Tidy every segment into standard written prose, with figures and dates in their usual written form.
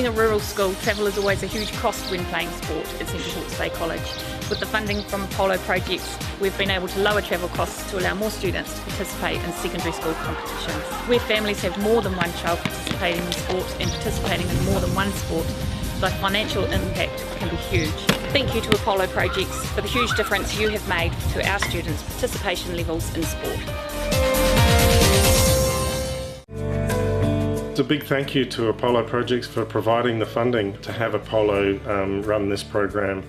Being a rural school, travel is always a huge cost when playing sport at Central Hawke's Bay College. With the funding from Apollo projects, we've been able to lower travel costs to allow more students to participate in secondary school competitions. Where families have more than one child participating in sport and participating in more than one sport, the financial impact can be huge. Thank you to Apollo projects for the huge difference you have made to our students' participation levels in sport. It's a big thank you to Apollo Projects for providing the funding to have Apollo run this program.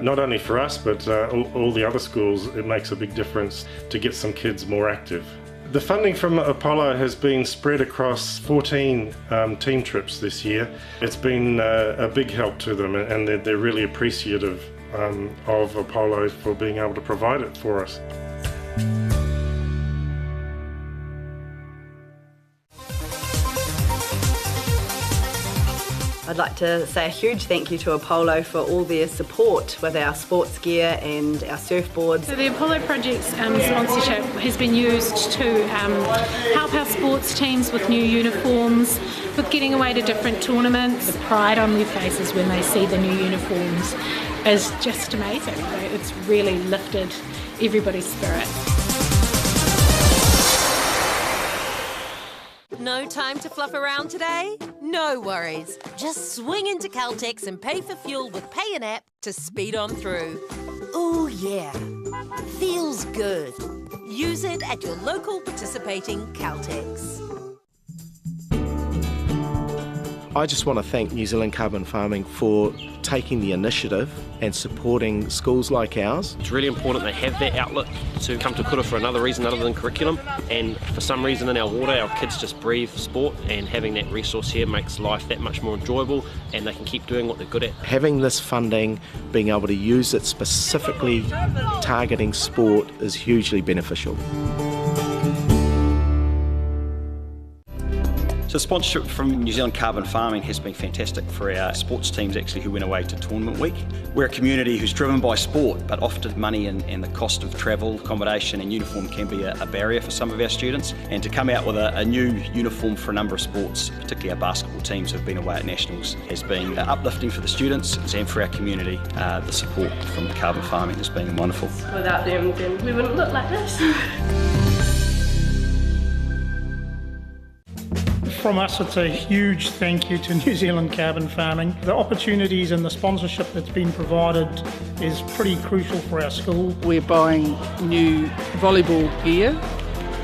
Not only for us, but all the other schools. It makes a big difference to get some kids more active. The funding from Apollo has been spread across 14 team trips this year. It's been a big help to them, and they're really appreciative of Apollo for being able to provide it for us. I'd like to say a huge thank you to Apollo for all their support with our sports gear and our surfboards. So the Apollo Project's sponsorship has been used to help our sports teams with new uniforms, with getting away to different tournaments. The pride on their faces when they see the new uniforms is just amazing. It's really lifted everybody's spirit. No time to fluff around today? No worries. Just swing into Caltex and pay for fuel with Pay and App to speed on through. Ooh, yeah. Feels good. Use it at your local participating Caltex. I just want to thank New Zealand Carbon Farming for taking the initiative and supporting schools like ours. It's really important they have that outlet to come to kura for another reason other than curriculum, and for some reason in our water our kids just breathe sport, and having that resource here makes life that much more enjoyable and they can keep doing what they're good at. Having this funding, being able to use it specifically targeting sport is hugely beneficial. So sponsorship from New Zealand Carbon Farming has been fantastic for our sports teams actually who went away to tournament week. We're a community who's driven by sport, but often money and the cost of travel, accommodation and uniform can be a barrier for some of our students. And to come out with a new uniform for a number of sports, particularly our basketball teams who have been away at nationals, has been uplifting for the students and for our community. The support from Carbon Farming has been wonderful. Without them, then we wouldn't look like this. From us, it's a huge thank you to New Zealand Carbon Farming. The opportunities and the sponsorship that's been provided is pretty crucial for our school. We're buying new volleyball gear,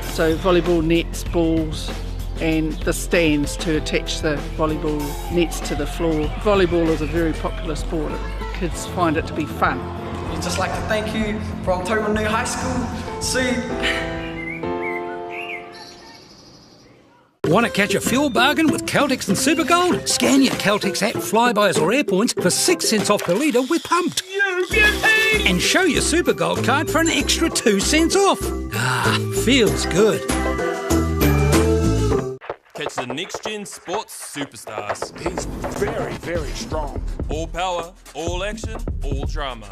so volleyball nets, balls and the stands to attach the volleyball nets to the floor. Volleyball is a very popular sport. Kids find it to be fun. I'd just like to thank you from Tauranga High School. See. Want to catch a fuel bargain with Caltex and Supergold? Scan your Caltex app, Flybuys or Airpoints for 6 cents off per litre with Pumped. And show your Supergold card for an extra 2 cents off. Ah, feels good. Catch the next-gen sports superstars. He's very, very strong. All power, all action, all drama.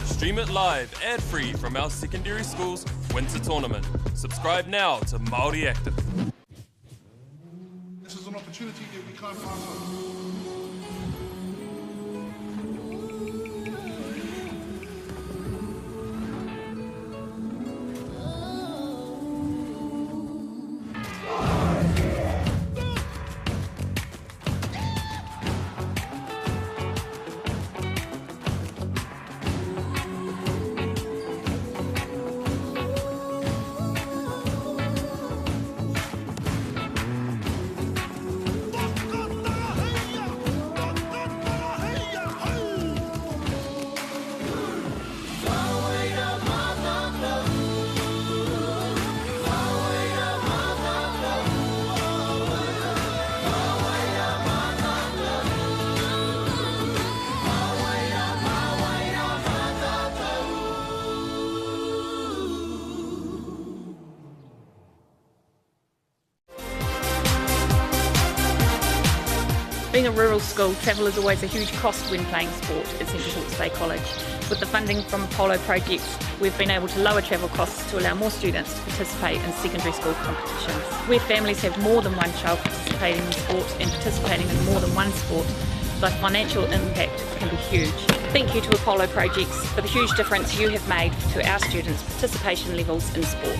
Stream it live, ad-free from our secondary school's Winter Tournament. Subscribe now to Māori Active. This is an opportunity that we can't pass on. Being a rural school, travel is always a huge cost when playing sport at Central Hawke's Bay College. With the funding from Apollo projects, we've been able to lower travel costs to allow more students to participate in secondary school competitions. Where families have more than one child participating in sport and participating in more than one sport, the financial impact can be huge. Thank you to Apollo projects for the huge difference you have made to our students' participation levels in sport.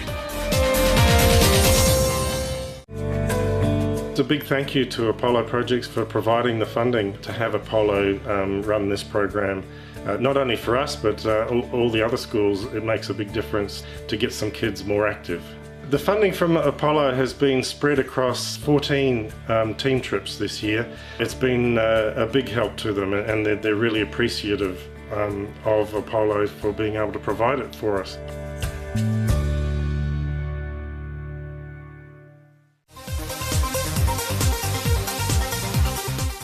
A big thank you to Apollo Projects for providing the funding to have Apollo run this program. Not only for us, but all the other schools. It makes a big difference to get some kids more active. The funding from Apollo has been spread across 14 team trips this year. It's been a big help to them, and they're really appreciative of Apollo for being able to provide it for us.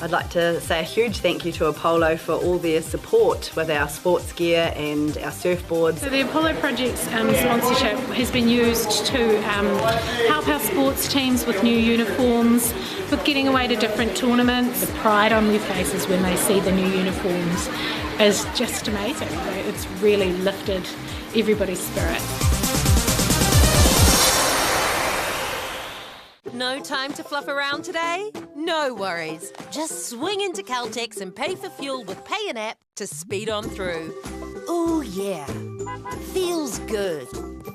I'd like to say a huge thank you to Apollo for all their support with our sports gear and our surfboards. So the Apollo Project's sponsorship has been used to help our sports teams with new uniforms, with getting away to different tournaments. The pride on their faces when they see the new uniforms is just amazing. It's really lifted everybody's spirit. No time to fluff around today? No worries. Just swing into Caltex and pay for fuel with Pay an App to speed on through. Ooh yeah, feels good.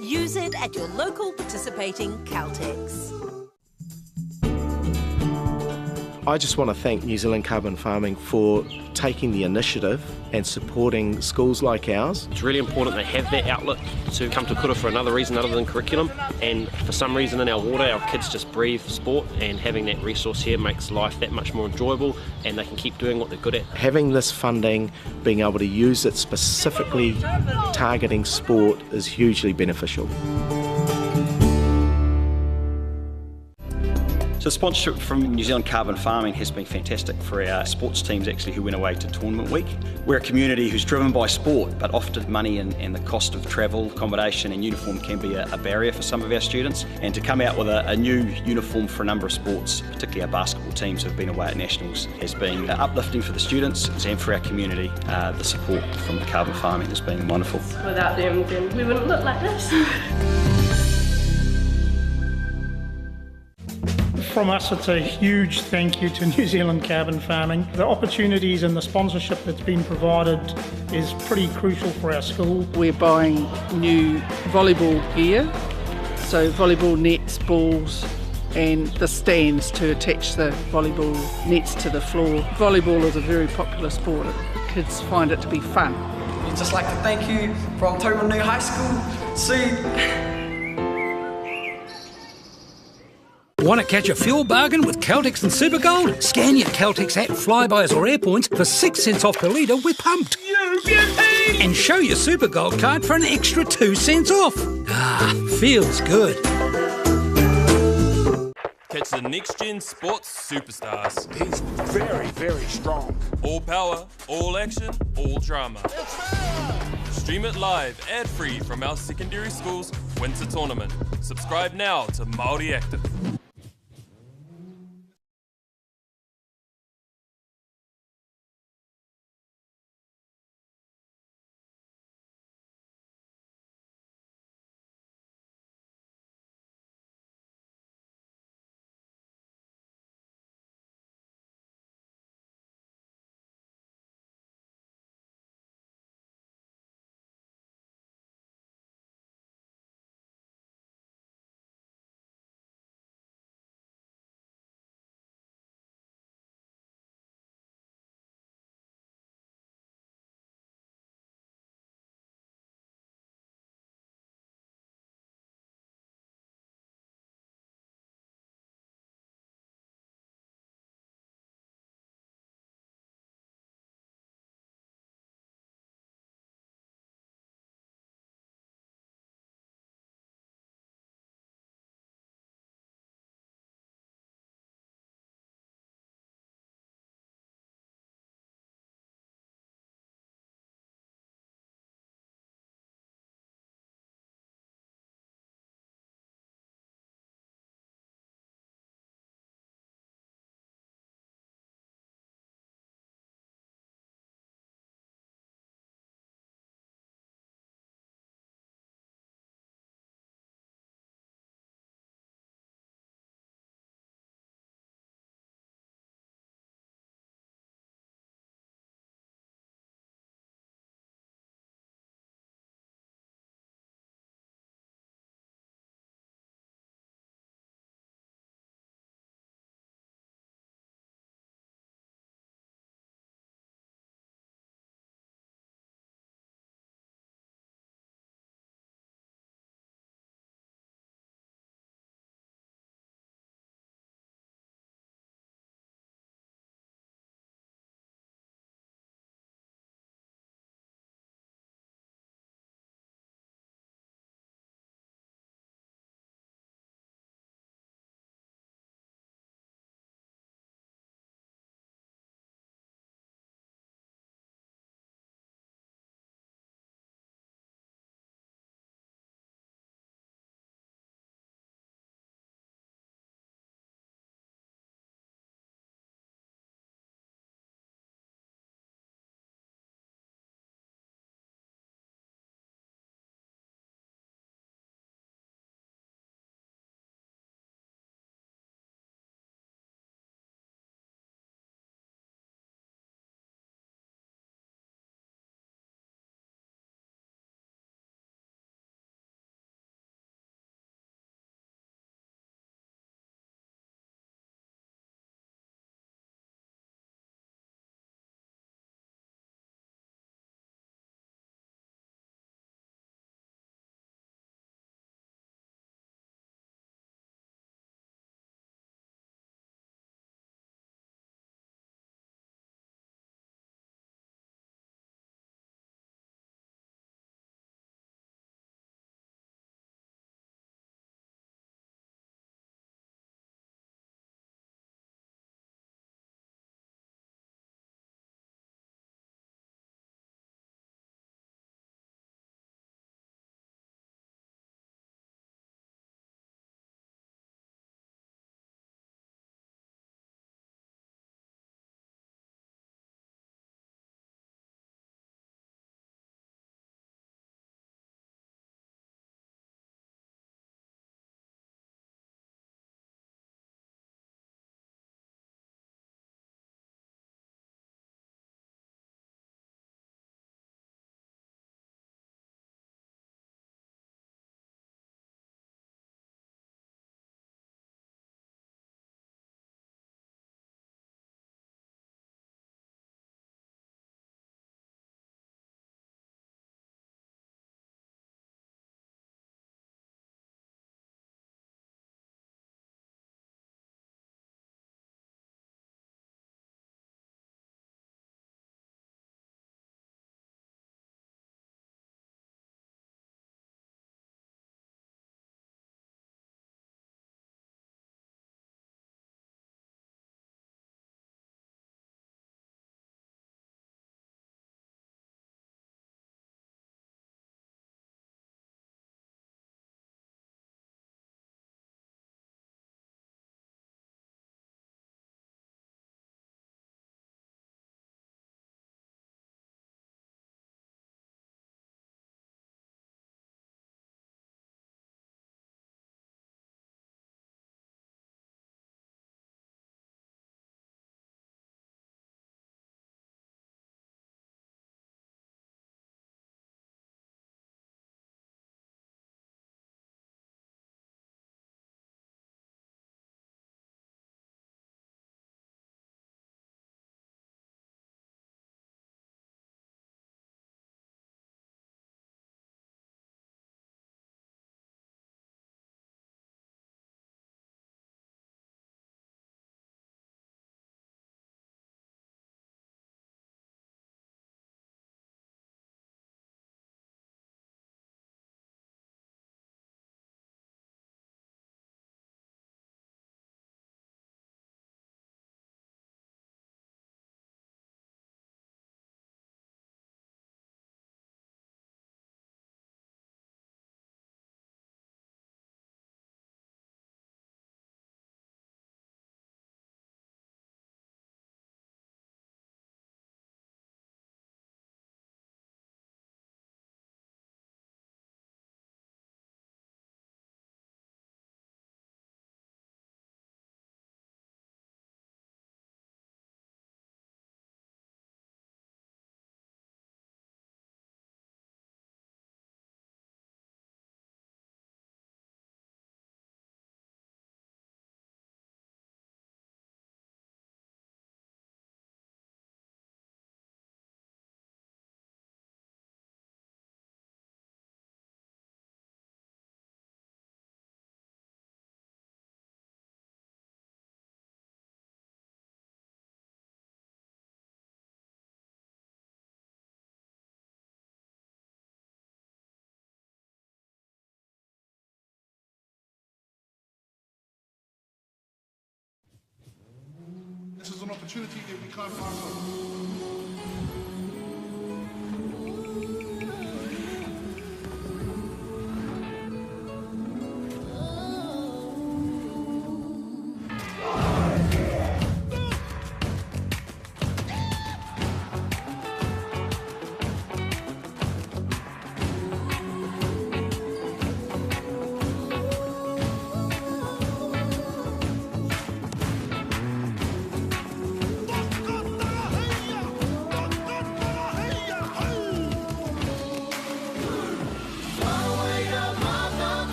Use it at your local participating Caltex. I just want to thank New Zealand Carbon Farming for taking the initiative and supporting schools like ours. It's really important they have that outlet to come to kura for another reason other than curriculum, and for some reason in our water our kids just breathe sport, and having that resource here makes life that much more enjoyable and they can keep doing what they're good at. Having this funding, being able to use it specifically targeting sport is hugely beneficial. So sponsorship from New Zealand Carbon Farming has been fantastic for our sports teams actually who went away to Tournament Week. We're a community who's driven by sport, but often money and the cost of travel, accommodation and uniform can be a barrier for some of our students. And to come out with a new uniform for a number of sports, particularly our basketball teams who've been away at nationals, has been uplifting for the students and for our community. The support from Carbon Farming has been wonderful. Without them, then we wouldn't look like this. From us, it's a huge thank you to New Zealand Carbon Farming. The opportunities and the sponsorship that's been provided is pretty crucial for our school. We're buying new volleyball gear, so volleyball nets, balls and the stands to attach the volleyball nets to the floor. Volleyball is a very popular sport. Kids find it to be fun. We'd just like to thank you from New High School. See. Want to catch a fuel bargain with Caltex and Supergold? Scan your Caltex app, Flybuys or Airpoints for 6 cents off per litre with Pumped. And show your Supergold card for an extra 2 cents off. Ah, feels good. Catch the next-gen sports superstars. He's very, very strong. All power, all action, all drama. Stream it live, ad-free from our secondary school's Winter Tournament. Subscribe now to Māori Active. opportunity that we can't pass on.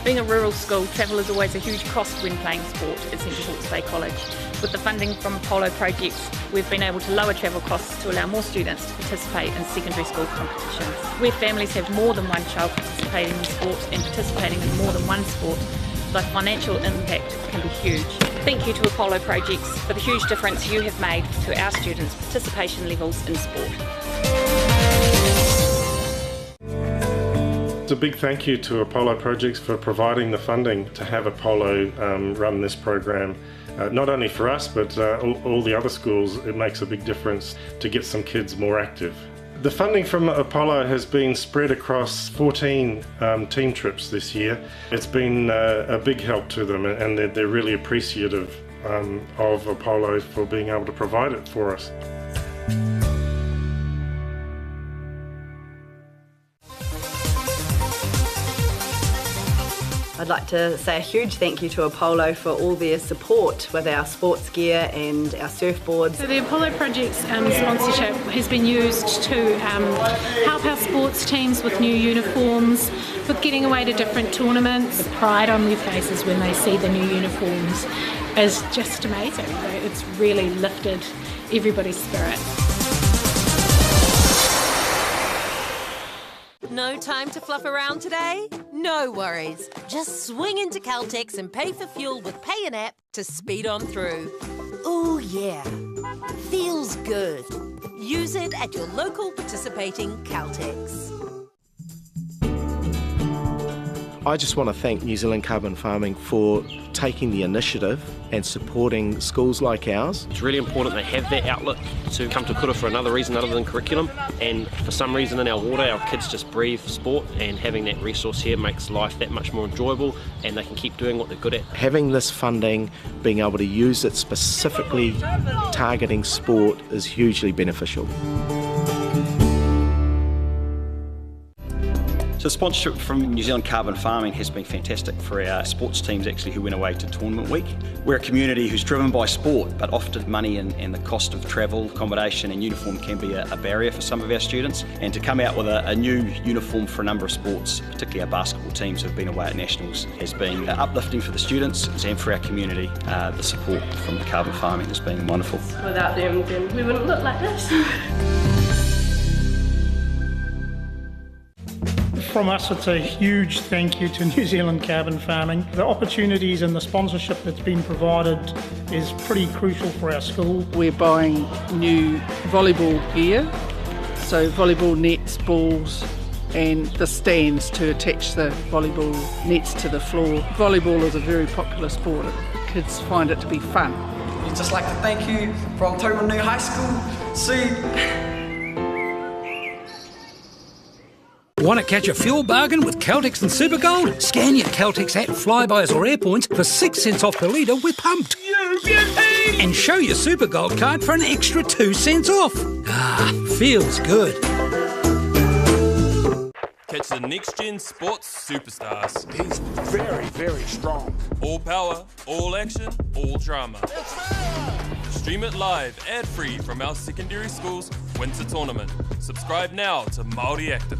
Being a rural school, travel is always a huge cost when playing sport at Central Hawke's Bay College. With the funding from Apollo projects, we've been able to lower travel costs to allow more students to participate in secondary school competitions. Where families have more than one child participating in sport and participating in more than one sport, the financial impact can be huge. Thank you to Apollo projects for the huge difference you have made to our students' participation levels in sport. A big thank you to Apollo Projects for providing the funding to have Apollo run this program. Not only for us, but all the other schools. It makes a big difference to get some kids more active. The funding from Apollo has been spread across 14 team trips this year. It's been a big help to them, and they're really appreciative of Apollo for being able to provide it for us. I'd like to say a huge thank you to Apollo for all their support with our sports gear and our surfboards. So the Apollo Project's sponsorship has been used to help our sports teams with new uniforms, with getting away to different tournaments. The pride on their faces when they see the new uniforms is just amazing. It's really lifted everybody's spirit. No time to fluff around today? No worries. Just swing into Caltex and pay for fuel with Pay an App to speed on through. Ooh yeah, feels good. Use it at your local participating Caltex. I just want to thank New Zealand Carbon Farming for taking the initiative and supporting schools like ours. It's really important they have that outlet to come to kura for another reason other than curriculum, and for some reason in our water our kids just breathe sport, and having that resource here makes life that much more enjoyable and they can keep doing what they're good at. Having this funding, being able to use it specifically targeting sport is hugely beneficial. So the sponsorship from New Zealand Carbon Farming has been fantastic for our sports teams actually who went away to tournament week. We're a community who's driven by sport, but often money and the cost of travel, accommodation and uniform can be a barrier for some of our students. And to come out with a new uniform for a number of sports, particularly our basketball teams who have been away at nationals, has been uplifting for the students and for our community. The support from the Carbon Farming has been wonderful. Without them, then we wouldn't look like this. From us, it's a huge thank you to New Zealand Carbon Farming. The opportunities and the sponsorship that's been provided is pretty crucial for our school. We're buying new volleyball gear, so volleyball nets, balls and the stands to attach the volleyball nets to the floor. Volleyball is a very popular sport. Kids find it to be fun. We'd just like to thank you from Tauranga High School. See. Want to catch a fuel bargain with Caltex and Supergold? Scan your Caltex app, Flybuys or Airpoints for 6 cents off per litre with Pumped. And show your Supergold card for an extra 2 cents off. Ah, feels good. Catch the next-gen sports superstars. He's very, very strong. All power, all action, all drama. Stream it live, ad-free from our secondary school's winter tournament. Subscribe now to Māori Active.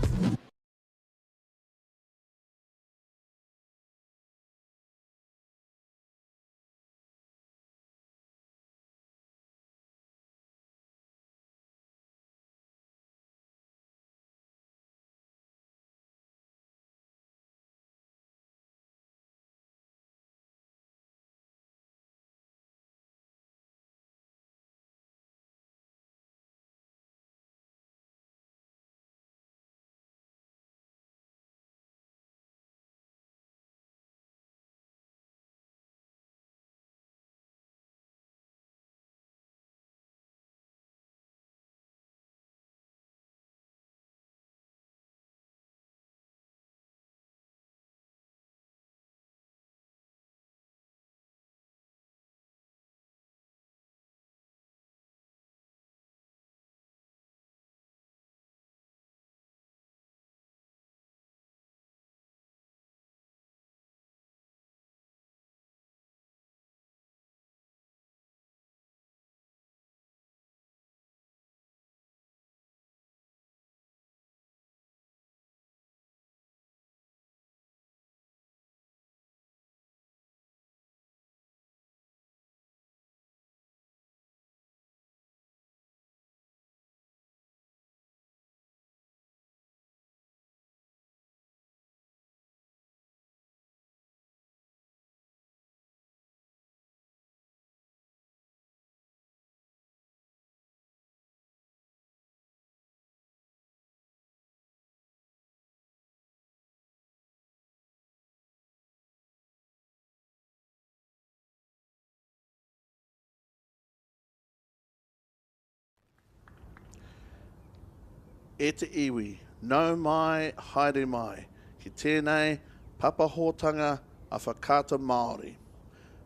E te iwi, nau mai, haere mai, ki tēnei papahotanga a whakata Māori.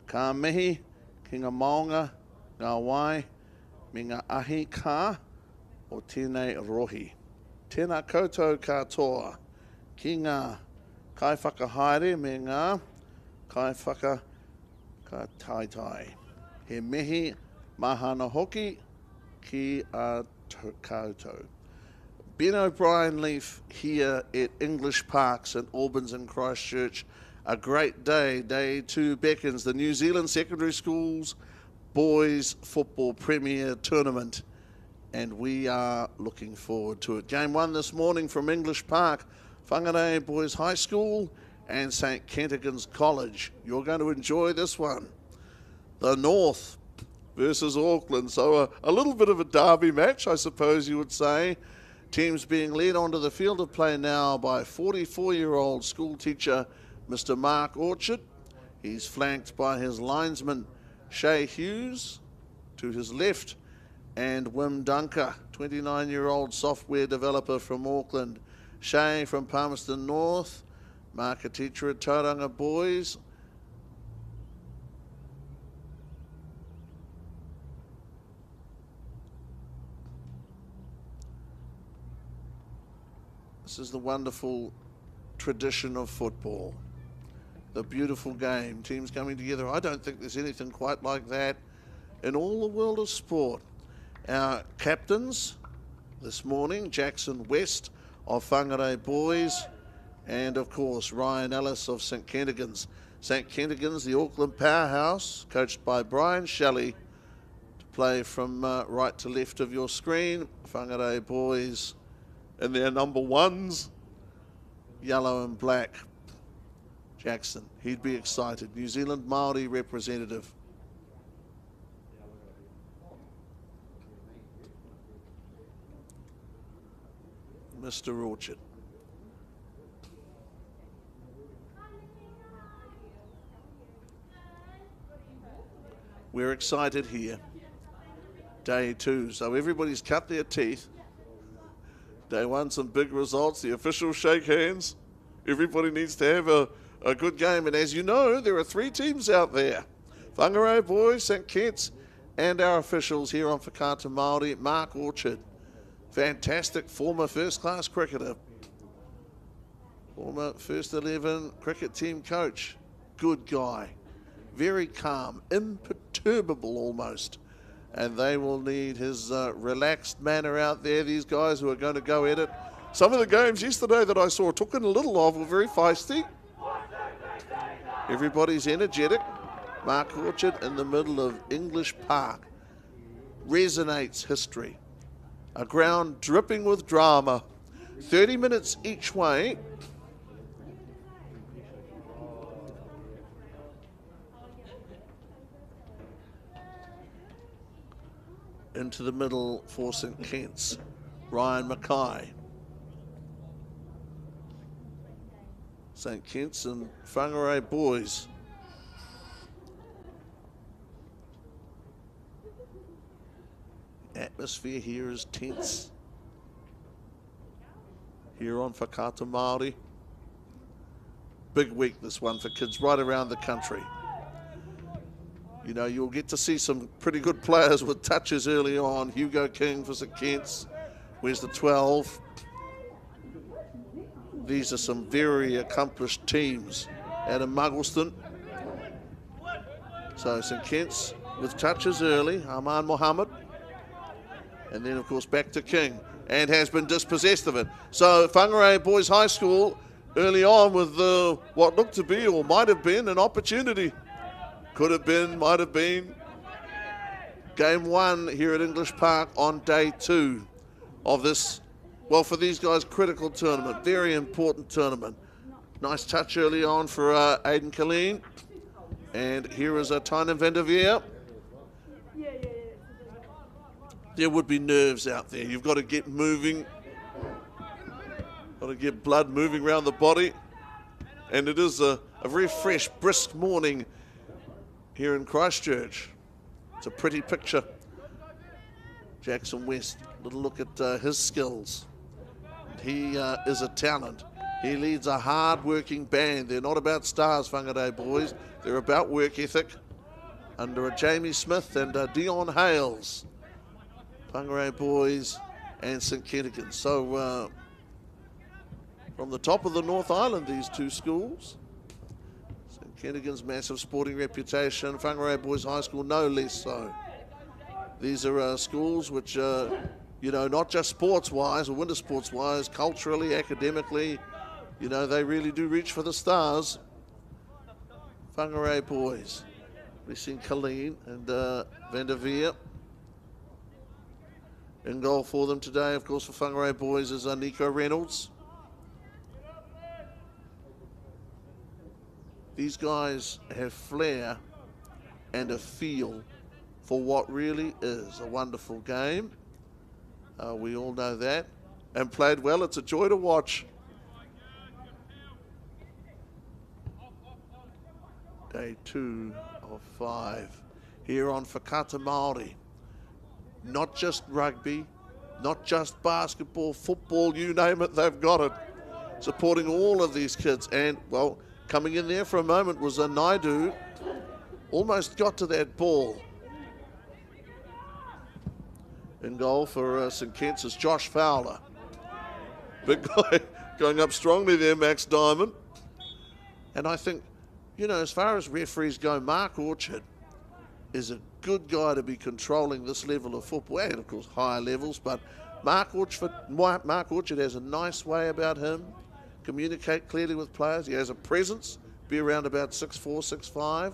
Ka mihi ki ngā maunga, ngā wai, me ngā ahi kā o tēnei rohi. Tēnā koutou katoa ki ngā kai whakahaere me ngā kai whaka ka taitai. He mihi mahana hoki ki a koutou. Ben O'Brien Leaf here at English Park, St Albans in Christchurch. A great day. Day 2 beckons the New Zealand Secondary Schools Boys Football Premier Tournament, and we are looking forward to it. Game 1 this morning from English Park, Whangarei Boys High School and St Kentigern's College. You're going to enjoy this one. The North versus Auckland, so a little bit of a derby match, I suppose you would say. Teams being led onto the field of play now by 44-year-old school teacher Mr. Mark Orchard. He's flanked by his linesman Shay Hughes to his left, and Wim Dunker, 29-year-old software developer from Auckland. Shay from Palmerston North, Mark a teacher at Tauranga Boys. This is the wonderful tradition of football. The beautiful game, teams coming together. I don't think there's anything quite like that in all the world of sport. Our captains this morning, Jackson West of Whangarei Boys, and of course Ryan Ellis of St Kentigern's. St Kentigern's, the Auckland powerhouse, coached by Brian Shelley, to play from right to left of your screen. Whangarei Boys and their number 1s, yellow and black. Jackson, he'd be excited. New Zealand Māori representative. Mr. Orchard. We're excited here. Day 2, so everybody's cut their teeth. Day 1, some big results. The officials shake hands. Everybody needs to have a good game. And as you know, there are 3 teams out there. Whangarei Boys, St Kitts, and our officials here on Whakata Māori, Mark Orchard. Fantastic former first-class cricketer. Former first 11 cricket team coach. Good guy. Very calm, imperturbable almost. And they will need his relaxed manner out there, these guys who are going to go at it. Some of the games yesterday that I saw, took in a little of, were very feisty. Everybody's energetic. Mark Orchard in the middle of English Park. Resonates history. A ground dripping with drama. 30 minutes each way. Into the middle for St Kitts, Ryan Mackay. St Kitts and Whangarei Boys. Atmosphere here is tense. Here on Whakata Māori. Big week this one for kids right around the country. You know, you'll get to see some pretty good players with touches early on. Hugo King for St Kitts. Where's the 12? These are some very accomplished teams. Adam Muggleston. So St Kitts with touches early. Arman Mohammed. And then, of course, back to King. And has been dispossessed of it. So Whangarei Boys High School early on with what looked to be or might have been an opportunity. Could have been, might have been. Game 1 here at English Park on day 2 of this, well, for these guys, critical tournament. Very important tournament. Nice touch early on for Aidan Killeen. And here is a Tynan van der Veer. There would be nerves out there. You've got to get moving. Got to get blood moving around the body. And it is a very fresh, brisk morning here in Christchurch. It's a pretty picture. Jackson West, little look at his skills. He is a talent. He leads a hard-working band. They're not about stars, Whangarei boys. They're about work ethic. Under a Jamie Smith and Dion Hales. Whangarei boys and St Kentigern. So from the top of the North Island, these two schools. St Kentigern's massive sporting reputation. Whangarei Boys High School no less so. These are schools which, you know, not just sports-wise or winter sports-wise, culturally, academically, you know, they really do reach for the stars. Whangarei boys. We've seen Colleen and Van der Veer. In goal for them today, of course, for Whangarei boys is Nico Reynolds. These guys have flair and a feel for what really is a wonderful game. We all know that. And played well. It's a joy to watch. Day 2 of 5 here on Whakata Māori. Not just rugby, not just basketball, football, you name it, they've got it. Supporting all of these kids. And, well, coming in there for a moment was a Naidu. Almost got to that ball. In goal for St Kitts is Josh Fowler. Big guy going up strongly there, Max Diamond. And I think, you know, as far as referees go, Mark Orchard is a good guy to be controlling this level of football, and of course higher levels, but Mark Orchard has a nice way about him, communicate clearly with players. He has a presence, be around about 6'4", 6'5",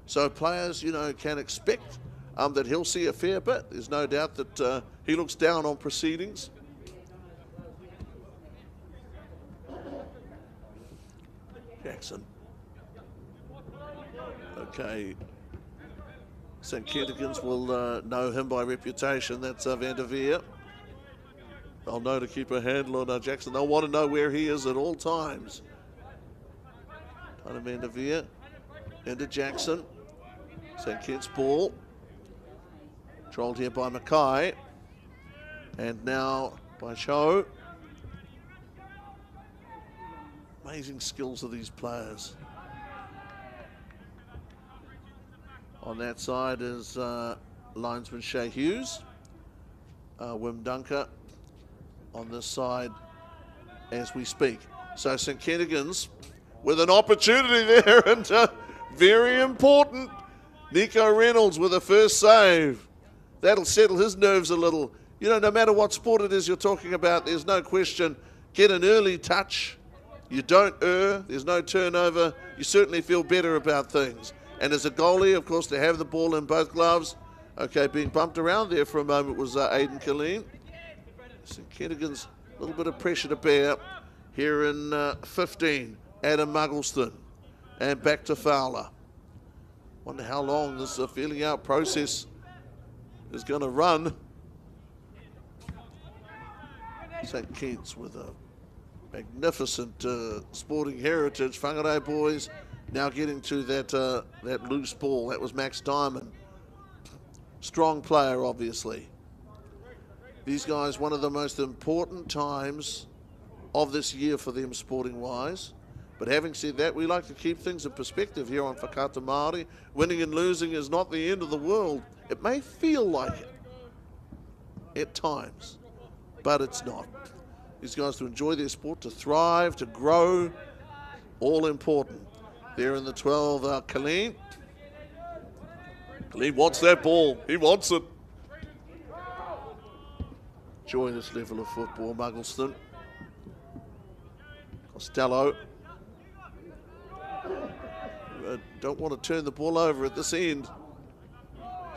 so players, you know, can expect that he'll see a fair bit. There's no doubt that he looks down on proceedings. Jackson. Okay. St Kentigern's will know him by reputation. That's Van der Veer. They'll know to keep a handle on Jackson. They'll want to know where he is at all times. Van der Veer into Jackson. St Kitts ball. Controlled here by Mackay. And now by Cho. Amazing skills of these players. On that side is linesman Shea Hughes. Wim Dunker on this side as we speak. So St Kentigern's with an opportunity there, and very important. Nico Reynolds with a first save. That'll settle his nerves a little. You know, no matter what sport it is you're talking about, there's no question. Get an early touch. You don't err. There's no turnover. You certainly feel better about things. And as a goalie, of course, to have the ball in both gloves. Okay, being bumped around there for a moment was Aidan Killeen. St Kentigern's a little bit of pressure to bear here in 15. Adam Muggleston. And back to Fowler. Wonder how long this feeling out process is going to run. St Kitts with a magnificent sporting heritage. Whangarei boys now getting to that loose ball. That was Max Diamond. Strong player, obviously. These guys, one of the most important times of this year for them sporting-wise. But having said that, we like to keep things in perspective here on Whakata Māori. Winning and losing is not the end of the world. It may feel like it at times, but it's not. These guys to enjoy their sport, to thrive, to grow, all important. There in the 12, Colleen. Colleen wants that ball. He wants it. Enjoy this level of football, Muggleston. Costello. Don't want to turn the ball over at this end.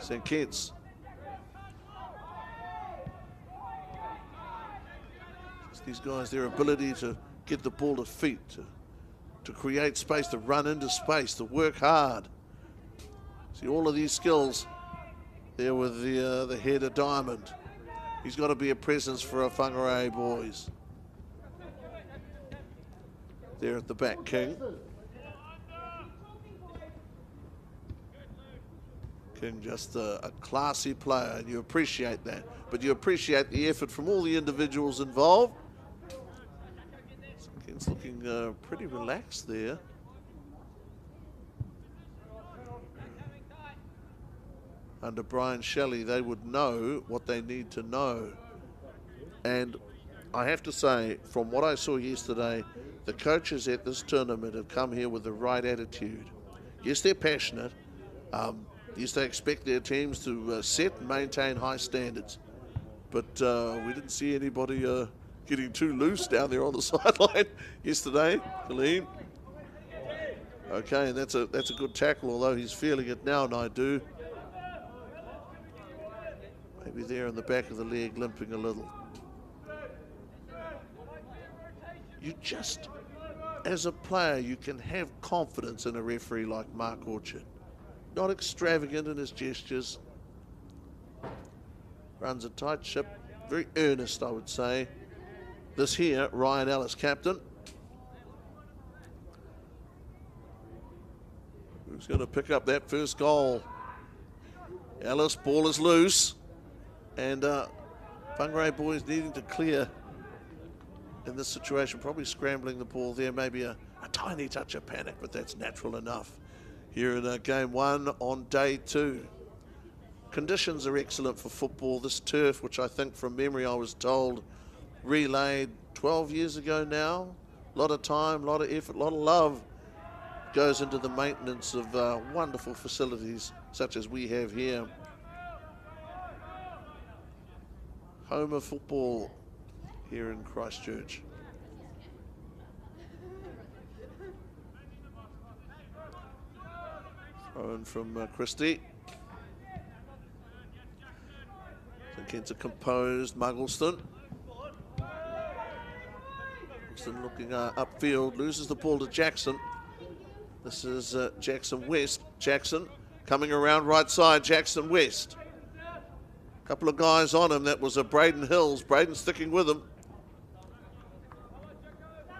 St Kitts. These guys, their ability to get the ball to feet, to create space, to run into space, to work hard. See all of these skills there with the head of Diamond. He's got to be a presence for our Whangarei boys. There at the back, King. King just a classy player, and you appreciate that. But you appreciate the effort from all the individuals involved. Scots looking pretty relaxed there. Under Brian Shelley, they would know what they need to know. And I have to say, from what I saw yesterday, the coaches at this tournament have come here with the right attitude. Yes, they're passionate. Yes, they expect their teams to set and maintain high standards. But we didn't see anybody getting too loose down there on the sideline yesterday, Colleen. Okay, and that's a good tackle, although he's feeling it now, Naidu. Maybe there in the back of the leg, limping a little. You just, as a player, you can have confidence in a referee like Mark Orchard. Not extravagant in his gestures. Runs a tight ship, very earnest, I would say. This here, Ryan Ellis, captain. Who's going to pick up that first goal? Ellis, ball is loose. And Whangarei boys needing to clear in this situation, probably scrambling the ball there, maybe a tiny touch of panic, but that's natural enough. Here in game 1 on day 2. Conditions are excellent for football. This turf, which I think from memory I was told relayed 12 years ago now, a lot of time, a lot of effort, a lot of love goes into the maintenance of wonderful facilities such as we have here. Home of football here in Christchurch. Thrown from Christie. St Kitts are composed. Muggleston. Muggleston looking upfield, loses the ball to Jackson. This is Jackson West. Jackson coming around right side. Jackson West. Couple of guys on him. That was a Braden Hills. Braden sticking with him.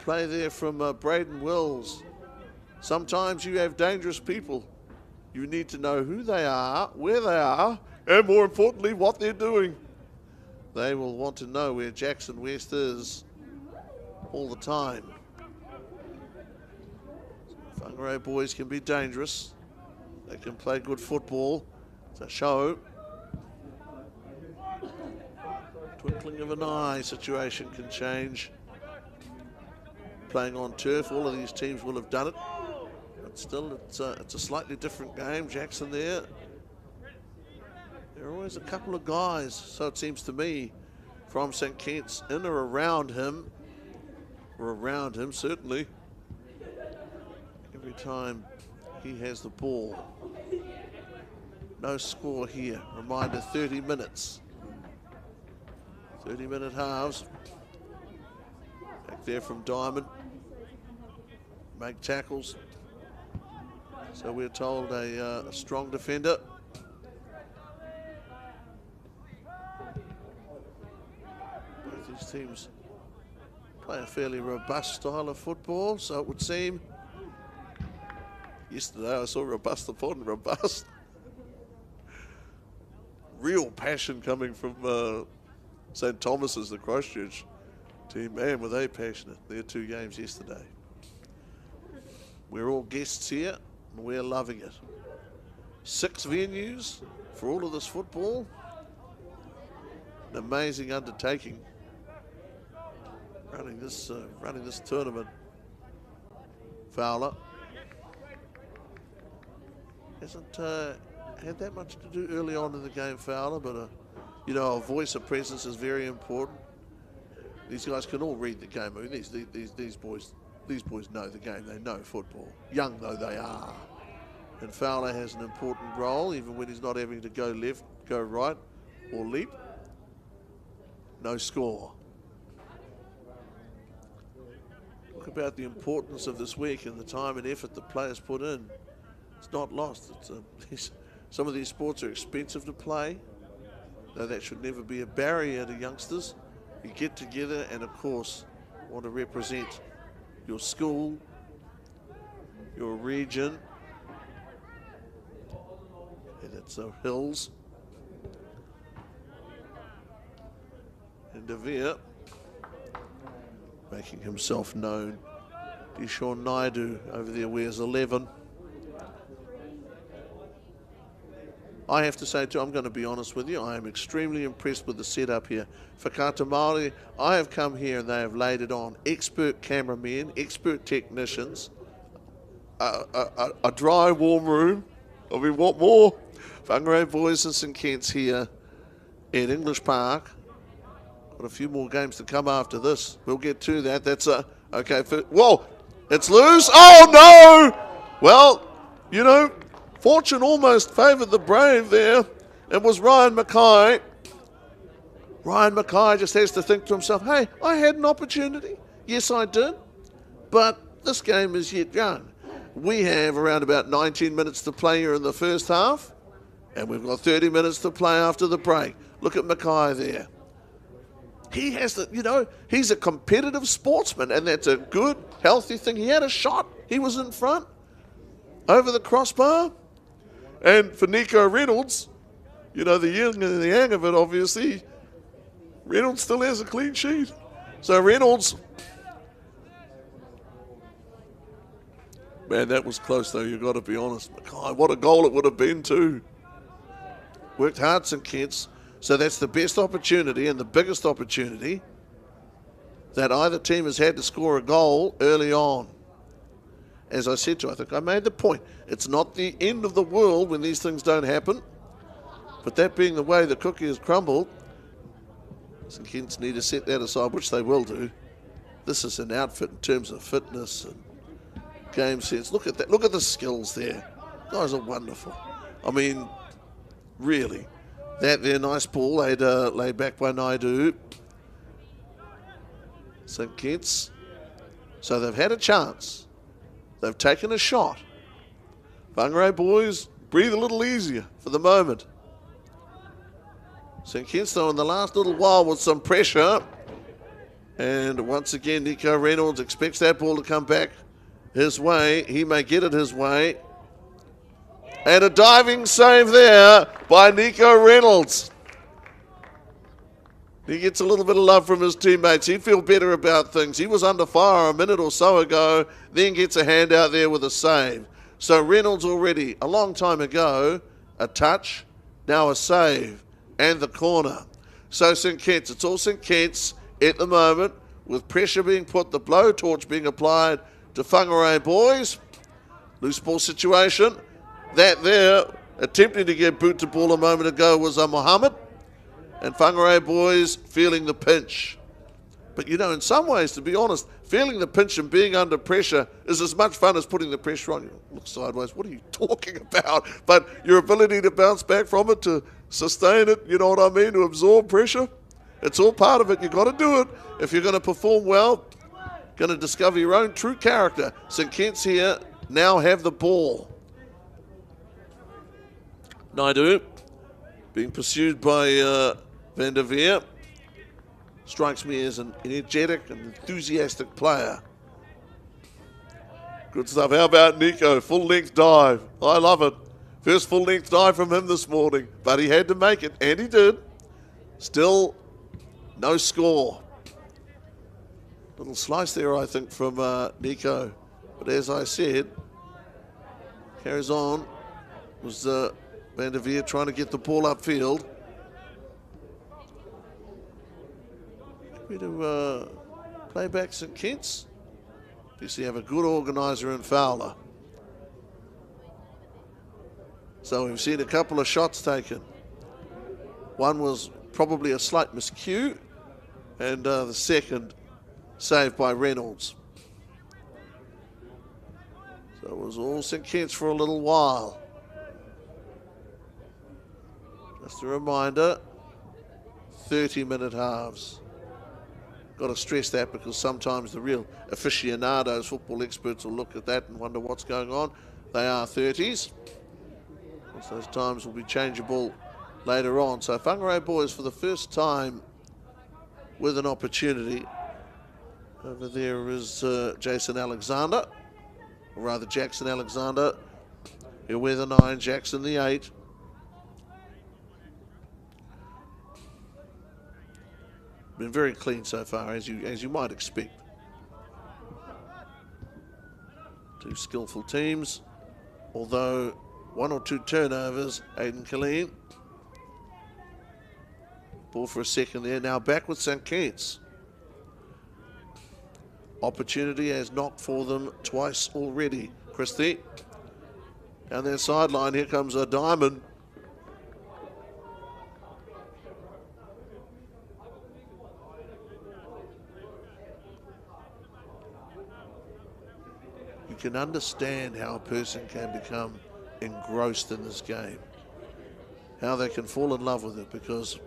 Play there from Braden Wills. Sometimes you have dangerous people. You need to know who they are, where they are, and more importantly, what they're doing. They will want to know where Jackson West is all the time. Whangarei boys can be dangerous. They can play good football. It's a show. Twinkling of an eye situation can change. Playing on turf, all of these teams will have done it. But still, it's a slightly different game. Jackson there. There are always a couple of guys, so it seems to me, from St Kitts in or around him. Or around him, certainly. Every time he has the ball. No score here. Reminder, 30 minutes. 30-minute halves. Back there from Diamond. Make tackles. So we're told a strong defender. Both these teams play a fairly robust style of football, so it would seem. Yesterday I saw robust upon robust. Real passion coming from St Thomas's, the Christchurch team. Man, were they passionate. Their 2 games yesterday. We're all guests here, and we're loving it. 6 venues for all of this football. An amazing undertaking. Running this tournament. Fowler hasn't had that much to do early on in the game, Fowler, but you know, a voice of presence is very important. These guys can all read the game. I mean, these boys know the game. They know football, young though they are. And Fowler has an important role, even when he's not having to go left, go right, or leap. No score. Talk about the importance of this week and the time and effort the players put in. It's not lost. Some of these sports are expensive to play. Though that should never be a barrier to youngsters. You get together and, of course, want to represent your school, your region. And it's the Hills. And De Vere making himself known Deshaun Naidu over there wears 11. I have to say too, I'm going to be honest with you, I am extremely impressed with the setup here. Whakaata Māori, I have come here and they have laid it on. Expert cameramen, expert technicians, a dry, warm room. I mean, what more? Whangarei Boys and St Kitts here at English Park. Got a few more games to come after this. We'll get to that. That's okay. Whoa, it's loose. Oh no! Well, you know, fortune almost favoured the brave there. It was Ryan Mackay. Ryan Mackay just has to think to himself, hey, I had an opportunity. Yes, I did. But this game is yet young. We have around about 19 minutes to play here in the first half, and we've got 30 minutes to play after the break. Look at Mackay there. He has to, you know, he's a competitive sportsman, and that's a good, healthy thing. He had a shot. He was in front over the crossbar. And for Nico Reynolds, you know, the yin and the yang of it, obviously, Reynolds still has a clean sheet. So Reynolds, man, that was close though, you've got to be honest. Mackay, what a goal it would have been too. Worked hard, St Kitts. So that's the best opportunity and the biggest opportunity that either team has had to score a goal early on. As I said to you, I think I made the point. It's not the end of the world when these things don't happen. But that being the way the cookie has crumbled, St Kitts need to set that aside, which they will do. This is an outfit in terms of fitness and game sets. Look at that. Look at the skills there. Guys are wonderful. I mean, really. That there, nice ball laid back by Naidu. St Kitts. So they've had a chance. They've taken a shot. Whangarei Boys breathe a little easier for the moment. St Kitts, though, in the last little while with some pressure. And once again, Nico Reynolds expects that ball to come back his way. He may get it his way. And a diving save there by Nico Reynolds. He gets a little bit of love from his teammates. He'd feel better about things. He was under fire a minute or so ago, then gets a hand out there with a save. So Reynolds already, a long time ago, a touch, now a save, and the corner. So St Kitts, it's all St Kitts at the moment, with pressure being put, the blowtorch being applied to Whangarei Boys. Loose ball situation. That there, attempting to get boot to ball a moment ago was Mohammed. And Whangarei Boys feeling the pinch. But you know, in some ways, to be honest, feeling the pinch and being under pressure is as much fun as putting the pressure on. You look sideways, what are you talking about? But your ability to bounce back from it, to sustain it, you know what I mean, to absorb pressure, it's all part of it. You've got to do it. If you're going to perform well, going to discover your own true character. St Kitts here now have the ball. Naidu being pursued by Van der Veer. Strikes me as an energetic and enthusiastic player. Good stuff. How about Nico? Full-length dive. I love it. First full-length dive from him this morning, but he had to make it, and he did. Still no score. Little slice there, I think, from Nico. But as I said, carries on. Was Van der Veer trying to get the ball upfield. We do play back St Kitts. Obviously have a good organiser in Fowler. So we've seen a couple of shots taken. One was probably a slight miscue, and the second saved by Reynolds. So it was all St Kitts for a little while. Just a reminder, 30-minute halves. Got to stress that because sometimes the real aficionados, football experts, will look at that and wonder what's going on. They are 30s. Those times will be changeable later on. So Whangarei Boys for the first time with an opportunity. Over there is Jason Alexander, or rather Jackson Alexander. He'll wear the 9, Jackson the 8. Been very clean so far, as you might expect. Two skillful teams, although one or two turnovers. Aidan Killeen. Ball for a second there. Now back with St. Kitts. Opportunity has knocked for them twice already. Christie. Down their sideline, here comes a diamond. You can understand how a person can become engrossed in this game. How they can fall in love with it because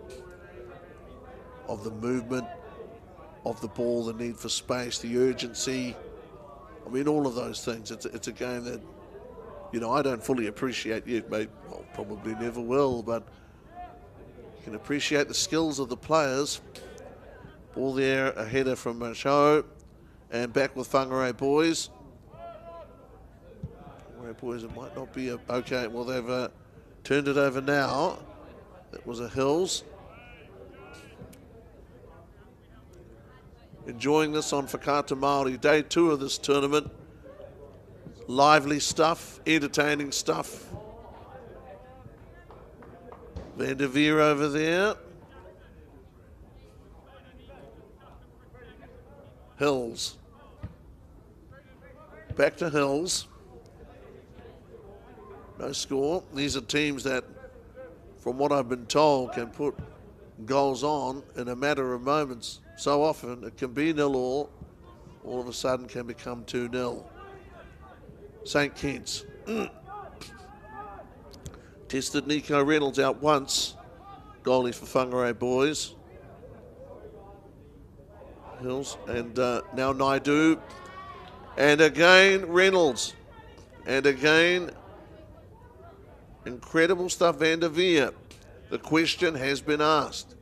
of the movement of the ball, the need for space, the urgency. I mean, all of those things. It's a game that, you know, I don't fully appreciate yet, mate. Well, probably never will, but you can appreciate the skills of the players. Ball there, a header from Show, and back with Whangarei boys. Whangarei boys, it might not be a... Okay, well, they've turned it over now. That was a Hills. Enjoying this on Whakaata Māori. Day 2 of this tournament. Lively stuff, entertaining stuff. Van der Veer over there. Hills. Back to Hills. No score. These are teams that, from what I've been told, can put goals on in a matter of moments. So often it can be 0-all, all of a sudden can become 2-0. St. Kitts. Tested Nico Reynolds out once. Goalie for Whangarei boys. Hills and now Naidu. And again Reynolds. And again incredible stuff, Van der Veer. The question has been asked.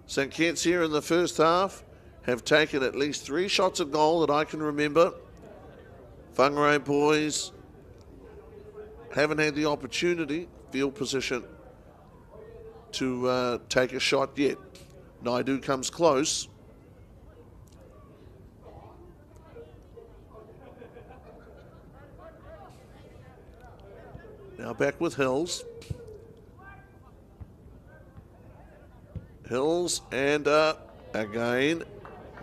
St. Kitts here in the first half have taken at least 3 shots at goal that I can remember. Whangarei boys haven't had the opportunity, field position, to take a shot yet. Naidu comes close. Now back with Hills. Hills and again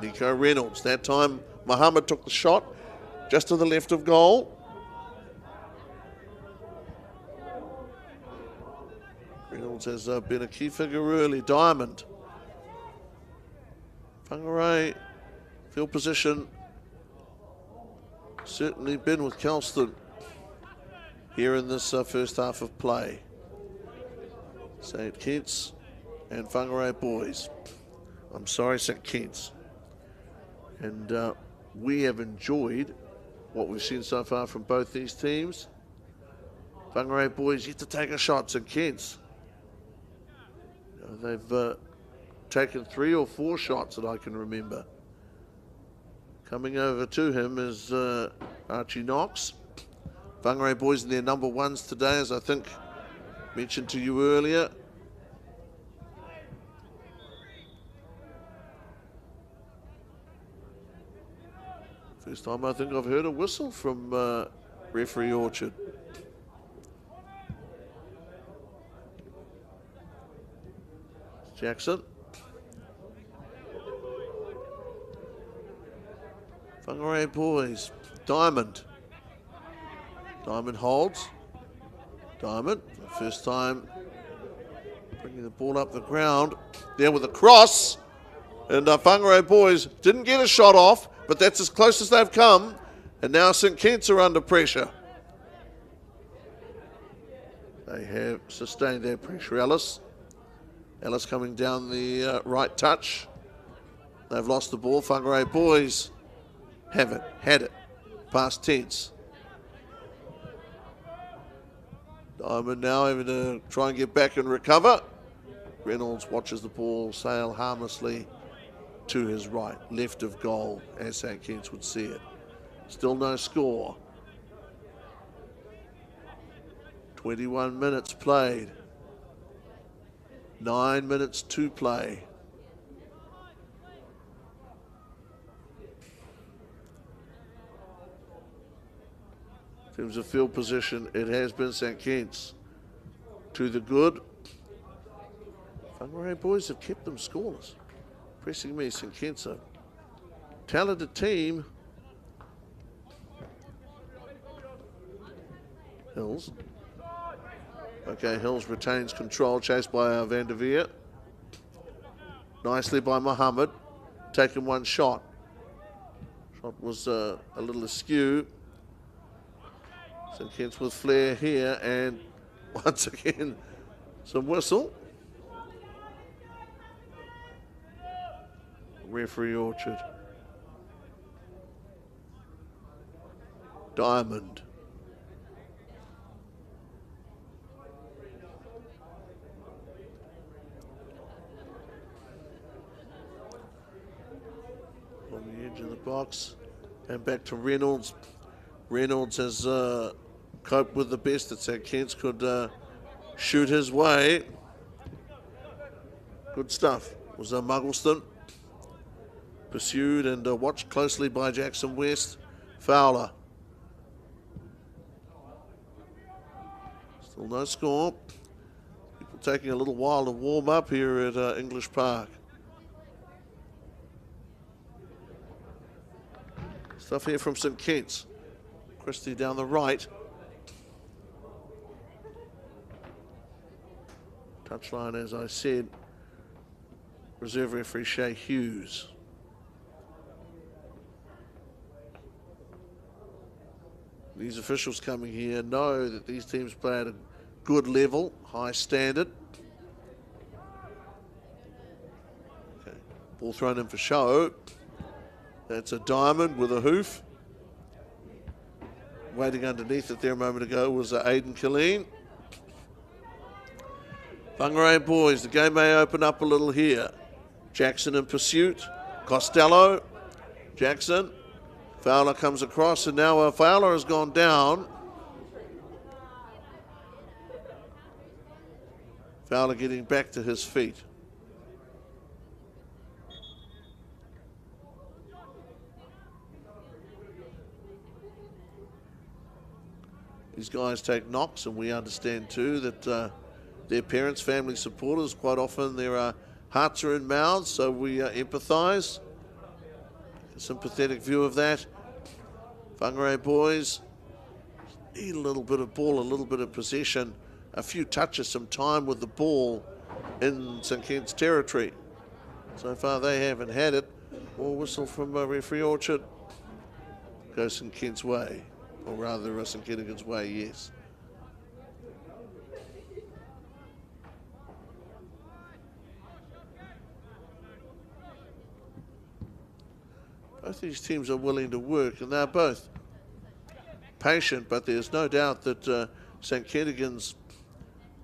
Nico Reynolds. That time Muhammad took the shot just to the left of goal. Reynolds has been a key figure early. Diamond. Whangarei field position certainly been with Kelston here in this first half of play. St. Kitts and Whangarei boys. I'm sorry, St. Kitts. And we have enjoyed what we've seen so far from both these teams. Whangarei boys yet to take a shot. St. Kitts. They've taken 3 or 4 shots that I can remember. Coming over to him is Archie Knox. Whangarei boys in their number 1s today, as I think mentioned to you earlier. First time I think I've heard a whistle from referee Orchard. Jackson. Whangarei boys. Diamond. Diamond holds. Diamond, first time bringing the ball up the ground. There with a cross. And Whangarei boys didn't get a shot off, but that's as close as they've come. And now St. Kitts are under pressure. They have sustained their pressure. Ellis coming down the right touch. They've lost the ball. Whangarei boys have it, had it, past tense. Diamond now having to try and get back and recover. Reynolds watches the ball sail harmlessly to his right, left of goal, as St. Kitts would see it. Still no score. 21 minutes played. 9 minutes to play. In terms of field position, it has been St Kitts to the good. Whangarei boys have kept them scoreless. Pressing me, St Kitts, a talented team. Hills. Okay, Hills retains control, chased by Van der Veer. Nicely by Mohammed, taking one shot. Shot was a little askew. St Kitts with flair here, and once again, some whistle. Referee Orchard. Diamond. On the edge of the box, and back to Reynolds. Reynolds has coped with the best that St Kitts could shoot his way. Good stuff. Was Muggleston. Pursued and watched closely by Jackson West. Fowler. Still no score. People taking a little while to warm up here at English Park. Stuff here from St Kitts. Christie down the right. Touchline, as I said. Reserve referee Shay Hughes. These officials coming here know that these teams play at a good level, high standard. Okay. Ball thrown in for show. That's a diamond with a hoof. Waiting underneath it there a moment ago was Aidan Killeen. Whangarei boys, the game may open up a little here. Jackson in pursuit. Costello. Jackson. Fowler comes across, and now Fowler has gone down. Fowler getting back to his feet. These guys take knocks, and we understand too that their parents, family supporters, quite often their hearts are in mouths, so we empathise. A sympathetic view of that. Whangarei boys need a little bit of ball, a little bit of possession, a few touches, some time with the ball in St Kitts territory. So far they haven't had it. More whistle from referee Orchard. Goes St Kitts' way, or rather St Kitts' way, yes. Both these teams are willing to work, and they're both patient, but there's no doubt that St Kitts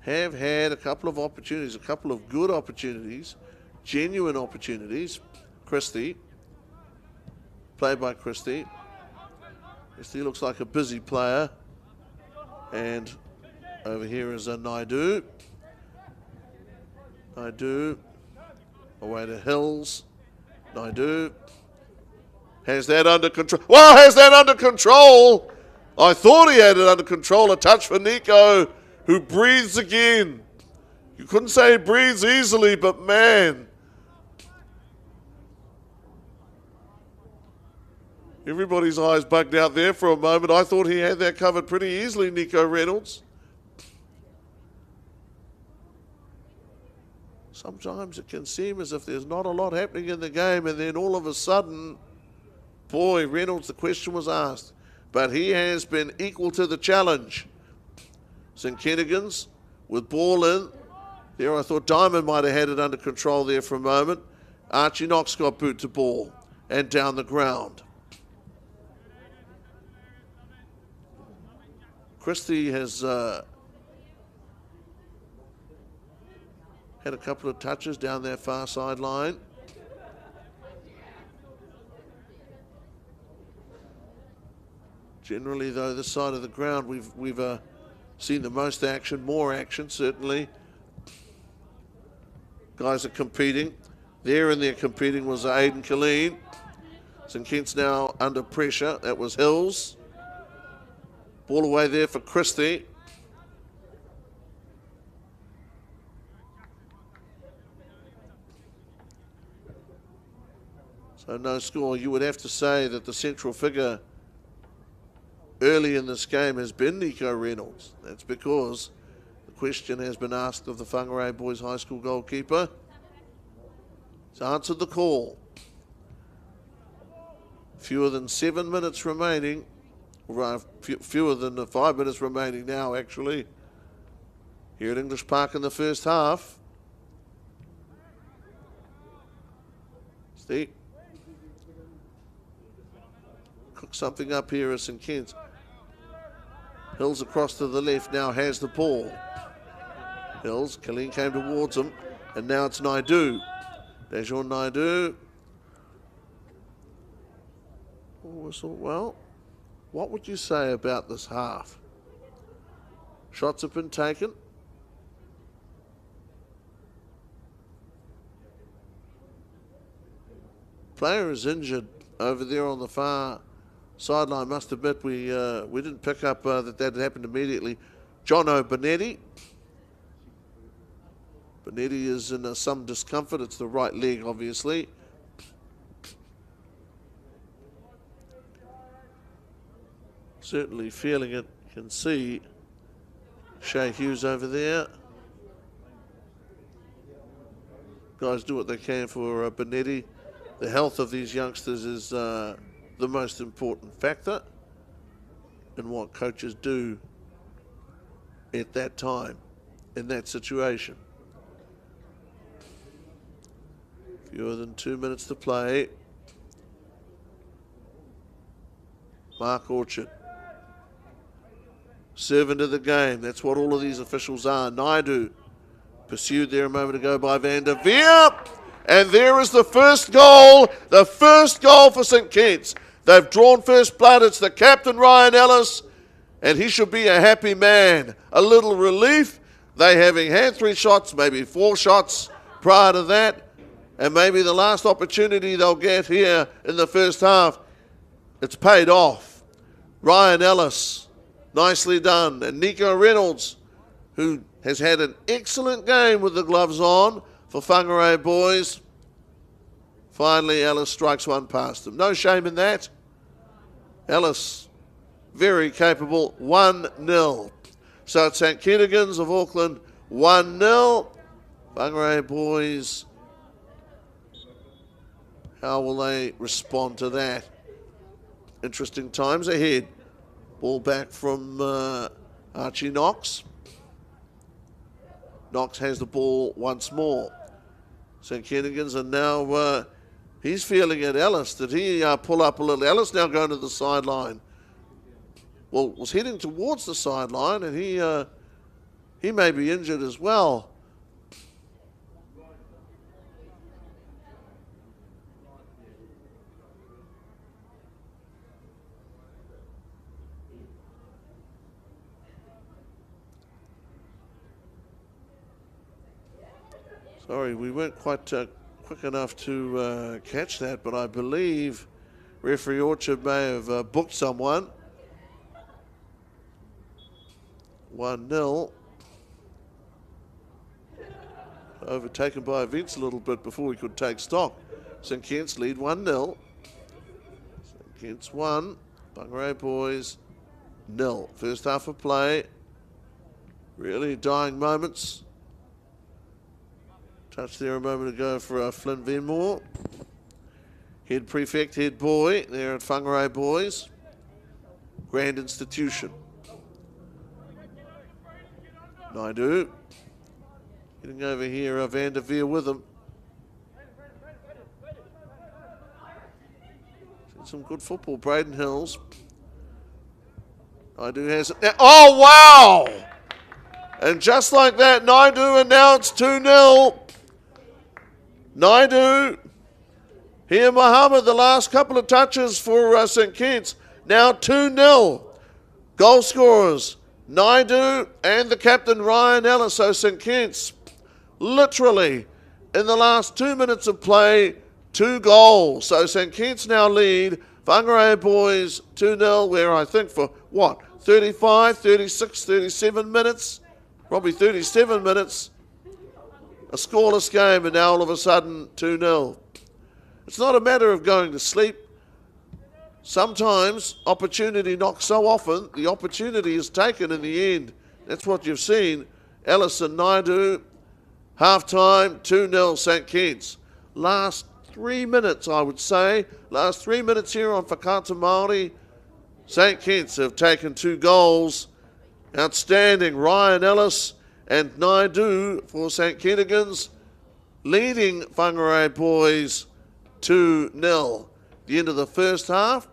have had a couple of opportunities, a couple of good opportunities, genuine opportunities. Christie, played by Christie. Christie looks like a busy player. And over here is a Naidu. Naidu, away to Hills. Naidu. Has that under control. Well, has that under control. I thought he had it under control. A touch for Nico, who breathes again. You couldn't say he breathes easily, but man. Everybody's eyes bugged out there for a moment. I thought he had that covered pretty easily, Nico Reynolds. Sometimes it can seem as if there's not a lot happening in the game, and then all of a sudden, boy, Reynolds, the question was asked. But he has been equal to the challenge. St Kentigans with ball in. There I thought Diamond might have had it under control there for a moment. Archie Knox got boot to ball and down the ground. Christie has had a couple of touches down their far sideline. Generally, though, this side of the ground, we've seen the most action, more action, certainly. Guys are competing. There in there competing was Aidan Killeen. St Kitts now under pressure. That was Hills. Ball away there for Christie. So no score. You would have to say that the central figure early in this game has been Nico Reynolds. That's because the question has been asked of the Whangarei Boys High School goalkeeper. He's answered the call. Fewer than 7 minutes remaining. Fewer than 5 minutes remaining now, actually. Here at English Park in the first half. Steve. Cook something up here as St Kitts. Hills across to the left, now has the ball. Hills, Killeen came towards him, and now it's Naidu. Dejon Naidu. Well, what would you say about this half? Shots have been taken. Player is injured over there on the far sideline. Must admit we didn't pick up that had happened immediately. Jono Benetti. Benetti is in some discomfort. It's the right leg, obviously. Certainly feeling it. You can see Shay Hughes over there. Guys do what they can for Benetti. The health of these youngsters is the most important factor in what coaches do at that time, in that situation. Fewer than 2 minutes to play. Mark Orchard. Servant of the game. That's what all of these officials are. Naidu pursued there a moment ago by Van der Veer. And there is the first goal. The first goal for St Kitts. They've drawn first blood. It's the captain, Ryan Ellis. And he should be a happy man. A little relief. They having had 3 shots, maybe 4 shots prior to that. And maybe the last opportunity they'll get here in the first half. It's paid off. Ryan Ellis, nicely done. And Nico Reynolds, who has had an excellent game with the gloves on for Whangarei Boys. Finally, Ellis strikes one past him. No shame in that. Ellis, very capable, 1-0. So it's St Kentigans of Auckland, 1-0. Whangarei Boys, how will they respond to that? Interesting times ahead. Ball back from Archie Knox. Knox has the ball once more. St Kentigans are now, he's feeling it. Ellis, did he pull up a little? Ellis now going to the sideline. Well, was heading towards the sideline, and he may be injured as well. Sorry, we weren't quite quick enough to catch that, but I believe referee Orchard may have booked someone. 1-0. Overtaken by events a little bit before we could take stock. St Kitts lead 1-0. St Kitts 1, Whangarei Boys 0. First half of play. Really dying moments. Touch there a moment ago for Flynn Venmore. Head prefect, head boy there at Whangarei Boys. Grand institution. Naidu. Getting over here, Van der Veer with him. Some good football, Braden Hills. Naidu has it now. Oh, wow! And just like that, Naidu, and now it's 2-0. Naidu, here Mohammed, the last couple of touches for St Kitts. Now 2-0. Goal scorers, Naidu and the captain Ryan Ellis. So St Kitts, literally, in the last 2 minutes of play, 2 goals. So St Kitts now lead Whangarei Boys 2-0, where I think for, 35, 36, 37 minutes, probably 37 minutes, a scoreless game, and now all of a sudden 2-0. It's not a matter of going to sleep. Sometimes opportunity knocks so often, the opportunity is taken in the end. That's what you've seen. Alison Naidu, half-time, 2-0 St Kitts. Last 3 minutes, I would say. Last 3 minutes here on Whakaata Māori. St Kitts have taken 2 goals. Outstanding. Ryan Ellis and Naidu for St Kittigans, leading Whangarei boys 2-0. The end of the first half.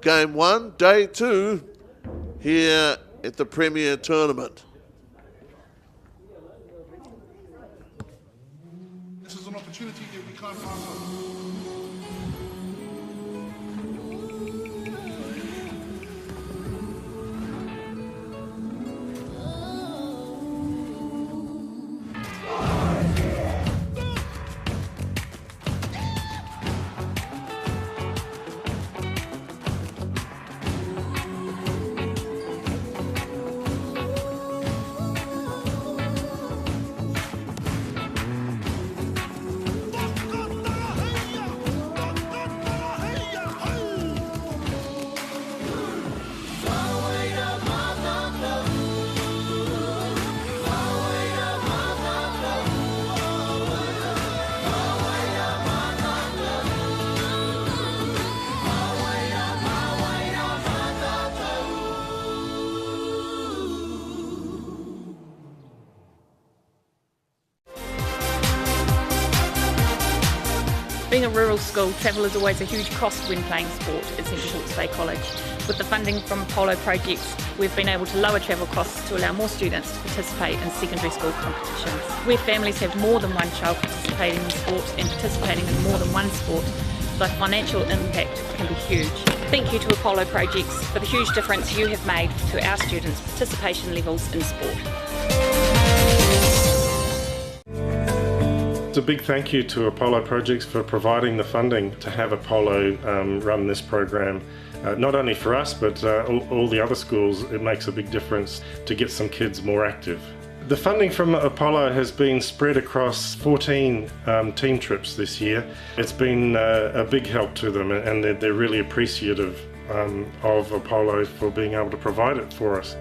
Game 1, day 2, here at the Premier Tournament. This is an opportunity that we can't pass on. Being a rural school, travel is always a huge cost when playing sport at St Hawke's Bay College. With the funding from Apollo projects, we've been able to lower travel costs to allow more students to participate in secondary school competitions. Where families have more than one child participating in sport and participating in more than one sport, the financial impact can be huge. Thank you to Apollo projects for the huge difference you have made to our students' participation levels in sport. It's a big thank you to Apollo Projects for providing the funding to have Apollo run this program. Not only for us, but all the other schools. It makes a big difference to get some kids more active. The funding from Apollo has been spread across 14 team trips this year. It's been a big help to them, and they're really appreciative of Apollo for being able to provide it for us.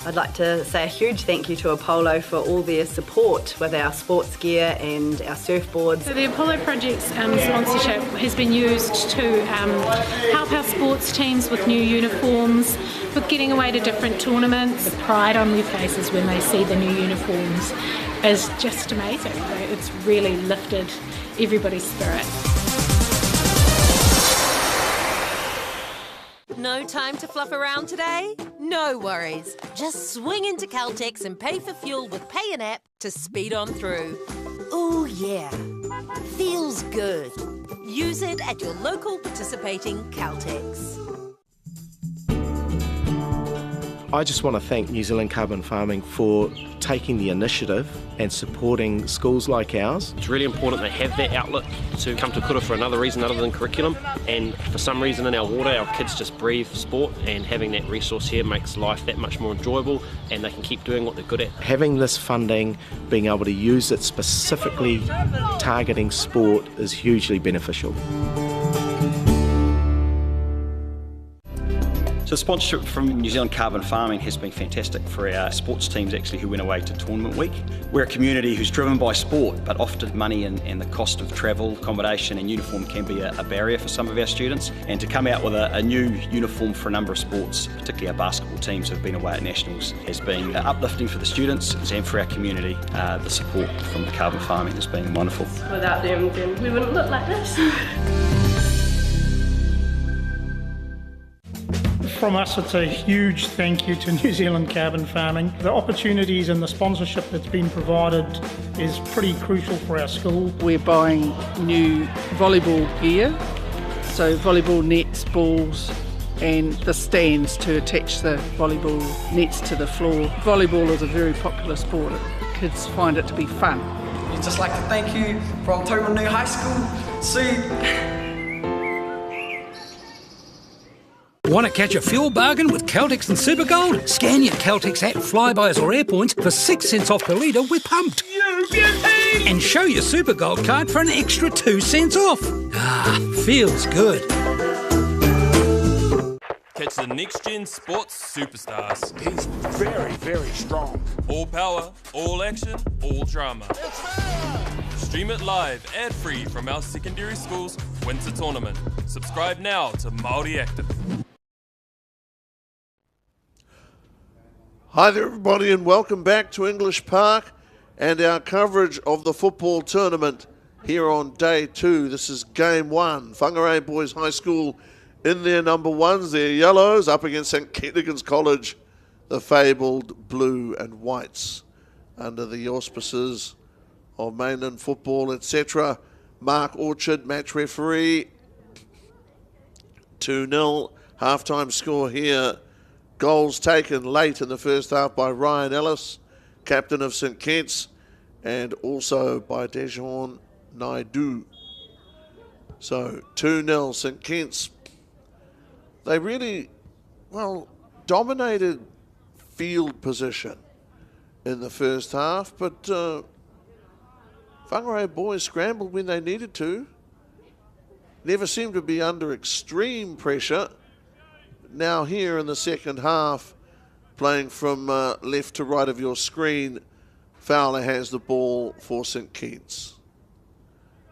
I'd like to say a huge thank you to Apollo for all their support with our sports gear and our surfboards. So the Apollo Project's sponsorship has been used to help our sports teams with new uniforms, with getting away to different tournaments. The pride on their faces when they see the new uniforms is just amazing. It's really lifted everybody's spirit. No time to fluff around today? No worries. Just swing into Caltex and pay for fuel with Pay an App to speed on through. Ooh yeah, feels good. Use it at your local participating Caltex. I just want to thank New Zealand Carbon Farming for taking the initiative and supporting schools like ours. It's really important they have that outlet to come to kura for another reason other than curriculum, and for some reason in our water our kids just breathe sport, and having that resource here makes life that much more enjoyable and they can keep doing what they're good at. Having this funding, being able to use it specifically targeting sport is hugely beneficial. So sponsorship from New Zealand Carbon Farming has been fantastic for our sports teams actually who went away to Tournament Week. We're a community who's driven by sport, but often money and the cost of travel, accommodation and uniform can be a barrier for some of our students. And to come out with a new uniform for a number of sports, particularly our basketball teams who have been away at nationals, has been uplifting for the students and for our community. The support from Carbon Farming has been wonderful. Without them, then we wouldn't look like this. From us, it's a huge thank you to New Zealand Carbon Farming. The opportunities and the sponsorship that's been provided is pretty crucial for our school. We're buying new volleyball gear, so volleyball nets, balls and the stands to attach the volleyball nets to the floor. Volleyball is a very popular sport. Kids find it to be fun. New We'd just like to thank you from Tauranga High School. See. Want to catch a fuel bargain with Caltex and Supergold? Scan your Caltex app, Flybuys or Airpoints for 6 cents off per litre with Pumped. And show your Supergold card for an extra 2 cents off. Ah, feels good. Catch the next gen sports superstars. He's very, very strong. All power, all action, all drama. Stream it live, ad-free from our secondary school's winter tournament. Subscribe now to Māori Active. Hi there everybody and welcome back to English Park and our coverage of the football tournament here on day 2. This is game 1. Whangarei Boys High School in their number 1s, their yellows, up against St Kentigern's College, the fabled blue and whites, under the auspices of Mainland Football, etc. Mark Orchard, match referee. 2-0, half-time score here. Goals taken late in the first half by Ryan Ellis, captain of St Kitts, and also by Dejon Naidu. So 2-0 St Kitts. They really, dominated field position in the first half, but Whangarei Boys scrambled when they needed to. Never seemed to be under extreme pressure. Now here in the second half, playing from left to right of your screen, Fowler has the ball for St Kitts.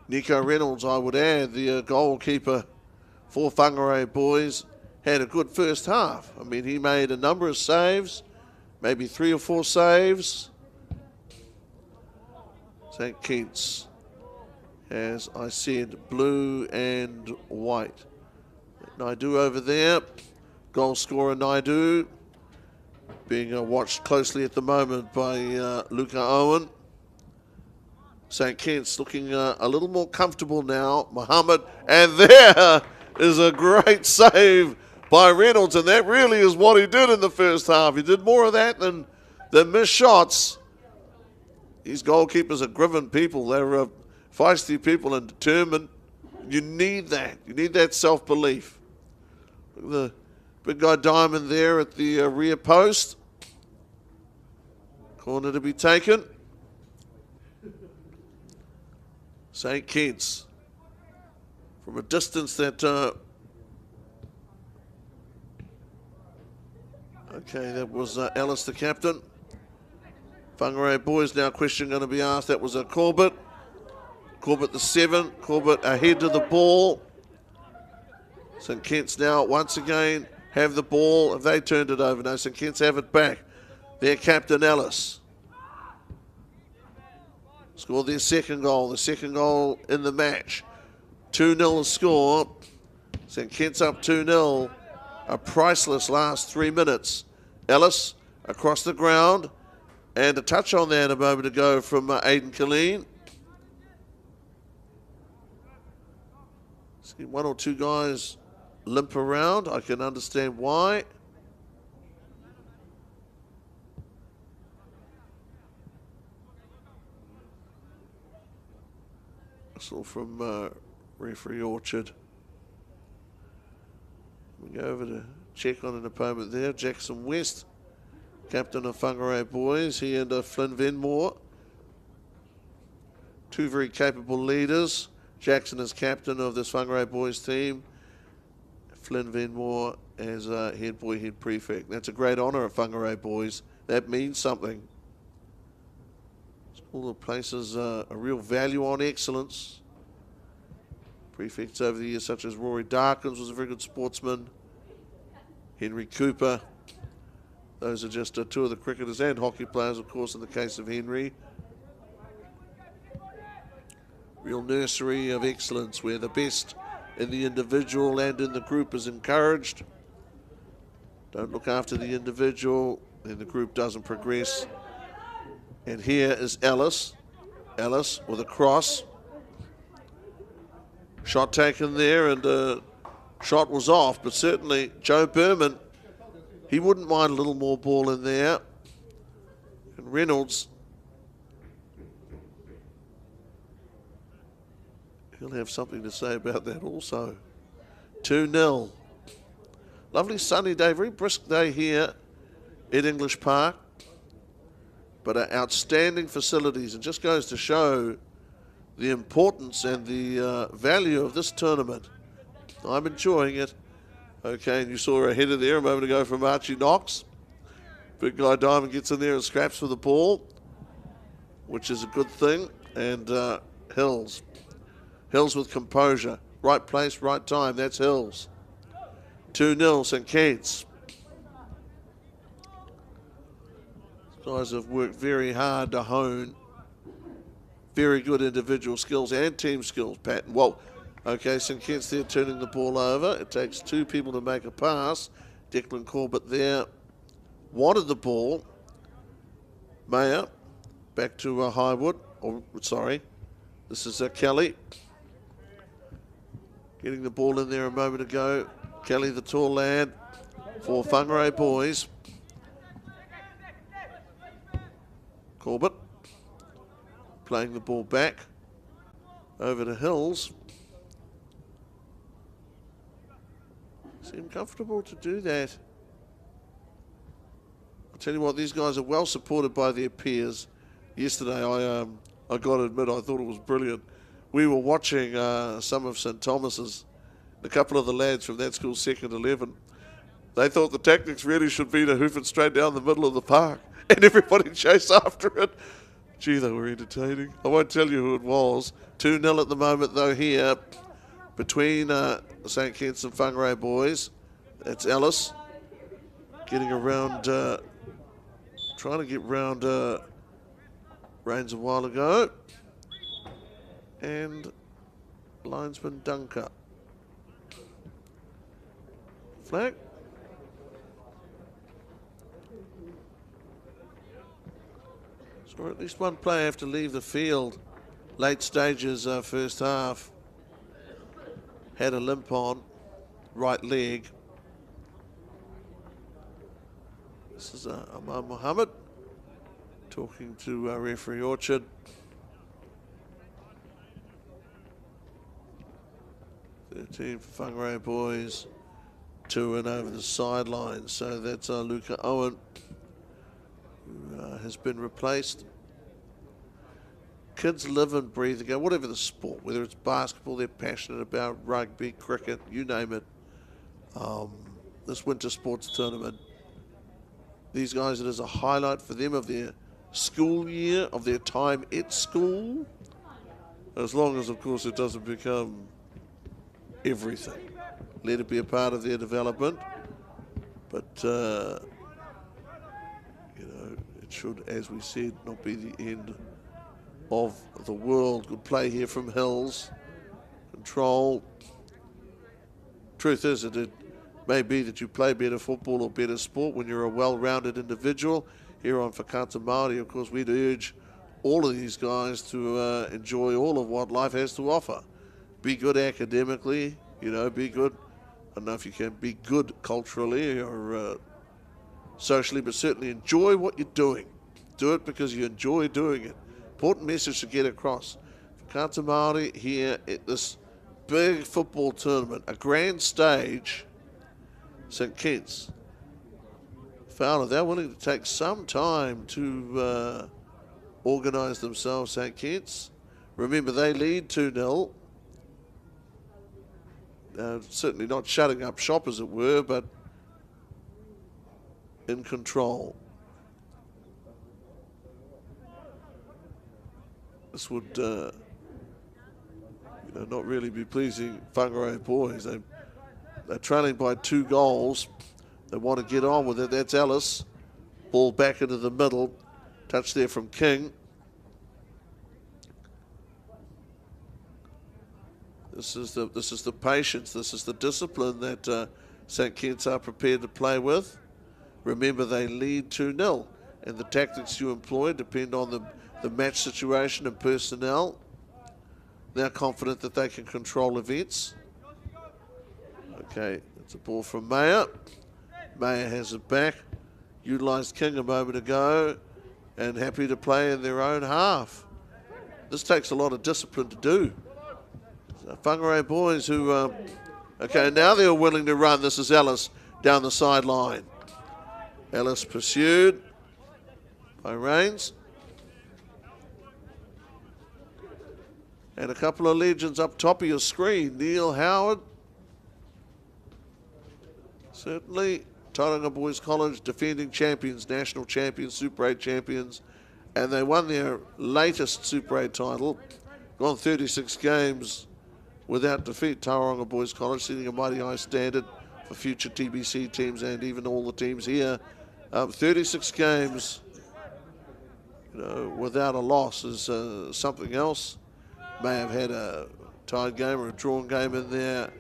Nico Reynolds, I would add, the goalkeeper for Whangarei Boys, had a good first half. I mean, he made a number of saves, maybe 3 or 4 saves. St Kitts, as I said, blue and white. Naidu over there. Goal scorer Naidu being watched closely at the moment by Luca Owen. St Kitts looking a little more comfortable now. Mohammed, and there is a great save by Reynolds, and that really is what he did in the first half. He did more of that than missed shots. These goalkeepers are driven people. They're feisty people and determined. You need that. You need that self-belief. The big guy Diamond there at the rear post. Corner to be taken. St Kitts. From a distance that... okay, that was Ellis, the captain. Whangarei Boys now question going to be asked. That was a Corbett. Corbett the 7. Corbett ahead to the ball. St Kitts now once again have the ball. Have they turned it over? No, St Kitts have it back. Their captain Ellis scored their second goal. The second goal in the match. 2-0 score. St Kitts up 2-0. A priceless last 3 minutes. Ellis across the ground. And a touch on that a moment ago from Aidan Killeen. See 1 or 2 guys limp around. I can understand why. Whistle from referee Orchard. We go over to check on an opponent there. Jackson West, captain of Whangarei Boys. He and Flynn Venmore. 2 very capable leaders. Jackson is captain of this Whangarei Boys team. Flynn Venmore as head boy, head prefect. That's a great honour at Whangarei Boys. That means something. All the places a real value on excellence. Prefects over the years such as Rory Darkins was a very good sportsman. Henry Cooper. Those are just 2 of the cricketers and hockey players, of course, in the case of Henry. Real nursery of excellence where the best in the individual and in the group is encouraged. Don't look after the individual, then the group doesn't progress. And here is Ellis. Ellis with a cross. Shot taken there, and shot was off, but certainly Joe Berman, he wouldn't mind a little more ball in there. And Reynolds He'll have something to say about that also. 2-0. Lovely sunny day, very brisk day here at English Park. But outstanding facilities. It just goes to show the importance and the value of this tournament. I'm enjoying it. Okay, and you saw a header there a moment ago from Archie Knox. Big guy Diamond gets in there and scraps for the ball, which is a good thing. And Hills. Hills with composure. Right place, right time. That's Hills. 2-0 St Kitts. Guys have worked very hard to hone very good individual skills and team skills, Pat. Whoa. Okay, St Kitts there turning the ball over. It takes two people to make a pass. Declan Corbett there wanted the ball. Mayer back to Highwood. Oh, sorry. This is Kelly. Getting the ball in there a moment ago. Kelly, the tall lad for Whangarei boys. Corbett playing the ball back over to Hills. Seem comfortable to do that. I'll tell you what, these guys are well supported by their peers. Yesterday, I got to admit, I thought it was brilliant. We were watching some of St Thomas's. A couple of the lads from that school's second 11. They thought the tactics really should be to hoof it straight down the middle of the park and everybody chase after it. Gee, they were entertaining. I won't tell you who it was. 2-0 at the moment, though, here between St Kitts and Whangarei boys. That's Ellis getting around, trying to get round Rains a while ago. And linesman Dunker. Flag. So at least one player have to leave the field. Late stages first half. Had a limp on, right leg. This is Amar Mohammed talking to referee Orchard. Team for Whangarei boys, 2 and over the sideline. So that's Luca Owen, who has been replaced. Kids live and breathe again, whatever the sport, whether it's basketball, they're passionate about, rugby, cricket, you name it. This winter sports tournament, these guys, it is a highlight for them of their school year, of their time at school, as long as, of course, it doesn't become everything. Let it be a part of their development, but you know, it should, as we said, not be the end of the world. Good play here from Hills. Control. Truth is that it may be that you play better football or better sport when you're a well-rounded individual. Here on Whakata Māori, of course, we'd urge all of these guys to enjoy all of what life has to offer. Be good academically, you know, be good. I don't know if you can be good culturally or socially, but certainly enjoy what you're doing. Do it because you enjoy doing it. Important message to get across. Whakata Māori here at this big football tournament, a grand stage. St Kitts. Fowler, they're willing to take some time to organise themselves, St Kitts. Remember, they lead 2-0. Certainly not shutting up shop, as it were, but in control. This would, you know, not really be pleasing Whangarei boys. They're trailing by 2 goals. They want to get on with it. That's Ellis. Ball back into the middle. Touch there from King. This is the patience. This is the discipline that St Kitts are prepared to play with. Remember, they lead 2-0, and the tactics you employ depend on the match situation and personnel. They're confident that they can control events. Okay, it's a ball from Mayer. Mayer has it back. Utilised King a moment ago, and happy to play in their own half. This takes a lot of discipline to do. Whangarei boys who, okay, now they're willing to run. This is Ellis down the sideline. Ellis pursued by Rains. And a couple of legends up top of your screen. Neil Howard. Certainly, Tauranga Boys College defending champions, national champions, Super 8 champions. And they won their latest Super 8 title. Gone 36 games without defeat. Tauranga Boys College setting a mighty high standard for future TBC teams and even all the teams here. 36 games, without a loss is something else. May have had a tied game or a drawn game in there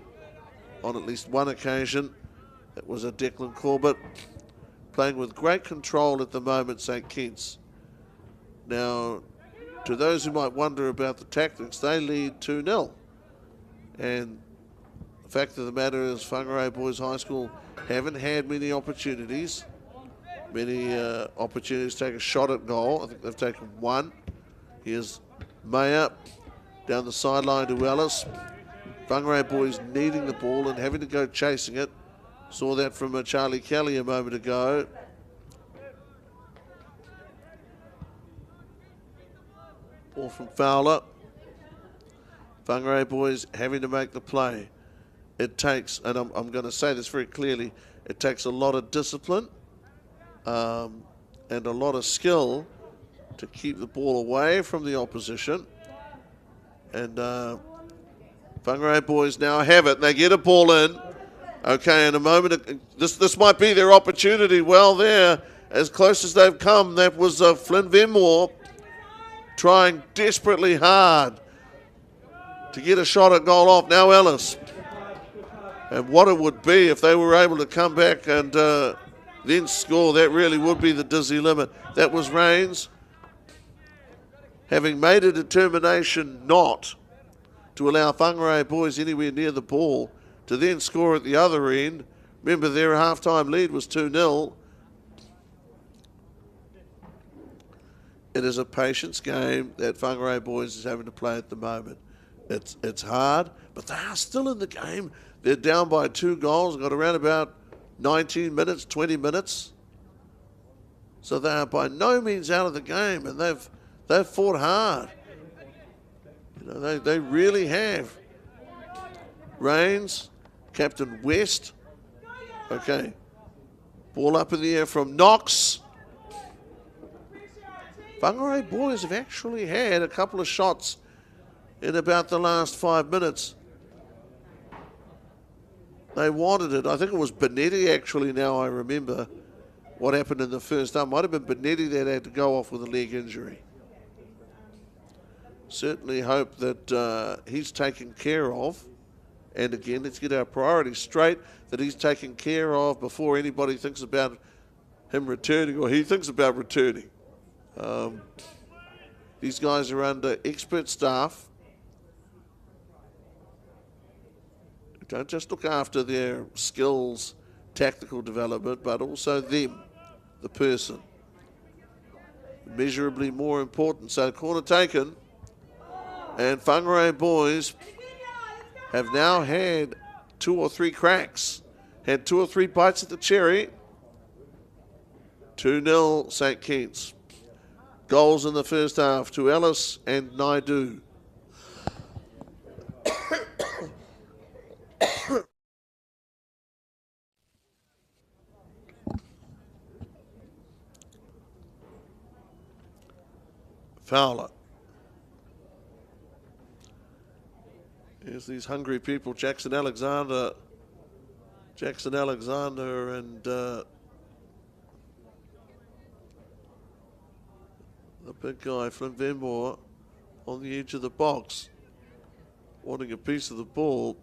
on at least one occasion. It was a Declan Corbett playing with great control at the moment, St. Kitts. Now, to those who might wonder about the tactics, they lead 2-0. And the fact of the matter is Whangarei Boys High School haven't had many opportunities. Opportunities to take a shot at goal. I think they've taken one. Here's Mayer down the sideline to Ellis. Whangarei Boys needing the ball and having to go chasing it. Saw that from Charlie Kelly a moment ago. Ball from Fowler. Whangarei Boys having to make the play. It takes, and I'm going to say this very clearly, it takes a lot of discipline and a lot of skill to keep the ball away from the opposition. And Whangarei Boys now have it. They get a ball in. Okay, in a moment, this might be their opportunity. Well, there, as close as they've come, that was Flynn Venmore trying desperately hard to get a shot at goal off. Now Ellis. And what it would be if they were able to come back and then score, that really would be the dizzy limit. That was Rains having made a determination not to allow Whangarei Boys anywhere near the ball to then score at the other end. Remember, their half-time lead was 2-0. It is a patience game that Whangarei Boys is having to play at the moment. It's hard, but they are still in the game. They're down by 2 goals, got around about 19 minutes, 20 minutes. So they are by no means out of the game, and they've fought hard. They really have. Rains, Captain West. Okay. Ball up in the air from Knox. Whangarei Boys have actually had a couple of shots in about the last 5 minutes. They wanted it. I think it was Benetti actually, now I remember what happened in the first half. Might have been Benetti that had to go off with a leg injury. Certainly hope that he's taken care of. And again, let's get our priorities straight, that he's taken care of before anybody thinks about him returning or he thinks about returning. These guys are under expert staff. Don't just look after their skills, tactical development, but also them, the person. Immeasurably more important. So corner taken. And Whangarei Boys have now had 2 or 3 cracks. Had 2 or 3 bites at the cherry. 2-0 St. Kitts. Goals in the first half to Ellis and Naidu. Fowler. Here's these hungry people, Jackson Alexander and the big guy, Flynn Venmore, on the edge of the box, wanting a piece of the ball.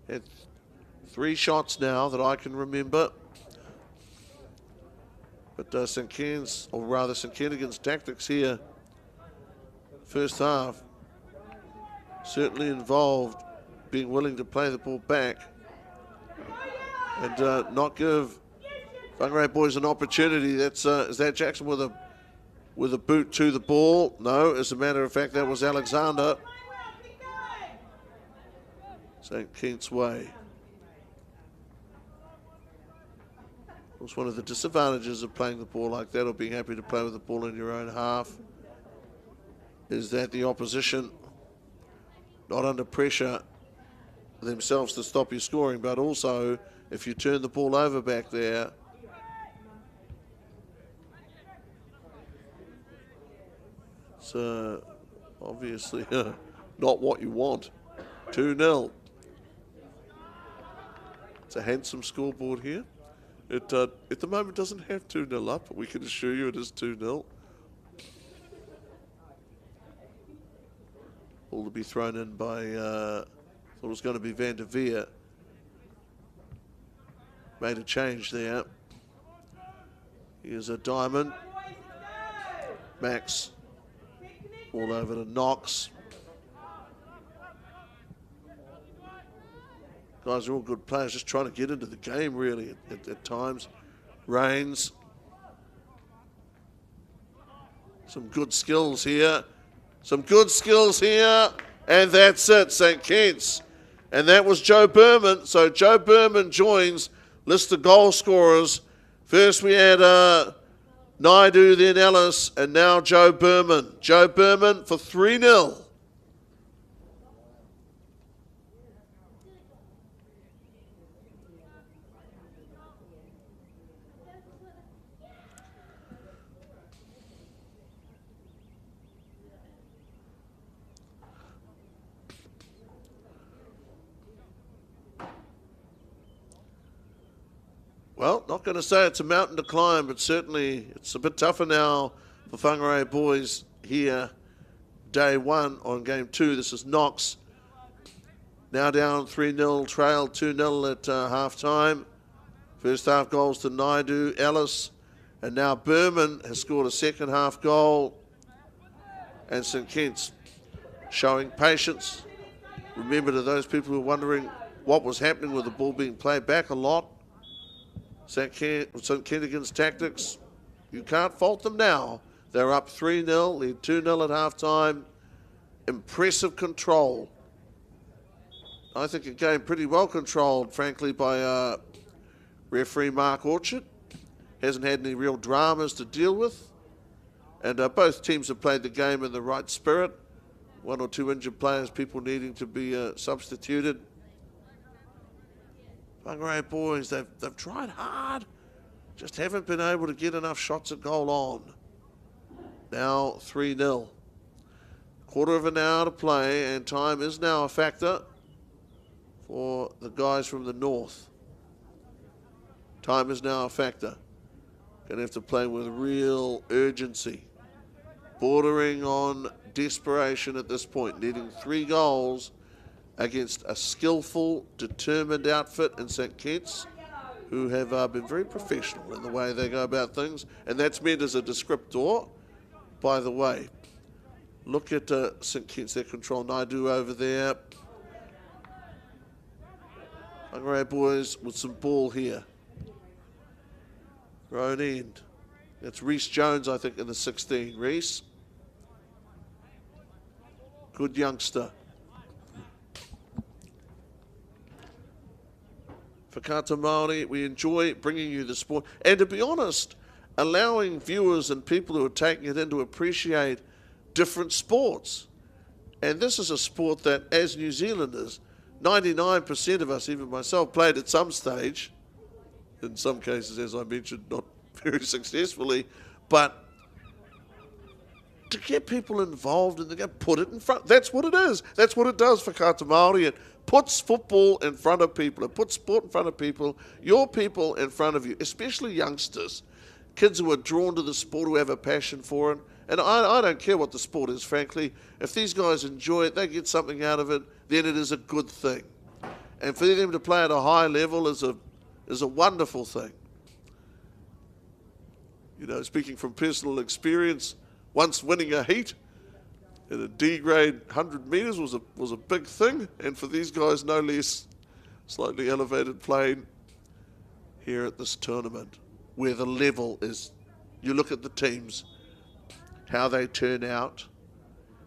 Had 3 shots now that I can remember. But St. Kennigan's tactics here, first half, certainly involved being willing to play the ball back and not give Whangarei Boys an opportunity. Is that Jackson with a boot to the ball? No, as a matter of fact, that was Alexander. St. Kitts way. Of course, one of the disadvantages of playing the ball like that, or being happy to play with the ball in your own half, is that the opposition, not under pressure themselves to stop you scoring, but also if you turn the ball over back there, it's obviously not what you want. 2-0. It's a handsome scoreboard here. It at the moment doesn't have 2-0 up, but we can assure you it is 2-0. All to be thrown in by, thought it was going to be Van der Veer. Made a change there. Here's a diamond. Max all over to Knox. Guys are all good players, just trying to get into the game really at times. Rains. Some good skills here. Some good skills here. And that's it, St. Kitts. And that was Joe Berman. So Joe Berman joins list of goal scorers. First we had Naidu, then Ellis, and now Joe Berman. Joe Berman for 3-0. Well, not going to say it's a mountain to climb, but certainly it's a bit tougher now for Whangarei boys here. Day one on game two. This is Knox. Now down 3-0, trailed 2-0 at half-time. First half goals to Naidu, Ellis, and now Berman has scored a second half goal. And St. Kitts showing patience. Remember, to those people who are wondering what was happening with the ball being played back a lot, St. Kentigern's tactics, you can't fault them now. They're up 3-0, lead 2-0 at half-time. Impressive control. I think a game pretty well controlled, frankly, by referee Mark Orchard. Hasn't had any real dramas to deal with. And both teams have played the game in the right spirit. One or two injured players, people needing to be substituted. Whangarei boys, they've tried hard, just haven't been able to get enough shots at goal on. Now 3-0. Quarter of an hour to play, and time is now a factor for the guys from the north. Time is now a factor. Going to have to play with real urgency, bordering on desperation at this point, needing 3 goals against a skillful, determined outfit in St. Kitts, who have been very professional in the way they go about things, and that's meant as a descriptor. By the way, look at St. Kitts, their control. Naidu over there. Whangarei boys with some ball here. Road end. That's Reece Jones, I think, in the 16. Reece. Good youngster. Whakaata Māori, we enjoy bringing you the sport. And to be honest, allowing viewers and people who are taking it in to appreciate different sports. And this is a sport that, as New Zealanders, 99% of us, even myself, played at some stage. In some cases, as I mentioned, not very successfully. But to get people involved in the game, put it in front. That's what it is. That's what it does for Whakaata Māori. It puts football in front of people. It puts sport in front of people. Your people in front of you, especially youngsters. Kids who are drawn to the sport, who have a passion for it. And I don't care what the sport is, frankly. If these guys enjoy it, they get something out of it, then it is a good thing. And for them to play at a high level is a wonderful thing. You know, speaking from personal experience, once winning a heat in a D grade 100 metres was a big thing, and for these guys, no less, slightly elevated playing here at this tournament, where the level is, you look at the teams, how they turn out,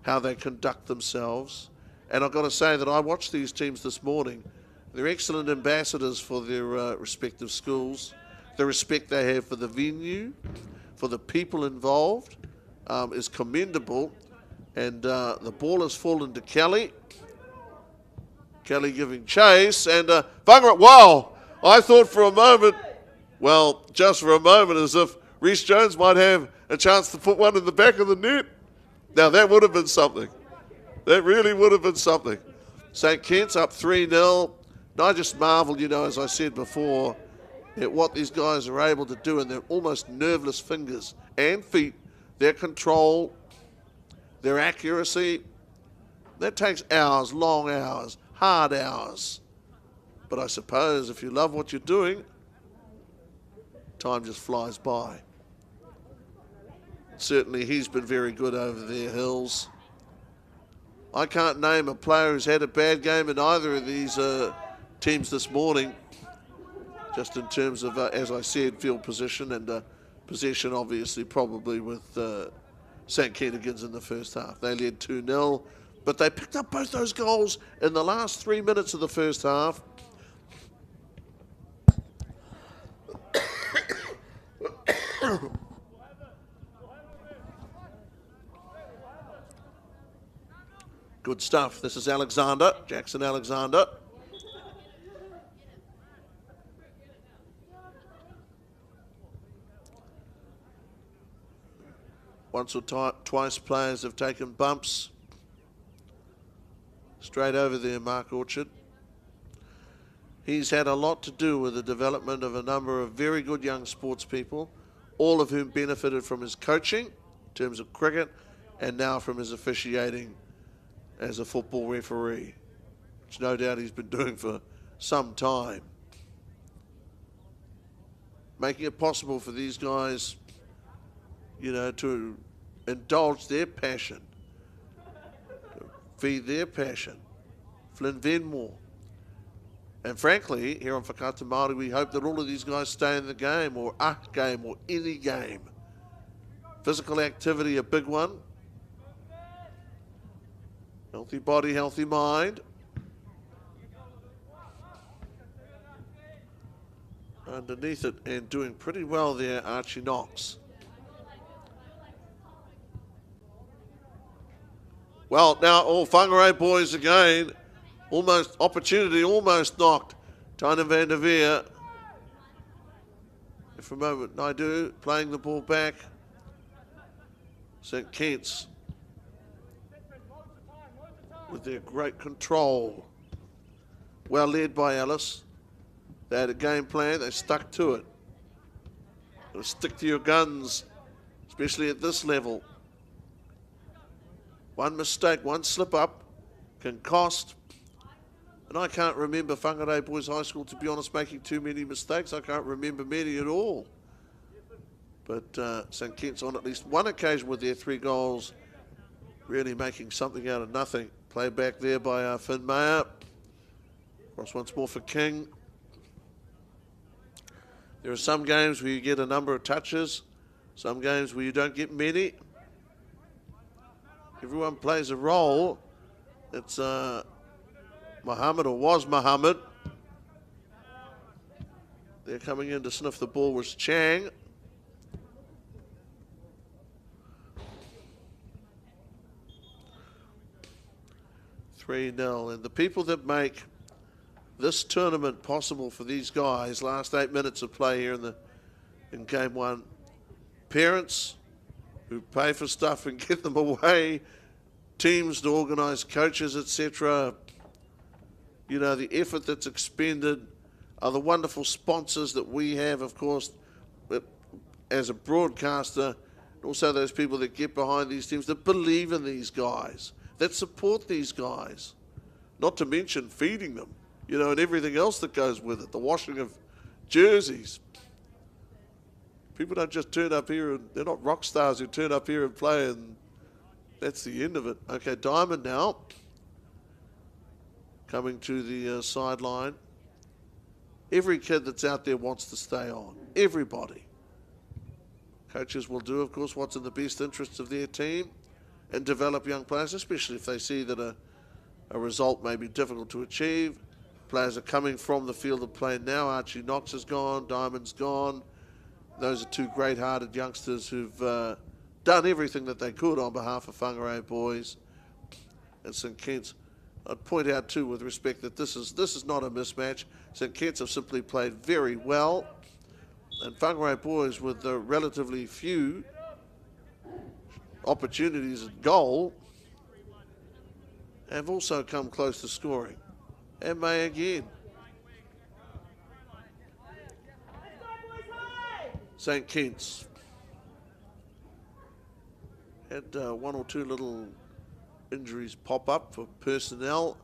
how they conduct themselves, And I've got to say that I watched these teams this morning. They're excellent ambassadors for their respective schools. The respect they have for the venue, for the people involved, is commendable. And the ball has fallen to Kelly. Kelly giving chase, and Whangara, wow! I thought for a moment, well, just for a moment, as if Reece Jones might have a chance to put one in the back of the net. Now, that would have been something. That really would have been something. St. Kitts up 3-0. And I just marvel, you know, as I said before, at what these guys are able to do in their almost nerveless fingers and feet, their control, their accuracy. That takes hours, long hours, hard hours. But I suppose if you love what you're doing, time just flies by. Certainly he's been very good over there, Hills. I can't name a player who's had a bad game in either of these teams this morning, just in terms of, as I said, field position and possession, obviously, probably with St. Kentigans in the first half. They led 2-0, but they picked up both those goals in the last 3 minutes of the first half. Good stuff. This is Alexander, Jackson Alexander. Once or twice players have taken bumps. Straight over there, Mark Orchard. He's had a lot to do with the development of a number of very good young sports people, all of whom benefited from his coaching in terms of cricket and now from his officiating as a football referee, which no doubt he's been doing for some time. Making it possible for these guys, you know, to indulge their passion, to feed their passion. Flynn Venmore. And frankly, here on Whakaata Māori, we hope that all of these guys stay in the game, or a game, or any game. Physical activity, a big one. Healthy body, healthy mind. Underneath it and doing pretty well there, Archie Knox. Well, now all Whangarei boys again. Almost opportunity, almost knocked. Taina van der Veer. For a moment, Naidu playing the ball back. St. Kitts with their great control. Well led by Ellis. They had a game plan, they stuck to it. Stick to your guns, especially at this level. One mistake, one slip up can cost. And I can't remember Whangarei Boys High School, to be honest, making too many mistakes. I can't remember many at all. But St. Kitts on at least one occasion with their 3 goals, really making something out of nothing. Play back there by Finn Mayer. Cross once more for King. There are some games where you get a number of touches, some games where you don't get many. Everyone plays a role. It's Mohammed, or was Mohammed. They're coming in to sniff the ball was Chang. And the people that make this tournament possible for these guys, last 8 minutes of play here in game 1, parents who pay for stuff and get them away, teams to organise coaches, etc. You know, the effort that's expended, are the wonderful sponsors that we have, of course, as a broadcaster, and also those people that get behind these teams, that believe in these guys, that support these guys, not to mention feeding them, you know, and everything else that goes with it, the washing of jerseys. People don't just turn up here, and they're not rock stars who turn up here and play, and that's the end of it. Okay, Diamond now, coming to the sideline. Every kid that's out there wants to stay on, everybody. Coaches will do, of course, what's in the best interests of their team and develop young players, especially if they see that a result may be difficult to achieve. Players are coming from the field of play now. Archie Knox is gone, Diamond's gone. Those are two great-hearted youngsters who've done everything that they could on behalf of Whangarei boys and St Kitts. I'd point out too, with respect, that this is not a mismatch. St Kitts have simply played very well, and Whangarei boys, with the relatively few opportunities at goal, have also come close to scoring, and may again. St Kitts had one or two little injuries pop up for personnel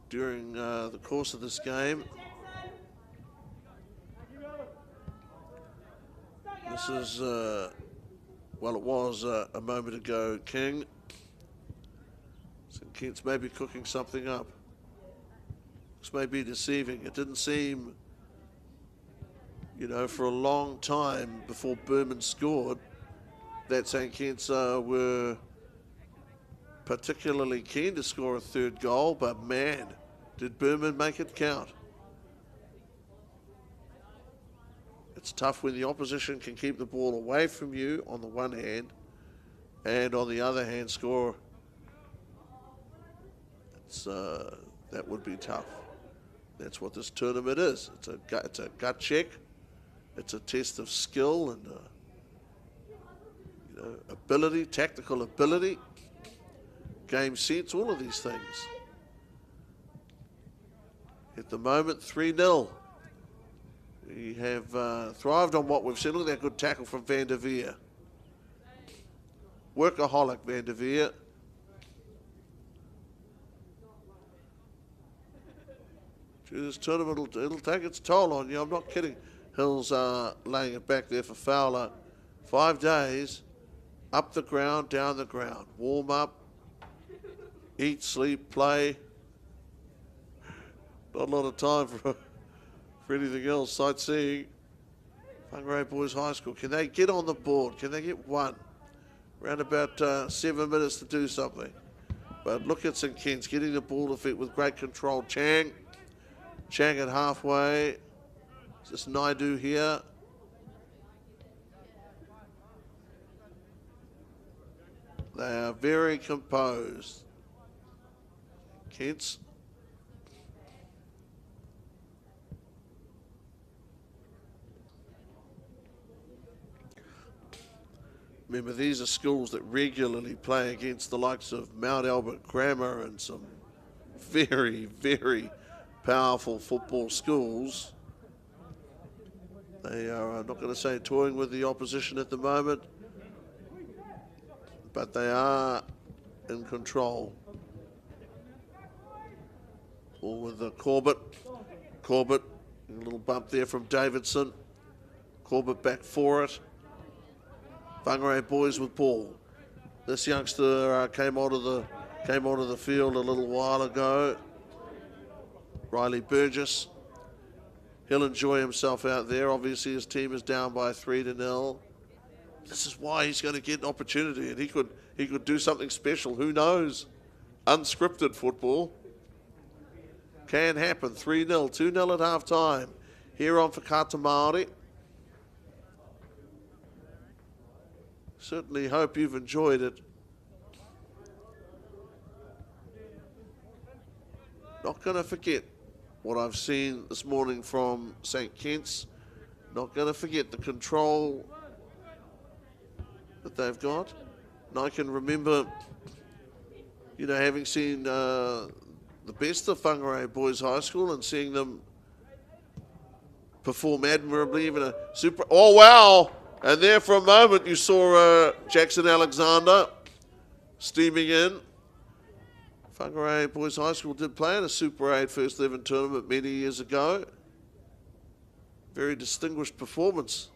during the course of this game. This is, well, it was a moment ago, King. St Kitts may be cooking something up. This may be deceiving. It didn't seem, you know, for a long time before Berman scored that St Kitts were particularly keen to score a third goal, but man, did Berman make it count. It's tough when the opposition can keep the ball away from you on the one hand, and on the other hand score. That would be tough. That's what this tournament is. It's a gut check. It's a test of skill and you know, ability, tactical ability, game sense, all of these things. At the moment, 3-0. We have thrived on what we've seen. Look at that good tackle from Van der Veer. Workaholic Van der Veer. This tournament, it'll take its toll on you. I'm not kidding. Hills laying it back there for Fowler. 5 days, up the ground, down the ground. Warm up, eat, sleep, play. Not a lot of time for anything else. Sightseeing. Whangarei Boys High School. Can they get on the board? Can they get one? Around about 7 minutes to do something. But look at St Kitts getting the ball to feet with great control. Chang at halfway. Is this Naidu here? They are very composed. Kitts. Remember, these are schools that regularly play against the likes of Mount Albert Grammar and some very, very powerful football schools. They are, I'm not going to say toying with the opposition at the moment, but they are in control. All with Corbett. Corbett, a little bump there from Davidson. Corbett back for it. Whangarei Boys with ball. This youngster came onto the field a little while ago. Riley Burgess. He'll enjoy himself out there. Obviously, his team is down by 3-0. This is why he's going to get an opportunity, and he could do something special. Who knows? Unscripted football can happen. 3-0, 2-0 at half time. Here on Whakaata Māori. Certainly hope you've enjoyed it. Not going to forget what I've seen this morning from St Kitts. Not going to forget the control that they've got. And I can remember, you know, having seen the best of Whangarei Boys High School and seeing them perform admirably, even a super... Oh, wow! And there for a moment you saw Jackson Alexander steaming in. Whangarei Boys High School did play in a Super 8 First 11 tournament many years ago. Very distinguished performance.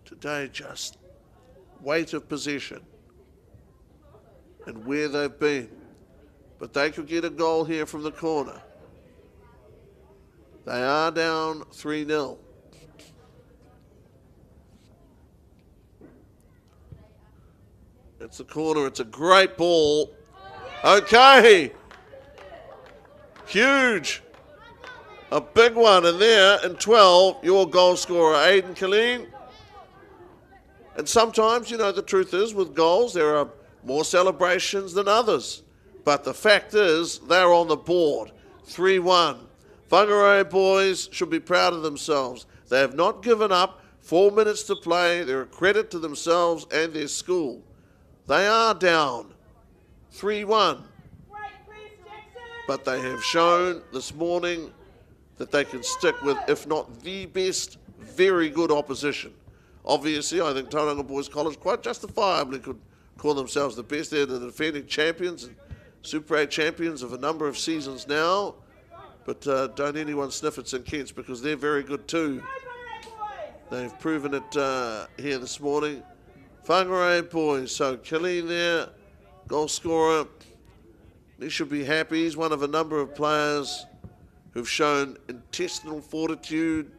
Today, just weight of possession and where they've been. But they could get a goal here from the corner. They are down 3-0. It's a corner. It's a great ball. Okay. Huge. A big one in there in 12. Your goal scorer, Aidan Killeen. And sometimes, you know, the truth is with goals, there are more celebrations than others. But the fact is, they're on the board. 3-1. Whangarei boys should be proud of themselves. They have not given up. 4 minutes to play. They're a credit to themselves and their school. They are down 3-1. But they have shown this morning that they can stick with, if not the best, very good opposition. Obviously, I think Tauranga Boys College quite justifiably could call themselves the best. They're the defending champions and Super 8 champions of a number of seasons now. But don't anyone sniff at St Kitts because they're very good too. They've proven it here this morning. Whangarei boys, so Killeen there, goal scorer. He should be happy. He's one of a number of players who've shown intestinal fortitude,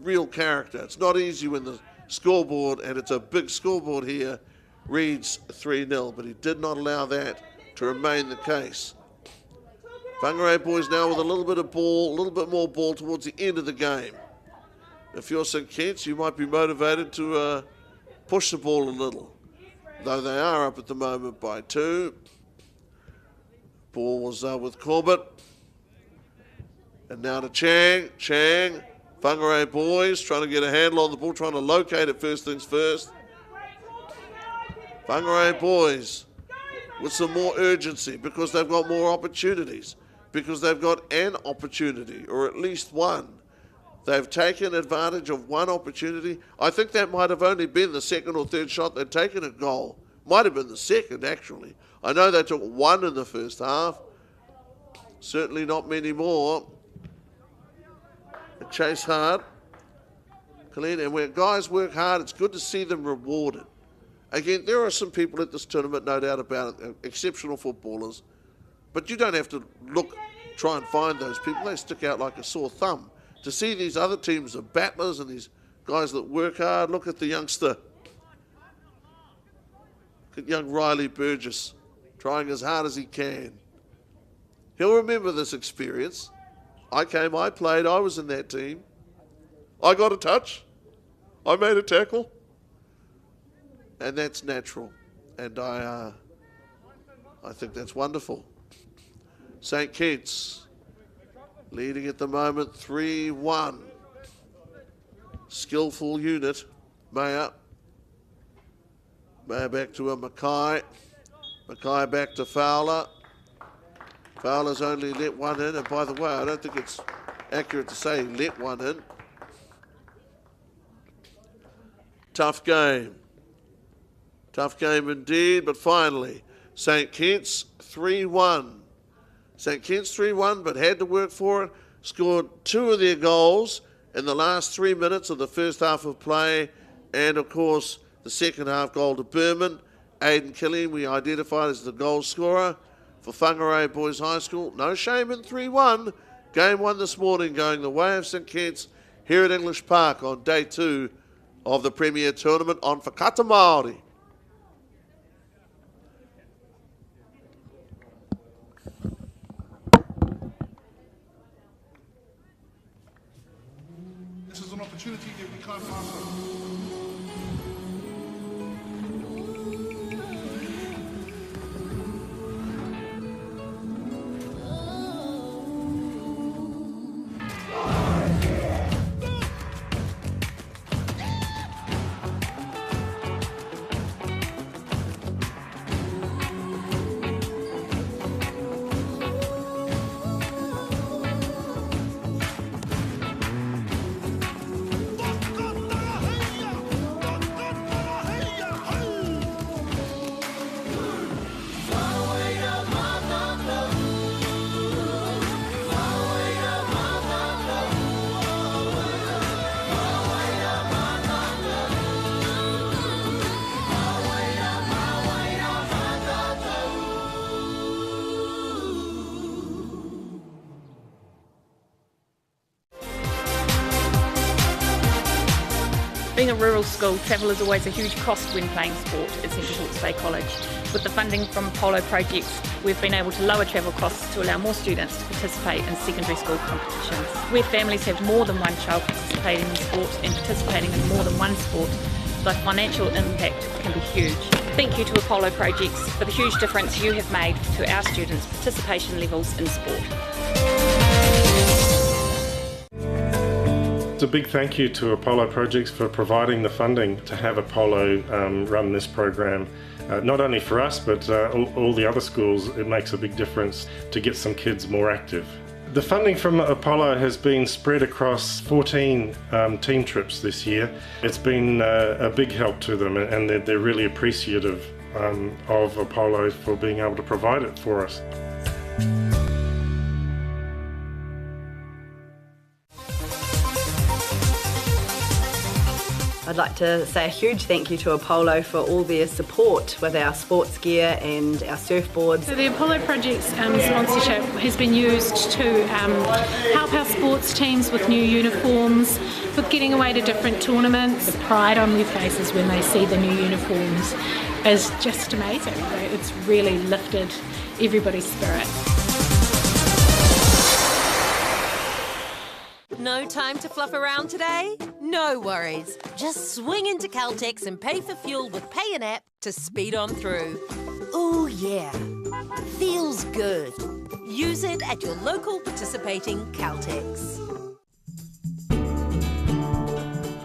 real character. It's not easy when the scoreboard, and it's a big scoreboard here, reads 3-0, but he did not allow that to remain the case. Whangarei boys now with a little bit of ball, a little bit more ball towards the end of the game. If you're St Kitts, you might be motivated to push the ball a little, though they are up at the moment by 2. Ball was with Corbett. And now to Chang. Whangarei boys trying to get a handle on the ball, trying to locate it first things first. Whangarei boys with some more urgency because they've got more opportunities, because they've got an opportunity, or at least one. They've taken advantage of one opportunity. I think that might have only been the second or third shot they'd taken at goal. Might have been the second, actually. I know they took one in the first half. Certainly not many more. Chase hard. Killeen, and when guys work hard, it's good to see them rewarded. Again, there are some people at this tournament, no doubt about it, exceptional footballers. But you don't have to try and find those people. They stick out like a sore thumb. To see these other teams of battlers and these guys that work hard. Look at the youngster. Look at young Riley Burgess trying as hard as he can. He'll remember this experience. I played, I was in that team. I got a touch. I made a tackle. And that's natural. And I think that's wonderful. St Kitts leading at the moment 3-1. Skillful unit. Mayer back to a Mackay. Mackay back to Fowler. Fowler's only let one in, and by the way, I don't think it's accurate to say he let one in. Tough game. Tough game indeed, but finally, St Kitts 3-1. St Kitts 3-1, but had to work for it. Scored 2 of their goals in the last 3 minutes of the first half of play, and of course, the second half goal to Berman. Aidan Killeen, we identified as the goal scorer for Whangarei Boys High School. No shame in 3-1. Game 1 this morning going the way of St Kitts here at English Park on day 2 of the Premier Tournament on Whakata Māori. This is an opportunity that we can't pass on. Being a rural school, travel is always a huge cost when playing sport at Central Hawke's Bay College. With the funding from Apollo projects, we've been able to lower travel costs to allow more students to participate in secondary school competitions. Where families have more than one child participating in sport and participating in more than one sport, the financial impact can be huge. Thank you to Apollo projects for the huge difference you have made to our students' participation levels in sport. It's a big thank you to Apollo Projects for providing the funding to have Apollo run this program. Not only for us, but all the other schools. It makes a big difference to get some kids more active. The funding from Apollo has been spread across 14 team trips this year. It's been a big help to them, and they're really appreciative of Apollo for being able to provide it for us. I'd like to say a huge thank you to Apollo for all their support with our sports gear and our surfboards. So the Apollo Project's sponsorship has been used to help our sports teams with new uniforms, with getting away to different tournaments. The pride on their faces when they see the new uniforms is just amazing. It's really lifted everybody's spirit. No time to fluff around today? No worries. Just swing into Caltex and pay for fuel with Pay an App to speed on through. Ooh yeah, feels good. Use it at your local participating Caltex.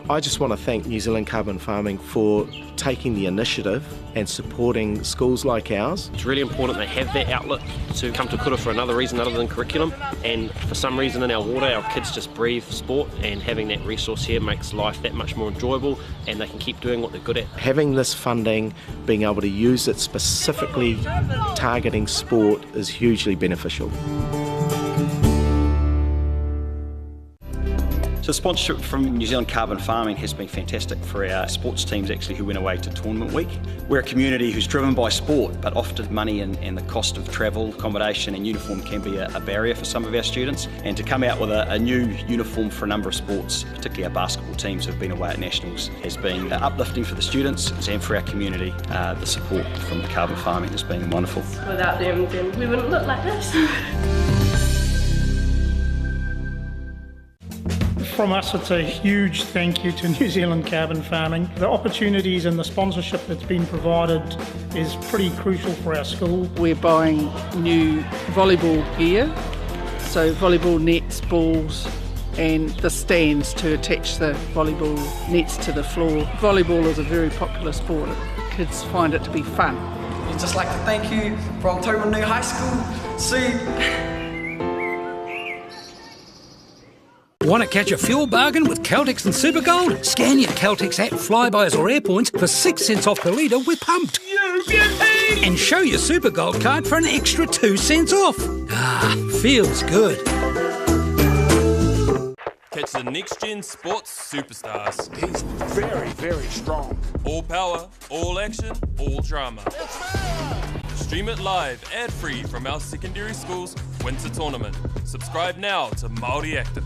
I just want to thank New Zealand Carbon Farming for taking the initiative and supporting schools like ours. It's really important they have that outlet to come to kura for another reason other than curriculum, and for some reason in our water our kids just breathe sport, and having that resource here makes life that much more enjoyable and they can keep doing what they're good at. Having this funding, being able to use it specifically targeting sport is hugely beneficial. So sponsorship from New Zealand Carbon Farming has been fantastic for our sports teams actually who went away to Tournament Week. We're a community who's driven by sport, but often money and the cost of travel, accommodation and uniform can be a barrier for some of our students. And to come out with a new uniform for a number of sports, particularly our basketball teams who have been away at nationals, has been uplifting for the students and for our community. The support from Carbon Farming has been wonderful. Without them, then we wouldn't look like this. From us, it's a huge thank you to New Zealand Carbon Farming. The opportunities and the sponsorship that's been provided is pretty crucial for our school. We're buying new volleyball gear, so volleyball nets, balls and the stands to attach the volleyball nets to the floor. Volleyball is a very popular sport. Kids find it to be fun. I'd just like to thank you from Tauranga High School. See. Want to catch a fuel bargain with Caltex and Supergold? Scan your Caltex app, Flybuys or Airpoints for 6 cents off per litre with Pumped. And show your Supergold card for an extra 2 cents off. Ah, feels good. Catch the next-gen sports superstars. He's very, very strong. All power, all action, all drama. Stream it live, ad-free from our secondary school's Winter Tournament. Subscribe now to Māori Active.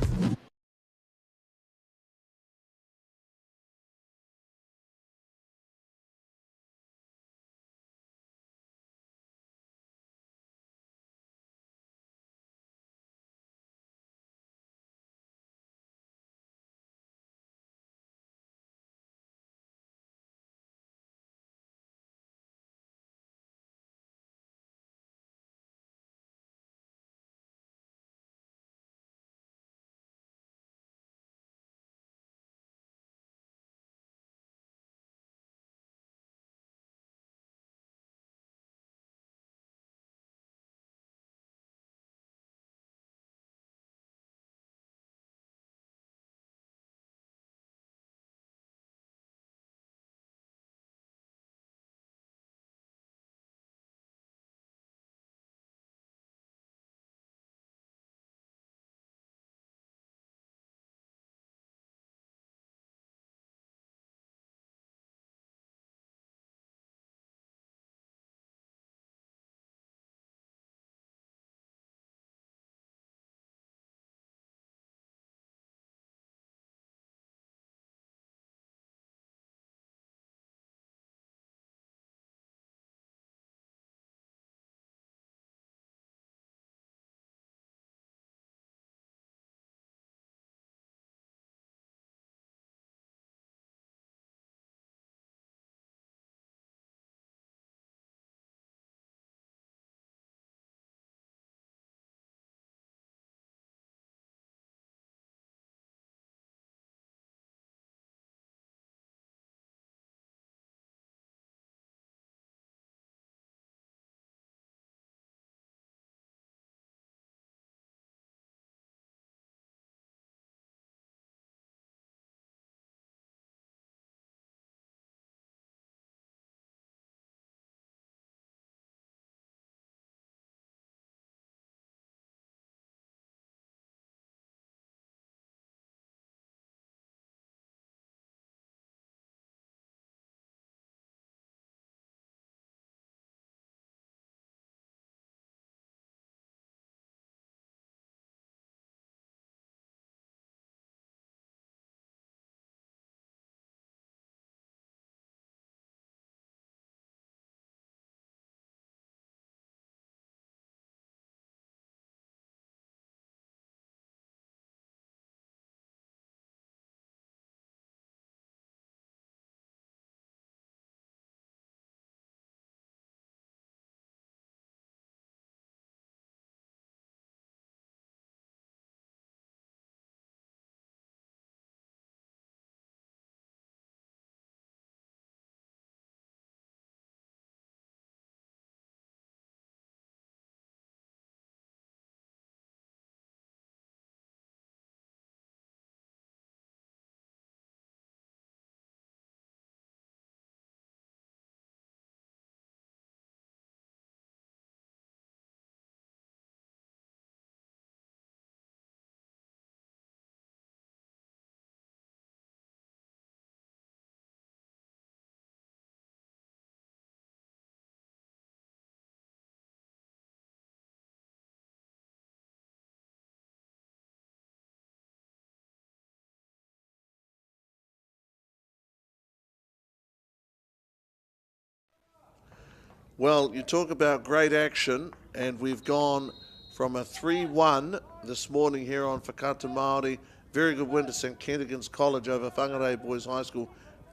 Well, you talk about great action, and we've gone from a 3-1 this morning here on Whakata Māori. Very good win to St Kentigern's College over Whangarei Boys High School.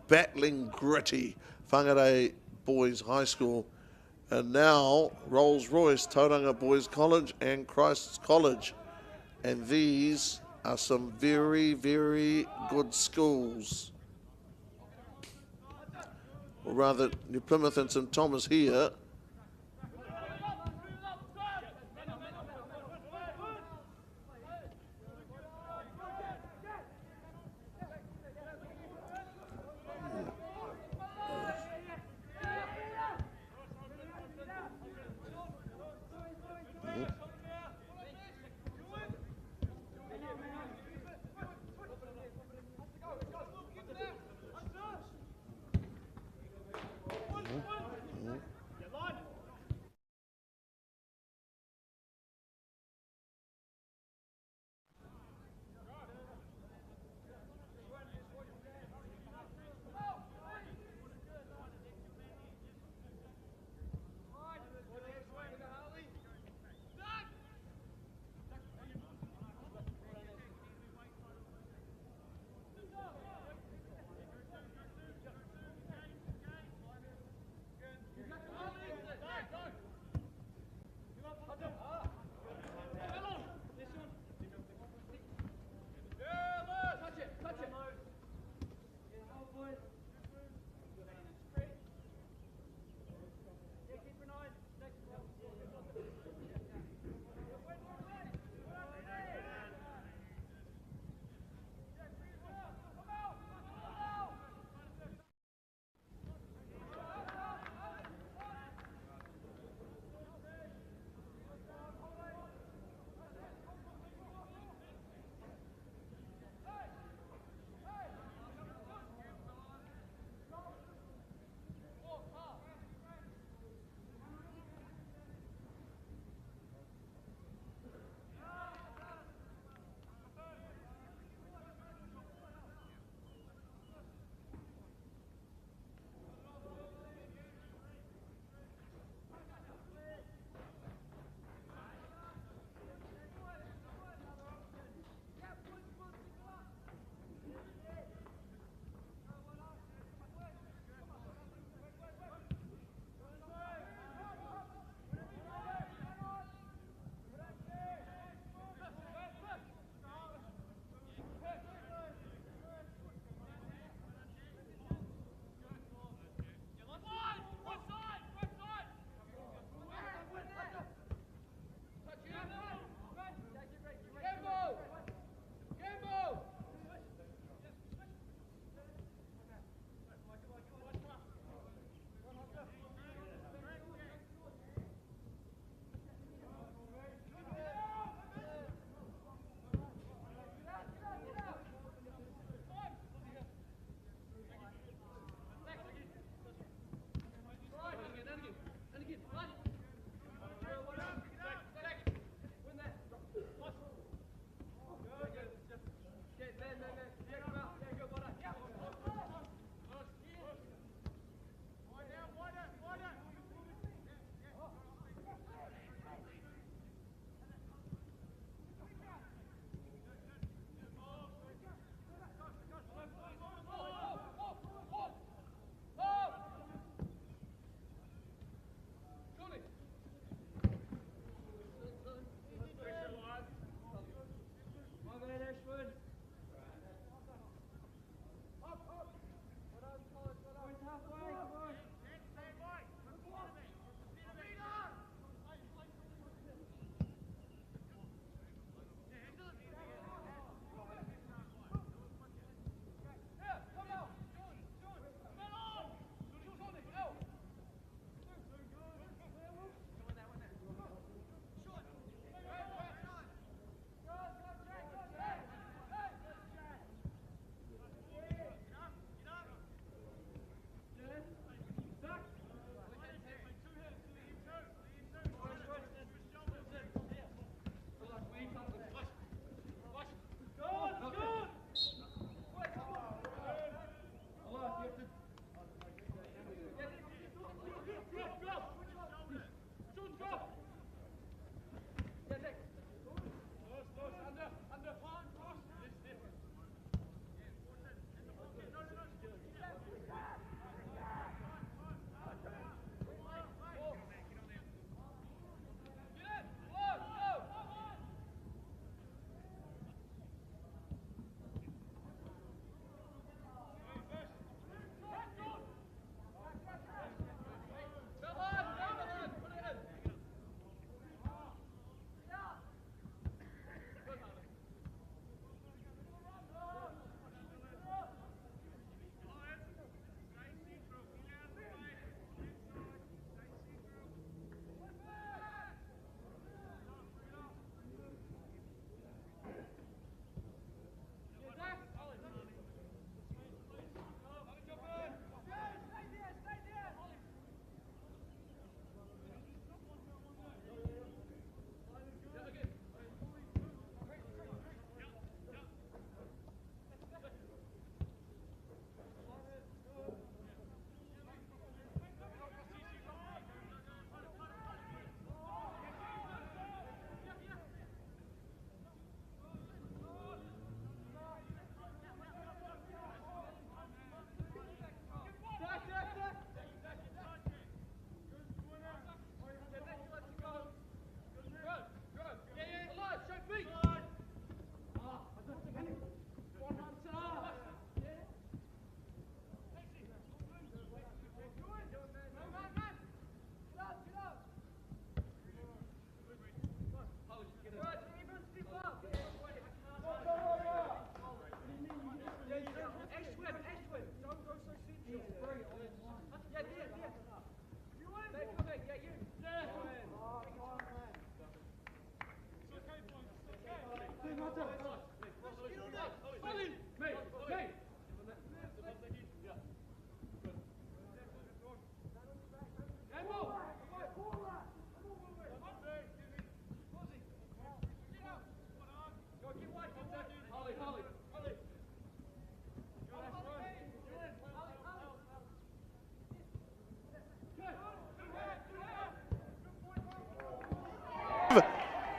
Battling gritty Whangarei Boys High School. And now Rolls-Royce, Tauranga Boys College and Christ's College. And these are some very, very good schools. Or rather, New Plymouth and St Thomas here.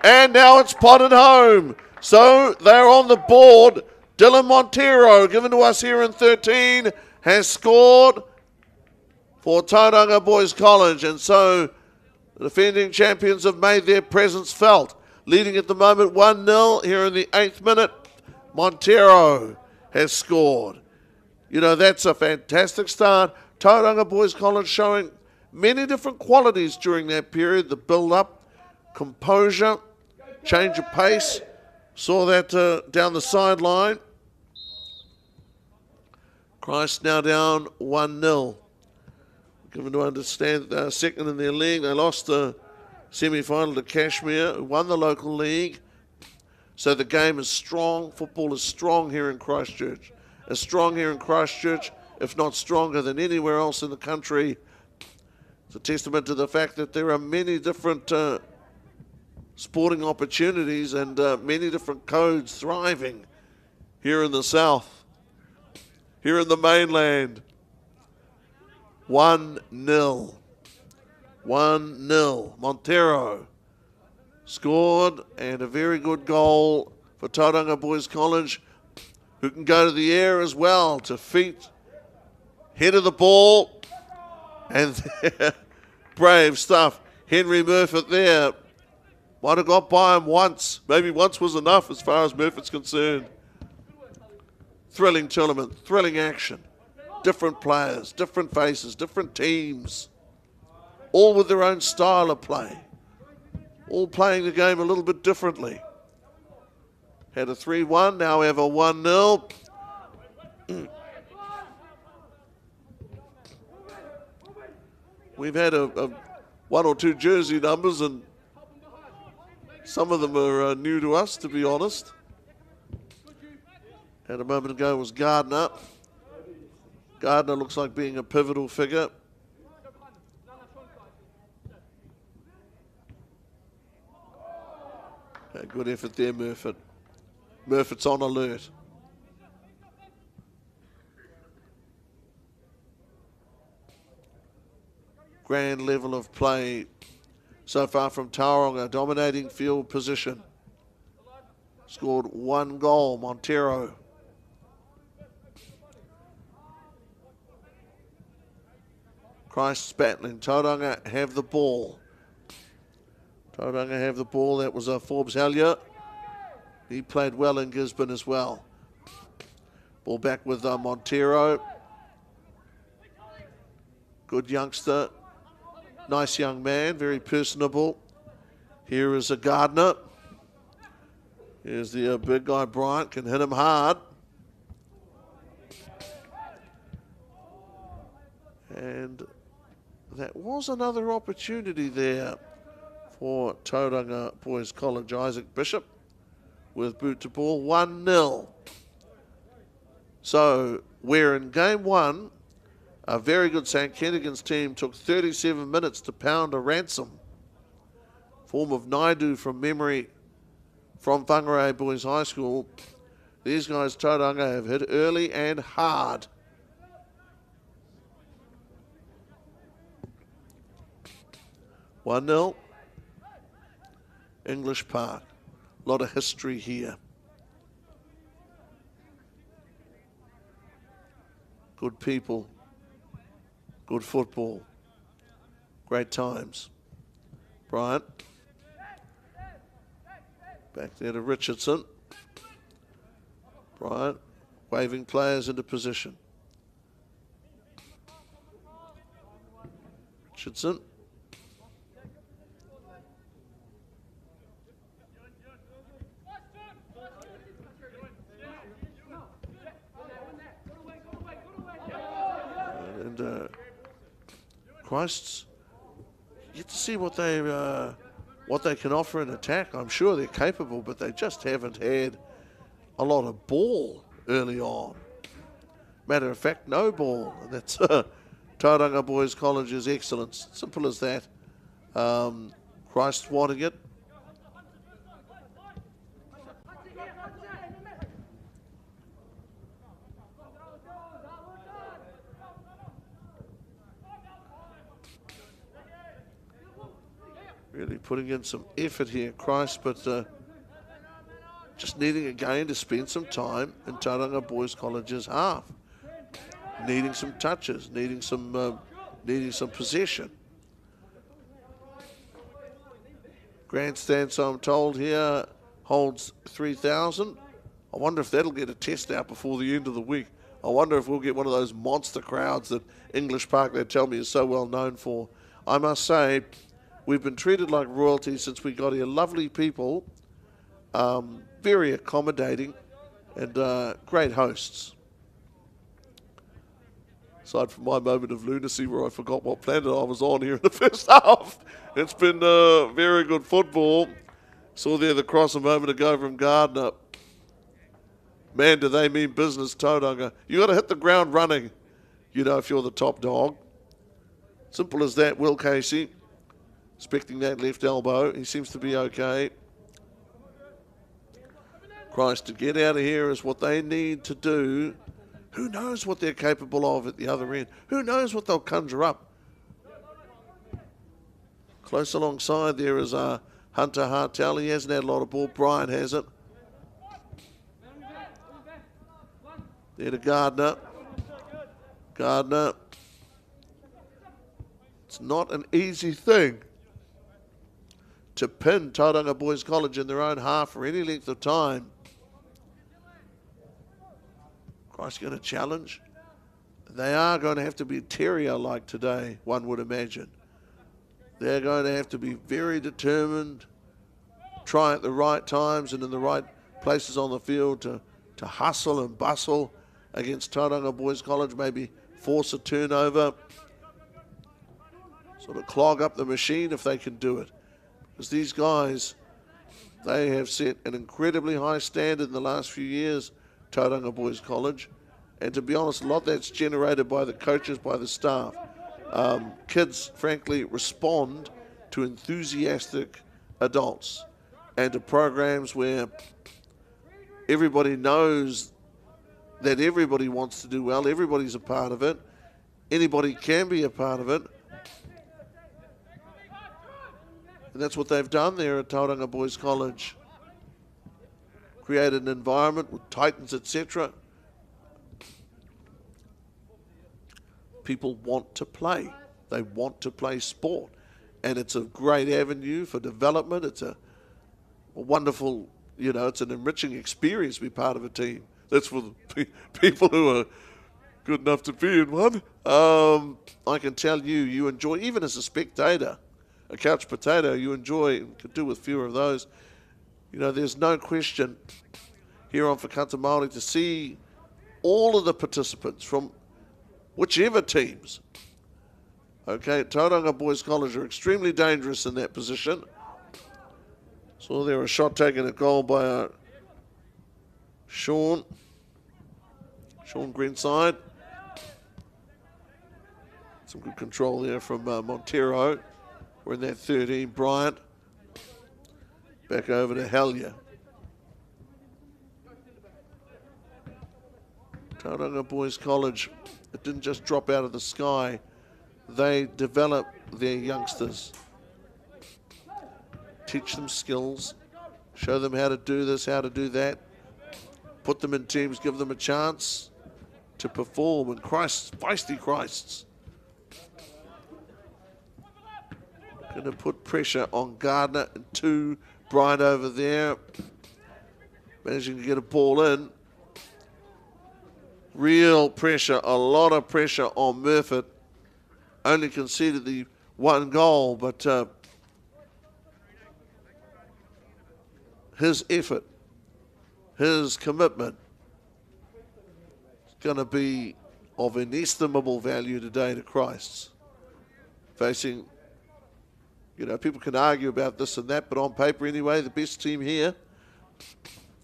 And now it's potted home. So they're on the board. Dylan Montero, given to us here in 13, has scored for Tauranga Boys College. And so the defending champions have made their presence felt. Leading at the moment 1-0 here in the 8th minute. Montero has scored. You know, that's a fantastic start. Tauranga Boys College showing many different qualities during that period. The build-up, composure, change of pace. Saw that down the sideline. Christ now down 1-0. Given to understand they're second in their league. They lost the semi-final to Kashmir, who won the local league. So the game is strong. Football is strong here in Christchurch. As strong here in Christchurch, if not stronger than anywhere else in the country. It's a testament to the fact that there are many different sporting opportunities and many different codes thriving here in the south, here in the mainland. 1-0. 1-0. Montero scored, and a very good goal for Tauranga Boys College, who can go to the air as well to feet, head of the ball, and brave stuff. Henry Murfitt there. Might have got by him once. Maybe once was enough as far as Murfitt's concerned. Thrilling tournament, thrilling action. Different players, different faces, different teams. All with their own style of play. All playing the game a little bit differently. Had a 3-1, now we have a 1-0. We've had a one or two jersey numbers, and some of them are new to us, to be honest. And a moment ago was Gardner. Gardner looks like being a pivotal figure. A good effort there, Murfitt. Murfitt's on alert. Grand level of play so far from Tauranga, dominating field position. Scored 1 goal, Montero. Christ's battling. Tauranga have the ball. Tauranga have the ball. That was Forbes Hellier. He played well in Gisborne as well. Ball back with Montero. Good youngster. Nice young man, very personable. Here is a Gardner. Here's the big guy, Bryant, can hit him hard. And that was another opportunity there for Tauranga Boys College. Isaac Bishop with boot to ball, 1-0. So we're in game one. A very good St. Kentigern's team took 37 minutes to pound a ransom. Form of Naidu from memory from Whangarei Boys High School. These guys, Tauranga, have hit early and hard. (1-0). English Park. A lot of history here. Good people. Good football. Great times. Bryant. Back there to Richardson. Bryant waving players into position. Richardson. And Christ's, you get to see what they can offer in attack. I'm sure they're capable, but they just haven't had a lot of ball early on. Matter of fact, no ball. And that's Tauranga Boys College's excellence. Simple as that. Christ wanting it. Really putting in some effort here, Christ, but just needing again to spend some time in Tauranga Boys College's half. Needing some touches, needing some possession. Grandstand, so I'm told here, holds 3,000. I wonder if that'll get a test out before the end of the week. I wonder if we'll get one of those monster crowds that English Park, they tell me, is so well known for. I must say, we've been treated like royalty since we got here. Lovely people, very accommodating, and great hosts. Aside from my moment of lunacy where I forgot what planet I was on here in the first half. It's been very good football. Saw there the cross a moment ago from Gardner. Man, do they mean business, Tauranga. You got to hit the ground running, you know, if you're the top dog. Simple as that. Will Casey, expecting that left elbow. He seems to be okay. Christ, to get out of here is what they need to do. Who knows what they're capable of at the other end? Who knows what they'll conjure up? Close alongside there is Hunter Hartel. He hasn't had a lot of ball. Brian has it. There to Gardner. Gardner. It's not an easy thing to pin Tauranga Boys College in their own half for any length of time. Christ going to challenge. They are going to have to be terrier-like today, one would imagine. They're going to have to be very determined, try at the right times and in the right places on the field to hustle and bustle against Tauranga Boys College, maybe force a turnover, sort of clog up the machine if they can do it. Because these guys, they have set an incredibly high standard in the last few years, Tauranga Boys College, and to be honest, a lot of that's generated by the coaches, by the staff. Kids, frankly, respond to enthusiastic adults and to programs where everybody knows that everybody wants to do well, everybody's a part of it, anybody can be a part of it. And that's what they've done there at Tauranga Boys College. Created an environment with Titans, etc. People want to play. They want to play sport. And it's a great avenue for development. It's a wonderful, you know, it's an enriching experience to be part of a team. That's for the people who are good enough to be in one. I can tell you, you enjoy, even as a spectator, a couch potato, you enjoy, and could do with fewer of those. You know, there's no question here on Whakata Māori to see all of the participants from whichever teams. Okay, Tauranga Boys College are extremely dangerous in that position. So there a shot taken at goal by Sean Greenside. Some good control there from Montero. We're in that 13, Bryant. Back over to Hellier. Tauranga Boys College, it didn't just drop out of the sky. They develop their youngsters. Teach them skills. Show them how to do this, how to do that. Put them in teams, give them a chance to perform. And feisty Christs. Going to put pressure on Gardner and 2. Bryant over there. Managing to get a ball in. Real pressure, a lot of pressure on Murfitt. Only conceded the 1 goal, but his effort, his commitment is going to be of inestimable value today to Christ's. Facing, you know, people can argue about this and that, but on paper anyway, the best team here.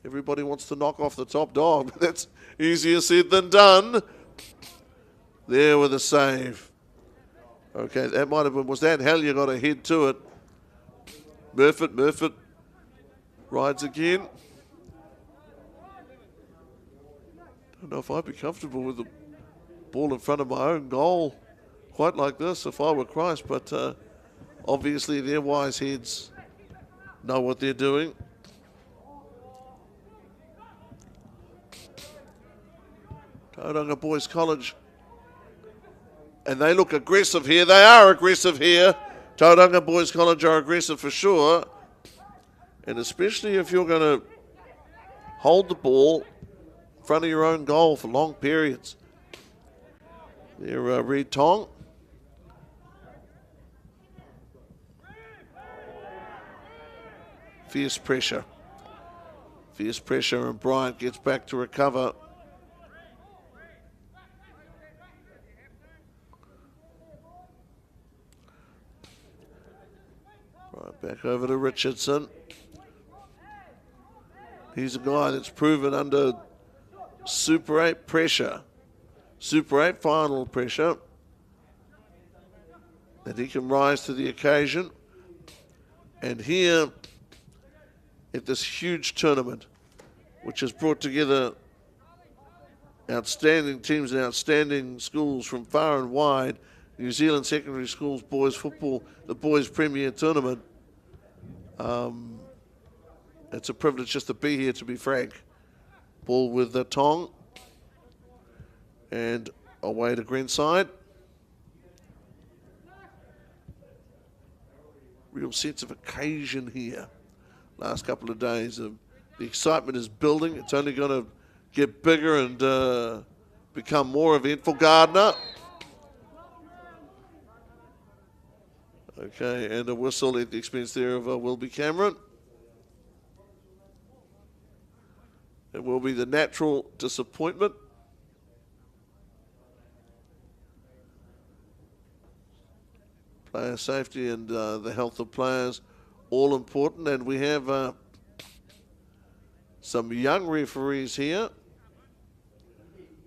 Everybody wants to knock off the top dog, but that's easier said than done. There with a save. Okay, that might have been, was that Hellier got a head to it. Murfitt rides again. Don't know if I'd be comfortable with the ball in front of my own goal quite like this if I were Christ, but Obviously, their wise heads know what they're doing. Tauranga Boys College. And they look aggressive here. They are aggressive here. Tauranga Boys College are aggressive for sure. And especially if you're going to hold the ball in front of your own goal for long periods. There, Reed Tong. Fierce pressure. Fierce pressure, and Bryant gets back to recover. Right, back over to Richardson. He's a guy that's proven under Super 8 pressure, Super 8 final pressure, that he can rise to the occasion. And here, at this huge tournament, which has brought together outstanding teams and outstanding schools from far and wide, New Zealand Secondary Schools Boys Football, the Boys Premier Tournament. It's a privilege just to be here, to be frank. Ball with the Tong. And away to Greenside. Real sense of occasion here. Last couple of days, the excitement is building. It's only going to get bigger and become more eventful. Gardner. Okay, and a whistle at the expense there of Wilby Cameron. It will be the natural disappointment. Player safety and the health of players, all important. And we have some young referees here,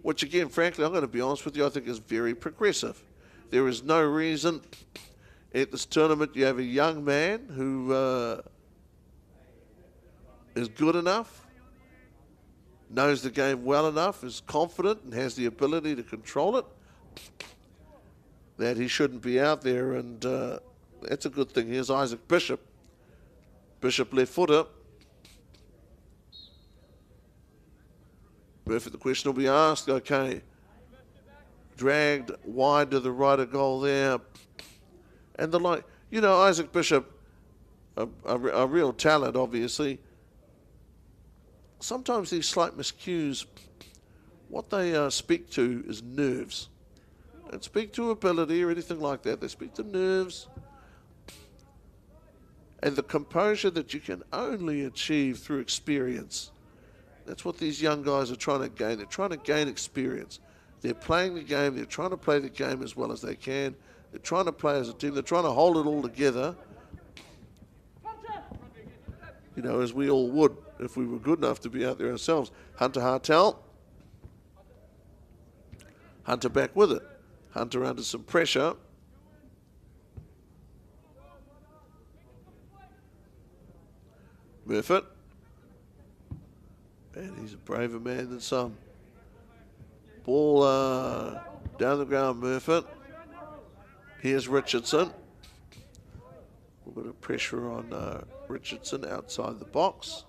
which again, frankly, I'm going to be honest with you, I think is very progressive. There is no reason at this tournament you have a young man who is good enough, knows the game well enough, is confident and has the ability to control it, that he shouldn't be out there. And that's a good thing. Here's Isaac Bishop. Bishop left footer. Perfect. The question will be asked. Okay. Dragged wide to the right of goal there. And the like, you know, Isaac Bishop, a real talent, obviously. Sometimes these slight miscues, what they speak to is nerves. They don't speak to ability or anything like that. They speak to nerves. And the composure that you can only achieve through experience. That's what these young guys are trying to gain. They're trying to gain experience. They're playing the game. They're trying to play the game as well as they can. They're trying to play as a team. They're trying to hold it all together. You know, as we all would if we were good enough to be out there ourselves. Hunter Hartel. Hunter back with it. Hunter under some pressure. Murfitt. And he's a braver man than some. Ball down the ground, Murfitt. Here's Richardson. A little bit of pressure on Richardson outside the box.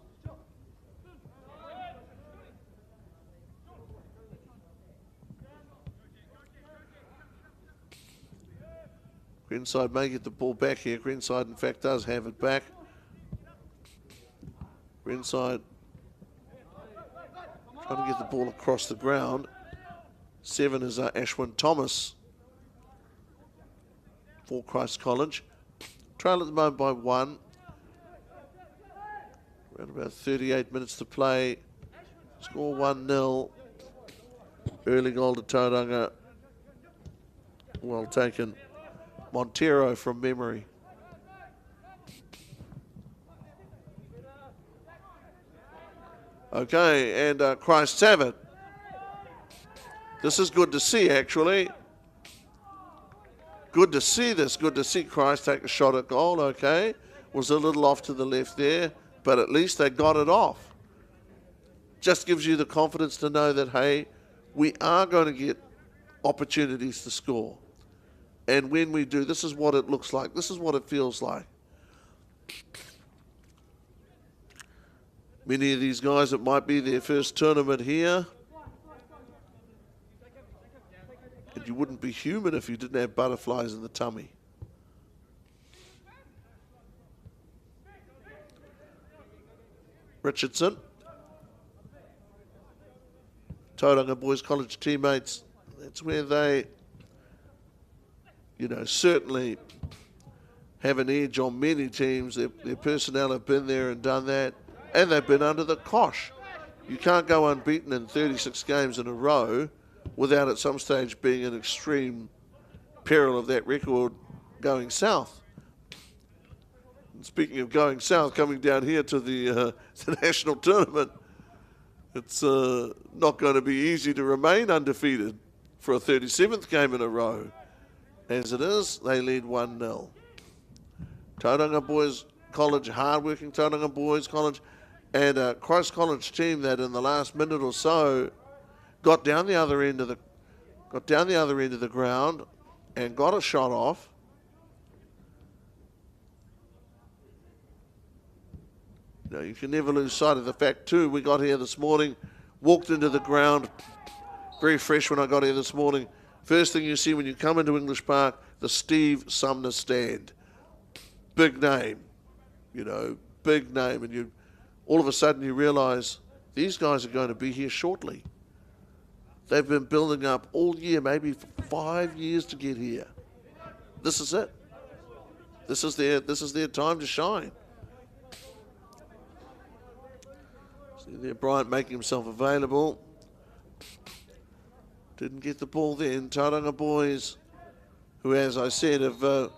Greenside may get the ball back here. Greenside, in fact, does have it back. Greenside trying to get the ball across the ground. 7 is Ashwin Thomas for Christ College. Trail at the moment by 1. Around about 38 minutes to play. Score 1-0. Early goal to Tauranga. Well taken. Montero from memory. Okay, and Christ have it. This is good to see, actually. Good to see this. Good to see Christ take a shot at goal. Okay, was a little off to the left there, but at least they got it off. Just gives you the confidence to know that, hey, we are going to get opportunities to score. And when we do, this is what it looks like. This is what it feels like. Many of these guys, it might be their first tournament here. And you wouldn't be human if you didn't have butterflies in the tummy. Richardson. Tauranga Boys College teammates. That's where they, certainly have an edge on many teams. Their personnel have been there and done that. And they've been under the cosh. You can't go unbeaten in 36 games in a row without at some stage being in extreme peril of that record going south. And speaking of going south, coming down here to the national tournament, it's not going to be easy to remain undefeated for a 37th game in a row. As it is, they lead 1-0. Tauranga Boys College, hard-working Tauranga Boys College, and a Christ College team that in the last minute or so got down the other end of the ground and got a shot off. You can never lose sight of the fact too. We got here this morning, walked into the ground, very fresh when I got here this morning. First thing you see when you come into English Park, the Steve Sumner stand. Big name, big name, and all of a sudden you realise these guys are going to be here shortly. They've been building up all year, maybe for 5 years to get here. This is it. This is their time to shine. See there, Bryant making himself available. Didn't get the ball then. Tauranga Boys, who, as I said, have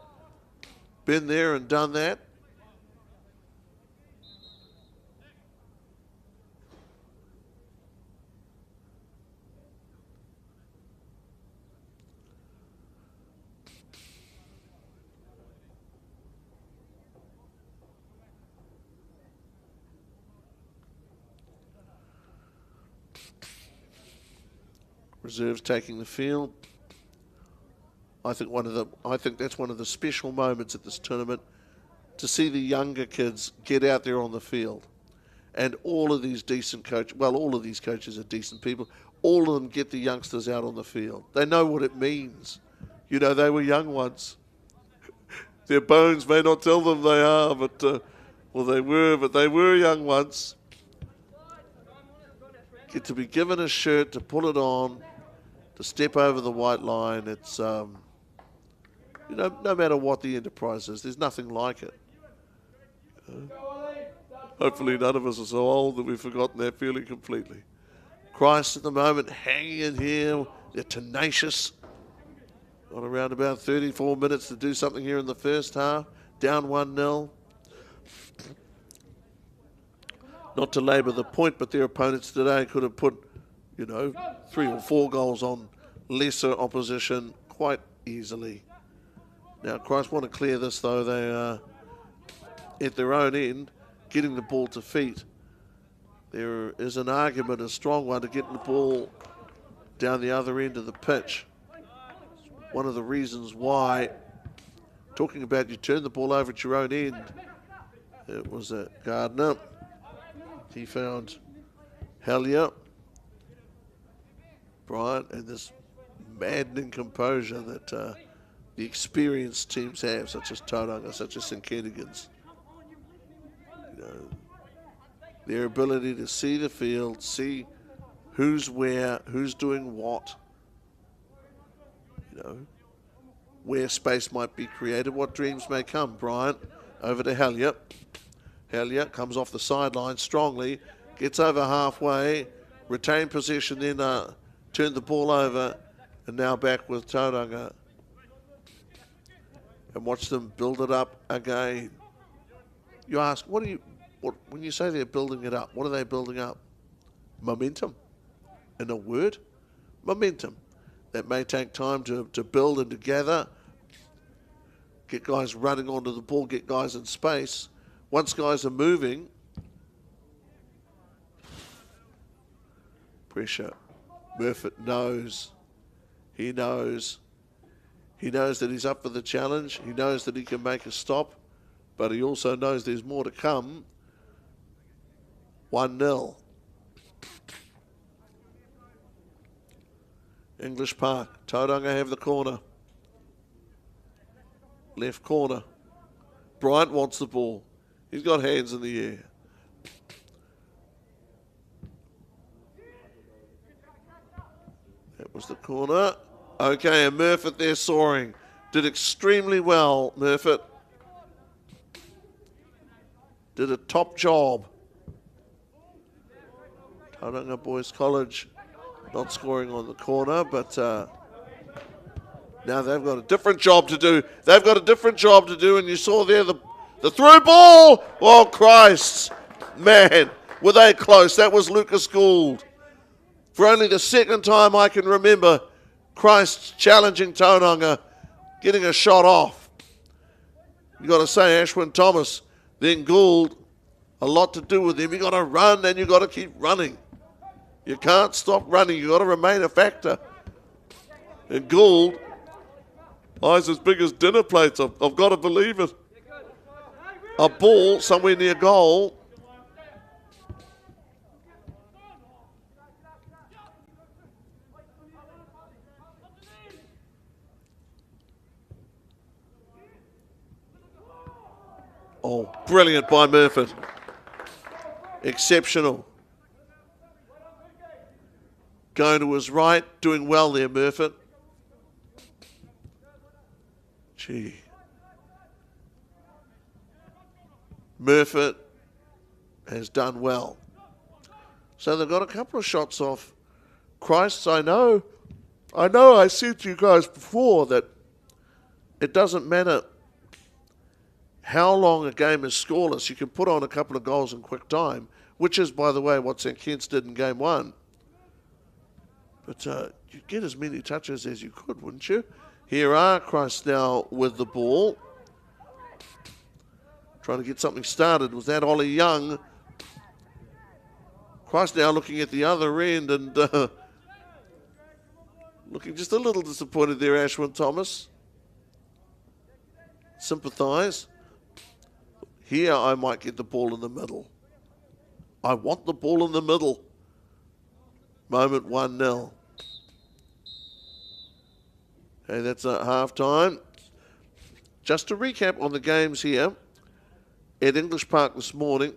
been there and done that. Reserves taking the field. I think that's one of the special moments at this tournament, to see the younger kids get out there on the field. And all of these decent coaches, all of these coaches are decent people. All of them get the youngsters out on the field. They know what it means. They were young once. Their bones may not tell them they are, but they were young once. Get to be given a shirt, to pull it on, to step over the white line. It's, no matter what the enterprise is, there's nothing like it. Hopefully none of us are so old that we've forgotten that feeling completely. Christ at the moment hanging in here. They're tenacious. Got around about 34 minutes to do something here in the first half. Down 1-0. Not to labour the point, but their opponents today could have put, 3 or 4 goals on lesser opposition quite easily. Now, Christ want to clear this, though. They are at their own end, getting the ball to feet. There is an argument, a strong one, to get the ball down the other end of the pitch. One of the reasons why, talking about you turn the ball over at your own end, it was Gardner. He found Hellier, Bryant, and this maddening composure that the experienced teams have, such as Tauranga, such as St Kentigans. Their ability to see the field, see who's where, who's doing what, where space might be created, what dreams may come. Bryant over to Hellier. Hellier comes off the sideline strongly, gets over halfway, retained possession, then turned the ball over, and now back with Tauranga. And watch them build it up again. You ask, when you say they're building it up, what are they building up? Momentum. In a word, momentum. That may take time to build and to gather, get guys running onto the ball, get guys in space. Once guys are moving, pressure. Murphy knows. He knows. He knows that he's up for the challenge. He knows that he can make a stop, but he also knows there's more to come. 1-0. English Park. Tauranga have the corner. Left corner. Bryant wants the ball. He's got hands in the air. That was the corner. Okay, and Murfitt there soaring. Did extremely well, Murfitt. Did a top job. Tauranga Boys College not scoring on the corner, but now they've got a different job to do. They've got a different job to do, and you saw there the through ball. Oh, Christ. Man, were they close. That was Lucas Gould. For only the second time I can remember, Christ challenging Tauranga, getting a shot off. You got to say Ashwin Thomas, then Gould, a lot to do with him. You got to run and you got to keep running. You can't stop running. You got to remain a factor. And Gould, eyes as big as dinner plates. I've got to believe it. A ball somewhere near goal. Oh, brilliant by Murfitt. Exceptional. Going to his right, doing well there, Murfitt. Gee. Murfitt has done well. So they've got a couple of shots off. Christ, I know I said to you guys before that it doesn't matter how long a game is scoreless. You can put on a couple of goals in quick time, which is, by the way, what St Kitts did in game one. But you'd get as many touches as you could, wouldn't you? Here are Christ now with the ball. Trying to get something started. Was that Ollie Young? Christ now looking at the other end and looking just a little disappointed there, Ashwin Thomas. Sympathise. Here I might get the ball in the middle. I want the ball in the middle. Moment 1-0. Okay, that's at half-time. Just to recap on the games here at English Park this morning.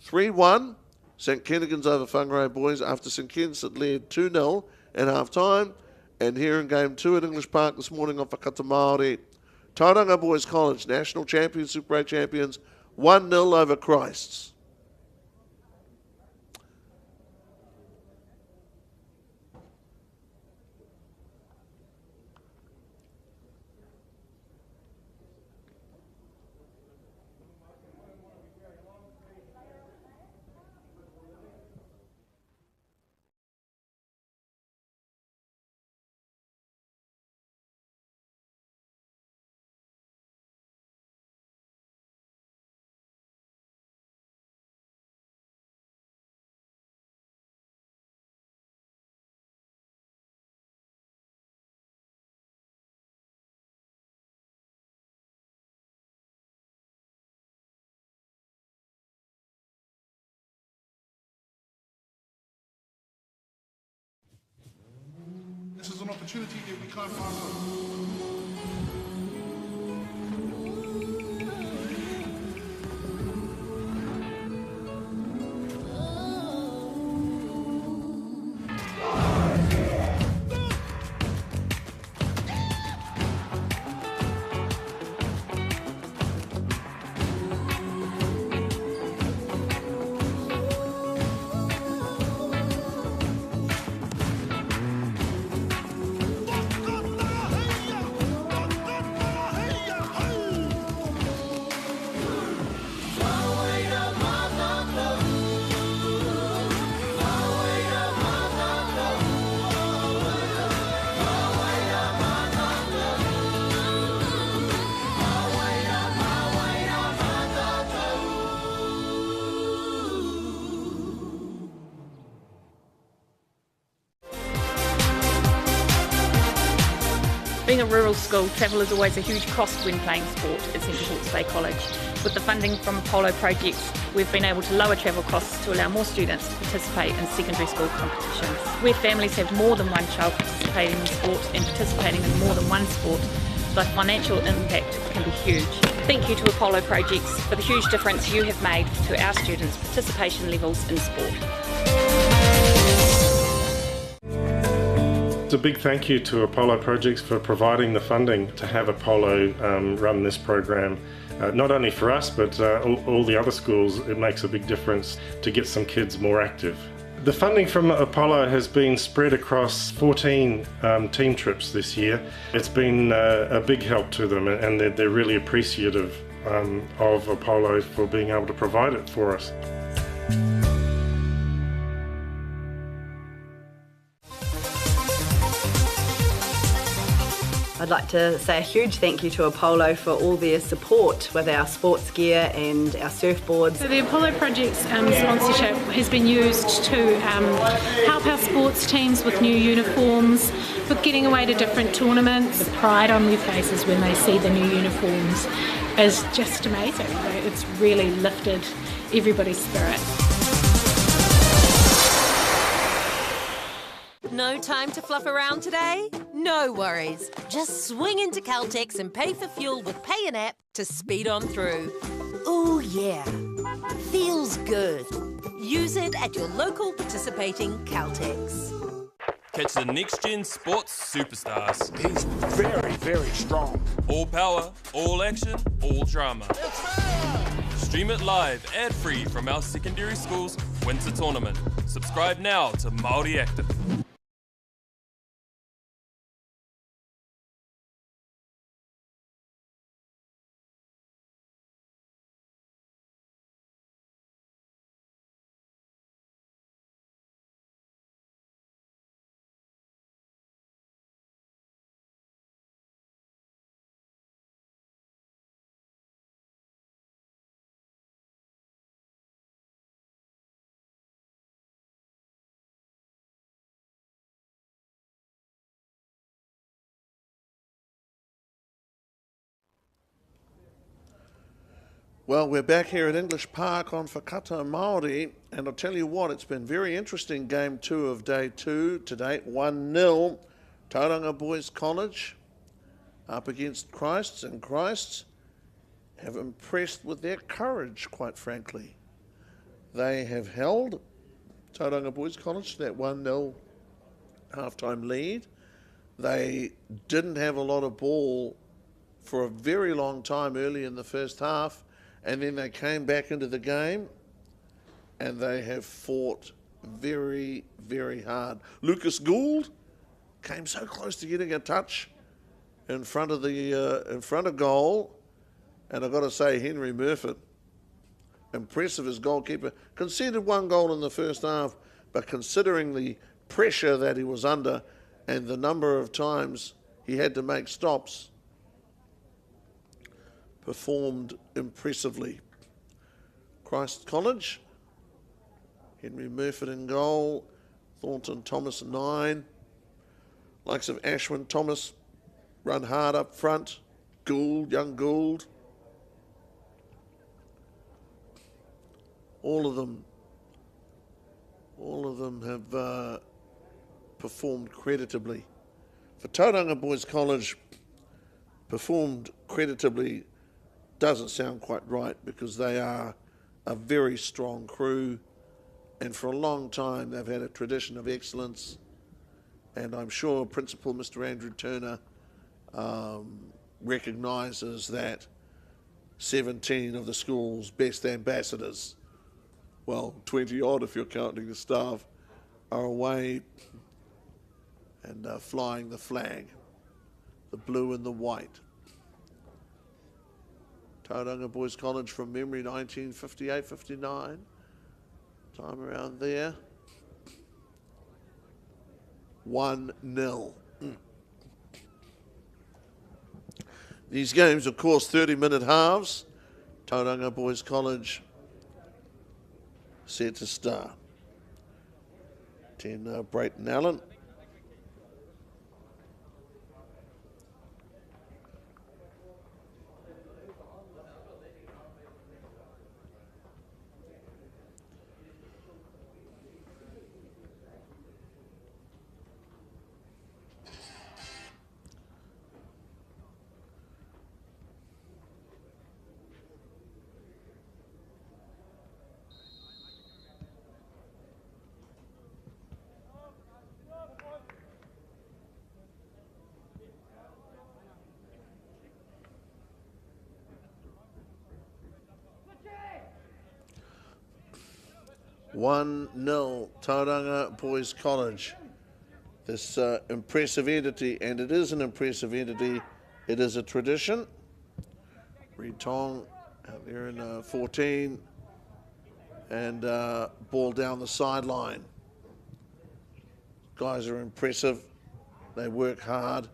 3-1, St Kentigans over Whangarei Boys after St Ken's had led 2-0 at half-time. And here in game 2 at English Park this morning on Whakata Māori, Tauranga Boys College, national champions, Super 8 champions, 1-0 over Christ's. This is an opportunity that we can't pass on. Being a rural school, travel is always a huge cost when playing sport at Central Hawke's Bay College. With the funding from Apollo projects, we've been able to lower travel costs to allow more students to participate in secondary school competitions. Where families have more than one child participating in sport and participating in more than one sport, the financial impact can be huge. Thank you to Apollo projects for the huge difference you have made to our students' participation levels in sport. It's a big thank you to Apollo Projects for providing the funding to have Apollo run this program. Not only for us, but all the other schools. It makes a big difference to get some kids more active. The funding from Apollo has been spread across 14 team trips this year. It's been a big help to them, and they're really appreciative of Apollo for being able to provide it for us. I'd like to say a huge thank you to Apollo for all their support with our sports gear and our surfboards. So the Apollo Project's sponsorship has been used to help our sports teams with new uniforms, with getting away to different tournaments. The pride on their faces when they see the new uniforms is just amazing. It's really lifted everybody's spirit. No time to fluff around today? No worries. Just swing into Caltex and pay for fuel with Pay an App to speed on through. Ooh, yeah. Feels good. Use it at your local participating Caltex. Catch the next-gen sports superstars. He's very, very strong. All power, all action, all drama. Stream it live, ad-free from our secondary school's Winter Tournament. Subscribe now to Māori Active. Well, we're back here at English Park on Whakata Māori, and I'll tell you what, it's been very interesting. Game 2 of day 2 to date, 1-0. Tauranga Boys College up against Christ's, and Christ's have impressed with their courage, quite frankly. They have held Tauranga Boys College to that 1-0 halftime lead. They didn't have a lot of ball for a very long time early in the first half, and then they came back into the game and they have fought very, very hard. Lucas Gould came so close to getting a touch in front of goal, and I've got to say, Henry Murphy, impressive as goalkeeper, conceded 1 goal in the first half, but considering the pressure that he was under and the number of times he had to make stops, performed impressively. Christ College, Henry Murphy in goal, Thornton Thomas 9, likes of Ashwin Thomas run hard up front, Gould, young Gould. All of them have performed creditably. For Tauranga Boys College, performed creditably doesn't sound quite right, because they are a very strong crew, and for a long time they've had a tradition of excellence, and I'm sure Principal Mr. Andrew Turner recognises that 17 of the school's best ambassadors, well, 20 odd if you're counting the staff, are away and flying the flag, the blue and the white. Tauranga Boys College, from memory, 1958-59, time around there. 1-0. These games, of course, 30-minute halves. Tauranga Boys College set to start. 10 Brayton Allen. 1-0 Tauranga Boys College. This impressive entity, and it is an impressive entity, it is a tradition. Reed Tong out there in 14, and ball down the sideline. Guys are impressive, they work hard.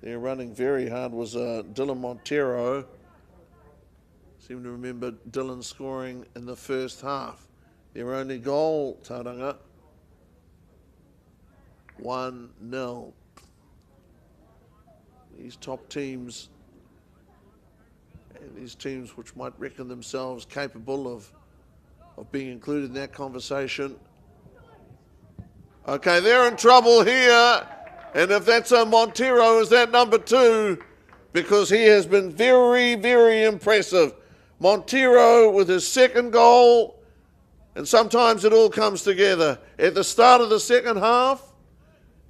They're running very hard was Dylan Montero. Seem to remember Dylan scoring in the first half. Their only goal, Tauranga. 1-0. These top teams, and these teams which might reckon themselves capable of being included in that conversation. Okay, they're in trouble here. And if that's Montero, is that number 2? Because he has been very, very impressive. Montero with his second goal, and sometimes it all comes together. At the start of the second half,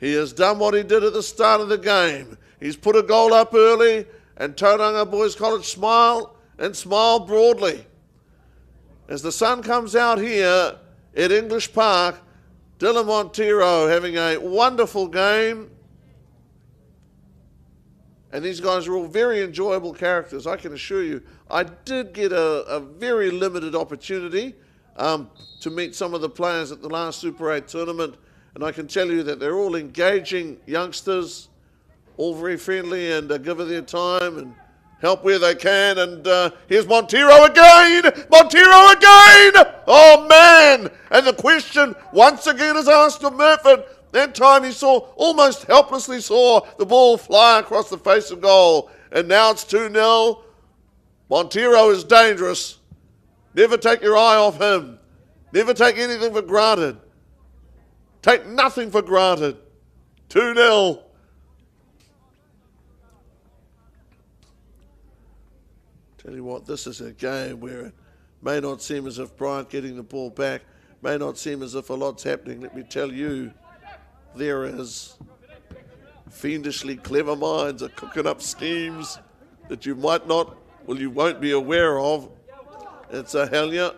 he has done what he did at the start of the game. He's put a goal up early, and Tauranga Boys College smile and smile broadly. As the sun comes out here at English Park, Dylan Montero having a wonderful game. And these guys are all very enjoyable characters, I can assure you. I did get a very limited opportunity to meet some of the players at the last Super 8 tournament, and I can tell you that they're all engaging youngsters, all very friendly and give it their time and help where they can. And here's Montero again! Montero again! Oh, man! And the question once again is asked of Murphy. That time he almost helplessly saw the ball fly across the face of goal. And now it's 2-0. Montero is dangerous. Never take your eye off him. Never take anything for granted. Take nothing for granted. 2-0. Tell you what, this is a game where it may not seem as if Bryant getting the ball back, may not seem as if a lot's happening. Let me tell you, there is. Fiendishly clever minds are cooking up schemes that you might not, well, you won't be aware of. It's a Hellier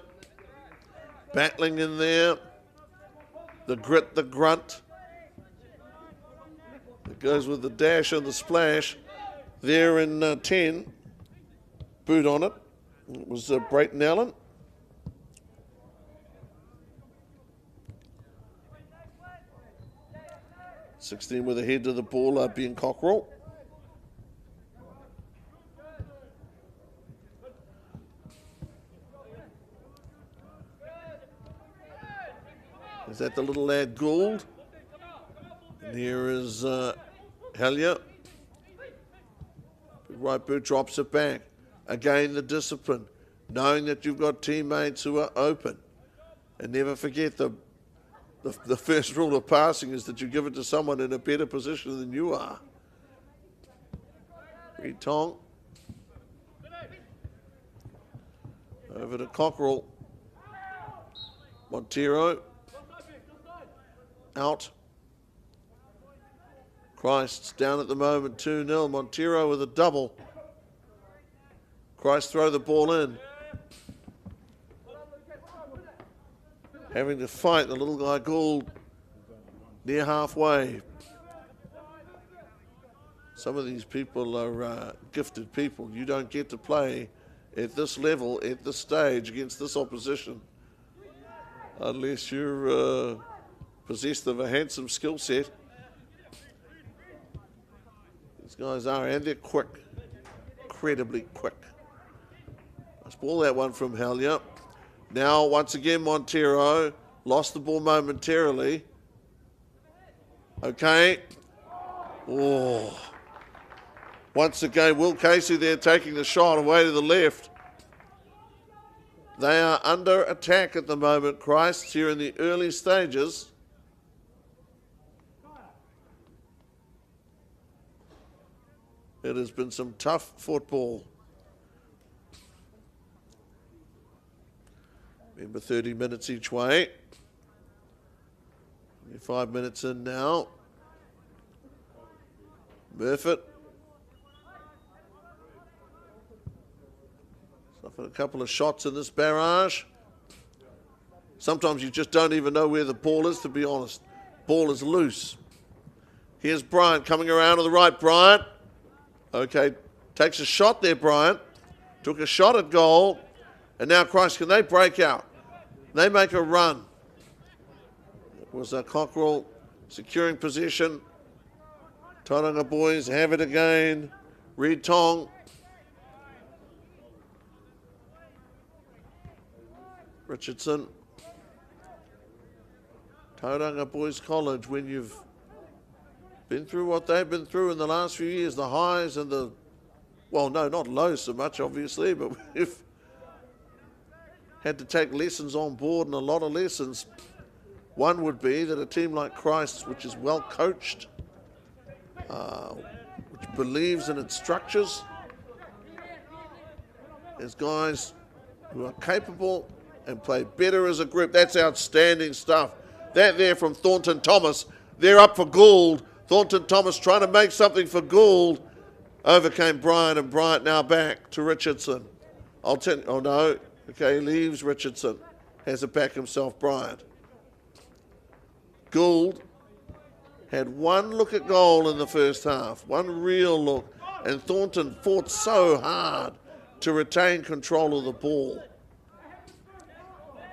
battling in there. The grit, the grunt. It goes with the dash and the splash. There in 10. Boot on it. It was Brayton Allen. '16 with a head to the ball, Ben Cockrell. Is that the little lad Gould? And here is Hellier. Right boot drops it back. Again, the discipline, knowing that you've got teammates who are open. And never forget the first rule of passing is that you give it to someone in a better position than you are. Reed Tong. Over to Cockrell. Montero. Out. Christ's down at the moment, 2-0. Montero with a double. Christ throw the ball in. Having to fight the little guy Gould near halfway. Some of these people are gifted people. You don't get to play at this level, at this stage, against this opposition, unless you're possessed of a handsome skill set. These guys are, and they're quick, incredibly quick. Let's ball that one from Hellier. Now, once again, Montero lost the ball momentarily. Okay. Oh. Once again, Will Casey there taking the shot away to the left. They are under attack at the moment, Christ's here in the early stages. It has been some tough football. Remember, 30 minutes each way. 5 minutes in now. Murphy. for a couple of shots in this barrage. Sometimes you just don't even know where the ball is, to be honest. Ball is loose. Here's Bryant coming around to the right. Bryant. Okay, takes a shot there, Bryant. Took a shot at goal. And now, Christ, can they break out? They make a run. It was Cockerell securing possession. Tauranga boys have it again. Reed Tong. Richardson. Tauranga Boys College, when you've been through what they've been through in the last few years, the highs and the, well, no, not lows so much, obviously, but we've had to take lessons on board, and a lot of lessons. One would be that a team like Christ's, which is well coached, which believes in its structures, has guys who are capable and play better as a group. That's outstanding stuff. That there from Thornton Thomas. They're up for Gould. Thornton Thomas trying to make something for Gould. Overcame Bryant, and Bryant now back to Richardson. I'll tell you, oh no, okay, leaves Richardson. Has it back himself, Bryant. Gould had one look at goal in the first half, one real look, and Thornton fought so hard to retain control of the ball.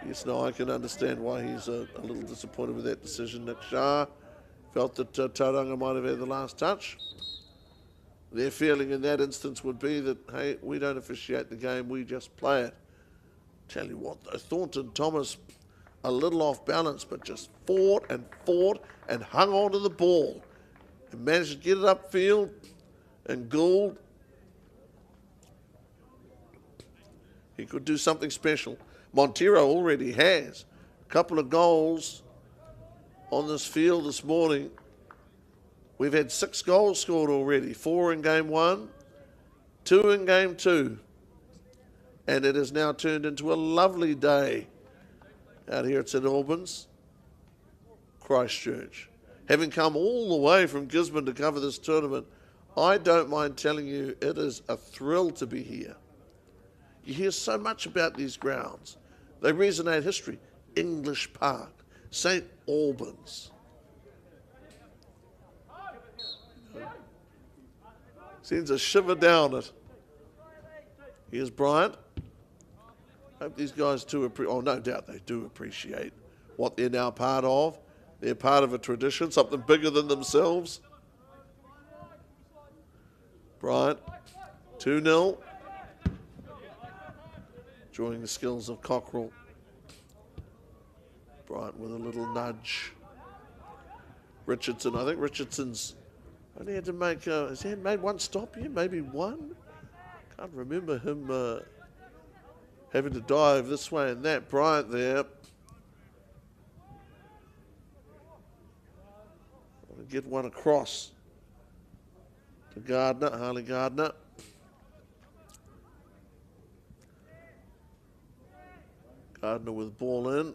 Yes, no, I can understand why he's a little disappointed with that decision. Nick Shah felt that Tauranga might have had the last touch. Their feeling in that instance would be that, hey, we don't officiate the game, we just play it. Tell you what, though, Thornton Thomas, a little off balance, but just fought and hung on to the ball and managed to get it upfield. And Gould, he could do something special. Montero already has a couple of goals on this field this morning. We've had 6 goals scored already, 4 in game 1, 2 in game 2. And it has now turned into a lovely day out here at St Albans, Christchurch. Having come all the way from Gisborne to cover this tournament, I don't mind telling you it is a thrill to be here. You hear so much about these grounds. They resonate history. English Park, St Albans. Sends a shiver down it. Here's Bryant. Hope these guys too no doubt they do appreciate what they're now part of. They're part of a tradition, something bigger than themselves. Bryant, 2-0. Enjoying the skills of Cockerell. Bryant with a little nudge. Richardson, I think Richardson's only had to make, has he made one stop here? Maybe one? Can't remember him having to dive this way and that. Bryant there. Get one across to Gardner, Harley Gardner. Gardner with ball in.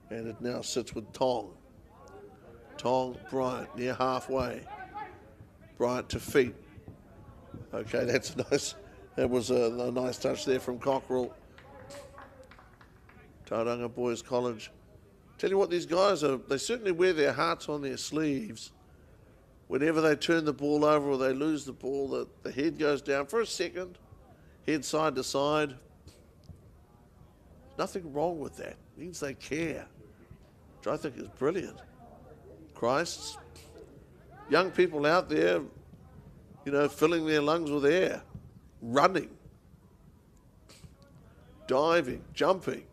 And it now sits with Tong. Tong, Bryant, near halfway. Bryant to feet. Okay, that's nice. That was a nice touch there from Cockerell. Tauranga Boys College. Tell you what, these guys are, they certainly wear their hearts on their sleeves. Whenever they turn the ball over or they lose the ball, the head goes down for a second, head side to side. Nothing wrong with that. It means they care, which I think is brilliant. Christ's, young people out there, you know, filling their lungs with air, running, diving, jumping.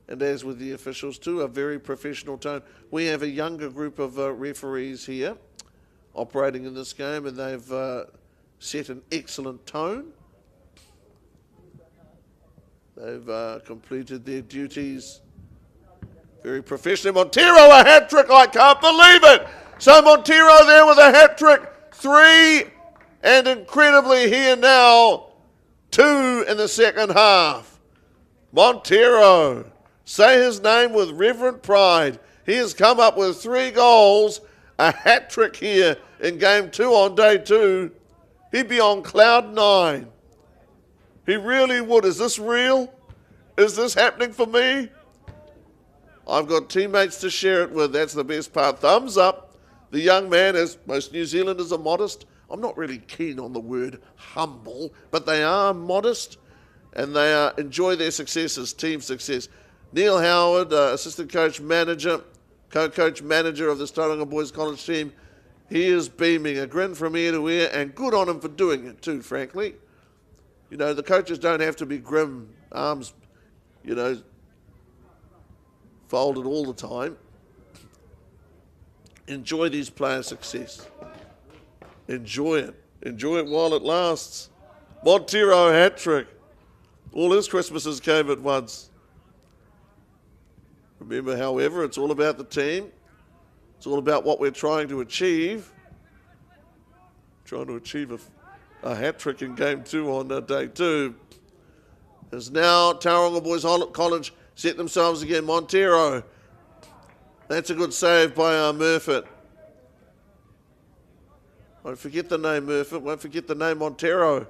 And as with the officials too, a very professional tone. We have a younger group of referees here operating in this game, and they've set an excellent tone. They've completed their duties very professionally. Montero, a hat-trick, I can't believe it! So Montero there with a hat-trick, 3, and incredibly here now, 2 in the second half. Montero, say his name with reverent pride. He has come up with 3 goals, a hat-trick here in game 2 on day 2. He'd be on cloud 9. He really would. Is this real? Is this happening for me? I've got teammates to share it with. That's the best part. Thumbs up. The young man, as most New Zealanders are modest. I'm not really keen on the word humble, but they are modest and they enjoy their successes, team success. Neil Howard, assistant coach manager, co-coach manager of the Tauranga Boys College team, he is beaming, a grin from ear to ear, and good on him for doing it too, frankly. You know, the coaches don't have to be grim, arms, you know, folded all the time. Enjoy these players' success. Enjoy it. Enjoy it while it lasts. Montero hat-trick. All his Christmases came at once. Remember, however, it's all about the team. It's all about what we're trying to achieve. Trying to achieve a hat-trick in game 2 on day 2. As now Tauranga Boys College set themselves again. Montero. That's a good save by Murfitt. Won't forget the name Murfitt. Won't forget the name Montero.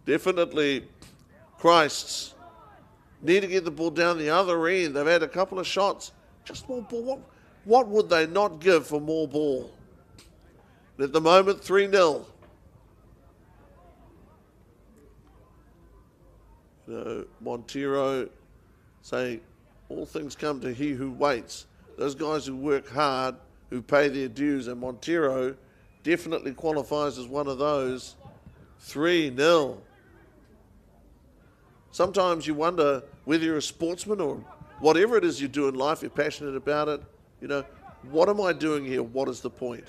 Definitely Christ's. Need to get the ball down the other end. They've had a couple of shots. Just more ball. What would they not give for more ball? And at the moment, 3-0. Montero saying, all things come to he who waits. Those guys who work hard, who pay their dues, and Montero definitely qualifies as one of those. 3-0. Sometimes you wonder whether you're a sportsman or whatever it is you do in life, you're passionate about it. You know, what am I doing here? What is the point?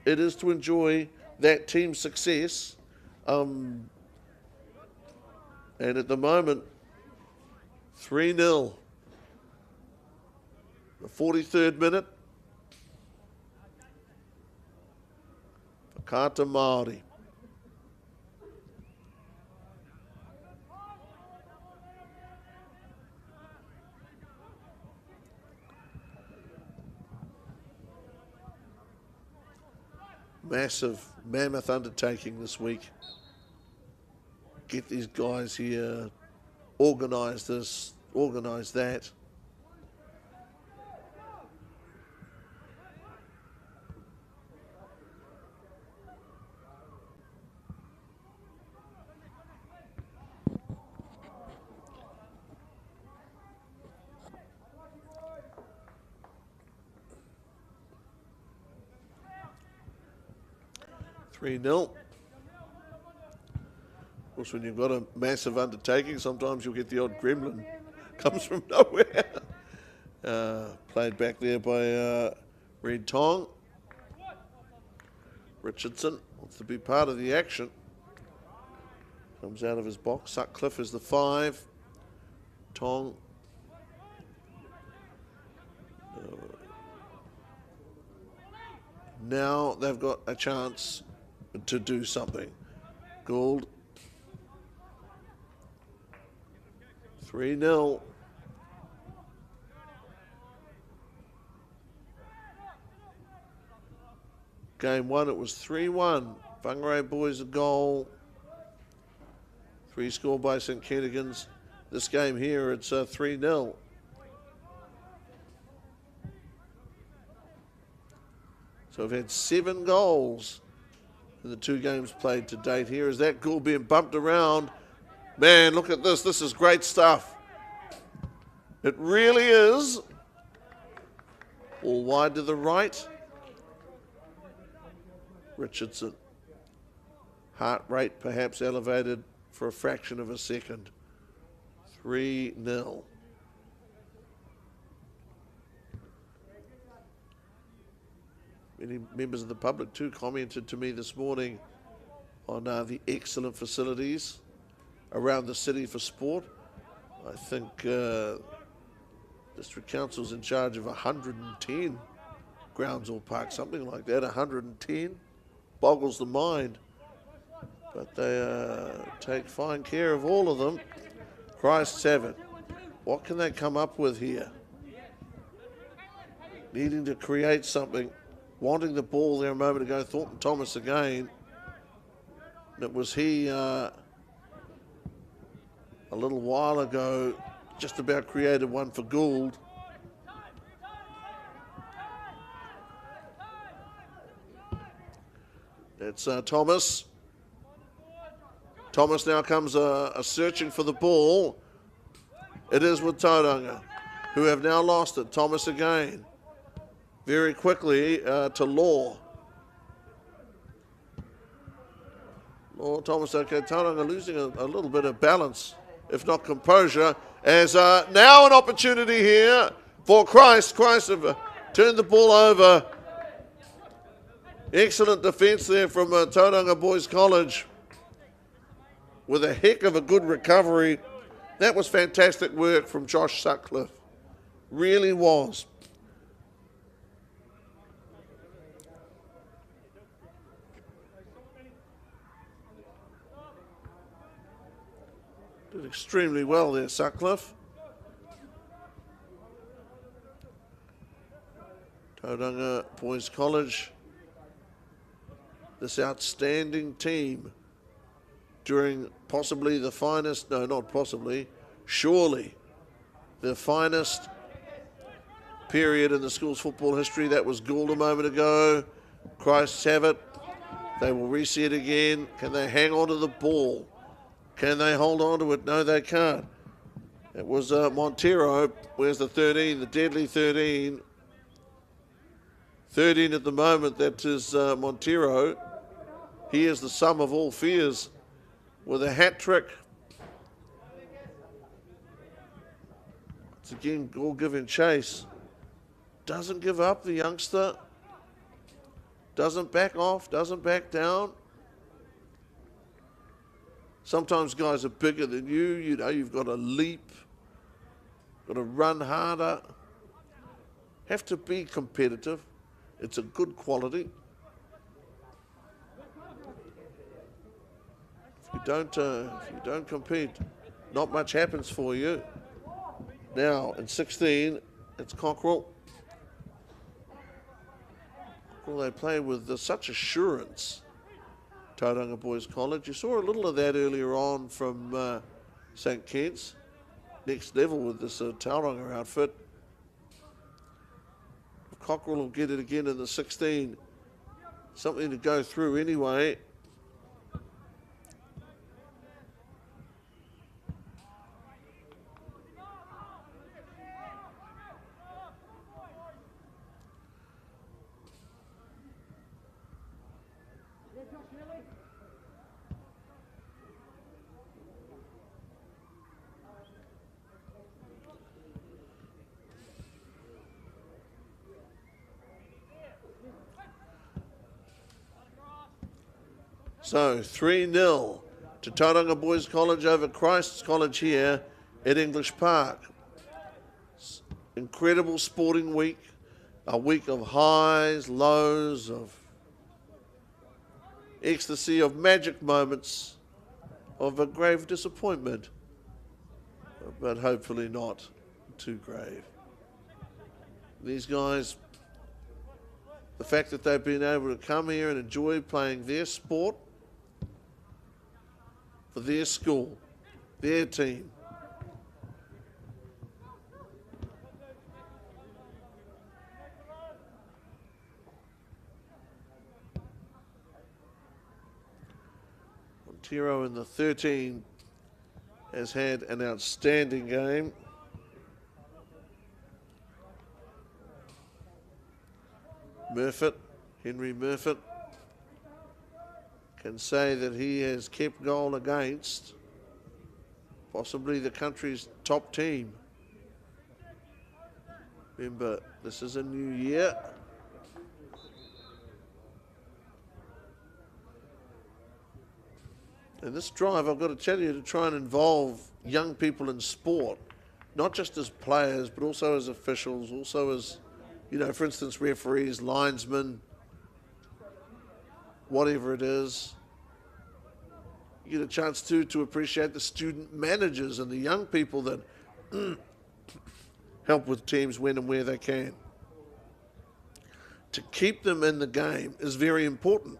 It is to enjoy that team's success. And at the moment, 3-0. The 43rd minute. Kata Māori. Massive, mammoth undertaking this week. Get these guys here, organise this, organise that. Of course, when you've got a massive undertaking, sometimes you'll get the odd gremlin. Comes from nowhere. Played back there by Red Tong. Richardson wants to be part of the action. Comes out of his box. Sutcliffe is the 5. Tong. Now they've got a chance to do something. Gould. 3-0. Game 1, it was 3-1. Whangarei Boys a goal. 3 scored by St Kentigans. This game here, it's 3-0. So we've had 7 goals in the 2 games played to date here. Is that goal being bumped around? Man, look at this. This is great stuff. It really is. All wide to the right. Richardson. Heart rate perhaps elevated for a fraction of a second. 3-0. Many members of the public too commented to me this morning on the excellent facilities around the city for sport. I think District Council's in charge of 110 grounds or parks, something like that. 110 boggles the mind, but they take fine care of all of them. Christ have it. What can they come up with here? Needing to create something. Wanting the ball there a moment ago. Thornton Thomas again. It was he a little while ago, just about created one for Gould. It's Thomas. Thomas now comes searching for the ball. It is with Tauranga, who have now lost it. Thomas again. Very quickly to Law. Law, Thomas, okay. Tauranga losing a little bit of balance, if not composure, as now an opportunity here for Christ. Christ have turned the ball over. Excellent defence there from Tauranga Boys College with a heck of a good recovery. That was fantastic work from Josh Sutcliffe. Really was. Did extremely well there, Sutcliffe. Tauranga Boys College, this outstanding team during possibly the finest, no, not possibly, surely the finest period in the school's football history. That was Gould a moment ago. Christ's have it. They will reset again. Can they hang on to the ball? Can they hold on to it? No, they can't. It was Montero. Where's the 13? The deadly 13. 13 at the moment, that is Montero. He is the sum of all fears with a hat trick. It's again all giving chase. Doesn't give up, the youngster. Doesn't back off, doesn't back down. Sometimes guys are bigger than you. You know, you've got to leap, got to run harder. Have to be competitive. It's a good quality. If you don't compete, not much happens for you. Now in 16, it's Cockrell. Well, they play with such assurance. Tauranga Boys College. You saw a little of that earlier on from St. Kitts. Next level with this Tauranga outfit. Cockrell will get it again in the 16. Something to go through anyway. So 3-0 to Tauranga Boys College over Christ's College here at English Park. Incredible sporting week, a week of highs, lows, of ecstasy, of magic moments, of a grave disappointment, but hopefully not too grave. These guys, the fact that they've been able to come here and enjoy playing their sport, for their school, their team. Montero in the 13 has had an outstanding game. Murfitt, Henry Murfitt, can say that he has kept goal against possibly the country's top team. Remember, this is a new year. And this drive, I've got to tell you, to try and involve young people in sport, not just as players, but also as officials, also as, you know, for instance, referees, linesmen, whatever it is. You get a chance to appreciate the student managers and the young people that help with teams when and where they can. To keep them in the game is very important.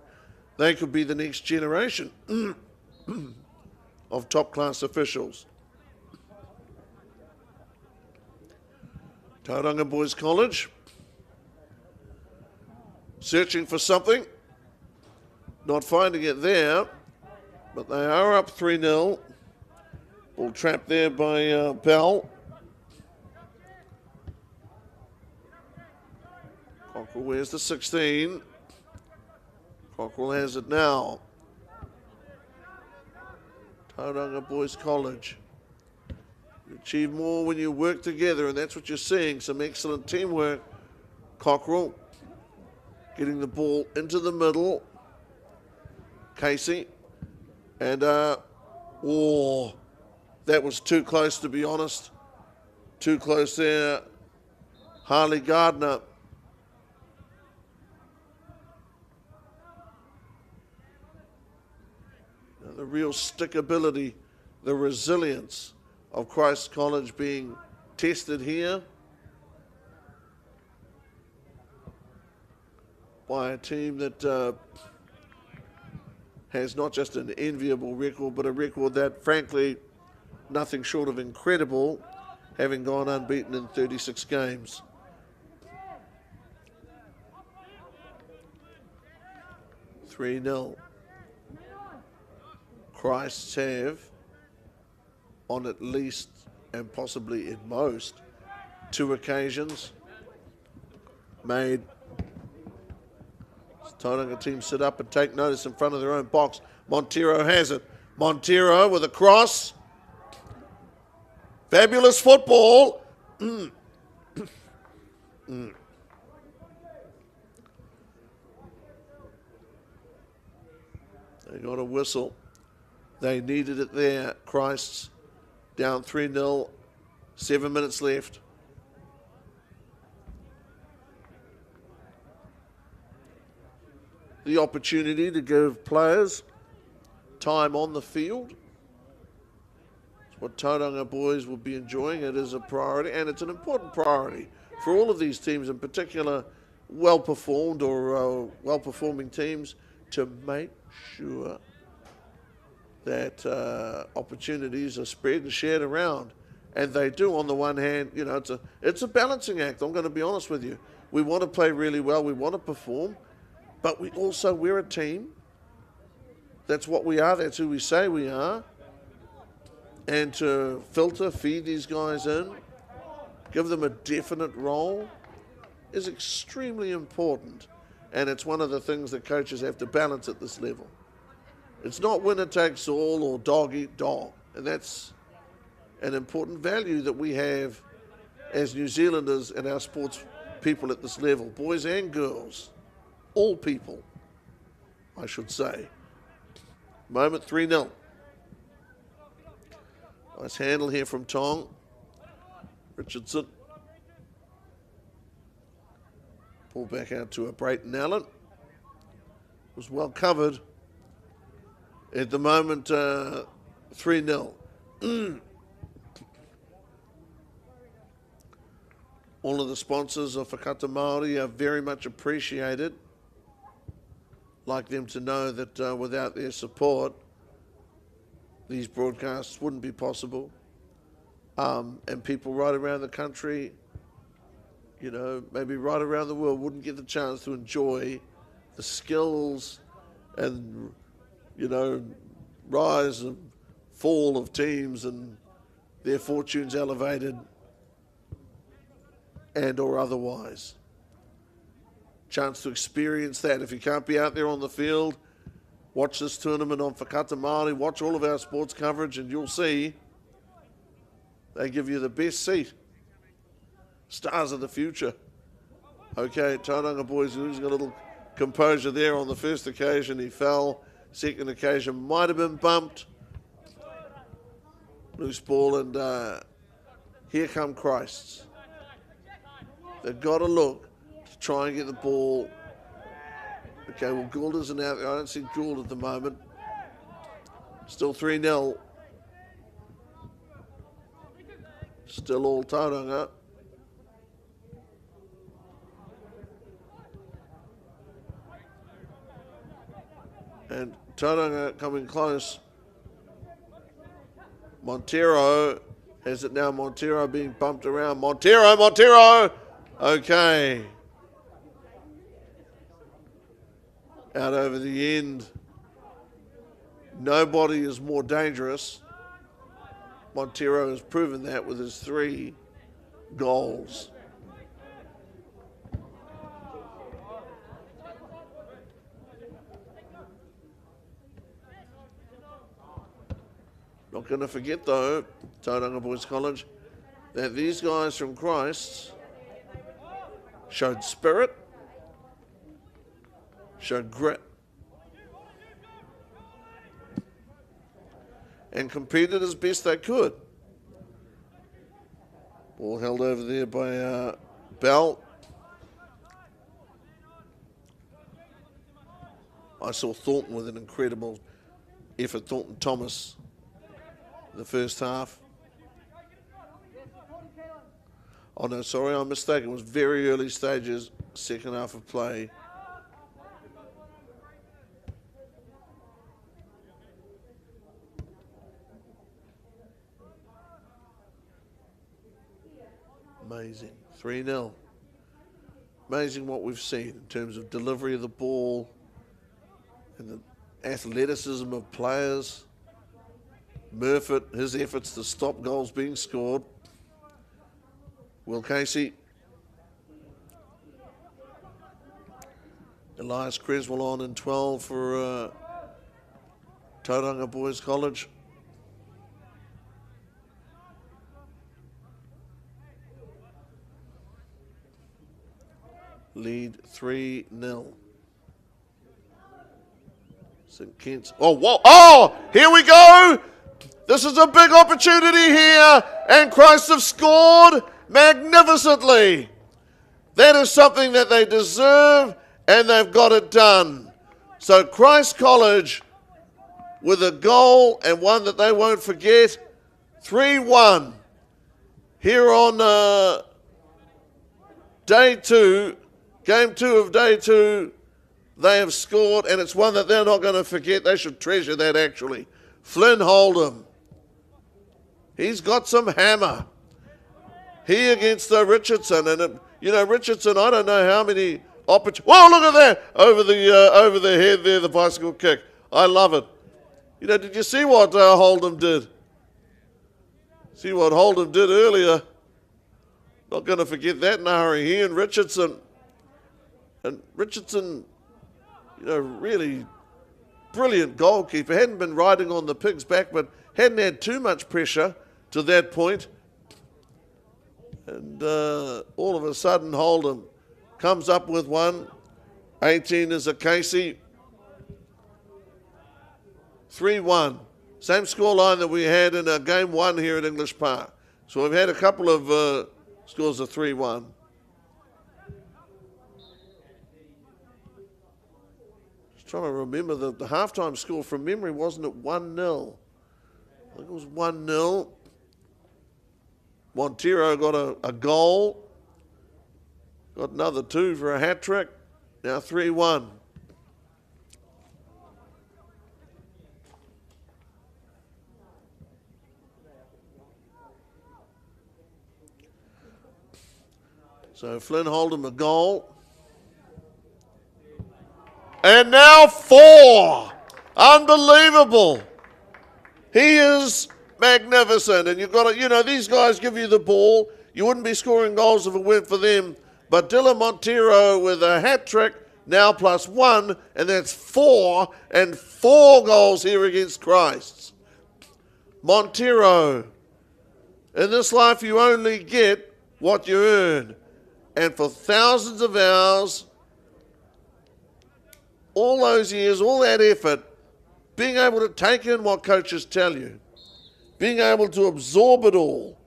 They could be the next generation of top-class officials. Tauranga Boys College, searching for something, not finding it there, but they are up 3-0. Ball trapped there by Bell. Cockrell wears the 16. Cockrell has it now. Tauranga Boys College. You achieve more when you work together, and that's what you're seeing. Some excellent teamwork. Cockrell getting the ball into the middle. Casey. And, that was too close, to be honest. Too close there. Harley Gardner. The real stickability, the resilience of Christ College being tested here by a team that has not just an enviable record, but a record that, frankly, nothing short of incredible, having gone unbeaten in 36 games. $3-0. Christs have, on at least and possibly in most, 2 occasions, made Tauranga team sit up and take notice in front of their own box. Montero has it. Montero with a cross. Fabulous football. They got a whistle. They needed it there. Christ's down 3-0, 7 minutes left. The opportunity to give players time on the field. It's what Tauranga boys will be enjoying. It is a priority, and it's an important priority for all of these teams, in particular well-performed or well-performing teams, to make sure that opportunities are spread and shared around. And they do. On the one hand, you know, it's a balancing act. I'm going to be honest with you. We want to play really well. We want to perform. But we're a team. That's what we are. That's who we say we are. And to feed these guys in, give them a definite role, is extremely important. And it's one of the things that coaches have to balance at this level. It's not winner takes all or dog eat dog. And that's an important value that we have as New Zealanders and our sports people at this level, boys and girls, all people, I should say. Moment 3-0. Nice handle here from Tong. Richardson. Pull back out to a Brayton Allen. Was well covered. At the moment, 3-0. All of the sponsors of Whakata Māori are very much appreciated. Like them to know that without their support, these broadcasts wouldn't be possible. And people right around the country, you know, maybe right around the world, wouldn't get the chance to enjoy the skills and, you know, rise and fall of teams and their fortunes elevated and or otherwise. Chance to experience that. If you can't be out there on the field, watch this tournament on Whakata Māori, watch all of our sports coverage, and you'll see they give you the best seat. Stars of the future. Okay, Tauranga boys losing a little composure there on the first occasion. He fell. Second occasion might have been bumped. Loose ball, and here come Christs. They've got to look to try and get the ball. Okay, well, Gould isn't out there. I don't see Gould at the moment. Still 3-0. Still all Tauranga. And Tauranga coming close. Montero, is it now Montero being bumped around? Montero! Okay. Out over the end. Nobody is more dangerous. Montero has proven that with his 3 goals. Not going to forget though, Tauranga Boys College, that these guys from Christ showed spirit, showed grit, and competed as best they could. Ball held over there by Bell. I saw Thornton with an incredible effort, Thornton Thomas, the first half. Oh no, sorry, I'm mistaken. It was very early stages, second half of play. Amazing. 3-0. Amazing what we've seen in terms of delivery of the ball and the athleticism of players. Murfitt, his efforts to stop goals being scored. Will Casey. Elias Creswell on in 12 for Tauranga Boys College. Lead 3-0. St. Kitts. Oh, whoa. Oh, here we go. This is a big opportunity here. And Christ have scored magnificently. That is something that they deserve, and they've got it done. So Christ College with a goal, and one that they won't forget. 3-1. Here on day 2. Game 2 of day 2, they have scored, and it's one that they're not going to forget. They should treasure that, actually. Flynn Hold'em. He's got some hammer. He against Richardson, and Richardson, I don't know how many opportunities. Whoa, look at that! Over the head there, the bicycle kick. I love it. Did you see what Hold'em did? See what Hold'em did earlier? Not going to forget that in a hurry. He and Richardson. And Richardson, really brilliant goalkeeper. Hadn't been riding on the pig's back, but hadn't had too much pressure to that point. And all of a sudden, Hold'em comes up with one. 18 is a Casey. 3-1. Same scoreline that we had in game 1 here at English Park. So we've had a couple of scores of 3-1. Trying to remember the halftime score from memory, wasn't it 1-0? I think it was 1-0. Montero got a goal. Got another 2 for a hat trick. Now 3-1. So Flynn Hold'em a goal. And now 4. Unbelievable. He is magnificent. And you've got to, these guys give you the ball. You wouldn't be scoring goals if it weren't for them. But Dylan Montero with a hat trick, now +1, and that's 4. And 4 goals here against Christ. Montero. In this life, you only get what you earn. And for thousands of hours, all those years, all that effort, being able to take in what coaches tell you, being able to absorb it all,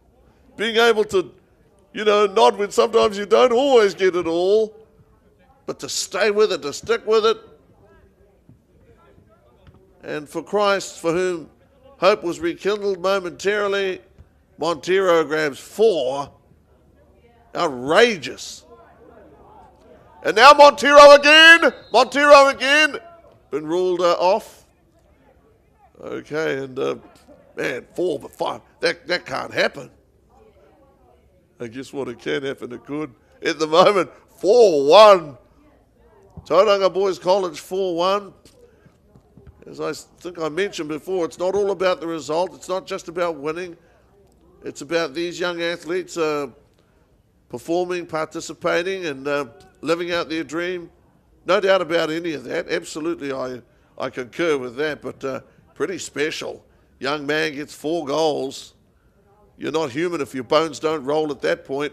being able to, nod when sometimes you don't always get it all, but to stay with it, to stick with it. And for Christ, for whom hope was rekindled momentarily, Montero grabs 4. Outrageous. And now Montero again. been ruled off. Okay, and man, 4 but 5, that can't happen. I guess what, it can happen, it could. At the moment, 4-1. Tauranga Boys College 4-1. As I think I mentioned before, it's not all about the result. It's not just about winning. It's about these young athletes performing, participating, and living out their dream. No doubt about any of that. Absolutely, I concur with that, but pretty special. Young man gets 4 goals. You're not human if your bones don't roll at that point.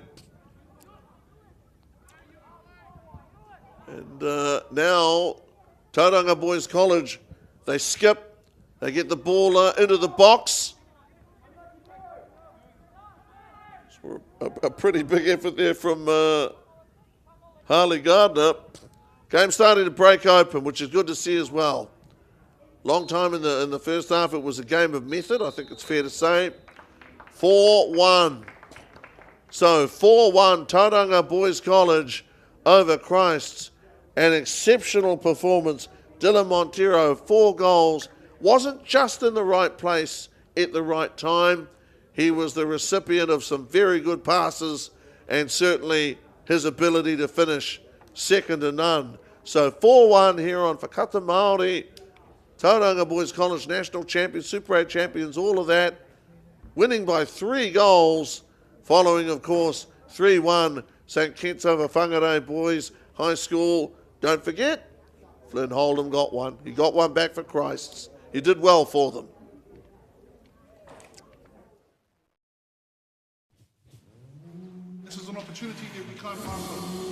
And now, Tauranga Boys College, they skip, they get the ball into the box. So a pretty big effort there from Harley Gardner. Game starting to break open, which is good to see as well. Long time in the first half, it was a game of method, I think it's fair to say. 4-1. So 4-1, Tauranga Boys College over Christ's. An exceptional performance. Dylan Montero, 4 goals. Wasn't just in the right place at the right time. He was the recipient of some very good passes and certainly his ability to finish second to none. So 4-1 here on Whakata Māori. Tauranga Boys College national champions, Super 8 champions, all of that. Winning by 3 goals, following, of course, 3-1 St. Kitts over Whangarei Boys High School. Don't forget, Flynn Holdham got one. He got one back for Christ's. He did well for them. This is an opportunity that we can't pass on.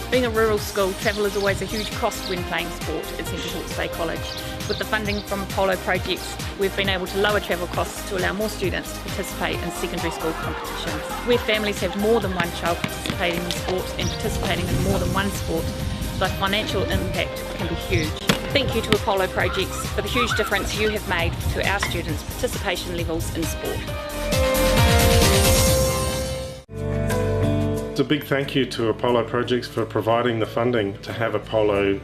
Being a rural school, travel is always a huge cost when playing sport at Central Hawke's Bay College. With the funding from Apollo projects, we've been able to lower travel costs to allow more students to participate in secondary school competitions. Where families have more than one child participating in sport and participating in more than one sport, the financial impact can be huge. Thank you to Apollo projects for the huge difference you have made to our students' participation levels in sport. It's a big thank you to Apollo Projects for providing the funding to have Apollo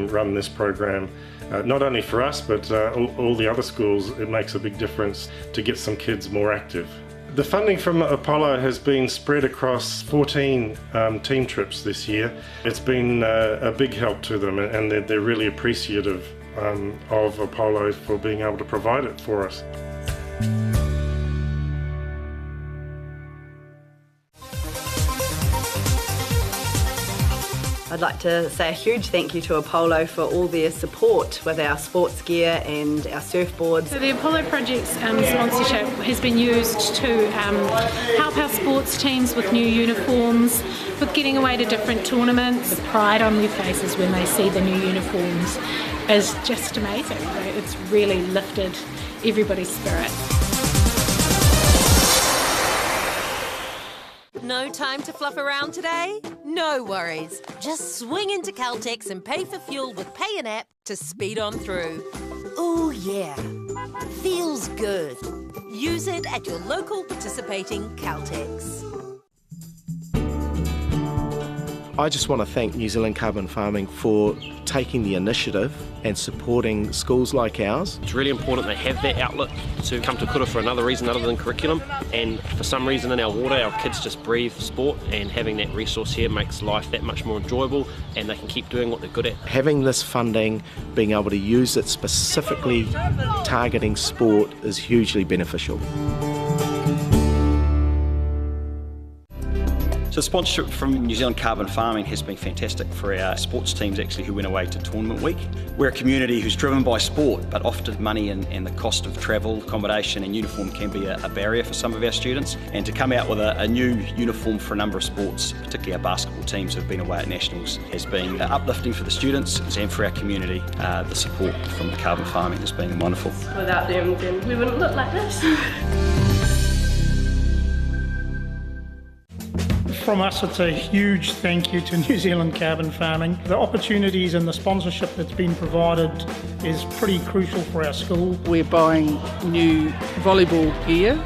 run this program. Not only for us, but all the other schools. It makes a big difference to get some kids more active. The funding from Apollo has been spread across 14 team trips this year. It's been a big help to them, and they're really appreciative of Apollo for being able to provide it for us. I'd like to say a huge thank you to Apollo for all their support with our sports gear and our surfboards. So the Apollo Project's sponsorship has been used to help our sports teams with new uniforms, with getting away to different tournaments. The pride on their faces when they see the new uniforms is just amazing. It's really lifted everybody's spirit. No time to fluff around today? No worries. Just swing into Caltex and pay for fuel with Pay and App to speed on through. Ooh yeah, feels good. Use it at your local participating Caltex. I just want to thank New Zealand Carbon Farming for taking the initiative and supporting schools like ours. It's really important they have that outlet to come to kura for another reason other than curriculum, and for some reason in our water our kids just breathe sport, and having that resource here makes life that much more enjoyable and they can keep doing what they're good at. Having this funding, being able to use it specifically targeting sport is hugely beneficial. So sponsorship from New Zealand Carbon Farming has been fantastic for our sports teams actually who went away to tournament week. We're a community who's driven by sport, but often money and the cost of travel, accommodation and uniform can be a barrier for some of our students. And to come out with a new uniform for a number of sports, particularly our basketball teams who have been away at nationals, has been uplifting for the students and for our community. The support from the Carbon Farming has been wonderful. Without them, then we wouldn't look like this. From us, it's a huge thank you to New Zealand Carbon Farming. The opportunities and the sponsorship that's been provided is pretty crucial for our school. We're buying new volleyball gear,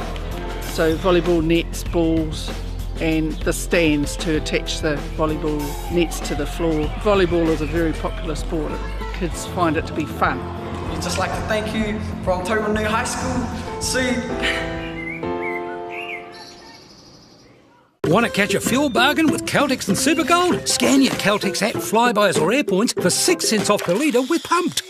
so volleyball nets, balls and the stands to attach the volleyball nets to the floor. Volleyball is a very popular sport. Kids find it to be fun. We'd just like to thank you from Tauranga High School. See. Want to catch a fuel bargain with Caltex and Supergold? Scan your Caltex app, Flybuys or Airpoints for 6 cents off per litre with Pumped.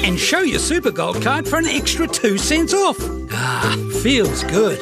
And show your Supergold card for an extra 2 cents off. Ah, feels good.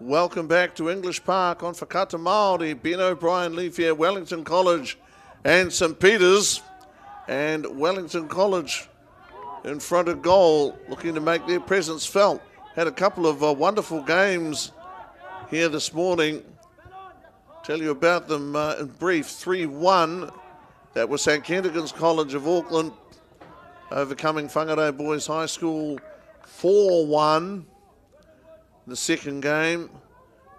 Welcome back to English Park on Whakata Māori, Ben O'Brien, Leafier, Wellington College and St Peter's. And Wellington College in front of goal, looking to make their presence felt. Had a couple of wonderful games here this morning Tell you about them in brief. 3-1. That was St Kentigern's College of Auckland overcoming Whangarei Boys High School 4-1. The second game,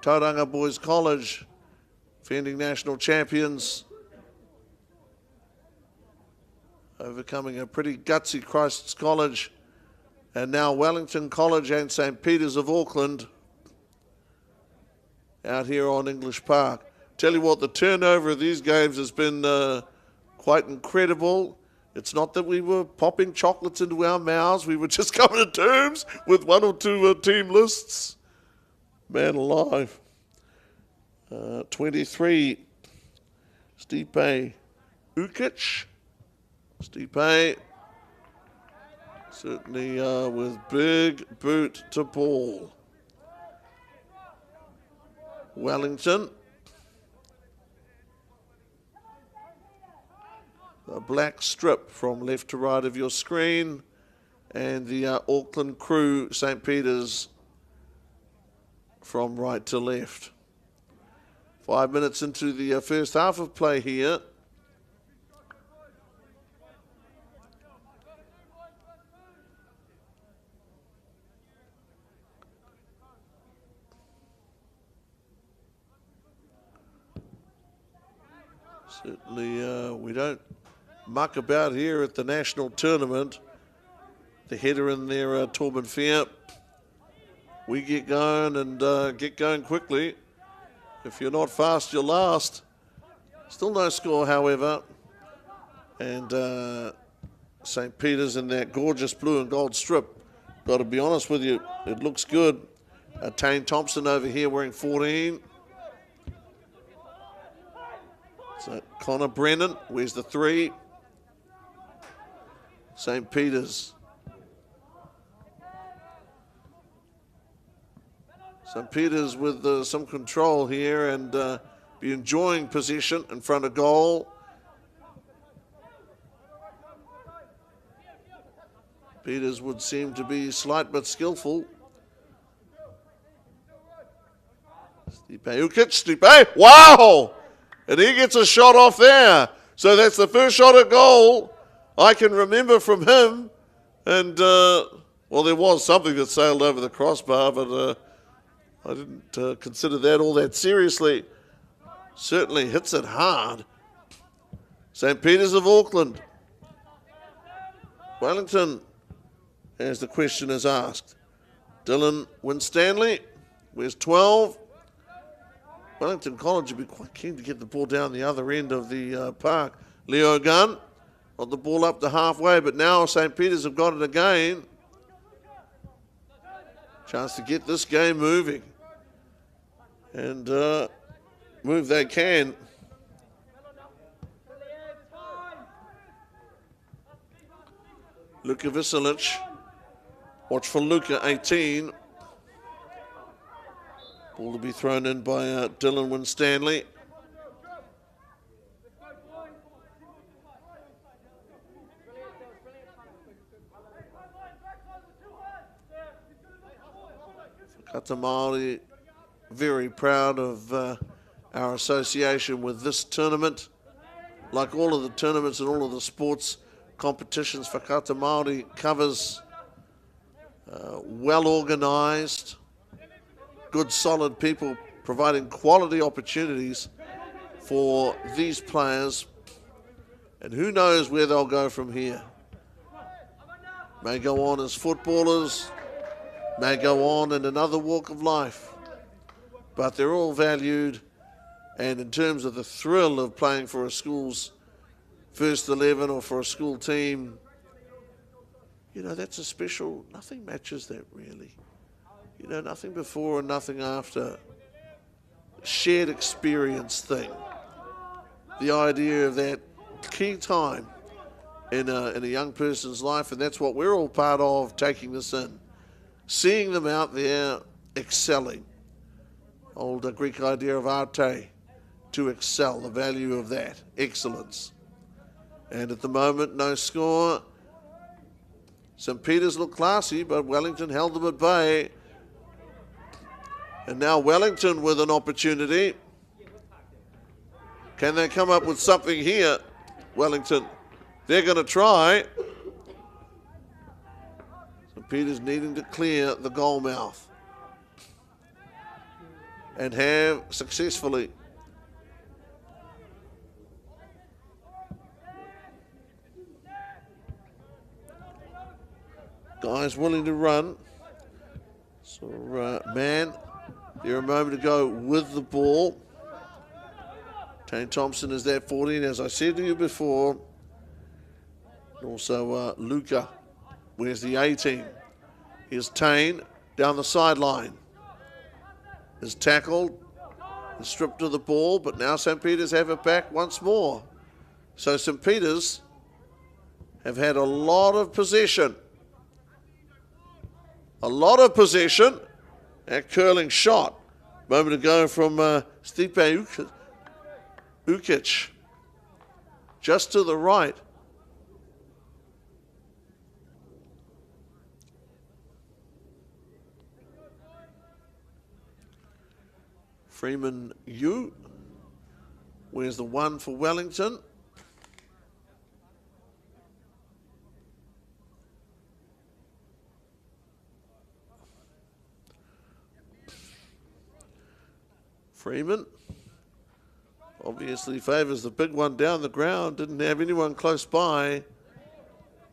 Tauranga Boys College, defending national champions, overcoming a pretty gutsy Christ's College, and now Wellington College and St Peter's of Auckland out here on English Park. Tell you what, the turnover of these games has been quite incredible. It's not that we were popping chocolates into our mouths. We were just coming to terms with one or two team lists. Man alive. 23, Stipe Ukic. Stipe certainly with big boot to ball. Wellington. The black strip from left to right of your screen, and the Auckland Crew, St Peter's, from right to left. 5 minutes into the first half of play here. Certainly we don't muck about here at the national tournament. The header in there, Torben Fair. We get going and get going quickly. If you're not fast, you're last. Still no score, however. And St. Peter's in that gorgeous blue and gold strip. Got to be honest with you, it looks good. Tane Thompson over here wearing 14. So Connor Brennan, where's the 3? St. Peter's. St. Peter's with some control here and be enjoying possession in front of goal. Peter's would seem to be slight but skillful. Stipe Ukic, Stipe, wow! And he gets a shot off there. So that's the first shot at goal I can remember from him. And, well, there was something that sailed over the crossbar, but I didn't consider that all that seriously. Certainly hits it hard. St. Peter's of Auckland. Wellington, as the question is asked. Dylan Winstanley, where's 12? Wellington College would be quite keen to get the ball down the other end of the park. Leo Gunn got the ball up to halfway, but now St. Peter's have got it again. Chance to get this game moving. And move they can. Luka Visilic. Watch for Luka, 18. Ball to be thrown in by Dylan Winstanley. Kata Māori, very proud of our association with this tournament. Like all of the tournaments and all of the sports competitions, Whakata Māori covers well organised, good solid people providing quality opportunities for these players, and who knows where they'll go from here. May go on as footballers, may go on in another walk of life, but they're all valued. And in terms of the thrill of playing for a school's first 11 or for a school team, you know, that's a special, nothing matches that really. You know, nothing before and nothing after. Shared experience thing. The idea of that key time in a young person's life, and that's what we're all part of, taking this in. Seeing them out there excelling. Old Greek idea of arte, to excel, the value of that, excellence. And at the moment, no score. St. Peter's looked classy, but Wellington held them at bay. And now Wellington with an opportunity. Can they come up with something here? Wellington, they're going to try. St. Peter's needing to clear the goal mouth. And have successfully. Guys willing to run. So, man, there a moment to go with the ball. Tane Thompson is that 14, as I said to you before. And also Luca, where's the 18? Here's Tane down the sideline. Is tackled, is stripped of the ball, but now St. Peter's have it back once more. So St. Peter's have had a lot of possession. A lot of possession. That curling shot. Moment ago from Stipe Ukic. Just to the right. Freeman Yu. Where's the one for Wellington? Freeman obviously favours the big one down the ground. Didn't have anyone close by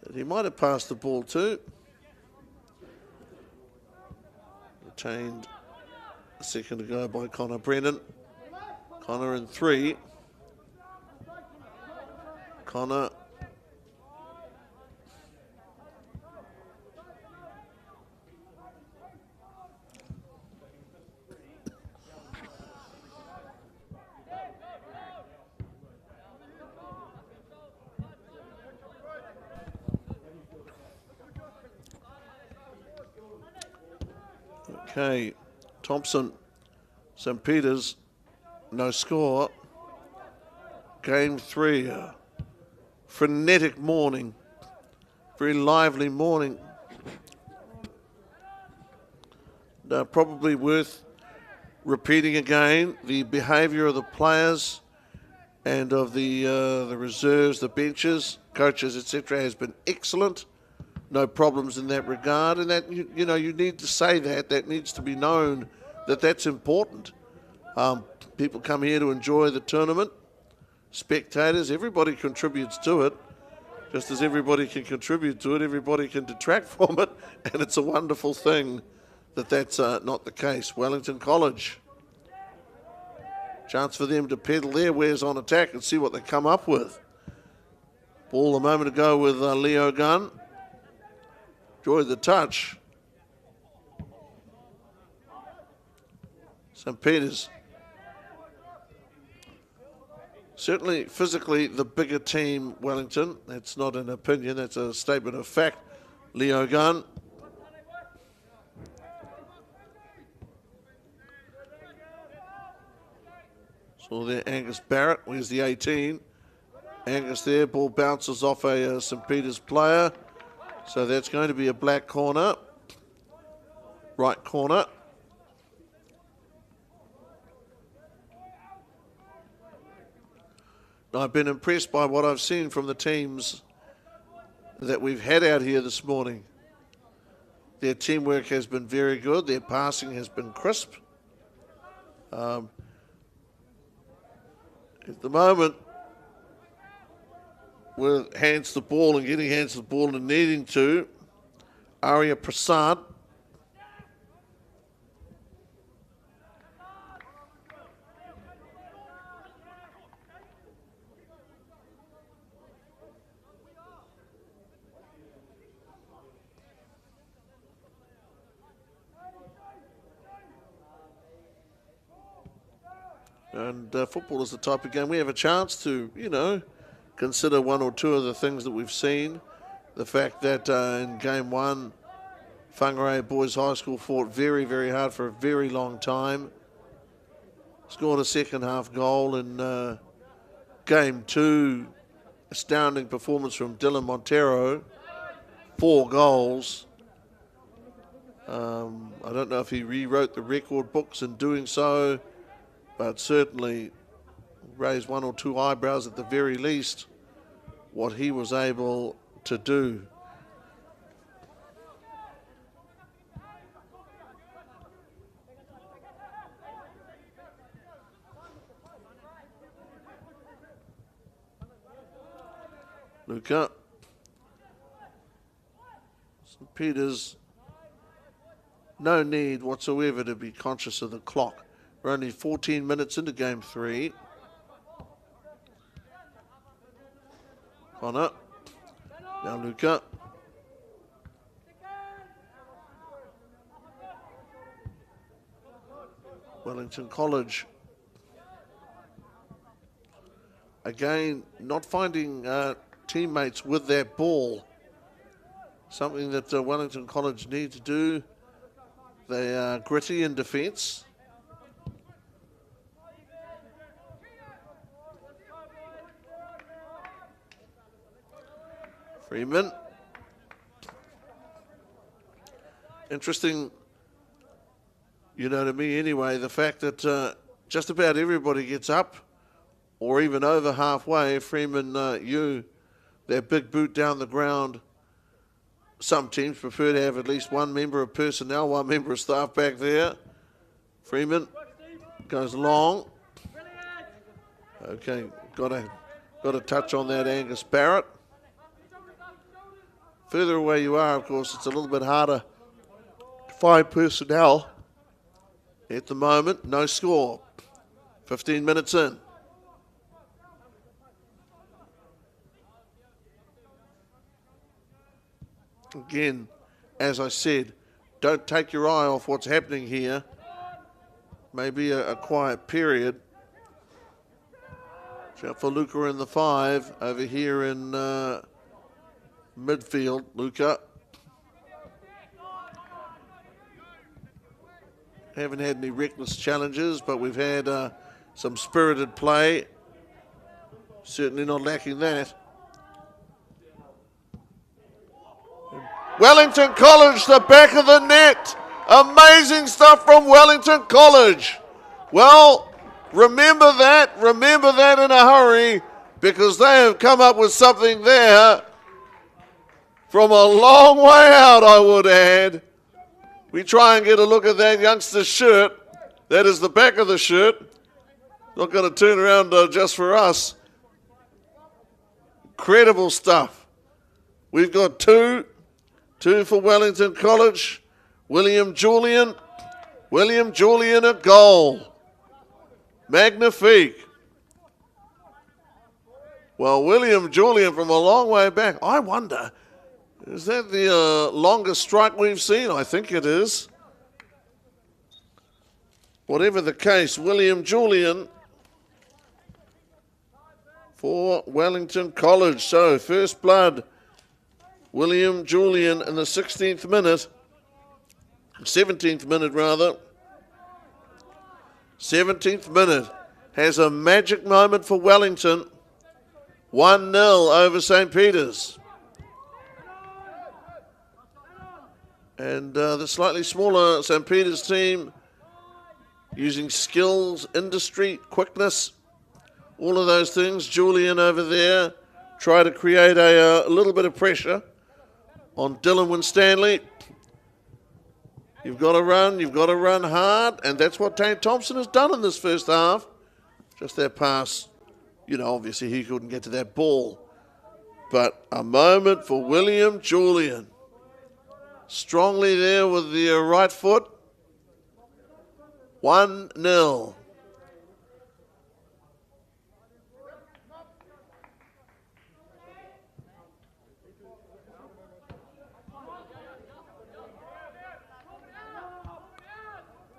that he might have passed the ball to. Retained a second ago by Connor Brennan. Connor in 3. Connor. Okay, Thompson, St. Peter's, no score. Game 3, frenetic morning, very lively morning. Probably worth repeating again, the behaviour of the players and of the reserves, the benches, coaches, etc. has been excellent. No problems in that regard, and that you know you need to say that. That needs to be known that that's important. People come here to enjoy the tournament. Spectators, everybody contributes to it. Just as everybody can contribute to it, everybody can detract from it, and it's a wonderful thing that that's not the case. Wellington College. Chance for them to pedal their wares on attack and see what they come up with. Ball a moment ago with Leo Gunn. Enjoyed the touch. St. Peter's. Certainly physically the bigger team, Wellington. That's not an opinion, that's a statement of fact. Leo Gunn. Saw there Angus Barrett, where's the 18? Angus there, ball bounces off a St. Peter's player. So that's going to be a black corner, right corner. Now, I've been impressed by what I've seen from the teams that we've had out here this morning. Their teamwork has been very good. Their passing has been crisp. At the moment, with hands to the ball and getting hands to the ball and needing to, Arya Prasad. And football is the type of game we have a chance to, you know, consider one or two of the things that we've seen. The fact that in game 1, Whangarei Boys High School fought very, very hard for a very long time. Scored a second half goal in game 2. Astounding performance from Dylan Montero. 4 goals. I don't know if he rewrote the record books in doing so, but certainly raise one or two eyebrows at the very least, what he was able to do. Luca. St. Peter's, no need whatsoever to be conscious of the clock. We're only 14 minutes into game 3. Connor. Now Luca. Wellington College. Again, not finding teammates with their ball. Something that Wellington College need to do. They are gritty in defence. Freeman. Interesting, you know, to me anyway, the fact that just about everybody gets up or even over halfway. Freeman, their big boot down the ground. Some teams prefer to have at least one member of personnel, one member of staff back there. Freeman goes long. Okay, got a touch on that, Angus Barrett. Further away you are, of course, it's a little bit harder to find personnel. At the moment, no score. 15 minutes in. Again, as I said, don't take your eye off what's happening here. Maybe a quiet period. Shout for Luca in the 5 over here in midfield. Luca. Haven't had any reckless challenges, but we've had some spirited play. Certainly not lacking that. Wellington College, the back of the net. Amazing stuff from Wellington College. Well, remember that in a hurry, because they have come up with something there from a long way out, I would add. We try and get a look at that youngster's shirt. That is the back of the shirt. Not going to turn around just for us. Incredible stuff. We've got two for Wellington College. William Julian at goal. Magnifique. Well, William Julian from a long way back. I wonder, is that the longest strike we've seen? I think it is. Whatever the case, William Julian for Wellington College. So, first blood, William Julian in the 16th minute. 17th minute, rather. 17th minute has a magic moment for Wellington. 1-0 over St. Peter's. And the slightly smaller St. Peter's team using skills, industry, quickness, all of those things. Julian over there try to create a little bit of pressure on Dylan Winstanley. You've got to run hard, and that's what Tate Thompson has done in this first half. Just that pass, you know, obviously he couldn't get to that ball. But a moment for William Julian. Strongly there with the right foot. 1-0.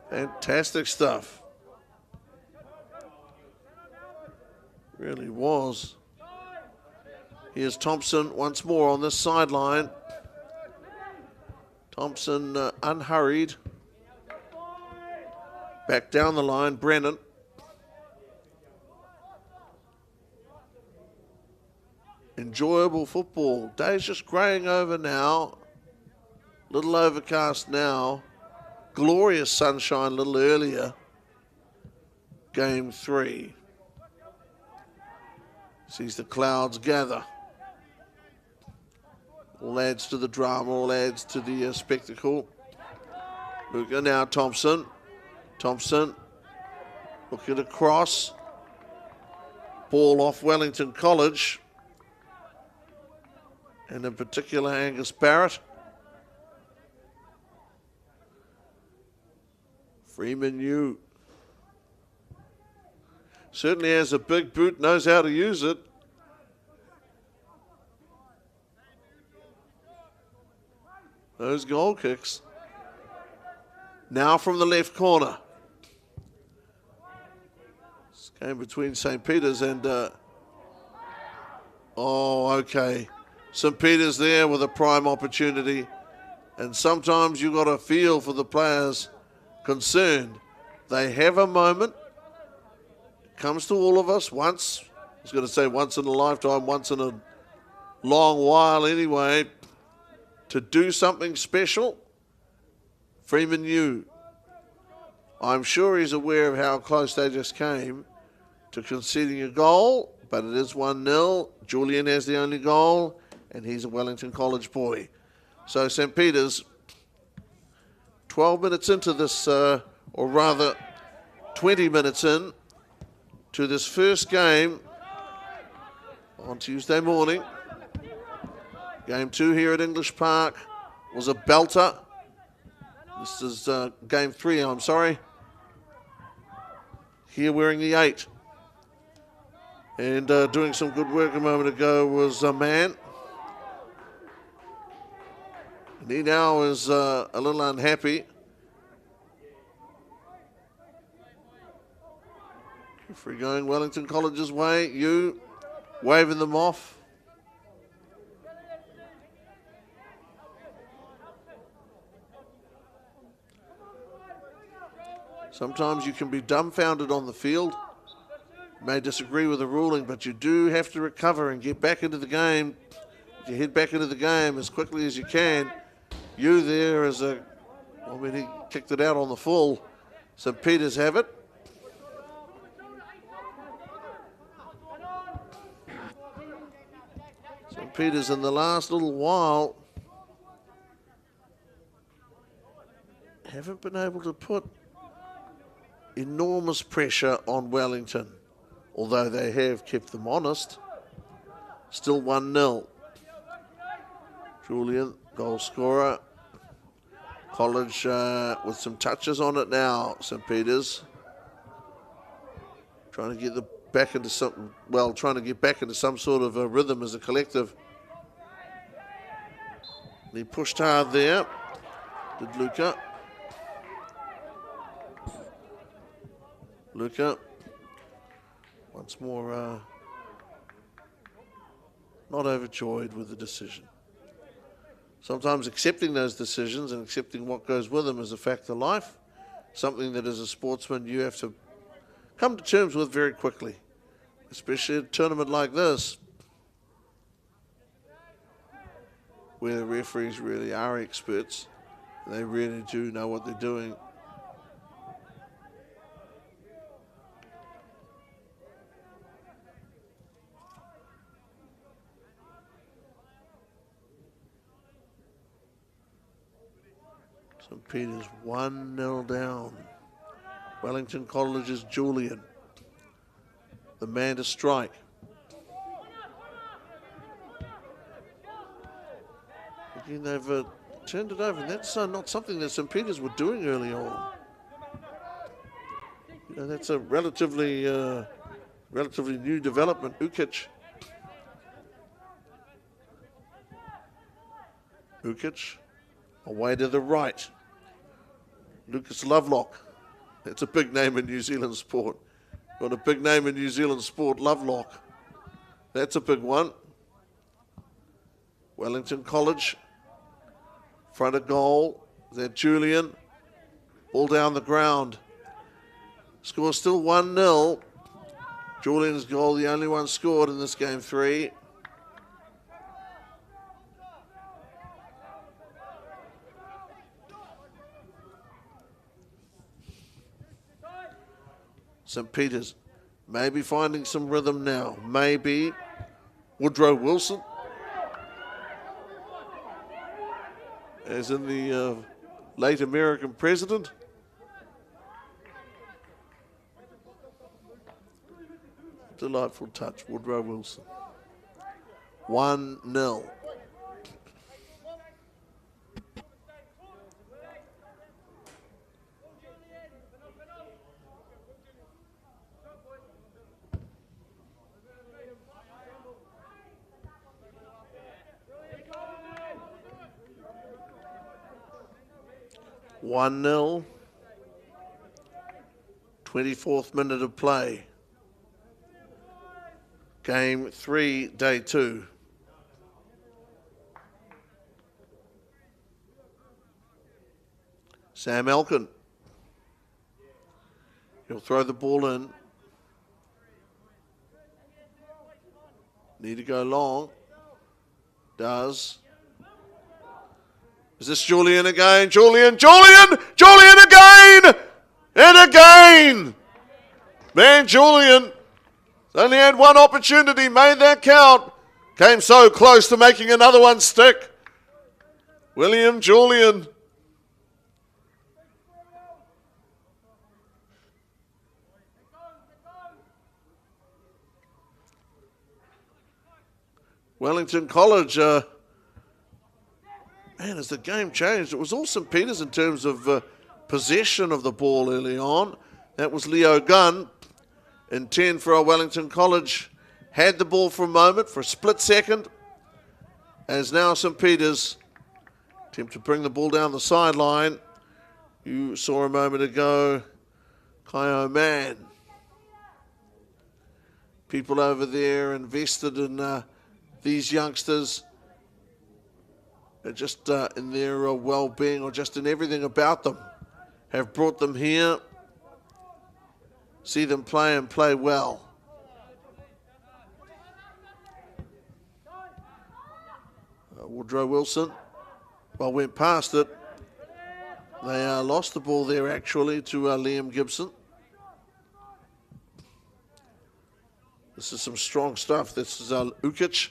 Fantastic stuff. Really was. Here's Thompson once more on this sideline. Thompson unhurried. Back down the line, Brennan. Enjoyable football. Day's just greying over now. Little overcast now. Glorious sunshine a little earlier. Game 3. Sees the crowds gather. All adds to the drama, all adds to the spectacle. Luca now, Thompson. Thompson looking across. Ball off Wellington College. And in particular, Angus Barrett. Freeman Yu certainly has a big boot, knows how to use it. Those goal kicks. Now from the left corner. This game between St. Peter's and... oh, okay. St. Peter's there with a prime opportunity. And sometimes you've got to feel for the players concerned. They have a moment. It comes to all of us once. I was going to say once in a lifetime, once in a long while anyway, to do something special. Freeman Yu, I'm sure he's aware of how close they just came to conceding a goal, but it is 1-0. Julian has the only goal, and he's a Wellington College boy. So St. Peter's 12 minutes into this, or rather 20 minutes in to this first game on Tuesday morning. Game 2 here at English Park was a belter. This is game 3, I'm sorry. Here wearing the 8. And doing some good work a moment ago was a man. And he now is a little unhappy. Referee going Wellington College's way. You waving them off. Sometimes you can be dumbfounded on the field. You may disagree with the ruling, but you do have to recover and get back into the game. You head back into the game as quickly as you can. You there as a, I mean, he kicked it out on the full. St. Peter's have it. St. Peter's in the last little while haven't been able to put enormous pressure on Wellington, although they have kept them honest. Still 1-0. Julian, goal scorer. College with some touches on it now. St. Peter's trying to get back into some, well, trying to get back into some sort of a rhythm as a collective. And he pushed hard there. Did Luca. Luca, once more, not overjoyed with the decision. Sometimes accepting those decisions and accepting what goes with them is a fact of life, something that as a sportsman you have to come to terms with very quickly, especially at a tournament like this, where the referees really are experts. They really do know what they're doing. St. Peter's 1-0 down. Wellington College's Julian, the man to strike. Again, they've turned it over, and that's not something that St. Peter's were doing early on. You know, that's a relatively new development. Ukic. Away to the right. Lucas Lovelock. That's a big name in New Zealand sport. Got a big name in New Zealand sport, Lovelock. That's a big one. Wellington College. Front of goal. That Julian. Ball down the ground. Score still 1-0. Julian's goal, the only one scored in this game 3. St. Peter's Maybe finding some rhythm now. Maybe Woodrow Wilson. As in the late American president. Delightful touch, Woodrow Wilson. 1-0. One 0. 24th minute of play. Game 3, day 2. Sam Elkin. He'll throw the ball in. Need to go long. Does. Is this Julian again? Julian again! And again! Man, Julian only had one opportunity, made that count. Came so close to making another one stick. William Julian. Wellington College, man, as the game changed, it was all St. Peter's in terms of possession of the ball early on. That was Leo Gunn in 10 for our Wellington College. Had the ball for a moment, for a split second, as now St. Peter's attempt to bring the ball down the sideline. You saw a moment ago, Kaio Man. People over there invested in these youngsters, just in their well-being or just in everything about them, have brought them here. See them play and play well. Woodrow Wilson, well, went past it. They lost the ball there actually to Liam Gibson. This is some strong stuff. This is Ukic.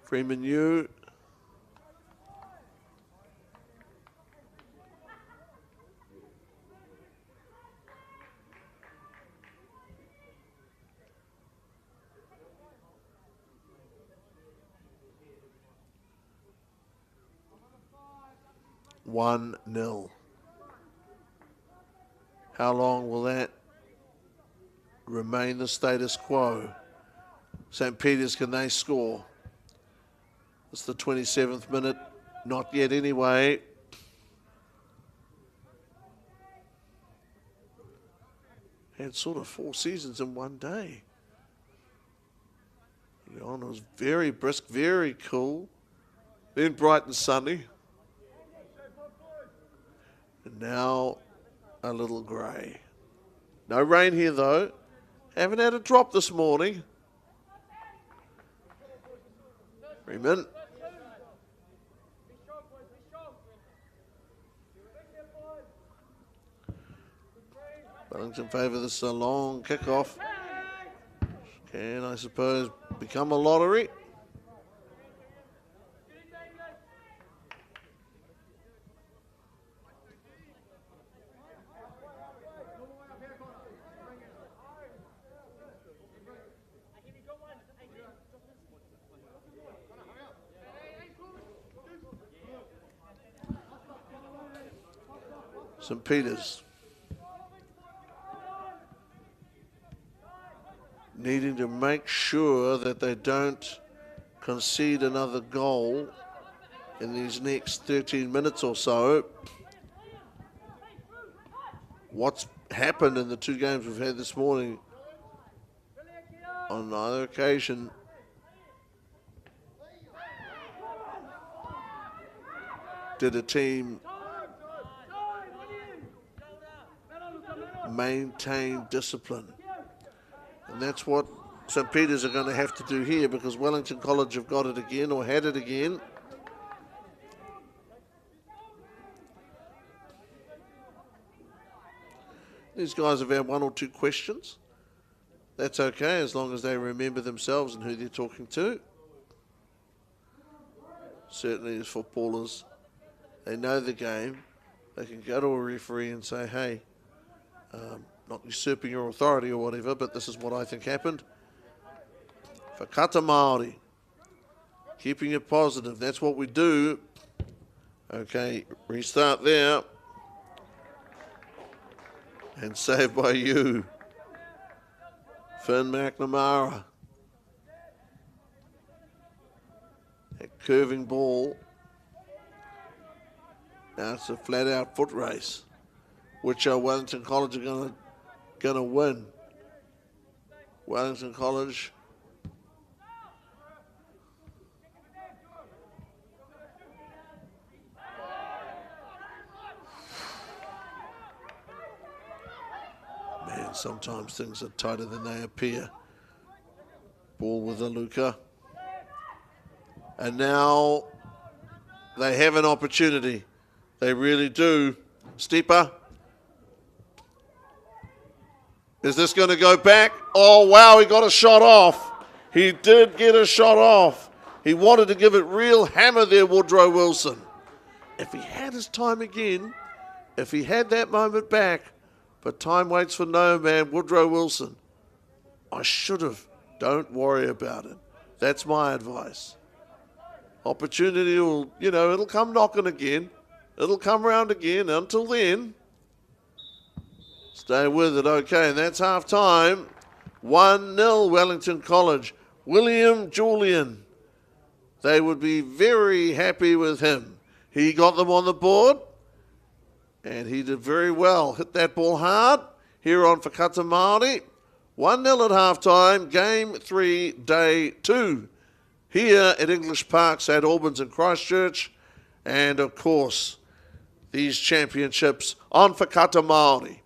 Freeman Yu. One 0. How long will that remain the status quo? St. Peter's, can they score? It's the 27th minute. Not yet anyway. Had sort of 4 seasons in one day. It was very brisk, very cool. Then bright and sunny. And now a little grey. No rain here though. Haven't had a drop this morning. Freeman. Wellington favour this long kickoff. Can, I suppose, become a lottery. St. Peter's needing to make sure that they don't concede another goal in these next 13 minutes or so. What's happened in the 2 games we've had this morning, on either occasion, did a team maintain discipline? And that's what St. Peter's are going to have to do here, because Wellington College have got it again, or had it again. These guys have had one or two questions. That's okay, as long as they remember themselves and who they're talking to. Certainly as footballers, they know the game. They can go to a referee and say, hey, not usurping your authority or whatever, but this is what I think happened. Whakata Māori. Keeping it positive. That's what we do. Okay, restart there. And saved by you. Finn McNamara. That curving ball. Now it's a flat-out foot race, which Wellington College are gonna win. Wellington College. Man, sometimes things are tighter than they appear. Ball with Aluka. And now they have an opportunity. They really do. Steeper. Is this going to go back? Oh, wow, he got a shot off. He did get a shot off. He wanted to give it real hammer there, Woodrow Wilson. If he had his time again, if he had that moment back, but time waits for no man, Woodrow Wilson, I should have. Don't worry about it. That's my advice. Opportunity will, it'll come knocking again. It'll come round again. Until then, stay with it. Okay, and that's half time. 1-0 Wellington College. William Julian. They would be very happy with him. He got them on the board, and he did very well. Hit that ball hard here on Whakata Māori. 1-0 at half time. Game 3, day 2. Here at English Park, St Albans and Christchurch. And of course, these championships on Whakata Māori.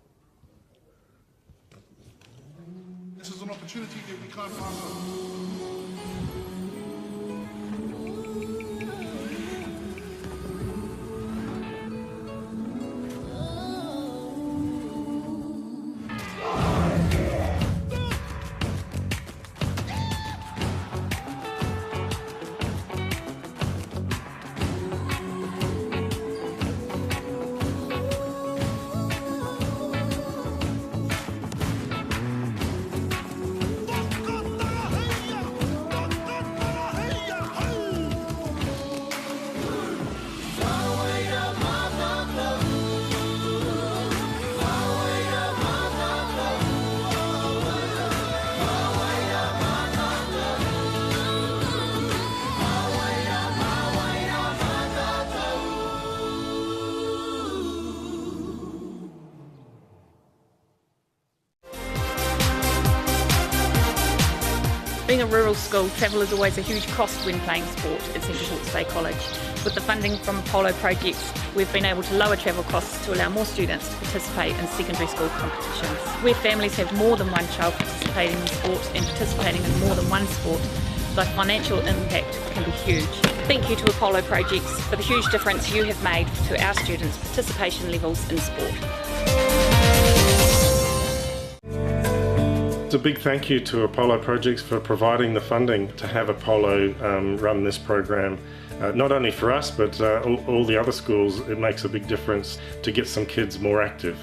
This is an opportunity that we can't pass up. Being a rural school, travel is always a huge cost when playing sport at St Hawke's Bay College. With the funding from Apollo projects, we've been able to lower travel costs to allow more students to participate in secondary school competitions. Where families have more than one child participating in sport and participating in more than one sport, the financial impact can be huge. Thank you to Apollo projects for the huge difference you have made to our students' participation levels in sport. A big thank you to Apollo Projects for providing the funding to have Apollo run this program. Not only for us, but all the other schools. It makes a big difference to get some kids more active.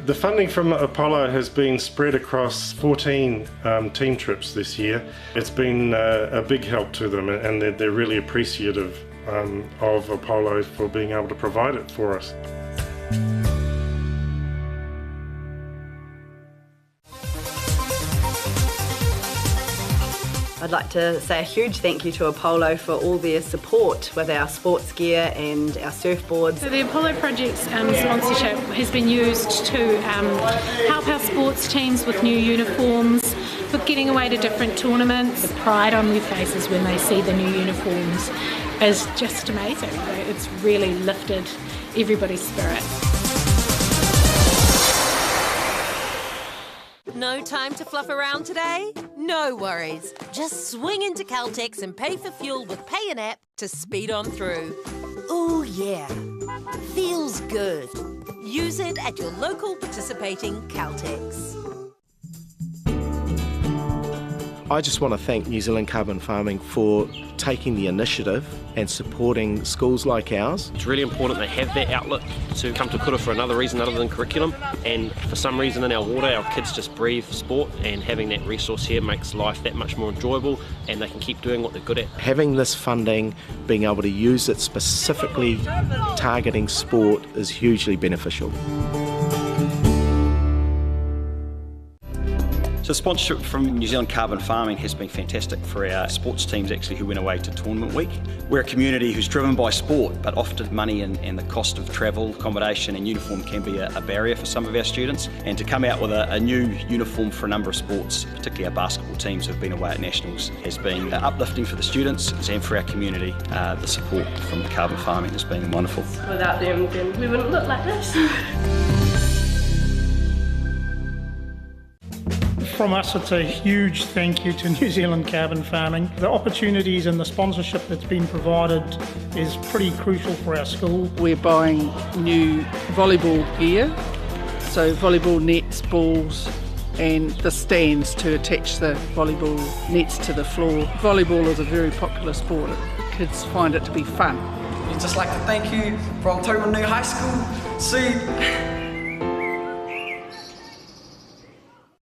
The funding from Apollo has been spread across 14 team trips this year. It's been a big help to them, and they're really appreciative of Apollo for being able to provide it for us. I'd like to say a huge thank you to Apollo for all their support with our sports gear and our surfboards. So the Apollo Project's sponsorship has been used to help our sports teams with new uniforms, with getting away to different tournaments. The pride on their faces when they see the new uniforms is just amazing. It's really lifted everybody's spirit. No time to fluff around today? No worries. Just swing into Caltex and pay for fuel with Pay an App to speed on through. Ooh, yeah. Feels good. Use it at your local participating Caltex. I just want to thank New Zealand Carbon Farming for taking the initiative and supporting schools like ours. It's really important they have that outlet to come to kura for another reason other than curriculum, and for some reason in our water our kids just breathe sport, and having that resource here makes life that much more enjoyable and they can keep doing what they're good at. Having this funding, being able to use it specifically targeting sport is hugely beneficial. So sponsorship from New Zealand Carbon Farming has been fantastic for our sports teams actually who went away to tournament week. We're a community who's driven by sport, but often money and the cost of travel, accommodation and uniform can be a barrier for some of our students. And to come out with a new uniform for a number of sports, particularly our basketball teams who've been away at nationals, has been uplifting for the students and for our community. The support from Carbon Farming has been wonderful. Without them, then we wouldn't look like this. From us, it's a huge thank you to New Zealand Carbon Farming. The opportunities and the sponsorship that's been provided is pretty crucial for our school. We're buying new volleyball gear, so volleyball nets, balls and the stands to attach the volleyball nets to the floor. Volleyball is a very popular sport. Kids find it to be fun. We'd just like to thank you from Tauranga High School. See.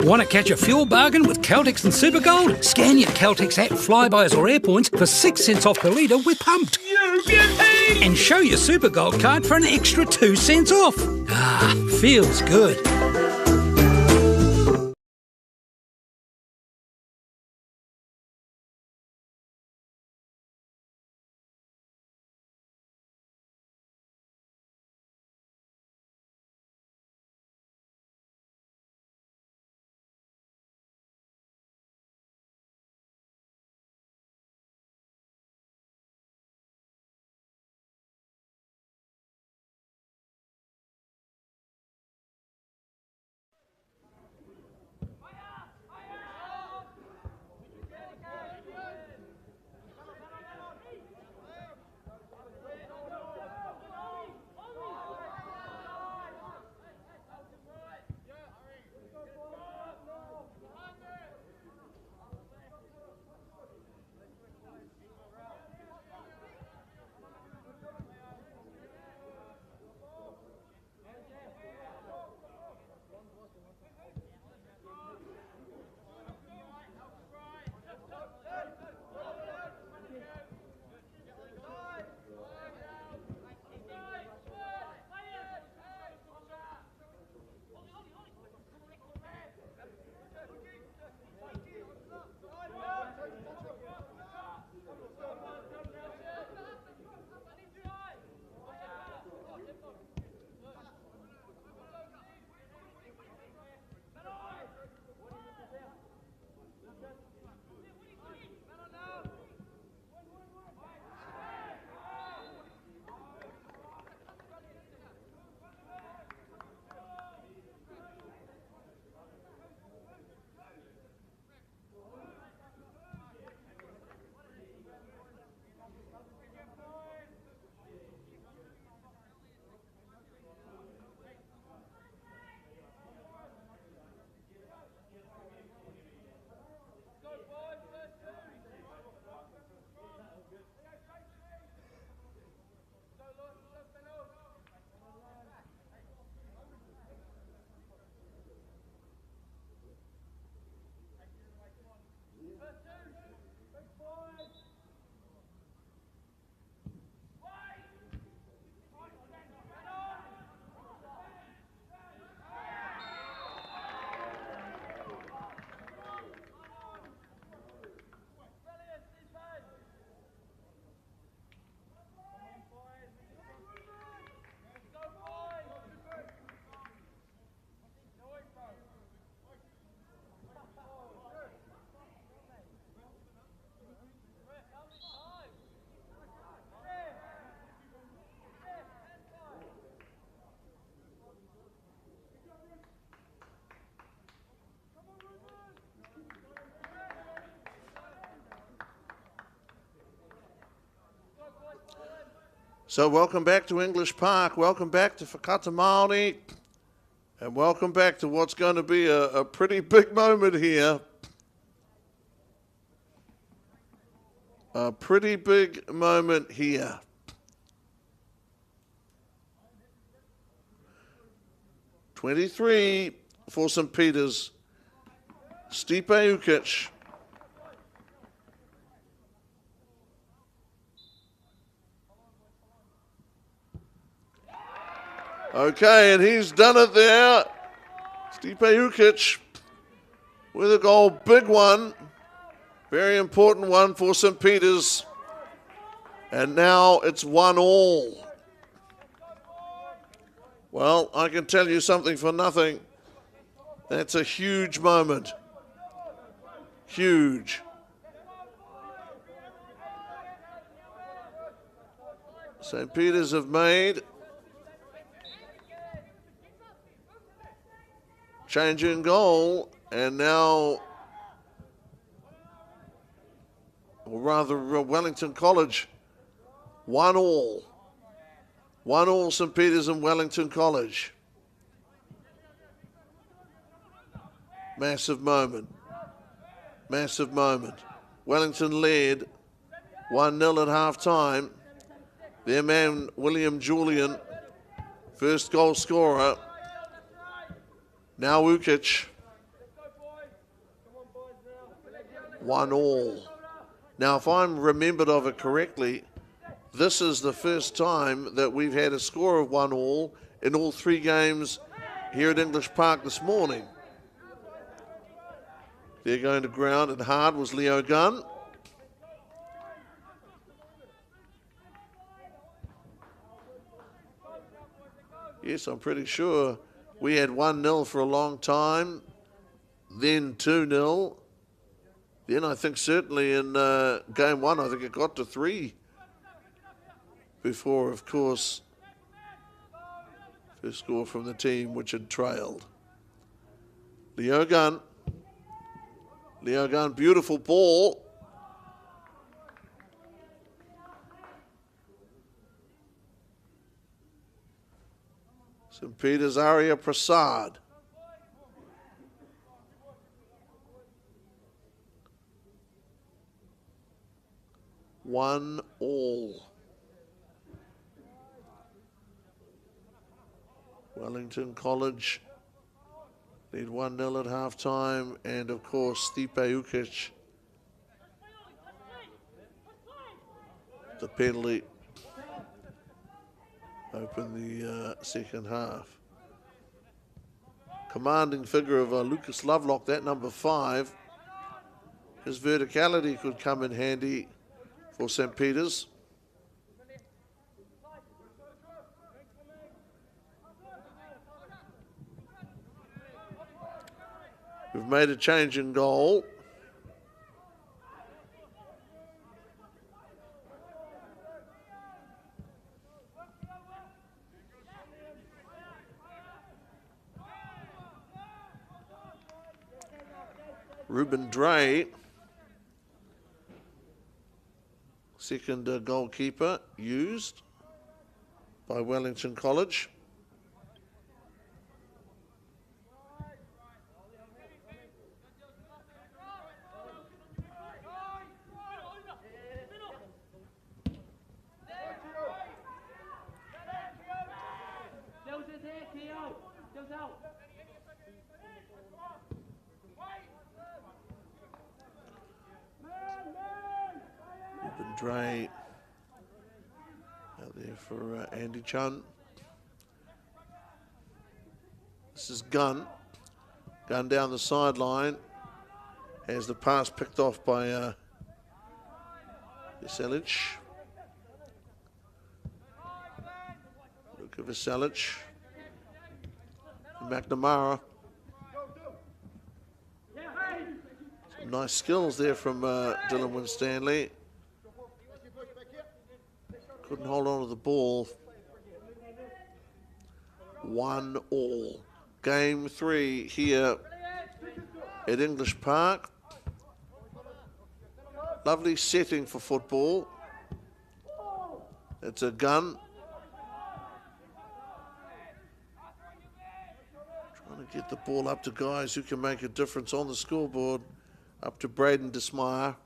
Want to catch a fuel bargain with Caltex and Supergold? Scan your Caltex app, Flybuys or Airpoints for 6 cents off per litre with Pumped. And show your Supergold card for an extra 2 cents off. Ah, feels good. So welcome back to English Park, welcome back to Whakata Māori, and welcome back to what's going to be a pretty big moment here. A pretty big moment here. (23) for St. Peter's, Stipe Ukic. Okay, and he's done it there. Stipe Ukic with a goal, big one. Very important one for St. Peter's. And now it's 1-1. Well, I can tell you something for nothing. That's a huge moment. Huge. St. Peter's have made change in goal, and now, or rather Wellington College, 1-1. 1-1 St. Peter's and Wellington College. Massive moment. Massive moment. Wellington led 1-0 at half-time. Their man, William Julian, first goal scorer. Now Ukic. 1-1. Now, if I'm remembered of it correctly, this is the first time that we've had a score of 1-1 in all 3 games here at English Park this morning. They're going to ground, and hard was Leo Gunn. Yes, I'm pretty sure we had 1-0 for a long time, then 2-0. Then I think certainly in game 1, I think it got to 3. Before, of course, first score from the team which had trailed. Leo Gunn. Leo Gunn, beautiful ball. St. Peter's Arya Prasad. One all. Wellington College lead 1-0 at half-time, and of course Stipe Ukic, the penalty, open the second half. Commanding figure of Lucas Lovelock, that number 5. His verticality could come in handy for St. Peter's. We've made a change in goal. Ruben Dre, second goalkeeper, used by Wellington College. Dre out there for Andy Chun. This is Gunn. Gunn down the sideline. Has the pass picked off by Veselic. Luka Veselic. McNamara. Some nice skills there from Dylan Winstanley. Couldn't hold on to the ball. 1-1. Game 3 here at English Park. Lovely setting for football. It's a gun. Trying to get the ball up to guys who can make a difference on the scoreboard. Up to Braden Desmeyer.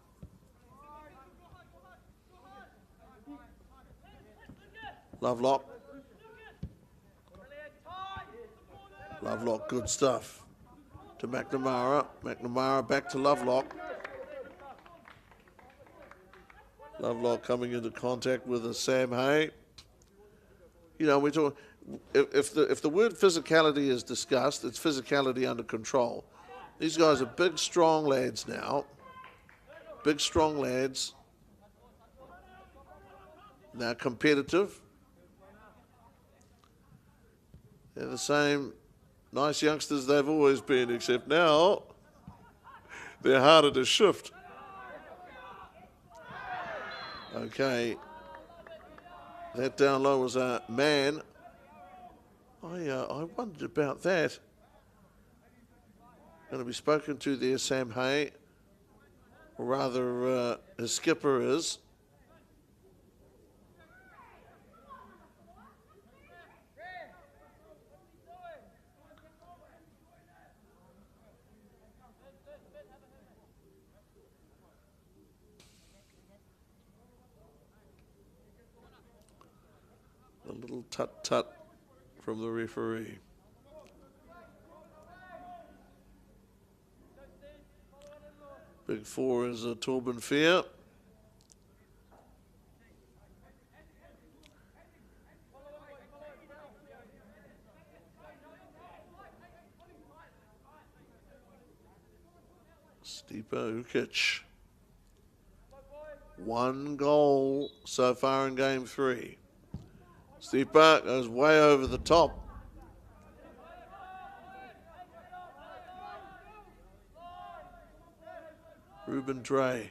Lovelock. Lovelock, good stuff. To McNamara. McNamara back to Lovelock. Lovelock coming into contact with a Sam Hay. You know, we talk. If the word physicality is discussed, it's physicality under control. These guys are big, strong lads now. Big, strong lads. Now competitive. They're the same nice youngsters they've always been, except now they're harder to shift. Okay. That down low was a man. I wondered about that. Going to be spoken to there, Sam Hay. Or rather, his skipper is. A little tut-tut from the referee. Big four is Torben Fair. Stipe Ukic. 1 goal so far in game 3. Stipe goes way over the top. Ruben Dre.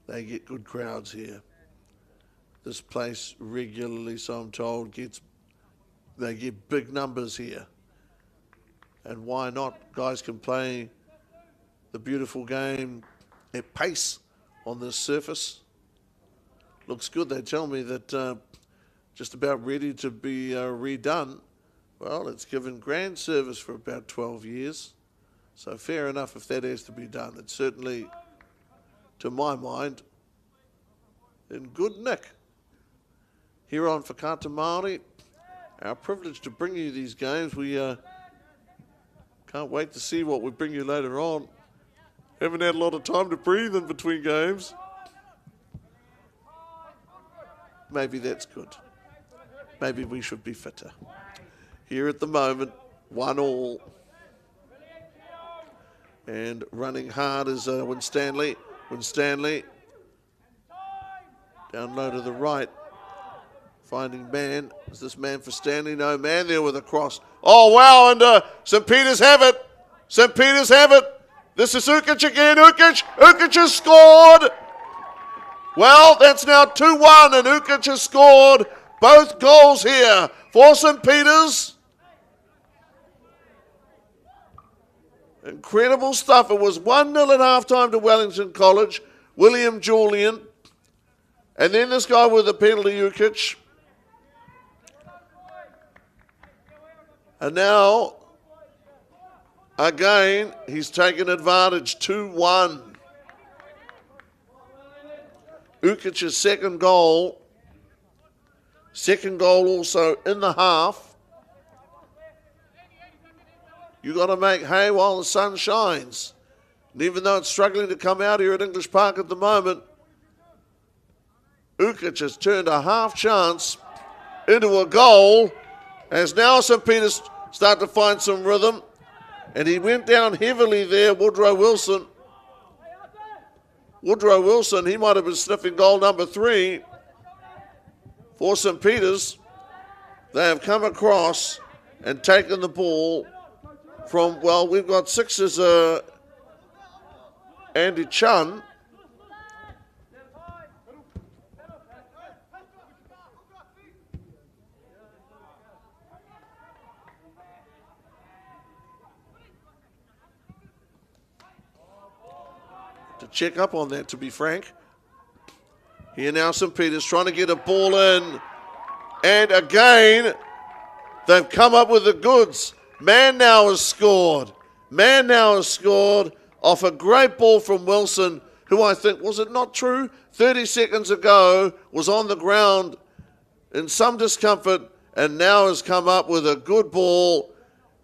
They get good crowds here. This place regularly, so I'm told, they get big numbers here. And why not? Guys can play the beautiful game at pace on this surface. Looks good. They tell me that just about ready to be redone. Well, it's given grand service for about 12 years. So fair enough if that has to be done. It's certainly, to my mind, in good nick. Here on Whakaata Māori, our privilege to bring you these games. We can't wait to see what we bring you later on. Haven't had a lot of time to breathe in between games. Maybe that's good. Maybe we should be fitter. Here at the moment, 1-1. And running hard is Winstanley. Winstanley down low to the right. Finding man. Is this man for Stanley? No, man there with a cross. Oh, wow, and St. Peter's have it. St. Peter's have it. This is Ukic again. Ukic has scored. Well, that's now 2-1, and Ukic has scored both goals here for St. Peter's. Incredible stuff. It was 1-0 at half-time to Wellington College. William Julian. And then this guy with the penalty, Ukic. And now, again, he's taken advantage. 2-1. Ukic's second goal. Second goal also in the half. You got to make hay while the sun shines. And even though it's struggling to come out here at English Park at the moment, Ukic has turned a half chance into a goal as now St. Peter's start to find some rhythm. And he went down heavily there, Woodrow Wilson. Woodrow Wilson, he might have been sniffing goal number 3 for St. Peter's. They have come across and taken the ball from, well, we've got 6 as Andy Chun. to check up on that, to be frank. Here now, St. Peter's trying to get a ball in. And again, they've come up with the goods. Man now has scored. Man now has scored off a great ball from Wilson, who I think, was it not true, 30 seconds ago was on the ground in some discomfort and now has come up with a good ball.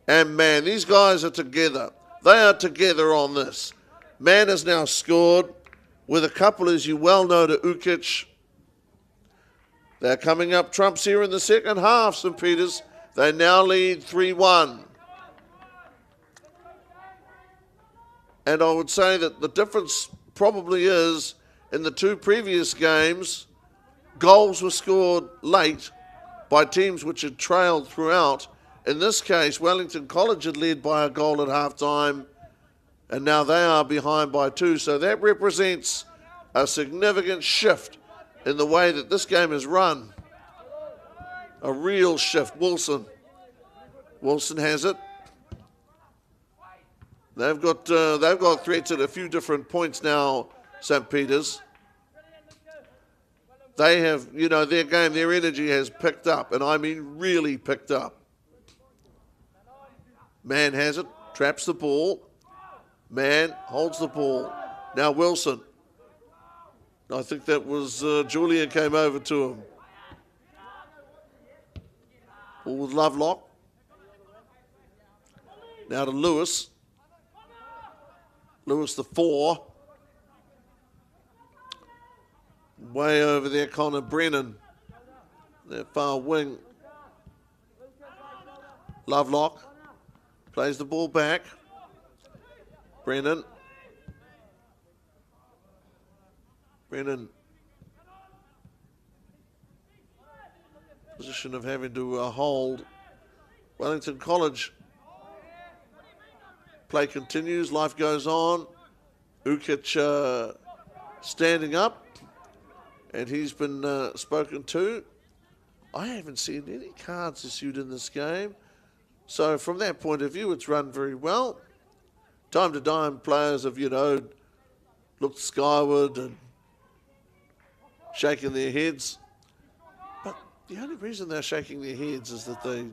And man, these guys are together. They are together on this. Man has now scored with a couple, as you well know, to Ukic. They're coming up trumps here in the second half, St. Peter's. They now lead 3-1. And I would say that the difference probably is in the two previous games, goals were scored late by teams which had trailed throughout. In this case, Wellington College had led by a goal at half-time, and now they are behind by 2. So that represents a significant shift in the way that this game is run. A real shift. Wilson has it. They've got threats at a few different points now, St. Peter's. They have, you know, their game, their energy has picked up, and I mean really picked up. Man has it, traps the ball. Man holds the ball. Now Wilson. I think that was Julian came over to him. Ball with Lovelock. Now to Lewis. Lewis the 4. Way over there, Connor Brennan. That far wing. Lovelock plays the ball back. Brennan. Position of having to hold. Wellington College. Play continues, life goes on. Ukic standing up, and he's been spoken to. I haven't seen any cards issued in this game. So from that point of view, it's run very well. Time to time, players have, you know, looked skyward and shaking their heads. But the only reason they're shaking their heads is that they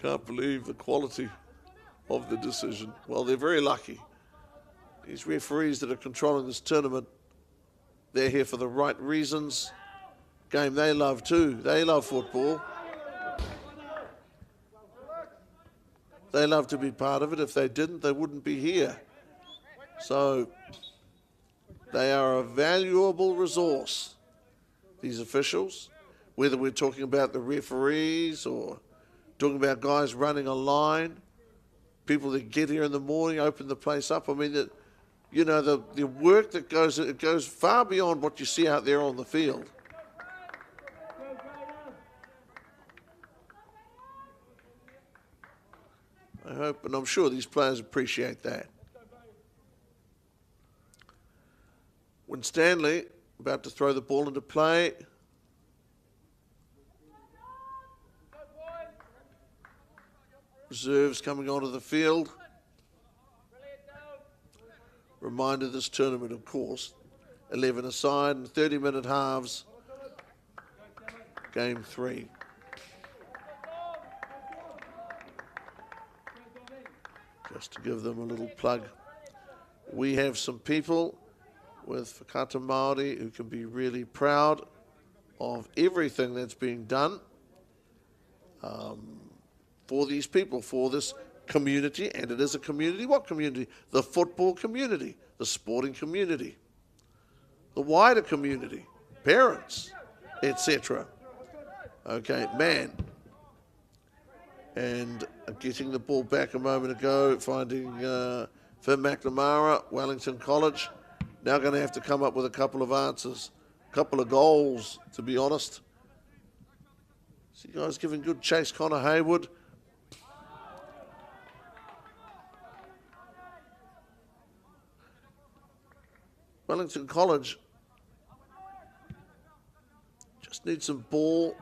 can't believe the quality of the decision. Well, they're very lucky. These referees that are controlling this tournament, they're here for the right reasons. Game they love too. They love football. They love to be part of it. If they didn't, they wouldn't be here. So they are a valuable resource, these officials, whether we're talking about the referees or talking about guys running a line, people that get here in the morning, open the place up. I mean, the work that goes, it goes far beyond what you see out there on the field. I hope, and I'm sure these players appreciate that. When Stanley about to throw the ball into play. Reserves coming onto the field. Reminder, this tournament, of course, 11 aside and 30-minute halves. Game 3. Just to give them a little plug, we have some people with Whakata Māori who can be really proud of everything that's being done for these people, for this community, and it is a community. What community? The football community, the sporting community, the wider community, parents, etc. Okay, man. And getting the ball back a moment ago, finding Finn McNamara, Wellington College. Now going to have to come up with a couple of answers, a couple of goals, to be honest. See guys giving good chase, Connor Haywood. Wellington College just need some ball.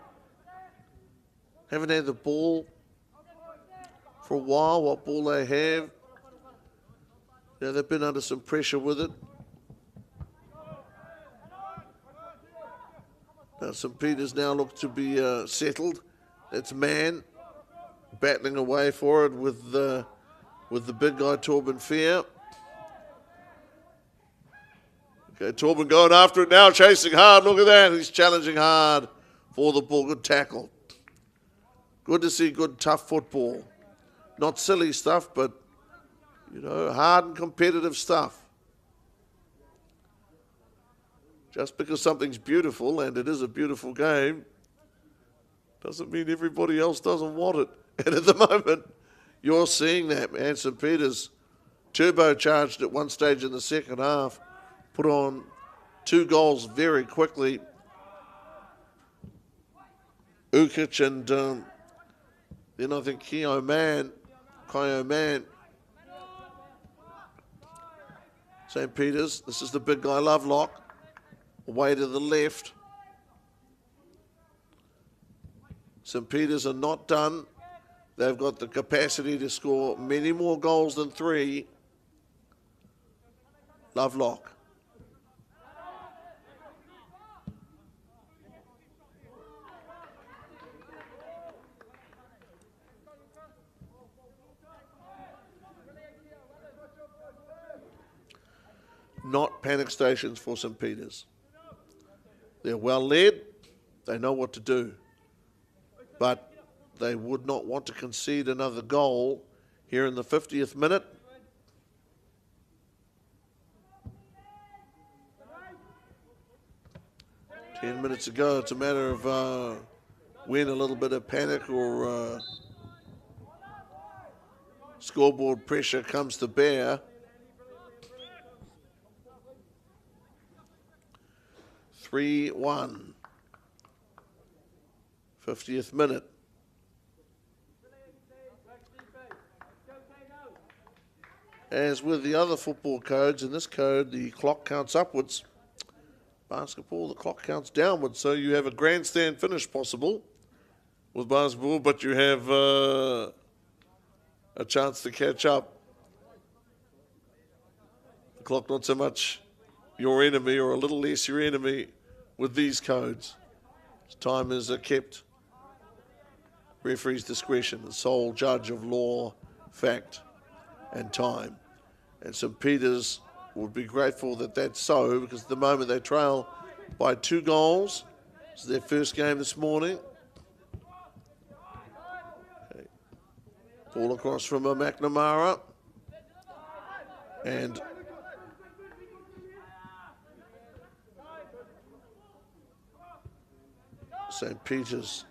Haven't had the ball for a while. What ball they have. They've been under some pressure with it. Now St Peter's now look to be settled. It's Man battling away for it with the big guy Torben Fair. Okay, Torben going after it now, chasing hard. Look at that, he's challenging hard for the ball. Good tackle. Good to see good tough football. Not silly stuff, but you know, hard and competitive stuff. Just because something's beautiful, and it is a beautiful game, doesn't mean everybody else doesn't want it. And at the moment, you're seeing that, man. St Peter's turbocharged at one stage in the second half, put on 2 goals very quickly. Ukic and then I think Kyo Man. St Peter's, this is the big guy Lovelock. Away to the left. St Peter's are not done. They've got the capacity to score many more goals than 3. Lovelock. Not panic stations for St Peter's. They're well led, they know what to do, but they would not want to concede another goal here in the 50th minute. Ten minutes ago, it's a matter of when a little bit of panic or scoreboard pressure comes to bear. 3-1. 50th minute. As with the other football codes, in this code the clock counts upwards. Basketball, the clock counts downwards, so you have a grandstand finish possible with basketball, but you have a chance to catch up. The clock not so much your enemy, or a little less your enemy with these codes. Time is kept. Referee's discretion, the sole judge of law, fact, and time. And St Peter's would be grateful that that's so, because at the moment they trail by 2 goals. This is their first game this morning. Okay. Ball across from a McNamara. And St Peter's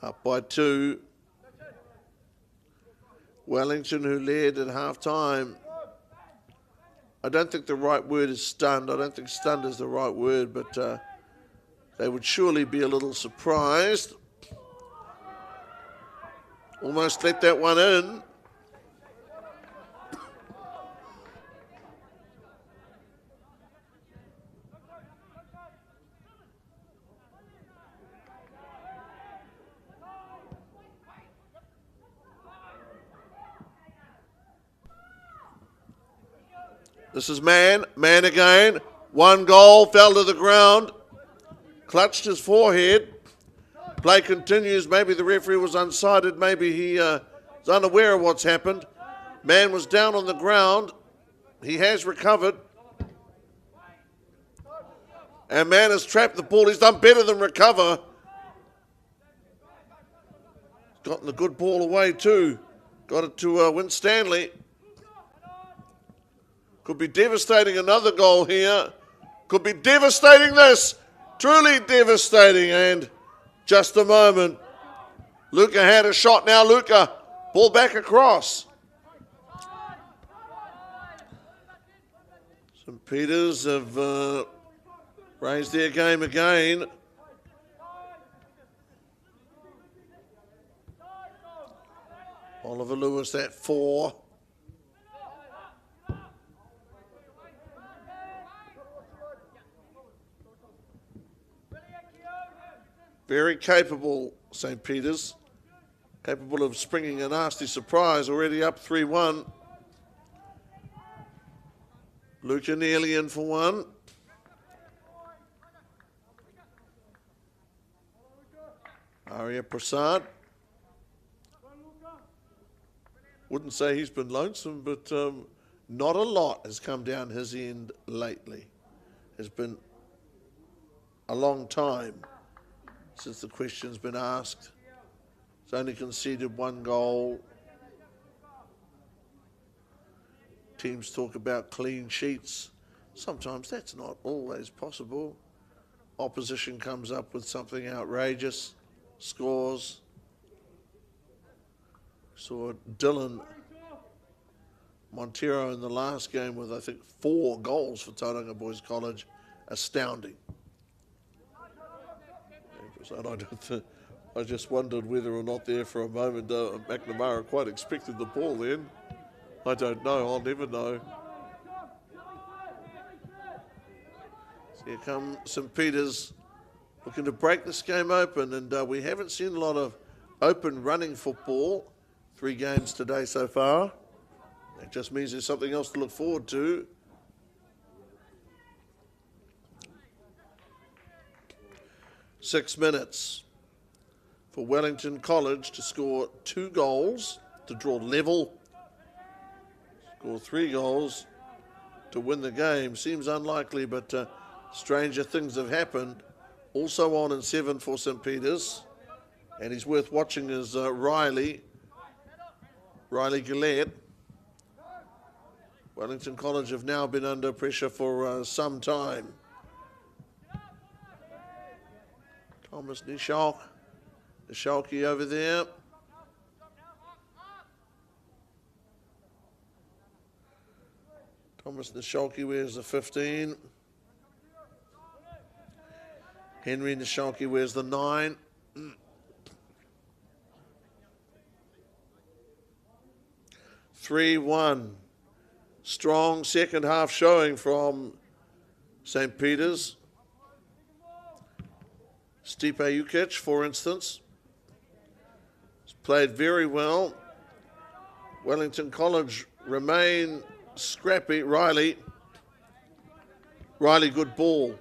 up by 2. Wellington, who led at half-time. I don't think the right word is stunned. I don't think stunned is the right word, but they would surely be a little surprised. Almost let that one in. This is Man again. 1 goal, fell to the ground, clutched his forehead. Play continues. Maybe the referee was unsighted. Maybe he is unaware of what's happened. Man was down on the ground. He has recovered. And Man has trapped the ball. He's done better than recover. Gotten the good ball away too. Got it to Winstanley. Could be devastating, another goal here. Could be devastating this. Truly devastating. And just a moment. Luca had a shot now. Luca, ball back across. St Peter's have raised their game again. Oliver Lewis at 4. Very capable, St Peter's. Capable of springing a nasty surprise, already up 3-1. Luca nearly in for one. Arya Prasad. Wouldn't say he's been lonesome, but not a lot has come down his end lately. It's been a long time since the question's been asked. He's only conceded 1 goal. Teams talk about clean sheets. Sometimes that's not always possible. Opposition comes up with something outrageous, scores. Saw Dylan Montero in the last game with, I think, 4 goals for Tauranga Boys College. Astounding. I just wondered whether or not there for a moment McNamara quite expected the ball then. I don't know. I'll never know. So here come St. Peter's looking to break this game open, and we haven't seen a lot of open running football. 3 games today so far. That just means there's something else to look forward to. Six minutes for Wellington College to score 2 goals, to draw level, score 3 goals to win the game. Seems unlikely, but stranger things have happened. Also on in 7 for St. Peter's, and he's worth watching is Riley Gillette. Wellington College have now been under pressure for some time. Thomas Nishalki over there. Thomas Nishalki wears the 15. Henry Nishalki wears the 9. 3-1. Strong second half showing from St. Peter's. Stipe Jukic, for instance, has played very well. Wellington College remain scrappy. Riley, good ball.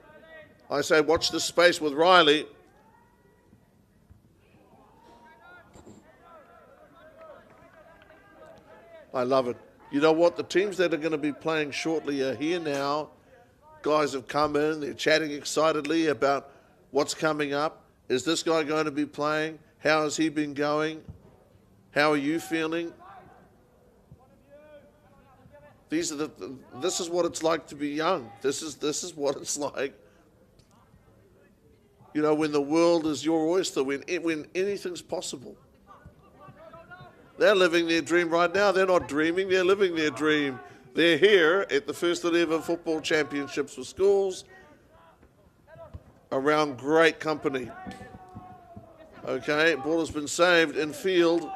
I say watch the space with Riley. I love it. You know what? The teams that are going to be playing shortly are here now. Guys have come in. They're chatting excitedly about what's coming up. Is this guy going to be playing? How has he been going? How are you feeling? This is what it's like to be young. This is what it's like. You know, when the world is your oyster, when anything's possible. They're living their dream right now. They're not dreaming, they're living their dream. They're here at the first 11 football championships for schools around great company. Okay, ball has been saved in field.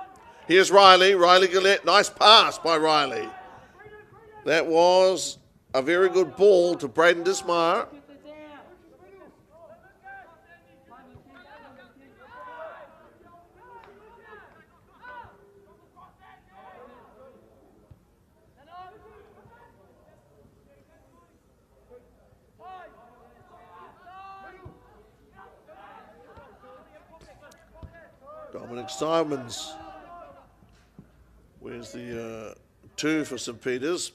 Here's Riley Gillette. Nice pass by Riley. That was a very good ball to Braden Dismar. Dominic Simons. Where's the 2 for St. Peter's?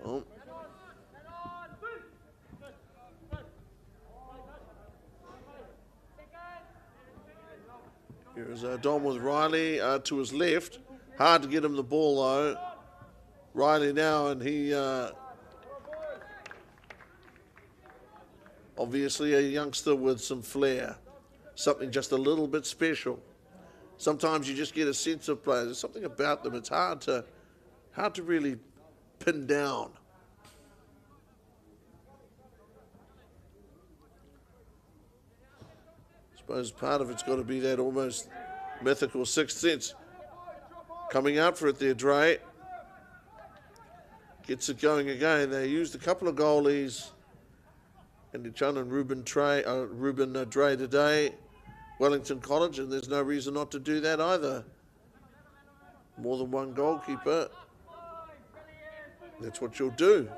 Oh. Here's Dom with Riley to his left. Hard to get him the ball though. Riley now, and he obviously a youngster with some flair. Something just a little bit special. Sometimes you just get a sense of players. There's something about them. It's hard to really pin down. I suppose part of it's got to be that almost mythical sixth sense. Coming out for it there, Dre. Gets it going again. They used a couple of goalies, Andy Chun and Ruben Dre today. Wellington College, and there's no reason not to do that either. More than one goalkeeper. That's what you'll do.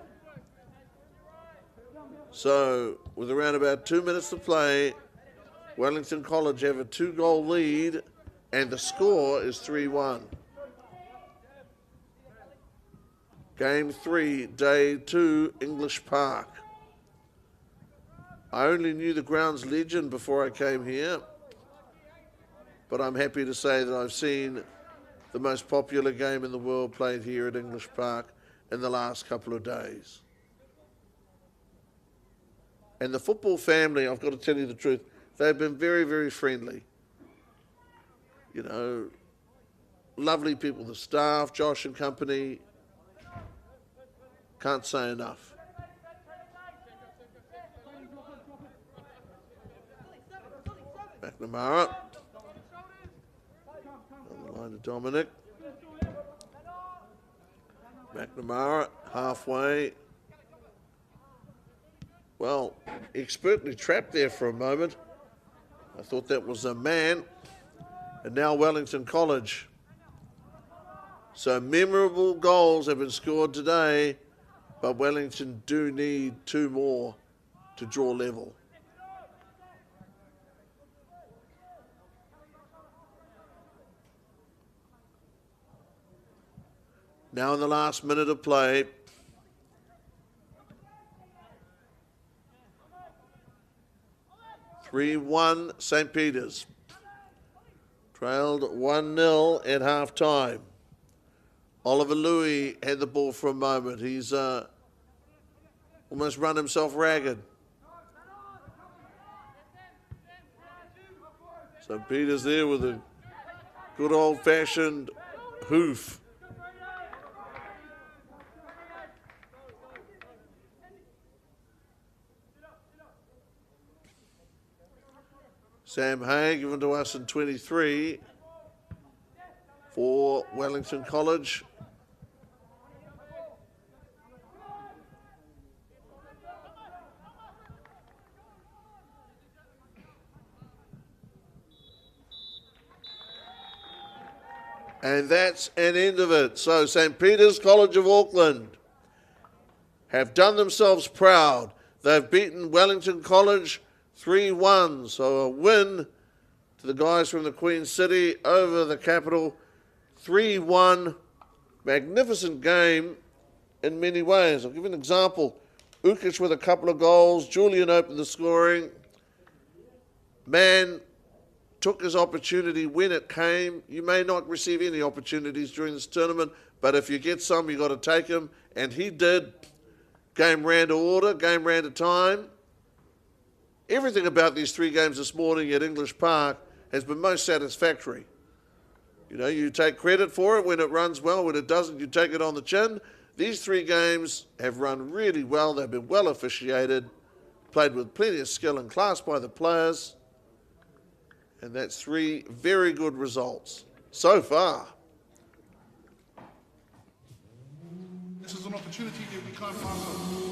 So, with around about 2 minutes to play, Wellington College have a 2-goal lead and the score is 3-1. Game 3, Day 2, English Park. I only knew the ground's legend before I came here, but I'm happy to say that I've seen the most popular game in the world played here at English Park in the last couple of days. And the football family, I've got to tell you the truth, they've been very, very friendly. You know, lovely people, the staff, Josh and company, can't say enough. McNamara. On the line to Dominic. McNamara, halfway. Well, expertly trapped there for a moment. I thought that was a man. And now Wellington College. So memorable goals have been scored today, but Wellington do need 2 more to draw level. Now in the last minute of play, (3-1) St. Peter's. Trailed 1-0 at half-time. Oliver Louis had the ball for a moment. He's almost run himself ragged. St. Peter's there with a good old-fashioned hoof. Sam Hay given to us in 23 for Wellington College. And that's an end of it. So St. Peter's College of Auckland have done themselves proud. They've beaten Wellington College 3-1, so a win to the guys from the Queen City over the capital. 3-1, magnificent game in many ways. I'll give you an example. Ukic with a couple of goals, Julian opened the scoring. Man took his opportunity when it came. You may not receive any opportunities during this tournament, but if you get some, you've got to take them, and he did. Game ran to order, game ran to time. Everything about these 3 games this morning at English Park has been most satisfactory. You know, you take credit for it when it runs well. When it doesn't, you take it on the chin. These 3 games have run really well. They've been well officiated, played with plenty of skill and class by the players. And that's 3 very good results so far. This is an opportunity that we can't pass on.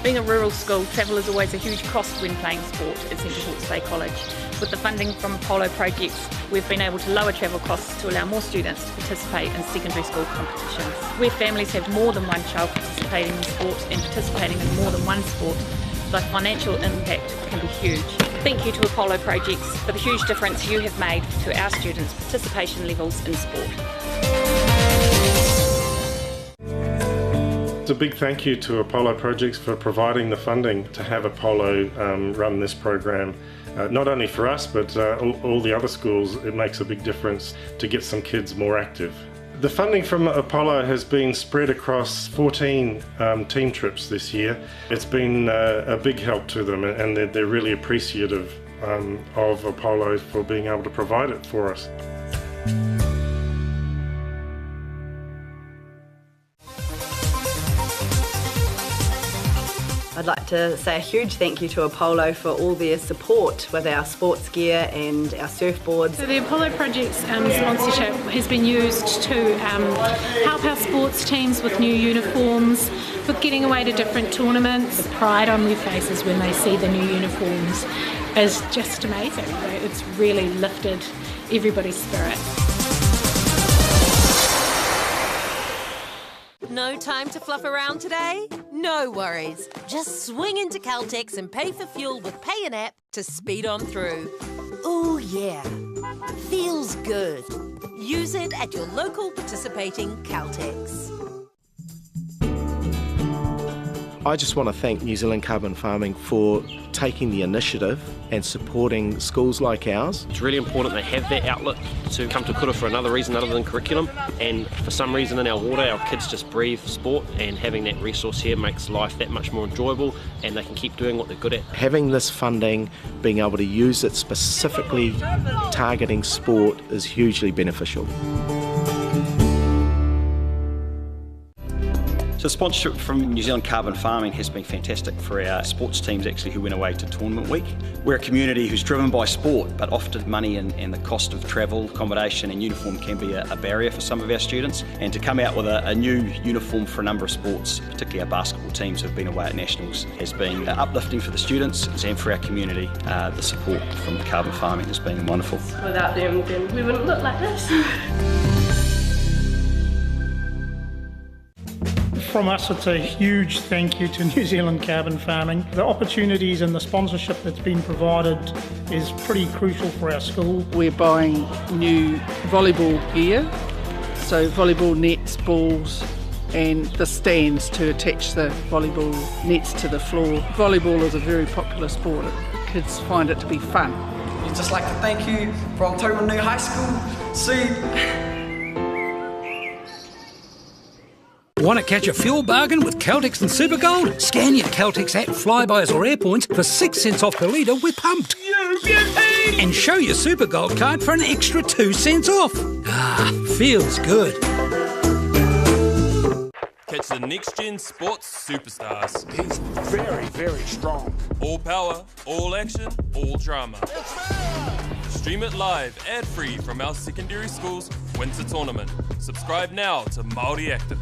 Being a rural school, travel is always a huge cost when playing sport at Central Hawke's Bay College. With the funding from Apollo projects, we've been able to lower travel costs to allow more students to participate in secondary school competitions. Where families have more than one child participating in sport and participating in more than one sport, the financial impact can be huge. Thank you to Apollo projects for the huge difference you have made to our students' participation levels in sport. It's a big thank you to Apollo Projects for providing the funding to have Apollo run this program. not only for us but all the other schools. It makes a big difference to get some kids more active. The funding from Apollo has been spread across 14 team trips this year. It's been a big help to them, and they're really appreciative of Apollo for being able to provide it for us. I'd like to say a huge thank you to Apollo for all their support with our sports gear and our surfboards. So the Apollo Project's sponsorship has been used to help our sports teams with new uniforms, with getting away to different tournaments. The pride on their faces when they see the new uniforms is just amazing. It's really lifted everybody's spirit. No time to fluff around today? No worries. Just swing into Caltex and pay for fuel with Pay and App to speed on through. Ooh yeah, feels good. Use it at your local participating Caltex. I just want to thank New Zealand Carbon Farming for taking the initiative and supporting schools like ours. It's really important they have that outlet to come to kura for another reason other than curriculum, and for some reason in our water our kids just breathe sport, and having that resource here makes life that much more enjoyable and they can keep doing what they're good at. Having this funding, being able to use it specifically targeting sport is hugely beneficial. So sponsorship from New Zealand Carbon Farming has been fantastic for our sports teams actually who went away to Tournament Week. We're a community who's driven by sport, but often money and the cost of travel, accommodation and uniform can be a barrier for some of our students. And to come out with a new uniform for a number of sports, particularly our basketball teams who have been away at nationals, has been uplifting for the students and for our community. The support from Carbon Farming has been wonderful. Without them, then we wouldn't look like this. From us, it's a huge thank you to New Zealand Carbon Farming. The opportunities and the sponsorship that's been provided is pretty crucial for our school. We're buying new volleyball gear, so volleyball nets, balls and the stands to attach the volleyball nets to the floor. Volleyball is a very popular sport. Kids find it to be fun. We'd just like to thank you from Tauranga High School. See. Want to catch a fuel bargain with Caltex and Supergold? Scan your Caltex app, Flybuys or Airpoints for 6 cents off per litre with Pumped. And show your Supergold card for an extra 2 cents off. Ah, feels good. Catch the next-gen sports superstars. He's very, very strong. All power, all action, all drama. Stream it live, ad-free from our secondary school's Winter Tournament. Subscribe now to Māori Active.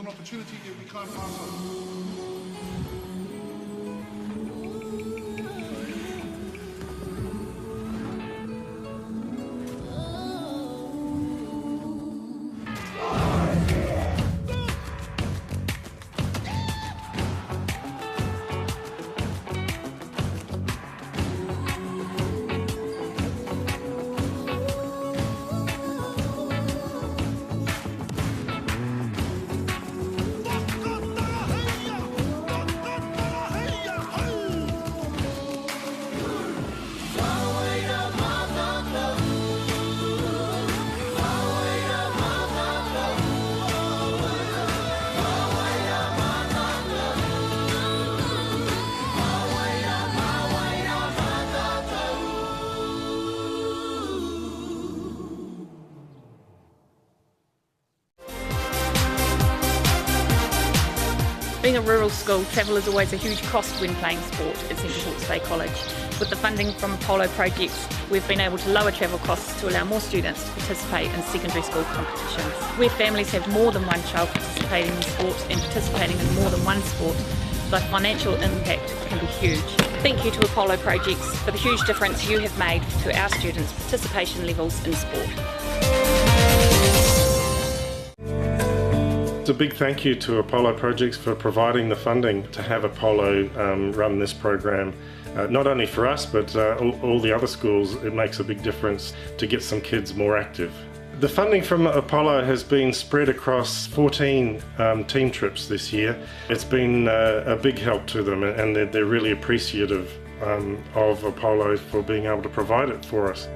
an opportunity that we can't pass on. Being a rural school, travel is always a huge cost when playing sport at Central Hawke's Bay College. With the funding from Polo projects, we've been able to lower travel costs to allow more students to participate in secondary school competitions. Where families have more than one child participating in sport and participating in more than one sport, the financial impact can be huge. Thank you to Apollo Projects for the huge difference you have made to our students' participation levels in sport. It's a big thank you to Apollo Projects for providing the funding to have Apollo run this program. Not only for us, but all the other schools. It makes a big difference to get some kids more active. The funding from Apollo has been spread across 14 team trips this year. It's been a big help to them, and they're really appreciative of Apollo for being able to provide it for us.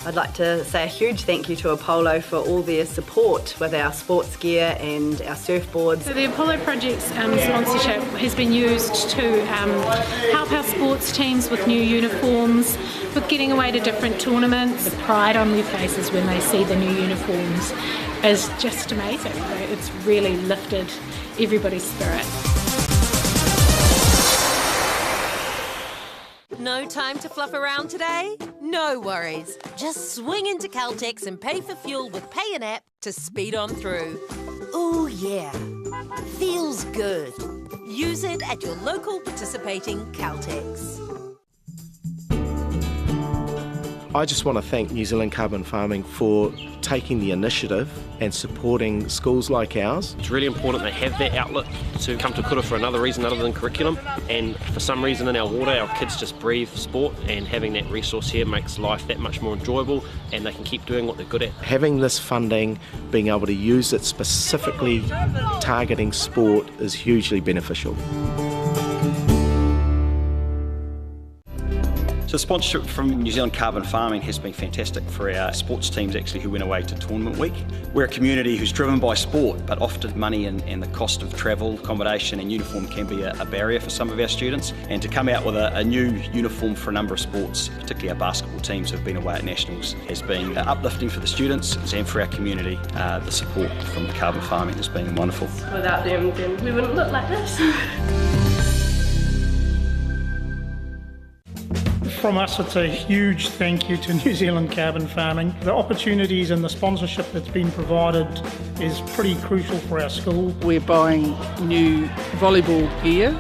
I'd like to say a huge thank you to Apollo for all their support with our sports gear and our surfboards. So the Apollo Project's sponsorship has been used to help our sports teams with new uniforms, with getting away to different tournaments. The pride on their faces when they see the new uniforms is just amazing. It's really lifted everybody's spirit. No time to fluff around today? No worries. Just swing into Caltex and pay for fuel with Pay an App to speed on through. Ooh yeah, feels good. Use it at your local participating Caltex. I just want to thank New Zealand Carbon Farming for taking the initiative and supporting schools like ours. It's really important they have that outlet to come to kura for another reason other than curriculum, and for some reason in our water our kids just breathe sport, and having that resource here makes life that much more enjoyable and they can keep doing what they're good at. Having this funding, being able to use it specifically targeting sport is hugely beneficial. So sponsorship from New Zealand Carbon Farming has been fantastic for our sports teams actually who went away to Tournament Week. We're a community who's driven by sport, but often money and the cost of travel, accommodation and uniform can be a barrier for some of our students. And to come out with a new uniform for a number of sports, particularly our basketball teams who have been away at nationals, has been uplifting for the students and for our community. The support from Carbon Farming has been wonderful. Without them, then we wouldn't look like this. From us, it's a huge thank you to New Zealand Carbon Farming. The opportunities and the sponsorship that's been provided is pretty crucial for our school. We're buying new volleyball gear,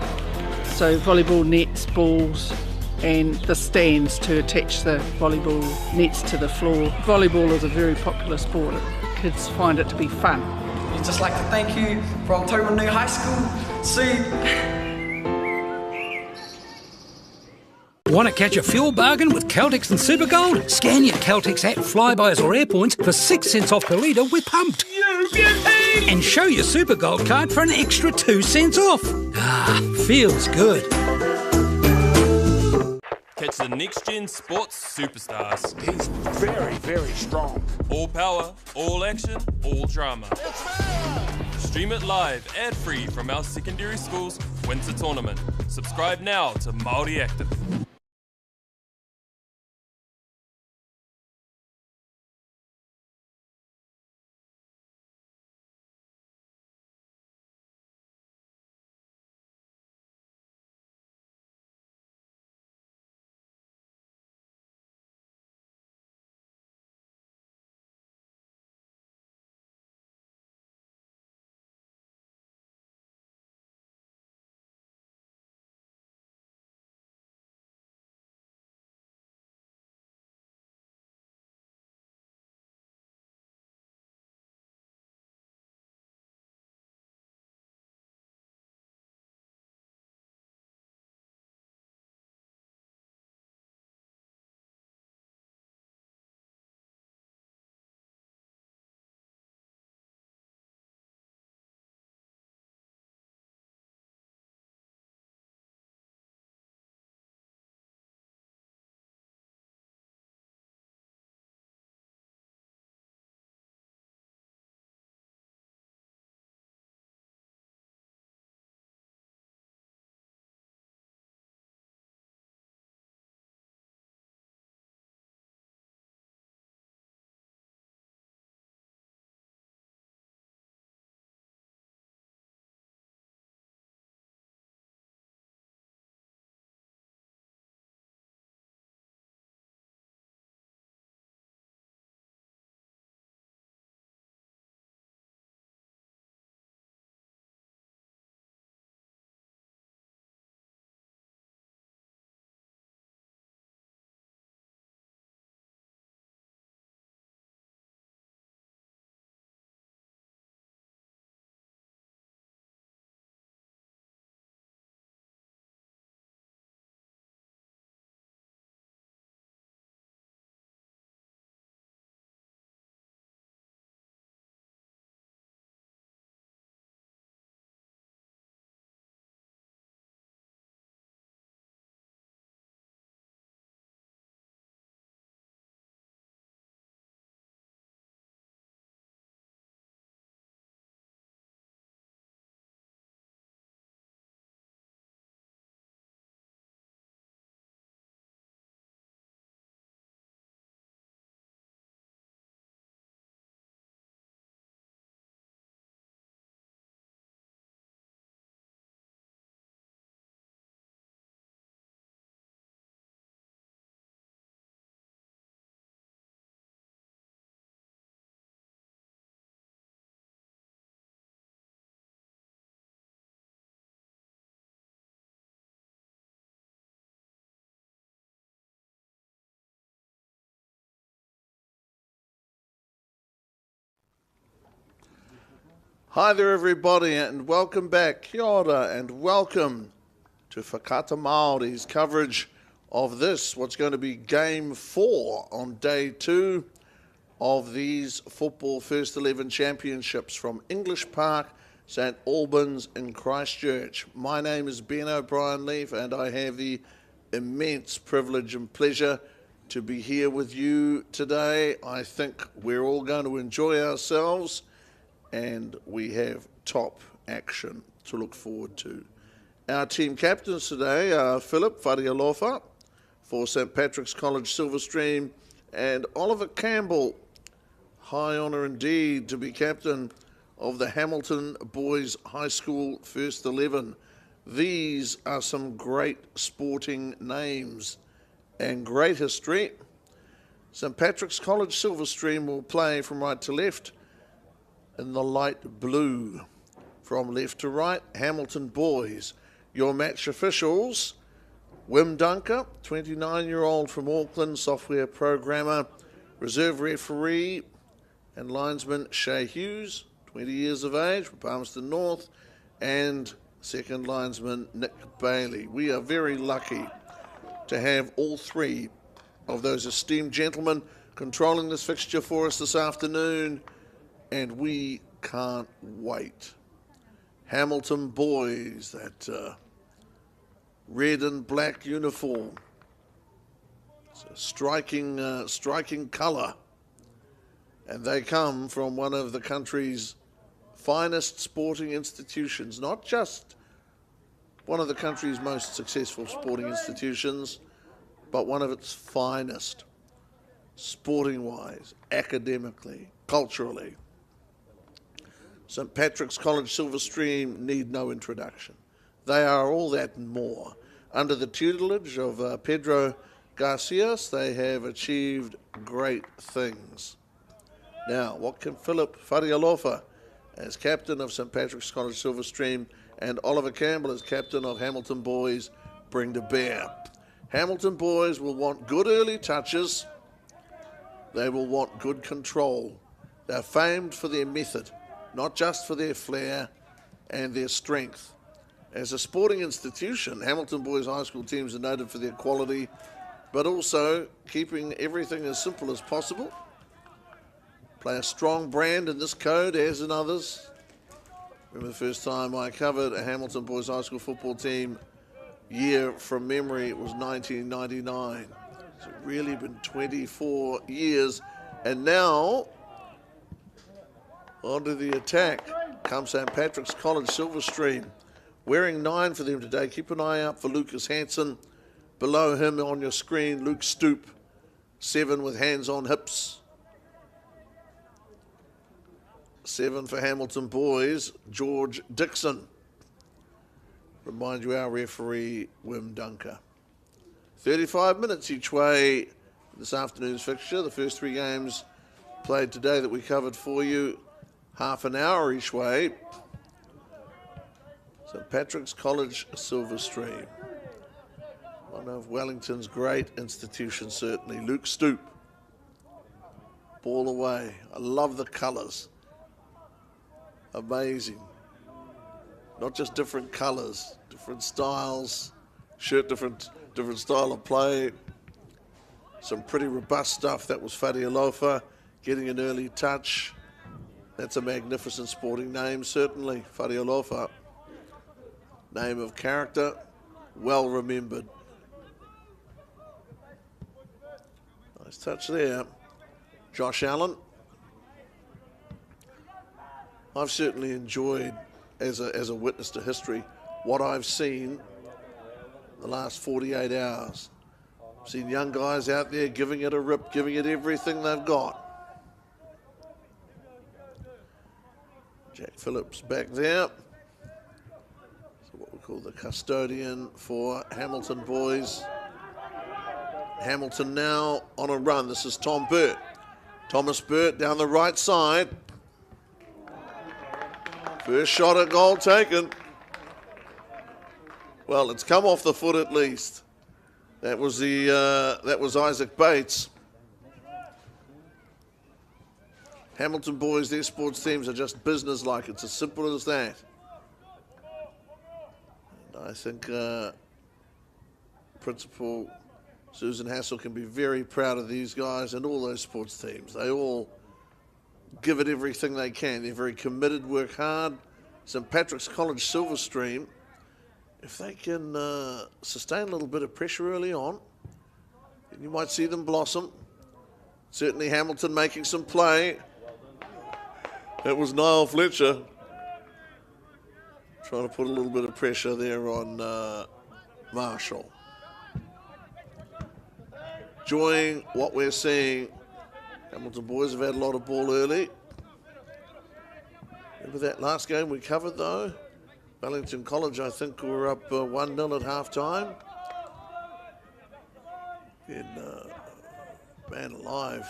so volleyball nets, balls and the stands to attach the volleyball nets to the floor. Volleyball is a very popular sport. Kids find it to be fun. We'd just like to thank you from Tauranga High School. See. Want to catch a fuel bargain with Caltex and Supergold? Scan your Caltex app, Flybys or Airpoints for 6 cents off per litre with Pumped. And show your Supergold card for an extra 2 cents off. Ah, feels good. Catch the next gen sports superstars. He's very, very strong. All power, all action, all drama. Stream it live, ad-free from our secondary school's winter tournament. Subscribe now to Māori Active. Hi there everybody and welcome back, kia ora, and welcome to Whakata Māori's coverage of this, what's going to be Game 4 on Day 2 of these Football First 11 Championships from English Park, St Albans in Christchurch. My name is Ben O'Brien-Leaf and I have the immense privilege and pleasure to be here with you today. I think we're all going to enjoy ourselves and we have top action to look forward to. Our team captains today are Philip Wharialofa for St Patrick's College Silverstream and Oliver Campbell. High honour indeed to be captain of the Hamilton Boys High School First 11. These are some great sporting names and great history. St Patrick's College Silverstream will play from right to left in the light blue. From left to right, Hamilton Boys. Your match officials, Wim Dunker, 29-year-old from Auckland, software programmer, reserve referee and linesman Shay Hughes, 20 years of age from Palmerston North, and second linesman Nick Bailey. We are very lucky to have all three of those esteemed gentlemen controlling this fixture for us this afternoon, and we can't wait. Hamilton Boys, that red and black uniform. It's a striking colour. And they come from one of the country's finest sporting institutions, not just one of the country's most successful sporting institutions, but one of its finest, sporting-wise, academically, culturally. St Patrick's College Silverstream need no introduction. They are all that and more. Under the tutelage of Pedro Garcias, they have achieved great things. Now, what can Philip Wharialofa, as captain of St Patrick's College Silverstream, and Oliver Campbell, as captain of Hamilton Boys, bring to bear? Hamilton Boys will want good early touches. They will want good control. They're famed for their method, not just for their flair and their strength. As a sporting institution, Hamilton Boys High School teams are noted for their quality, but also keeping everything as simple as possible. Play a strong brand in this code, as in others. Remember the first time I covered a Hamilton Boys High School football team, year from memory, it was 1999. It's really been 24 years, and now onto the attack comes St Patrick's College Silverstream. Wearing 9 for them today. Keep an eye out for Lucas Hansen. Below him on your screen, Luke Stoop, 7 with hands on hips. 7 for Hamilton Boys, George Dixon. Remind you, our referee, Wim Dunker. 35 minutes each way this afternoon's fixture. The first 3 games played today that we covered for you, half an hour each way. St Patrick's College Silverstream, one of Wellington's great institutions certainly. Luke Stoop, ball away. I love the colours, amazing. Not just different colours, different styles, shirt, different style of play. Some pretty robust stuff. That was Wharialofa getting an early touch. That's a magnificent sporting name, certainly, Wharialofa. Name of character, well remembered. Nice touch there. Josh Allen. I've certainly enjoyed, as a witness to history, what I've seen the last 48 hours. I've seen young guys out there giving it a rip, giving it everything they've got. Jack Phillips back there. What we call the custodian for Hamilton Boys. Hamilton now on a run. This is Tom Burt. Thomas Burt down the right side. First shot at goal taken. Well, it's come off the foot at least. That was Isaac Bates. Hamilton boys, their sports teams are just business-like. It's as simple as that. And I think Principal Susan Hassel can be very proud of these guys and all those sports teams. They all give it everything they can. They're very committed, work hard. St Patrick's College Silverstream, if they can sustain a little bit of pressure early on, then you might see them blossom. Certainly Hamilton making some play. That was Niall Fletcher trying to put a little bit of pressure there on Marshall. Enjoying what we're seeing. Hamilton boys have had a lot of ball early. Remember that last game we covered though? Wellington College, I think, were up 1-0 at half-time. And man alive,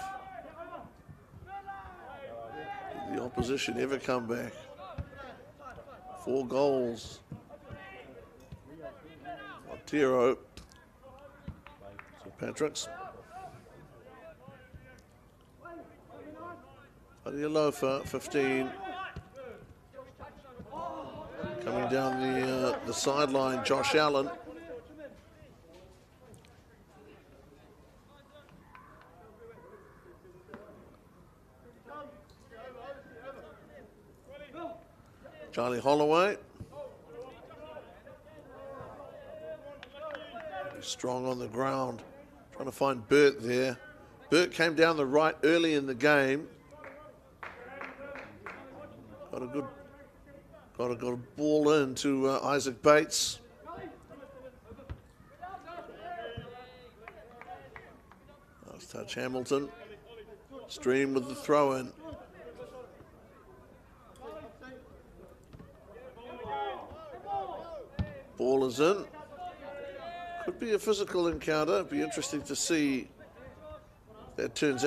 did the opposition ever come back? 4 goals. Montero, St Patrick's. Adiolofa, 15. Coming down the sideline, Josh Allen. Charlie Holloway. Strong on the ground. Trying to find Burt there. Burt came down the right early in the game. Got a good ball in to Isaac Bates. Last touch Hamilton. Stream with the throw in. Ball is in. Could be a physical encounter. It'd be interesting to see if that turns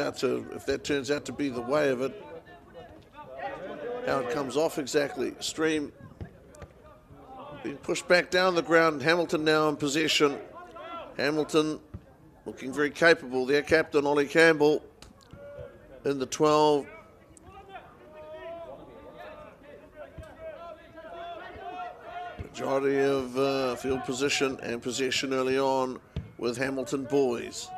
out to be the way of it. How it comes off exactly. Stream being pushed back down the ground. Hamilton now in possession. Hamilton looking very capable. Their captain, Ollie Campbell, in the 12. Majority of field position and possession early on with Hamilton boys.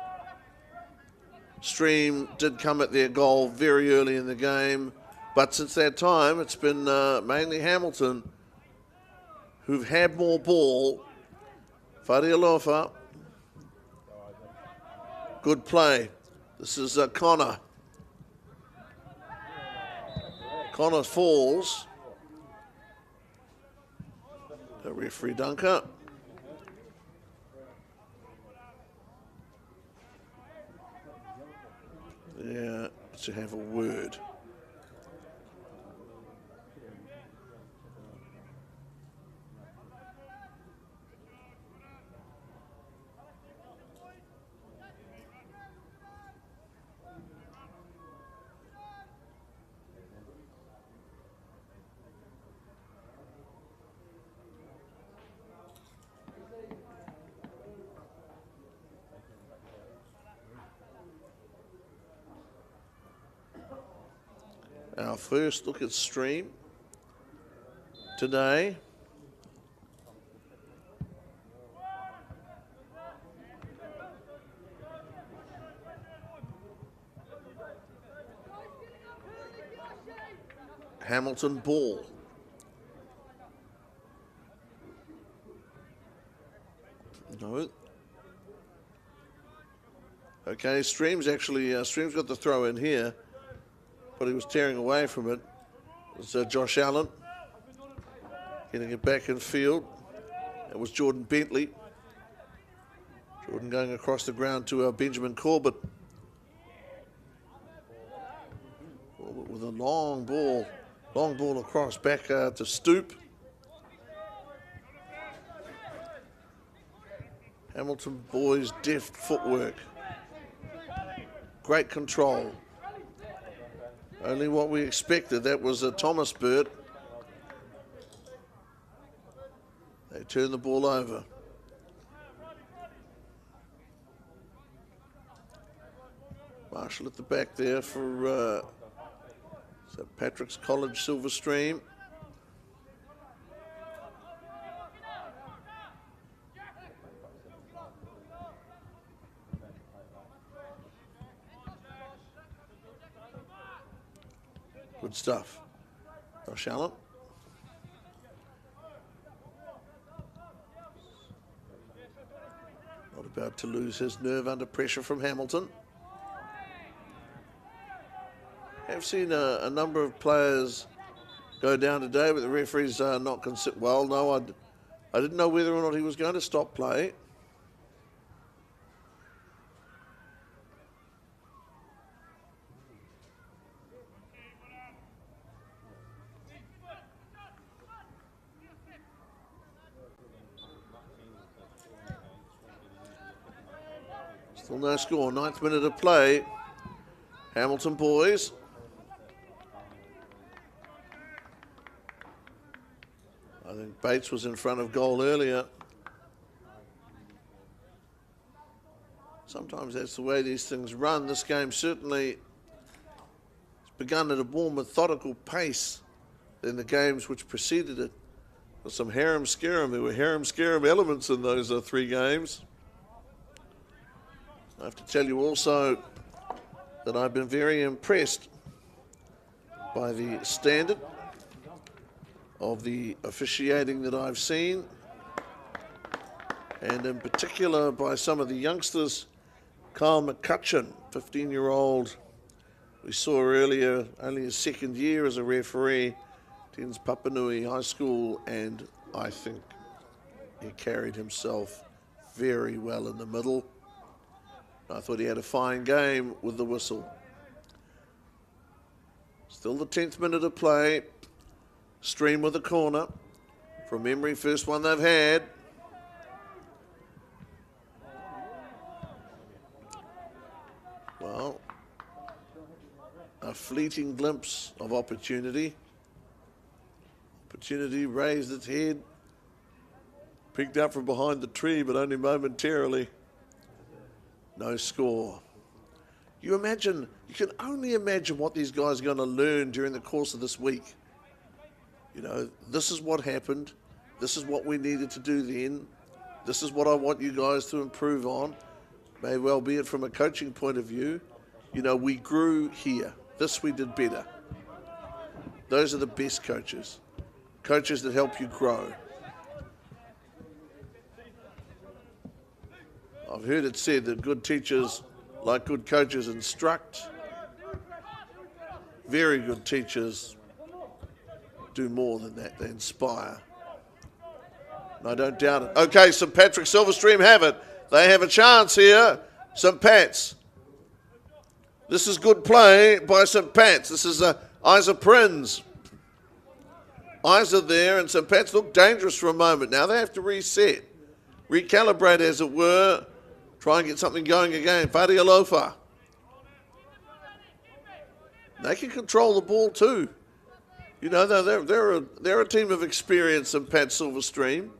Stream did come at their goal very early in the game. But since that time, it's been mainly Hamilton who've had more ball. Fadialofa. Good play. This is Connor. Connor falls. The referee Dunker. Yeah, to have a word. Our first look at stream today. Hamilton ball. No. Okay, Stream's actually, Stream's got the throw in here, but he was tearing away from it. It was Josh Allen getting it back in field. It was Jordan Bentley. Jordan going across the ground to Benjamin Corbett. Corbett with a long ball across back to Stoop. Hamilton boys' deft footwork. Great control. Only what we expected. That was Thomas Burt. They turn the ball over. Marshall at the back there for St Patrick's College, Silverstream. Good stuff. Josh Allen. Not about to lose his nerve under pressure from Hamilton. I've seen a number of players go down today, but the referees are not considered. Well, no, I didn't know whether or not he was going to stop play. Still no score, 9th minute of play. Hamilton boys. I think Bates was in front of goal earlier. Sometimes that's the way these things run. This game certainly has begun at a more methodical pace than the games which preceded it. There's some harem-scarum. There were harem-scarum elements in those 3 games. I have to tell you also that I've been very impressed by the standard of the officiating that I've seen, and in particular by some of the youngsters. Kyle McCutcheon, 15-year-old, we saw earlier, only his 2nd year as a referee, attends Papanui High School, and I think he carried himself very well in the middle. I thought he had a fine game with the whistle. Still the 10th minute of play. Stream with a corner. From memory, first one they've had. Well, a fleeting glimpse of opportunity. Opportunity raised its head. Picked up from behind the tree, but only momentarily. No score. You can only imagine what these guys are going to learn during the course of this week. You know, this is what happened. This is what we needed to do then. This is what I want you guys to improve on. May well be it from a coaching point of view. You know, we grew here. This we did better. Those are the best coaches. Coaches that help you grow. I've heard it said that good teachers, like good coaches, instruct. Very good teachers do more than that. They inspire. And I don't doubt it. Okay, St Patrick Silverstream have it. They have a chance here. St Pat's. This is good play by St Pat's. This is Isa Prins. Isa there, and St Pat's look dangerous for a moment. Now they have to reset. Recalibrate, as it were. Try and get something going again. Fadia Lofa. They can control the ball too. You know, they're a team of experience in Pat Silverstream.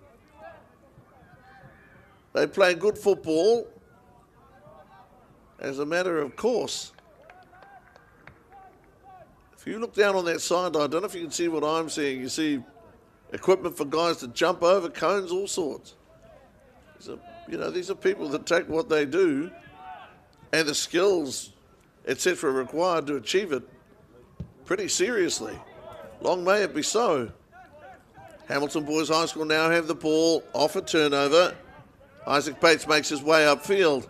They play good football. As a matter of course. If you look down on that side, I don't know if you can see what I'm seeing. You see equipment for guys to jump over, cones, all sorts. You know, these are people that take what they do and the skills, etc., required to achieve it pretty seriously. Long may it be so. Hamilton Boys High School now have the ball off a turnover. Isaac Bates makes his way upfield.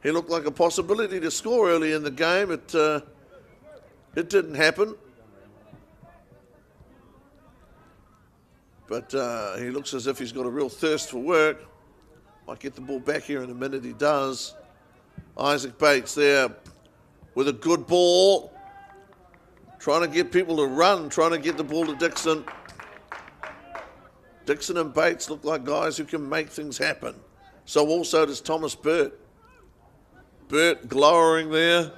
He looked like a possibility to score early in the game. It didn't happen. But he looks as if he's got a real thirst for work. Might get the ball back here in a minute. He does. Isaac Bates there with a good ball. Trying to get people to run, trying to get the ball to Dixon. Dixon and Bates look like guys who can make things happen. So also does Thomas Burt. Burt glowering there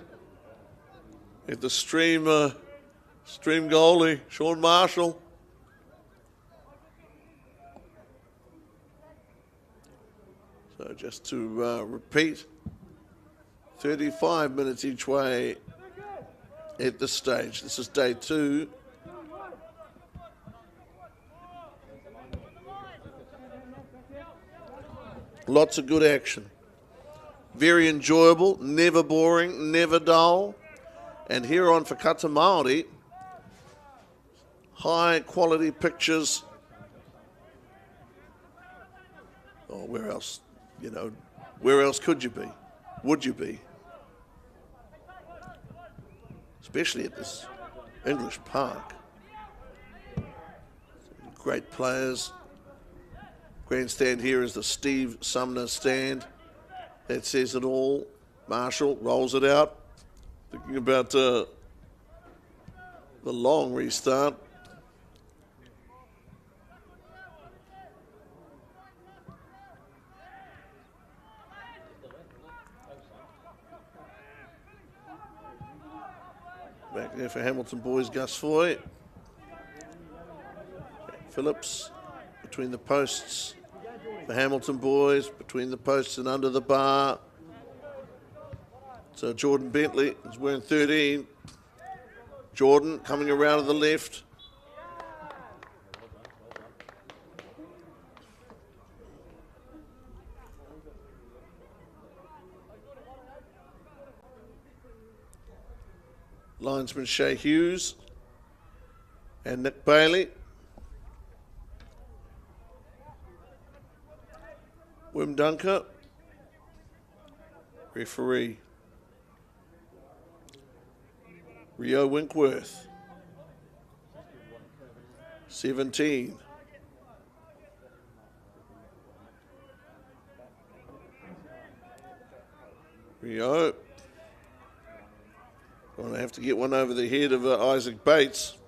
at the stream goalie, Sean Marshall. So just to repeat, 35 minutes each way at this stage. This is day 2. Lots of good action. Very enjoyable, never boring, never dull. And here on Whakata Māori, high quality pictures. Oh, where else? You know, where else could you be? Would you be? Especially at this English park. Great players. Grandstand here is the Steve Sumner stand. That says it all. Marshall rolls it out. Thinking about the long restart. Back there for Hamilton boys, Gus Foy. Phillips between the posts for Hamilton boys, between the posts and under the bar. So Jordan Bentley is wearing 13. Jordan coming around to the left. Linesman Shea Hughes and Nick Bailey. Wim Dunker, referee. Rio Winkworth, 17. Rio. Going to have to get one over the head of Isaac Bates.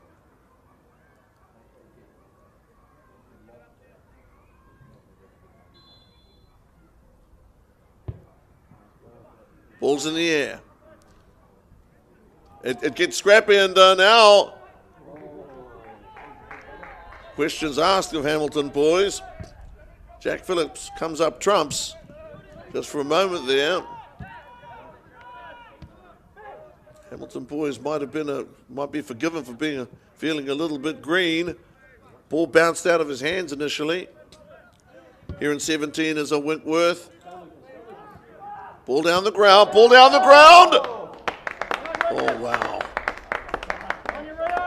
Ball's in the air. It gets scrappy, and now questions asked of Hamilton boys. Jack Phillips comes up trumps just for a moment there. Hamilton boys might be forgiven for feeling a little bit green. Ball bounced out of his hands initially. Here in 17 is a Winkworth. Ball down the ground, ball down the ground! Oh, wow.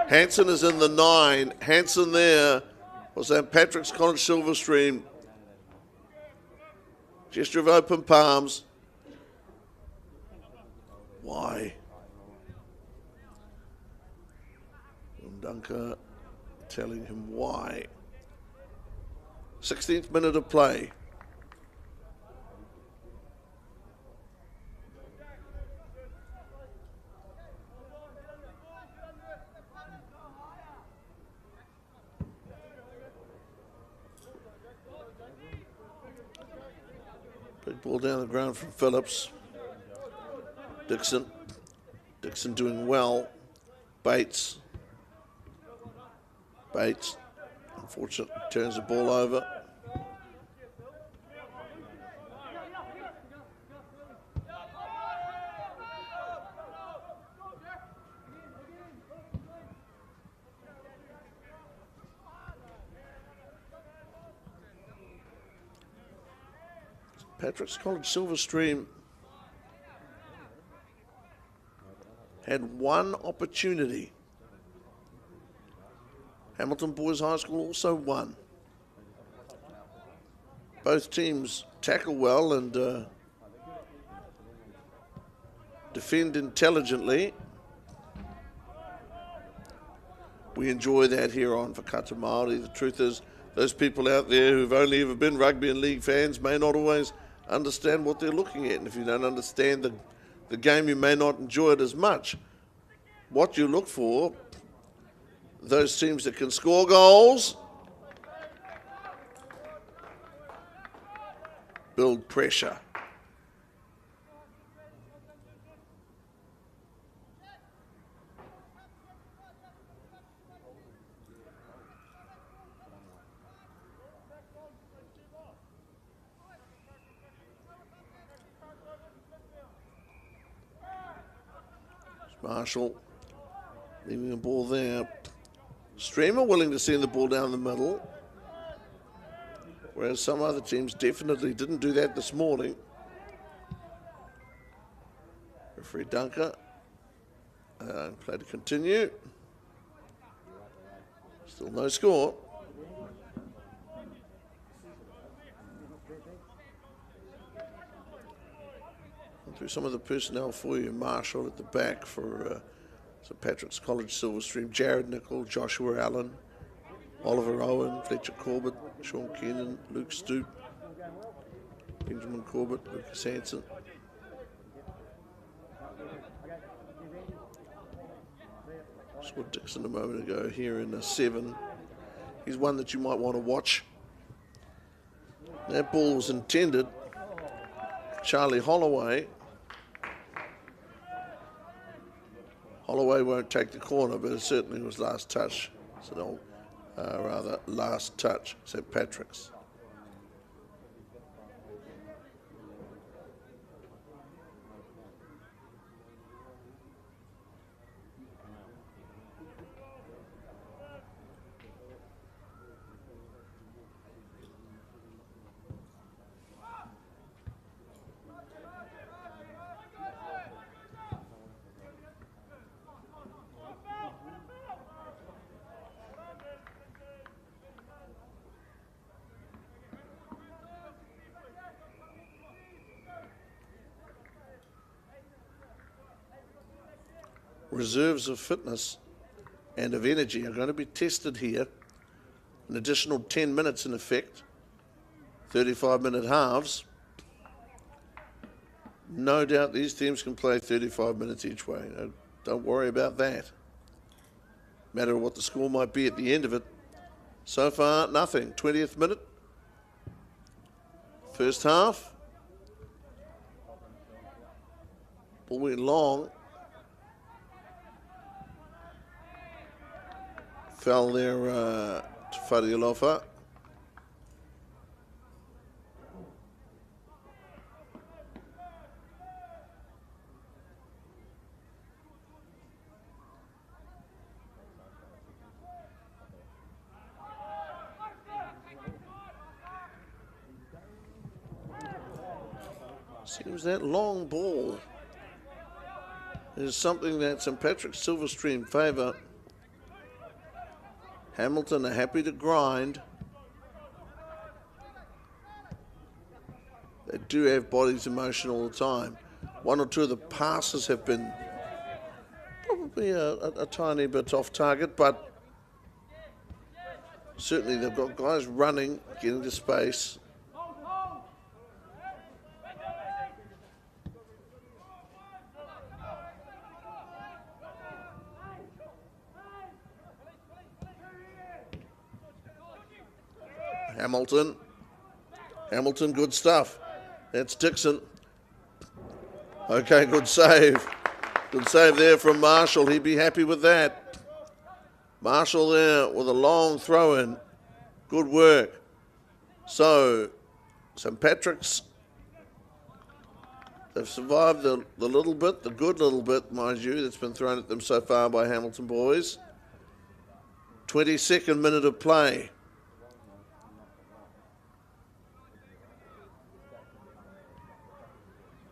Hanson is in the 9. Hanson there was St. Patrick's College Silverstream. Gesture of open palms. Why? Dunker telling him why. 16th minute of play. Big ball down the ground from Phillips. Dixon doing well. Bates, unfortunately, turns the ball over. Patrick's College Silverstream had one opportunity. Hamilton Boys High School also won. Both teams tackle well and defend intelligently. We enjoy that here on Whakata Māori. The truth is, those people out there who've only ever been rugby and league fans may not always understand what they're looking at. And if you don't understand the game, you may not enjoy it as much. What you look for, those teams that can score goals, build pressure. Marshall Leaving the ball there. Streamer willing to send the ball down the middle, whereas some other teams definitely didn't do that this morning. Referee Dunker. Play to continue. Still no score. Through some of the personnel for you. Marshall at the back for St Patrick's College Silverstream. Jared Nichol, Joshua Allen, Oliver Owen, Fletcher Corbett, Sean Kennan, Luke Stoop, Benjamin Corbett, Lucas Hanson. Saw Dixon a moment ago here in 7. He's one that you might want to watch. That ball was intended. Charlie Holloway. Holloway won't take the corner, but it certainly was last touch. So rather last touch, St Patrick's. Reserves of fitness and of energy are going to be tested here. An additional 10 minutes in effect, 35-minute halves. No doubt these teams can play 35 minutes each way. Don't worry about that. Matter what the score might be at the end of it. So far, nothing. 20th minute. First half. Ball went long. Fell there to Fadialofa. Seems that long ball is something that St Patrick's Silverstream favour. Hamilton are happy to grind. They do have bodies in motion all the time. One or two of the passes have been probably a tiny bit off target, but certainly they've got guys running, getting to space. Hamilton, good stuff. That's Dixon. Okay, good save. Good save there from Marshall. He'd be happy with that. Marshall there with a long throw in. Good work. So, St Patrick's, they've survived the little bit, the good little bit, mind you, that's been thrown at them so far by Hamilton boys. 22nd minute of play.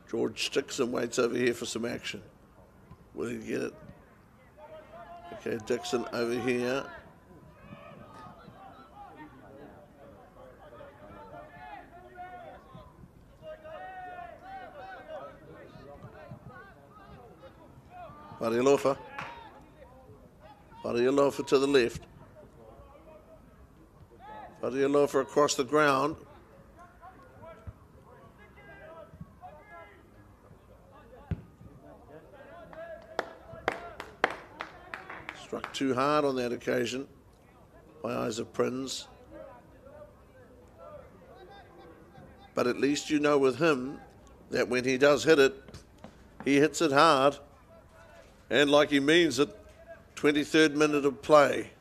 George Dixon waits over here for some action. Will he get it? Okay, Dixon over here. Fadialofa to the left. Fadialofa across the ground. Struck too hard on that occasion by Isaac Prinz. But at least you know with him that when he does hit it, he hits it hard. And like he means it, 23rd minute of play.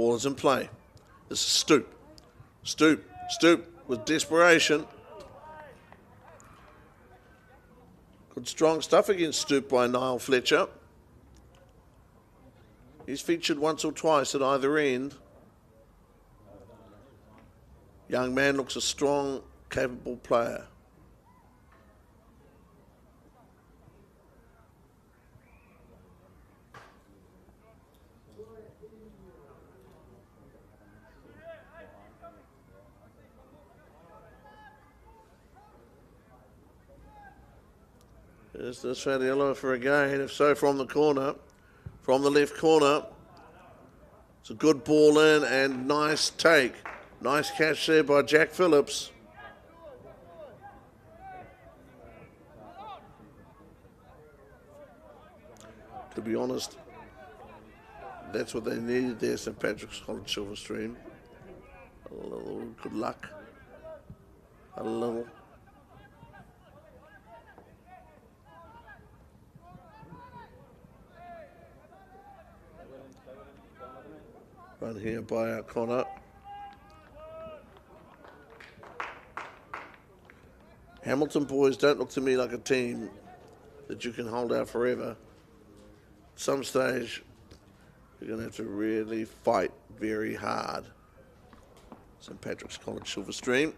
Ball is in play. This is Stoop. Stoop with desperation. Good strong stuff against Stoop by Niall Fletcher. He's featured once or twice at either end. Young man looks a strong, capable player. Is this Fadiello for a gain? If so, from the corner, from the left corner. It's a good ball in and nice take. Nice catch there by Jack Phillips. To be honest, that's what they needed there, St Patrick's College Silverstream. A little good luck. A little. Run here by O'Connor. Hamilton boys don't look to me like a team that you can hold out forever. At some stage, you're going to have to really fight very hard. St Patrick's College Silverstream.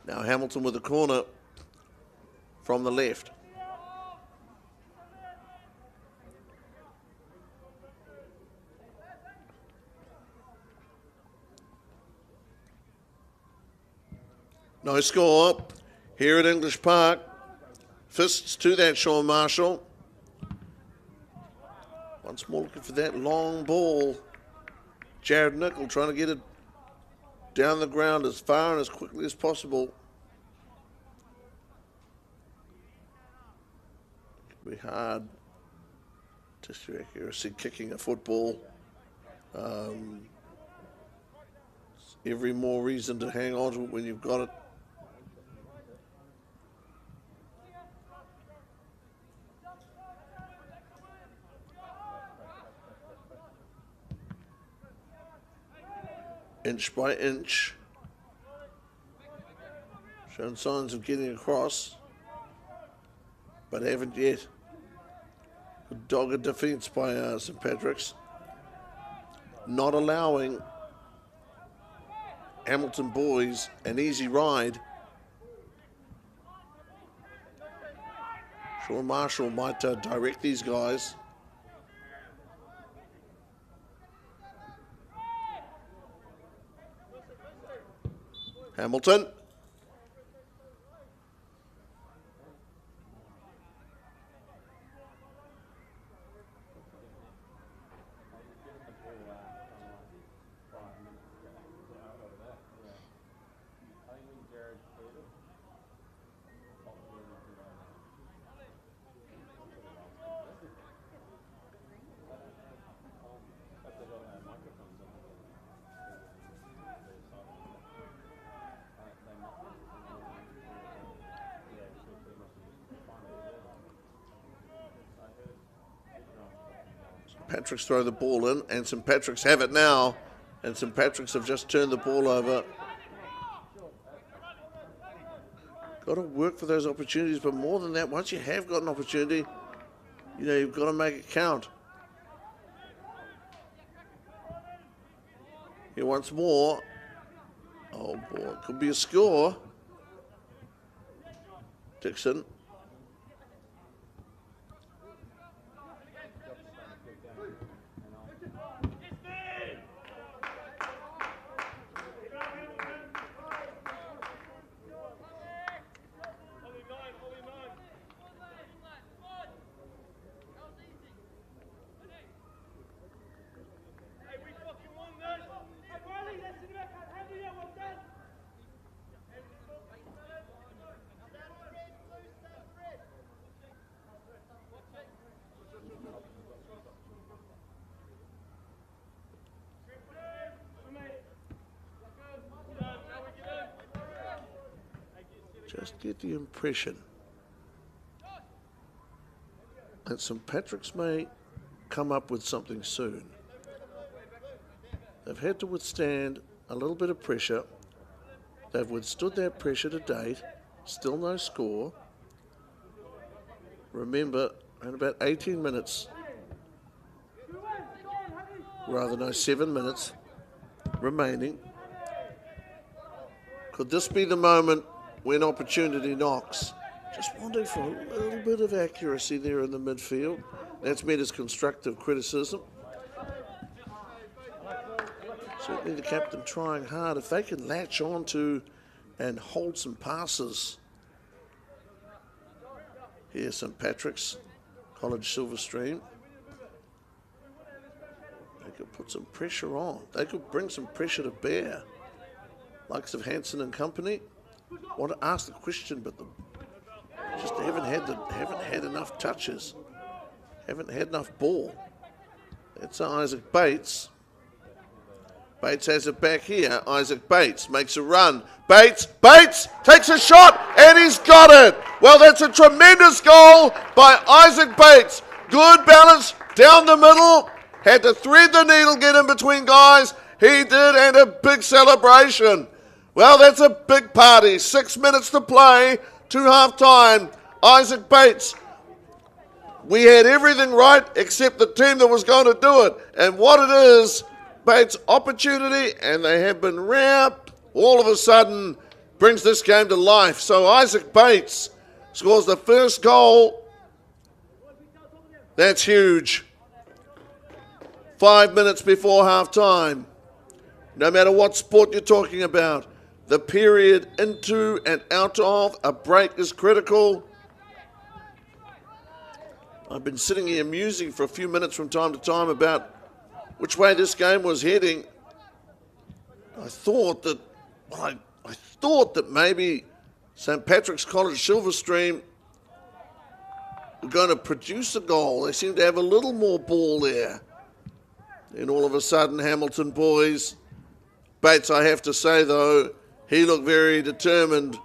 Now Hamilton with the corner from the left. No score here at English Park. Fists to that Sean Marshall. Once more looking for that long ball. Jared Nichol trying to get it down the ground as far and as quickly as possible. It can be hard to see accuracy kicking a football. Every more reason to hang on to it when you've got it. Inch by inch. Shown signs of getting across, but haven't yet. Good dogged defence by St Patrick's. Not allowing Hamilton boys an easy ride. Sean Marshall might direct these guys. Hamilton. Patrick's throw the ball in, and St Patrick's have it now, and St Patrick's have just turned the ball over. Got to work for those opportunities, but more than that, once you have got an opportunity, you know, you've got to make it count. Here once more. Oh boy, it could be a score. Dixon. Just get the impression that St Patrick's may come up with something soon. They've had to withstand a little bit of pressure. They've withstood that pressure to date. Still no score. Remember, around about 18 minutes, rather no, 7 minutes remaining. Could this be the moment when opportunity knocks? Just wanting for a little bit of accuracy there in the midfield. That's meant as constructive criticism. Certainly the captain trying hard. If they can latch on to and hold some passes. Here's St Patrick's College Silverstream. They could put some pressure on. They could bring some pressure to bear. Likes of Hanson and company. Want to ask the question, but they just haven't had enough touches. Haven't had enough ball. That's Isaac Bates. Bates has it back here. Isaac Bates makes a run. Bates takes a shot, and he's got it. Well, that's a tremendous goal by Isaac Bates. Good balance down the middle. Had to thread the needle, get in between guys. He did, and a big celebration. Well, that's a big party. 6 minutes to play to half-time. Isaac Bates. We had everything right except the team that was going to do it. And what it is, Bates' opportunity, and they have been wrapped. All of a sudden, brings this game to life. So Isaac Bates scores the first goal. That's huge. 5 minutes before half-time. No matter what sport you're talking about, the period into and out of a break is critical. I've been sitting here musing for a few minutes from time to time about which way this game was heading. I thought that maybe St Patrick's College Silverstream were going to produce a goal. They seem to have a little more ball there. And all of a sudden, Hamilton boys, Bates, I have to say though, he looked very determined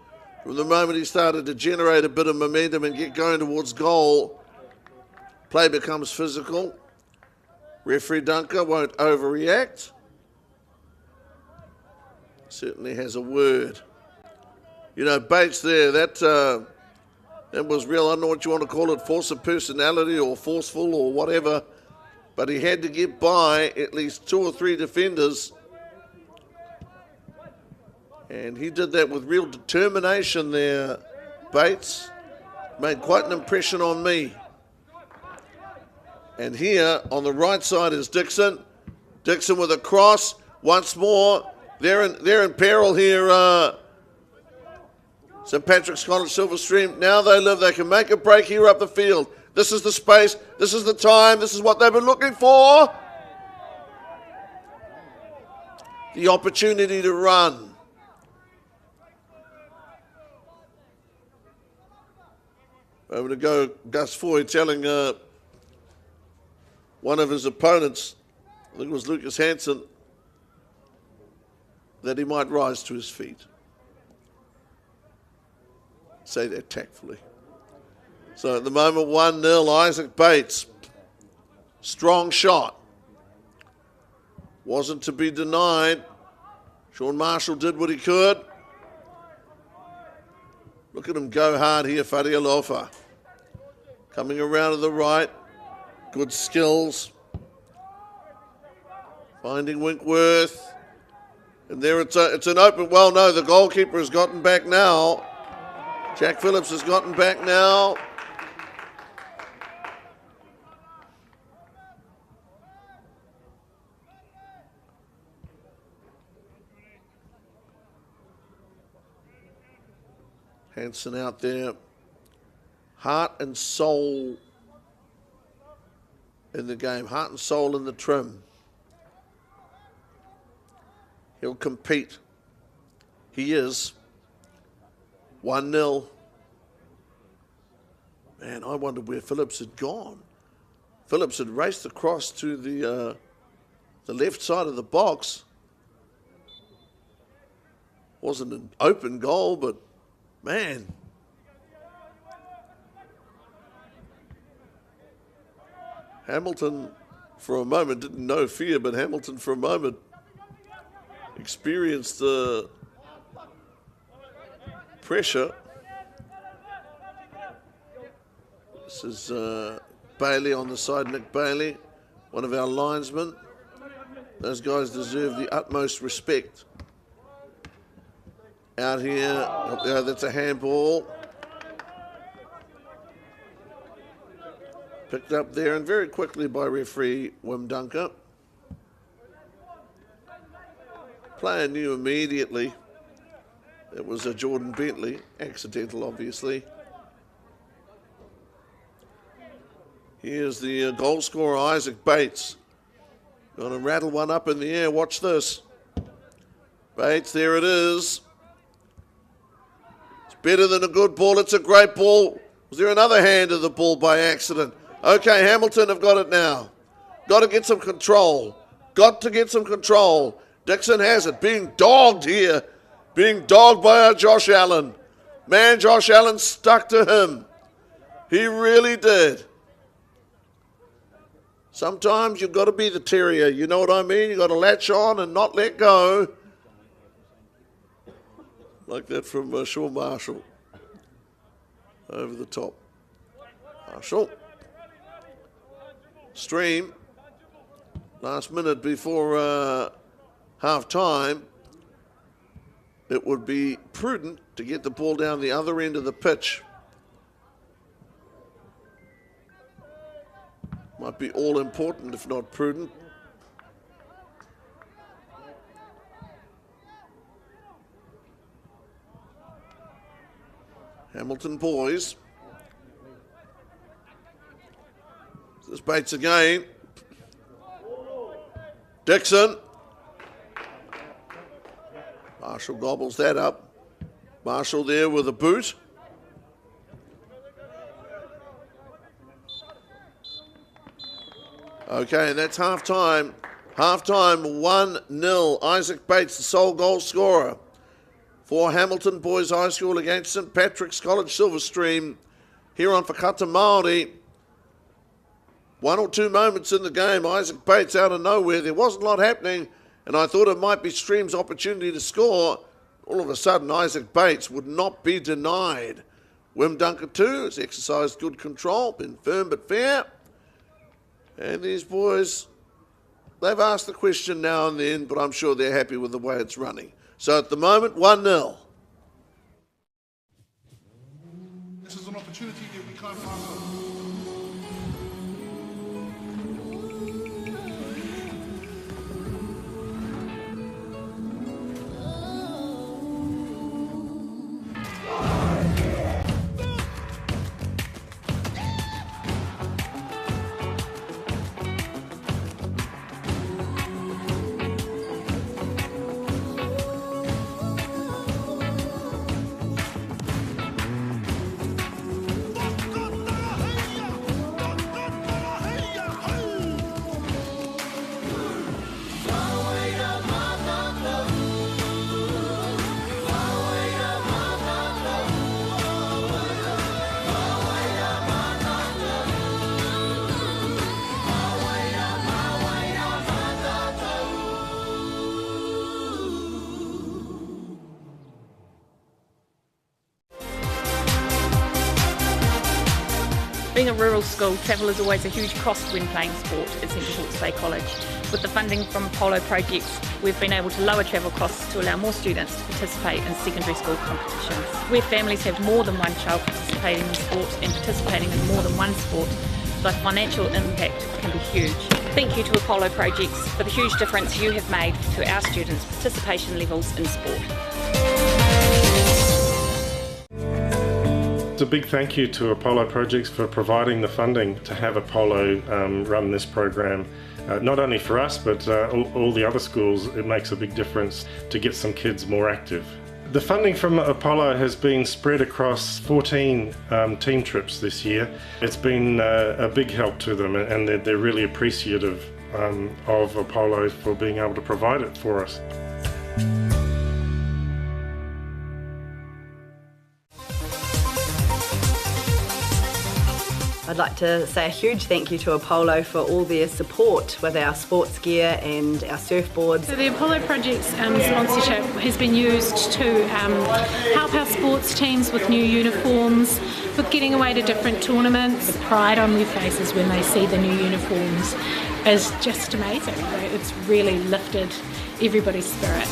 from the moment he started to generate a bit of momentum and get going towards goal. Play becomes physical. Referee Dunker won't overreact. Certainly has a word. You know, Bates there, that was real. I don't know what you want to call it, force of personality or forceful or whatever. But he had to get by at least 2 or 3 defenders. And he did that with real determination there, Bates. Made quite an impression on me. And here on the right side is Dixon. Dixon with a cross. Once more, they're in peril here. St Patrick's College Silverstream. Now they can make a break here up the field. This is the space. This is the time. This is what they've been looking for. The opportunity to run. Over to go, Gus Foy telling one of his opponents, I think it was Lucas Hansen, that he might rise to his feet. Say that tactfully. So at the moment, 1-0, Isaac Bates. Strong shot. Wasn't to be denied. Sean Marshall did what he could. Look at him go hard here, Fadialofa. Coming around to the right. Good skills. Finding Winkworth. And there it's an open, well, no, the goalkeeper has gotten back now. Jack Phillips has gotten back now. Hanson out there. Heart and soul in the game. Heart and soul in the trim. He'll compete. He is. 1-0. Man, I wonder where Phillips had gone. Phillips had raced across to the left side of the box. Wasn't an open goal, but man. Hamilton, for a moment, didn't know fear, but Hamilton, for a moment, experience the pressure. This is Bailey on the side, Nick Bailey, one of our linesmen. Those guys deserve the utmost respect. Out here, that's a handball. Picked up there and very quickly by referee Wim Dunker. Player knew immediately it was a Jordan Bentley, accidental obviously. Here's the goal scorer, Isaac Bates. Going to rattle one up in the air, watch this. Bates, there it is. It's better than a good ball, it's a great ball. Was there another hand of the ball by accident? Okay, Hamilton have got it now. Got to get some control. Got to get some control. Dixon has it, being dogged here. Being dogged by our Josh Allen. Man, Josh Allen stuck to him. He really did. Sometimes you've got to be the terrier, you know what I mean? You've got to latch on and not let go. Like that from Shaw Marshall. Over the top. Marshall. Stream. Last minute before half time. It would be prudent to get the ball down the other end of the pitch. Might be all important if not prudent. Hamilton boys. This Bates again. Dixon. Marshall gobbles that up. Marshall there with a boot. Okay, and that's half-time. Half-time, 1-0. Isaac Bates, the sole goal scorer for Hamilton Boys High School against St Patrick's College Silverstream here on Whakata Māori. One or two moments in the game, Isaac Bates out of nowhere. There wasn't a lot happening, and I thought it might be Stream's opportunity to score. All of a sudden, Isaac Bates would not be denied. Wim Dunker too has exercised good control, been firm but fair. And these boys, they've asked the question now and then, but I'm sure they're happy with the way it's running. So at the moment, 1-0. This is an opportunity that we can't pass up. Being a rural school, travel is always a huge cost when playing sport at Central Hawke's Bay College. With the funding from Polo projects, we've been able to lower travel costs to allow more students to participate in secondary school competitions. Where families have more than one child participating in sport and participating in more than one sport, the financial impact can be huge. Thank you to Apollo Projects for the huge difference you have made to our students' participation levels in sport. It's a big thank you to Apollo Projects for providing the funding to have Apollo run this program. Not only for us, but all the other schools. It makes a big difference to get some kids more active. The funding from Apollo has been spread across 14 team trips this year. It's been a big help to them, and they're really appreciative of Apollo for being able to provide it for us. I'd like to say a huge thank you to Apollo for all their support with our sports gear and our surfboards. So the Apollo Project's sponsorship has been used to help our sports teams with new uniforms, with getting away to different tournaments. The pride on their faces when they see the new uniforms is just amazing. It's really lifted everybody's spirit.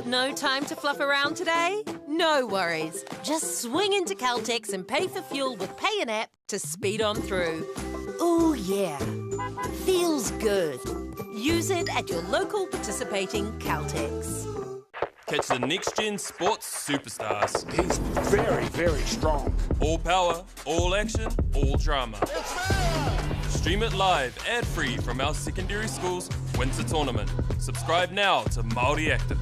No time to fluff around today? No worries. Just swing into Caltex and pay for fuel with Pay an App to speed on through. Ooh yeah, feels good. Use it at your local participating Caltex. Catch the next-gen sports superstars. He's very, very strong. All power, all action, all drama. Stream it live, ad-free from our secondary school's Winter Tournament. Subscribe now to Māori Active.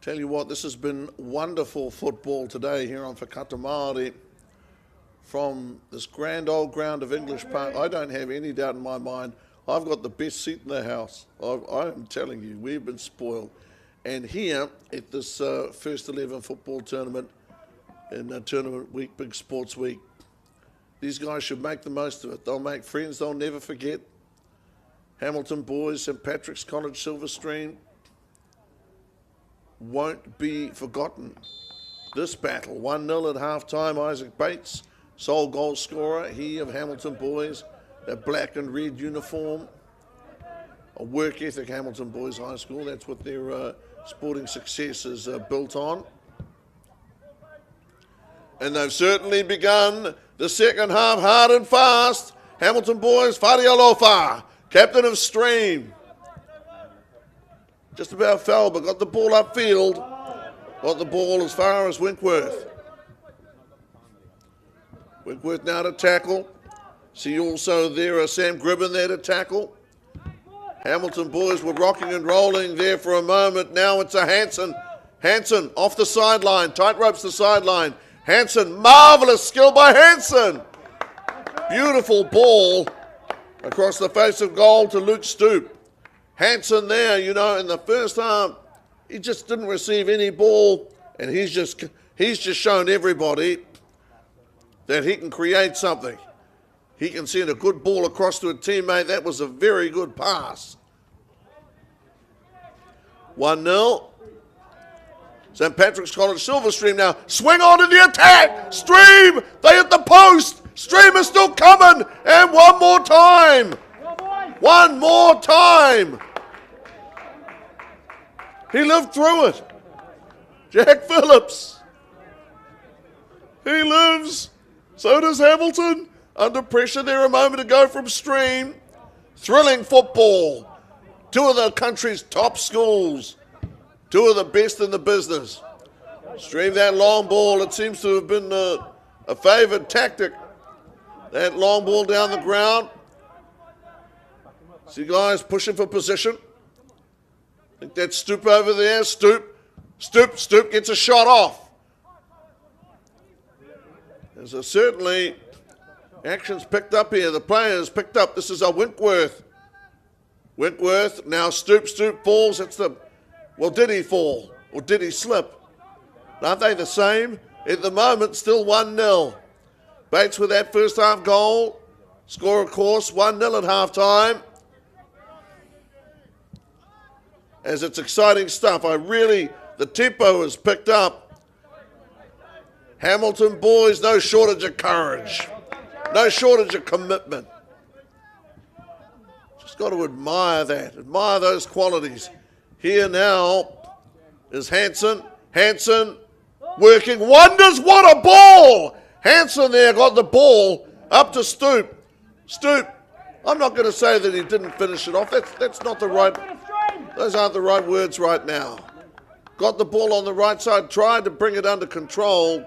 Tell you what, this has been wonderful football today here on Whakata Māori from this grand old ground of English Park. I don't have any doubt in my mind I've got the best seat in the house. I am telling you, we've been spoiled. And here at this first 11 football tournament in Tournament Week, Big Sports Week, these guys should make the most of it. They'll make friends they'll never forget. Hamilton boys, St Patrick's College, Silverstream, won't be forgotten. This battle, 1-0 at half-time, Isaac Bates, sole goal scorer, he of Hamilton boys, that black and red uniform, a work ethic Hamilton Boys High School, that's what their sporting success is built on. And they've certainly begun the second half hard and fast. Hamilton boys, Whare Alofa, captain of Stream. Just about fell, but got the ball upfield. Got the ball as far as Winkworth. Winkworth now to tackle. See also there Sam Gribben there to tackle. Hamilton boys were rocking and rolling there for a moment. Now it's a Hansen. Hansen off the sideline, tight ropes the sideline. Hansen, marvellous skill by Hansen. Beautiful ball across the face of goal to Luke Stoop. Hansen there, you know, in the first half, he just didn't receive any ball, and he's just shown everybody that he can create something. He can send a good ball across to a teammate. That was a very good pass. 1-0. St Patrick's College, Silverstream now. Swing on to the attack. Stream. They hit the post. Stream is still coming. And one more time. One more time. He lived through it. Jack Phillips. He lives. So does Hamilton. Under pressure there a moment ago from Stream. Thrilling football. Two of the country's top schools. Two of the best in the business. Stream that long ball. It seems to have been a favoured tactic. That long ball down the ground. See guys pushing for position. I think that's Stoop over there. Stoop gets a shot off. There's certainly action's picked up here. The players picked up. This is a Winkworth. Winkworth now Stoop falls. That's the, well, did he fall or did he slip? Aren't they the same? At the moment, still 1-0. Bates with that first half goal. Score, of course, 1-0 at half time. As it's exciting stuff. The tempo is picked up. Hamilton boys, no shortage of courage. No shortage of commitment. Just got to admire that. Admire those qualities. Here now is Hanson. Hanson working wonders. What a ball! Hanson there got the ball up to Stoop. Stoop, I'm not going to say that he didn't finish it off. That's not the right, those aren't the right words right now. Got the ball on the right side, tried to bring it under control.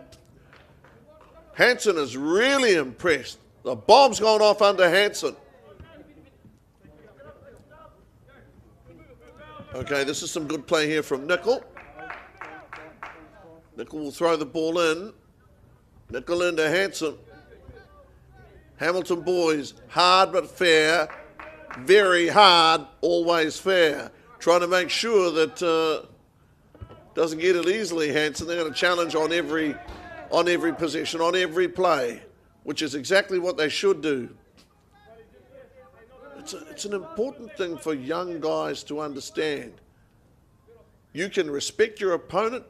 Hanson is really impressed. The bomb's gone off under Hanson. Okay, this is some good play here from Nickel. Nickel will throw the ball in. Nickel into Hanson. Hamilton boys, hard but fair. Very hard, always fair. Trying to make sure that doesn't get it easily, Hanson. They're going to challenge on every possession, on every play, which is exactly what they should do. It's an important thing for young guys to understand. You can respect your opponent,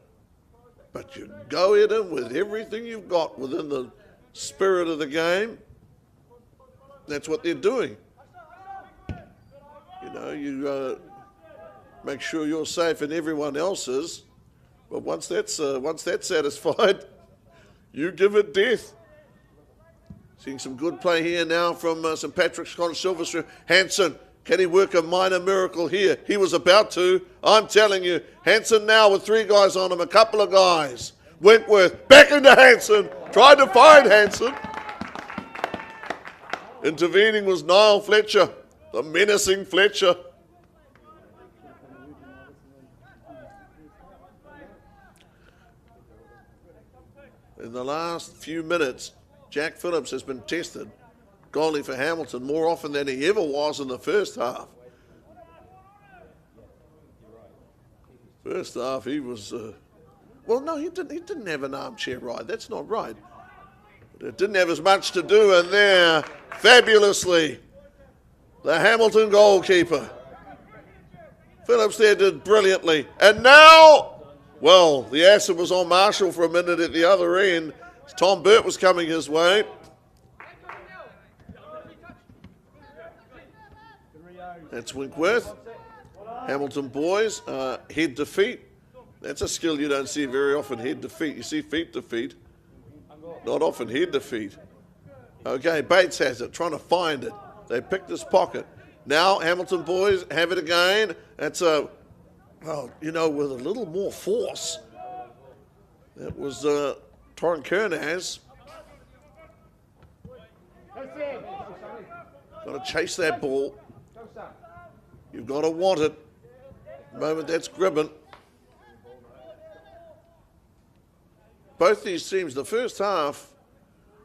but you go at him with everything you've got within the spirit of the game. That's what they're doing. You know, you make sure you're safe and everyone else is. But once that's satisfied, you give it death. Seeing some good play here now from St Patrick's College Silverstream. Hanson, can he work a minor miracle here? He was about to. I'm telling you. Hanson now with 3 guys on him, a couple of guys. Winkworth back into Hanson. Tried to find Hanson. Intervening was Niall Fletcher, the menacing Fletcher. In the last few minutes, Jack Phillips has been tested, goalie for Hamilton, more often than he ever was in the first half. First half, he was, well, no, he didn't have an armchair ride. That's not right. But it didn't have as much to do, and there, fabulously, the Hamilton goalkeeper. Phillips there did brilliantly. And now, well, the acid was on Marshall for a minute at the other end. Tom Burt was coming his way. That's Winkworth. Hamilton boys, head to feet. That's a skill you don't see very often, head to feet. You see feet to feet. Not often head to feet. Okay, Bates has it, trying to find it. They picked his pocket. Now Hamilton boys have it again. That's a, well, you know, with a little more force. That was Torrin Kernaz. Got to chase that ball. You've got to want it. At the moment, that's Gribben. Both these teams, the first half,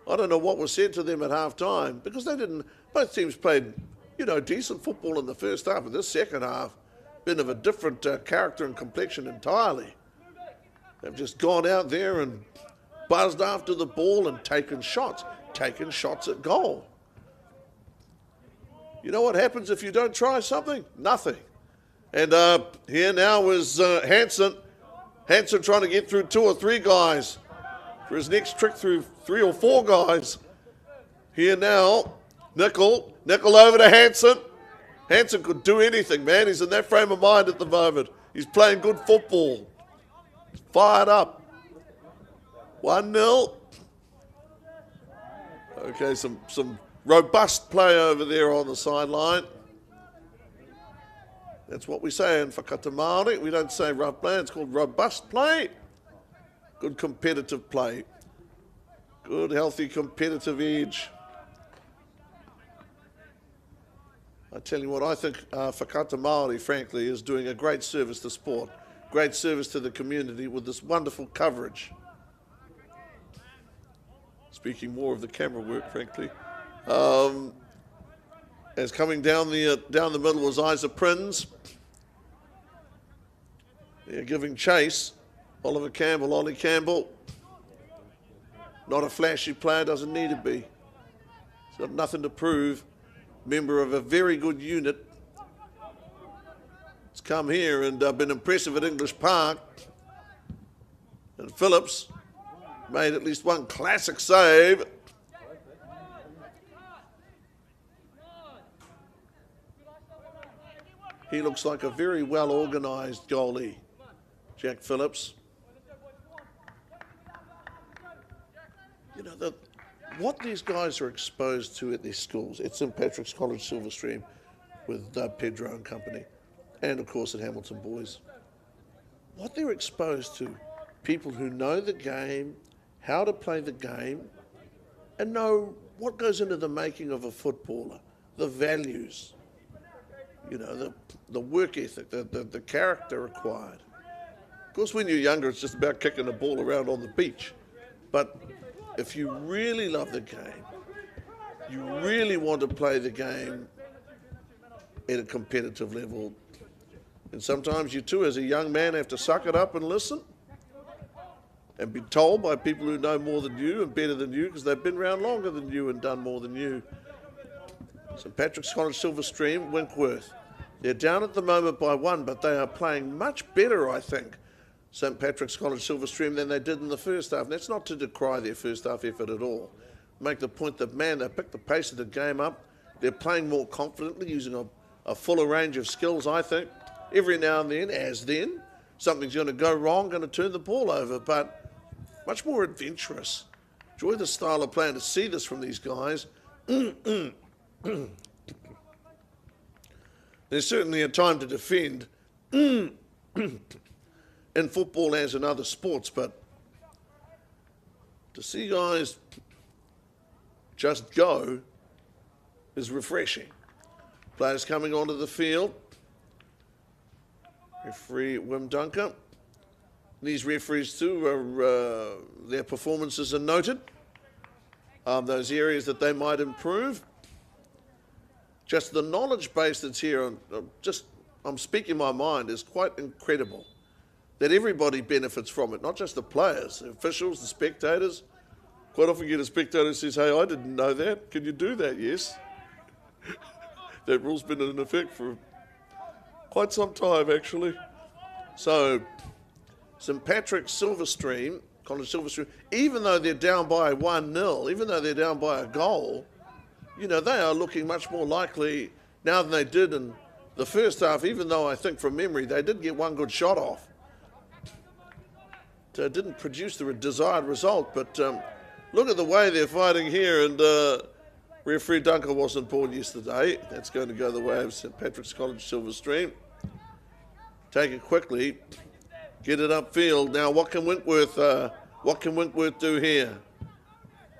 I don't know what was said to them at half time, because they didn't, both teams played, you know, decent football in the first half, but this second half, been of a different character and complexion entirely. They've just gone out there and buzzed after the ball and taken shots at goal. You know what happens if you don't try something? Nothing. And here now is Hanson. Hanson trying to get through 2 or 3 guys for his next trick through 3 or 4 guys. Here now, Nickel over to Hanson. Hanson could do anything, man. He's in that frame of mind at the moment. He's playing good football. He's fired up. 1-0. Okay, some robust play over there on the sideline. That's what we say in Whakata Māori. We don't say rough play, it's called robust play. Good competitive play. Good, healthy, competitive edge. I tell you what, I think Whakata Māori, frankly, is doing a great service to sport, great service to the community with this wonderful coverage. speaking more of the camera work, frankly. As coming down the middle was Isa Prinz. They're giving chase. Oliver Campbell, Ollie Campbell. Not a flashy player, doesn't need to be. He's got nothing to prove. Member of a very good unit. It's come here and been impressive at English Park. And Phillips made at least one classic save. He looks like a very well organised goalie, Jack Phillips. You know, what these guys are exposed to at their schools, at St Patrick's College Silverstream with Pedro and company, and of course at Hamilton Boys. What they're exposed to, people who know the game, how to play the game, and know what goes into the making of a footballer, the values, you know, the work ethic, the character required. Of course, when you're younger, it's just about kicking a ball around on the beach. But if you really love the game, you really want to play the game at a competitive level, and sometimes you too, as a young man, have to suck it up and listen and be told by people who know more than you and better than you because they've been around longer than you and done more than you. St Patrick's College Silverstream, Winkworth. They're down at the moment by 1, but they are playing much better, I think, St Patrick's College Silverstream, than they did in the first half. And that's not to decry their first half effort at all. Make the point that, man, they picked the pace of the game up. They're playing more confidently, using a fuller range of skills, I think. Every now and then, something's going to go wrong, going to turn the ball over, but much more adventurous. Enjoy the style of play, and to see this from these guys. There's certainly a time to defend in football as in other sports, but to see guys just go is refreshing. Players coming onto the field. Referee Wim Dunker. These referees too, are, their performances are noted. Those areas that they might improve. Just the knowledge base that's here, I'm speaking my mind, is quite incredible. That everybody benefits from it, not just the players, the officials, the spectators. Quite often you get a spectator who says, hey, I didn't know that. Can you do that? Yes. That rule's been in effect for quite some time, actually. So, St Patrick's Silverstream, College Silverstream, even though they're down by 1-0, even though they're down by a goal, you know, they are looking much more likely now than they did in the first half, even though I think from memory they did get one good shot off. It didn't produce the desired result, but look at the way they're fighting here, and referee Dunker wasn't born yesterday. That's going to go the way of St Patrick's College Silverstream. Take it quickly, get it upfield. Now what can Winkworth do here?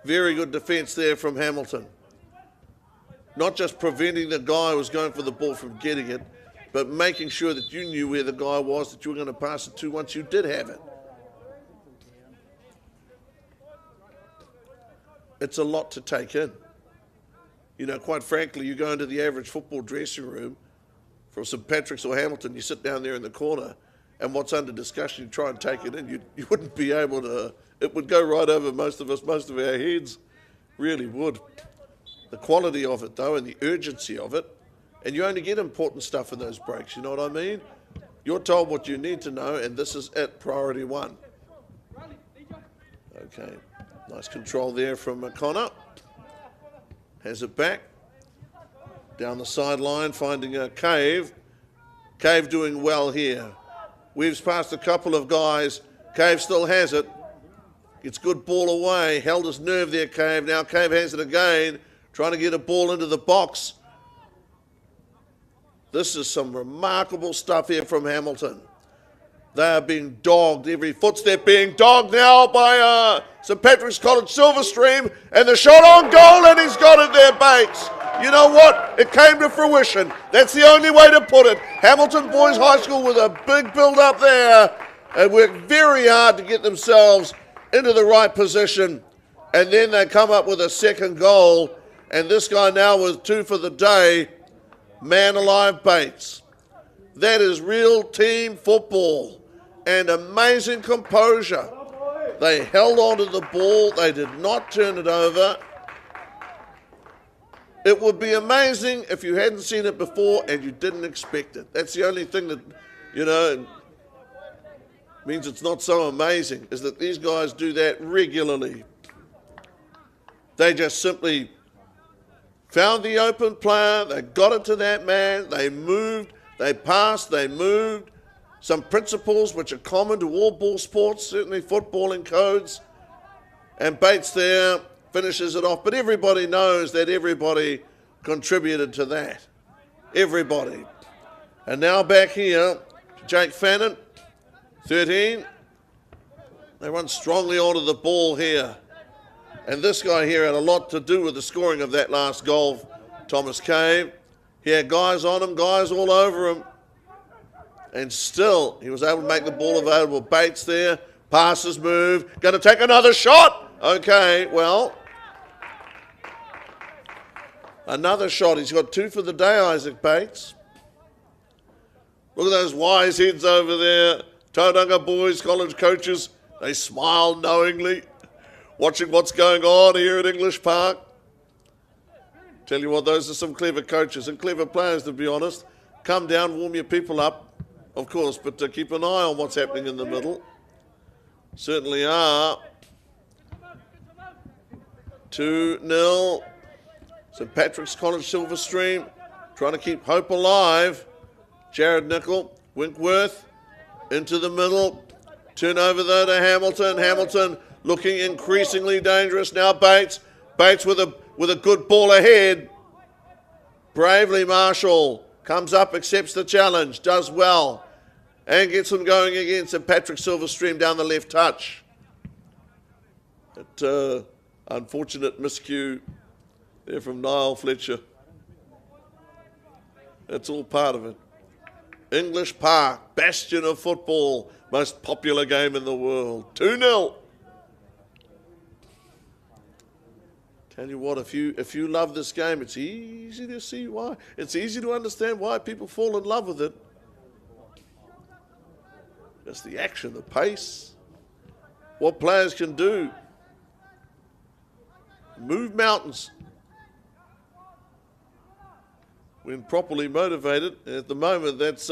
Very good defence there from Hamilton. Not just preventing the guy who was going for the ball from getting it, but making sure that you knew where the guy was that you were going to pass it to once you did have it. It's a lot to take in. You know, quite frankly, you go into the average football dressing room from St Patrick's or Hamilton, you sit down there in the corner, and what's under discussion, you try and take it in. You wouldn't be able to, it would go right over most of us, most of our heads, really would. The quality of it, though, and the urgency of it, and you only get important stuff in those breaks, you know what I mean? You're told what you need to know, and this is it, priority 1. Okay, nice control there from Connor. Has it back. Down the sideline, finding a Cave. Cave doing well here. Weaves past a couple of guys. Cave still has it. Gets good ball away. Held his nerve there, Cave. Now Cave has it again. Trying to get a ball into the box. This is some remarkable stuff here from Hamilton. They are being dogged. Every footstep being dogged now by St Patrick's College Silverstream. And the shot on goal, and he's got it there, Bates. You know what? It came to fruition. That's the only way to put it. Hamilton Boys High School with a big build-up there. They worked very hard to get themselves into the right position. And then they come up with a second goal, and this guy now with 2 for the day, man alive Bates. That is real team football and amazing composure. They held on to the ball, they did not turn it over. It would be amazing if you hadn't seen it before and you didn't expect it. That's the only thing that, means it's not so amazing, is that these guys do that regularly. They just simply found the open player, they got it to that man, they moved, they passed, they moved. Some principles which are common to all ball sports, certainly footballing codes. And Bates there finishes it off. But everybody knows that everybody contributed to that. Everybody. And now back here, Jake Fannin, 13. They run strongly onto the ball here. And this guy here had a lot to do with the scoring of that last goal, Thomas Cave. He had guys on him, guys all over him. And still, he was able to make the ball available. Bates there, passes, move, going to take another shot. Okay, well, another shot. He's got 2 for the day, Isaac Bates. Look at those wise heads over there. Tauranga boys, college coaches, they smile knowingly, watching what's going on here at English Park. Tell you what, those are some clever coaches and clever players, to be honest. Come down, warm your people up. Of course, but to keep an eye on what's happening in the middle. Certainly are. 2-0. St Patrick's College Silverstream trying to keep hope alive. Jared Nicol, Winkworth, into the middle. Turnover though to Hamilton. Hamilton looking increasingly dangerous now. Bates. Bates with a good ball ahead. Bravely Marshall comes up, accepts the challenge, does well, and gets them going again. St Patrick Silverstream down the left touch. Unfortunate miscue there from Niall Fletcher. That's all part of it. English Park, bastion of football, most popular game in the world. 2-0. Tell you what, if you love this game, it's easy to see why. It's easy to understand why people fall in love with it. Just the action, the pace, what players can do. Move mountains when properly motivated. And at the moment, that's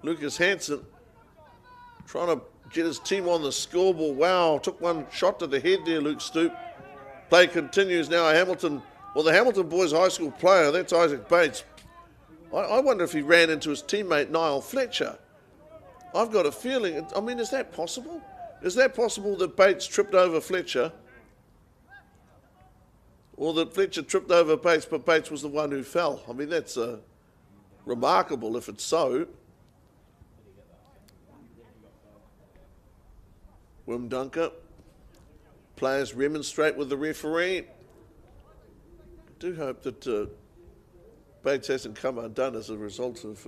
Lucas Hansen trying to get his team on the scoreboard. Wow, took one shot to the head there, Luke Stoop. Play continues now. Hamilton, well, the Hamilton Boys High School player, that's Isaac Bates. I wonder if he ran into his teammate Niall Fletcher. I've got a feeling, I mean, is that possible? Is that possible that Bates tripped over Fletcher? Or that Fletcher tripped over Bates, but Bates was the one who fell? I mean, that's remarkable if it's so. Wim Dunker. Players remonstrate with the referee. I do hope that Bates hasn't come undone as a result of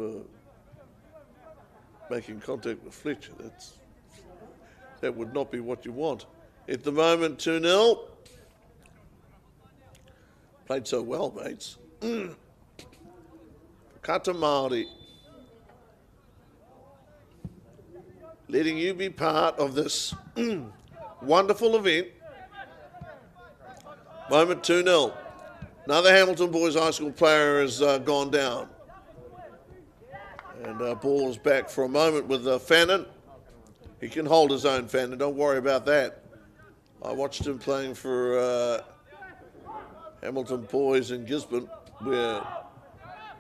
making contact with Fletcher. That would not be what you want. At the moment, 2-0. Played so well, Bates. Kata Māori. Letting you be part of this wonderful event. Moment 2-0. Another Hamilton Boys High School player has gone down. And ball is back for a moment with Fannin. He can hold his own, Fannin. Don't worry about that. I watched him playing for Hamilton Boys in Gisborne, where,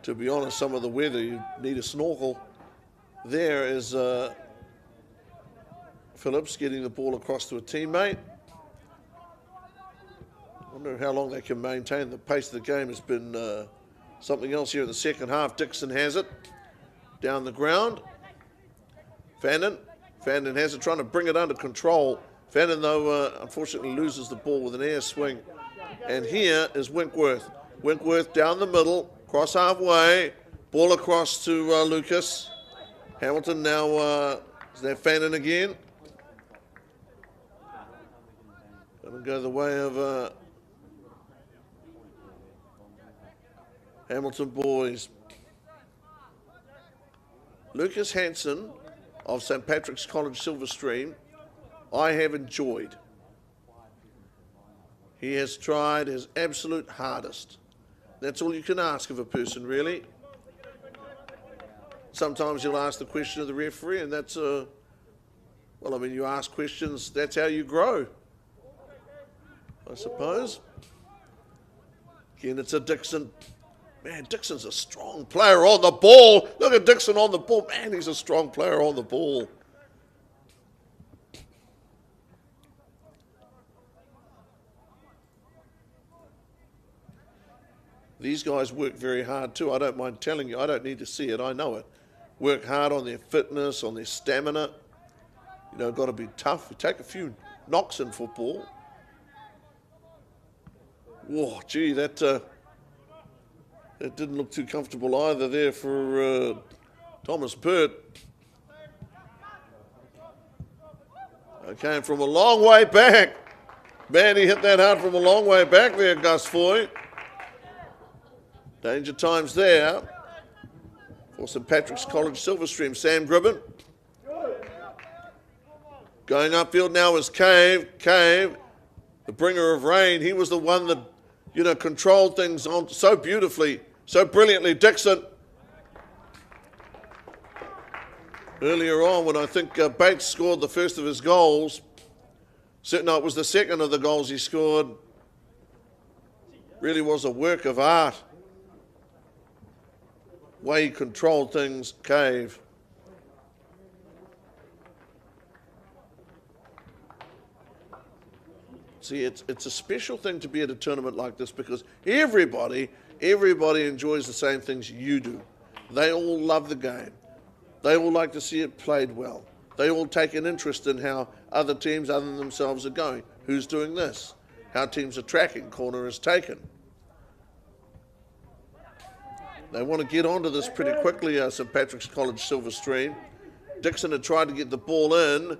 to be honest, some of the weather, you need a snorkel. There is Phillips getting the ball across to a teammate. I wonder how long they can maintain. The pace of the game has been something else here in the second half. Dixon has it down the ground. Fannin has it, trying to bring it under control. Fannin, though, unfortunately loses the ball with an air swing. And here is Winkworth. Winkworth down the middle, cross halfway, ball across to Lucas. Hamilton now, is that Fannin again? Going to go the way of Hamilton boys. Lucas Hansen of St Patrick's College Silverstream, I have enjoyed. He has tried his absolute hardest. That's all you can ask of a person, really. Sometimes you'll ask the question of the referee, and that's well, I mean, you ask questions, that's how you grow, I suppose. Again, it's a Dixon. Man, Dixon's a strong player on the ball. Look at Dixon on the ball. Man, he's a strong player on the ball. These guys work very hard too. I don't mind telling you. I don't need to see it. I know it. Work hard on their fitness, on their stamina. You know, got to be tough. You take a few knocks in football. Whoa, gee, that didn't look too comfortable either there for Thomas Burt. Okay, from a long way back. Man, he hit that hard from a long way back there, Gus Foy. Danger times there for St Patrick's College Silverstream. Sam Gribben. Going upfield now is Cave. Cave, the bringer of rain. He was the one that, you know, controlled things on so beautifully, so brilliantly. Dixon. Earlier on, when I think Bates scored the first of his goals, no, it was the second of the goals he scored, really was a work of art. Way he controlled things, Cave. See, it's a special thing to be at a tournament like this because everybody enjoys the same things you do. They all love the game. They all like to see it played well. They all take an interest in how other teams other than themselves are going. Who's doing this? How teams are tracking, corner is taken. They want to get onto this pretty quickly, St Patrick's College Silverstream. Dixon had tried to get the ball in,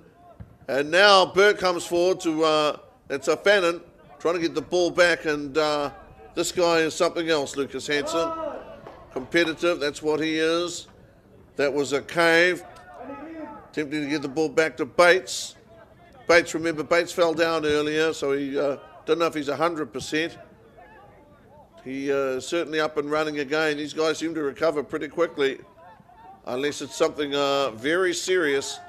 and now Burt comes forward to, it's a Fannin, trying to get the ball back, and this guy is something else, Lucas Hansen. Competitive, that's what he is. That was a Cave, attempting to get the ball back to Bates. Bates, remember, Bates fell down earlier, so he don't know if he's 100%. He certainly up and running again. These guys seem to recover pretty quickly, unless it's something very serious.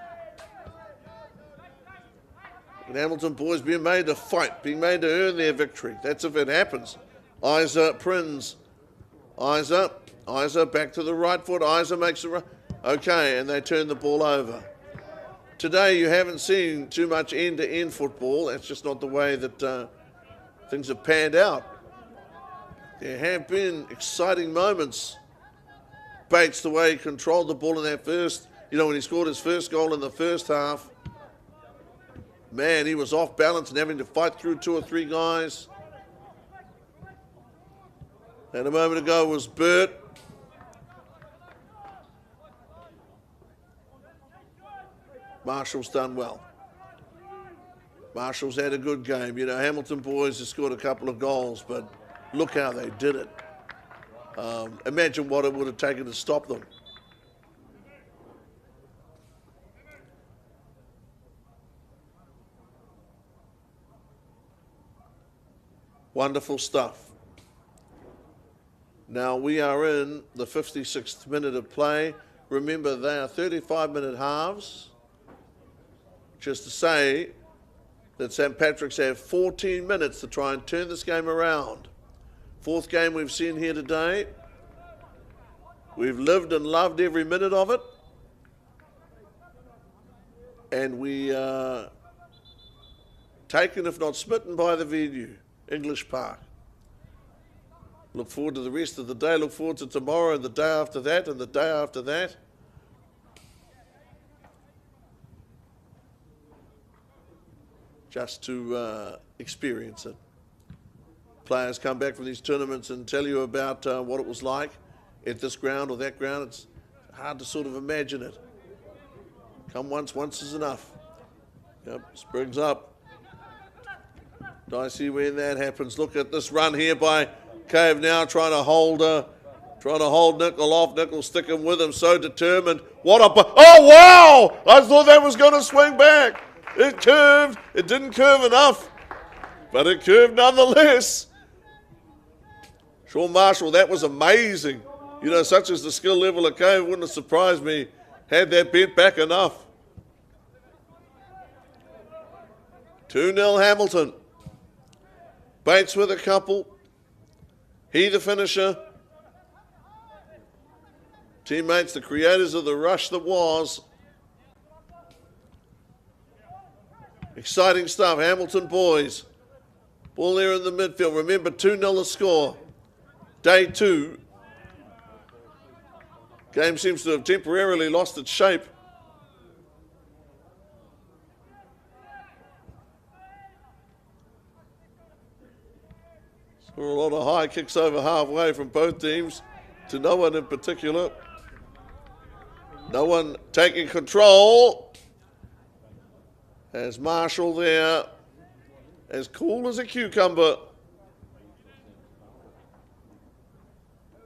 And Hamilton boys being made to fight, being made to earn their victory. That's if it happens. Isa Prinz. Isa back to the right foot. Isa makes a run. Okay, and they turn the ball over. Today you haven't seen too much end-to-end football. That's just not the way that things have panned out. There have been exciting moments. Bates, the way he controlled the ball in that first, you know, when he scored his first goal in the first half, man, he was off balance and having to fight through 2 or 3 guys. And a moment ago was Burt. Marshall's done well. Marshall's had a good game. You know, Hamilton boys have scored a couple of goals, but look how they did it. Imagine what it would have taken to stop them. Wonderful stuff. Now we are in the 56th minute of play. Remember, they are 35-minute halves. Just to say that St Patrick's have 14 minutes to try and turn this game around. 4th game we've seen here today. We've lived and loved every minute of it. And we are taken, if not smitten, by the venue, English Park. Look forward to the rest of the day. Look forward to tomorrow and the day after that and the day after that. Just to experience it. Players come back from these tournaments and tell you about what it was like at this ground or that ground. It's hard to sort of imagine it. Come once is enough. Yep, springs up. Dicey when that happens. Look at this run here by Cave now trying to hold Nickel off. Nickel sticking with him, so determined. Oh wow! I thought that was going to swing back. It curved. It didn't curve enough, but it curved nonetheless. Sean Marshall, that was amazing. You know, such as the skill level of Cave, wouldn't have surprised me had that bent back enough. 2-0 Hamilton. Bates with a couple. He the finisher. Teammates, the creators of the rush that was. Exciting stuff. Hamilton boys. Ball there in the midfield. Remember, 2-0 the score. Day 2. Game seems to have temporarily lost its shape. Saw a lot of high kicks over halfway from both teams, to no one in particular. No one taking control. As Marshall there, as cool as a cucumber.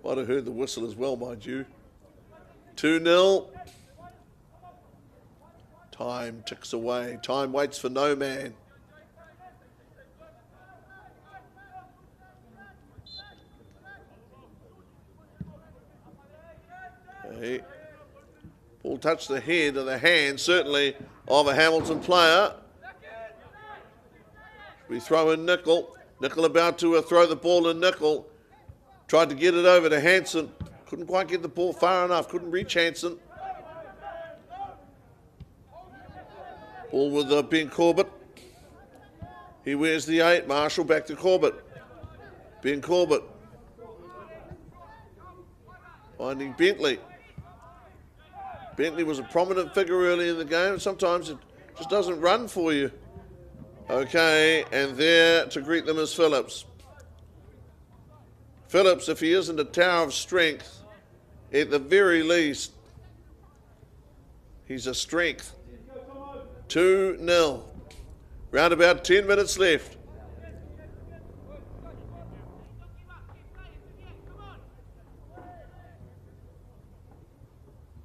Might have heard the whistle as well, mind you. 2-0. Time ticks away. Time waits for no man. Okay. Ball touched the head or the hand, certainly, of a Hamilton player. We throw in Nickel. Nickel about to throw the ball in Nickel. Tried to get it over to Hansen. Couldn't quite get the ball far enough. Couldn't reach Hansen. Ball with Ben Corbett. He wears the 8. Marshall back to Corbett. Ben Corbett. Finding Bentley. Bentley was a prominent figure early in the game. Sometimes it just doesn't run for you. Okay, and there to greet them is Phillips. Phillips, if he isn't a tower of strength, at the very least, he's a strength. 2-0. Round about 10 minutes left.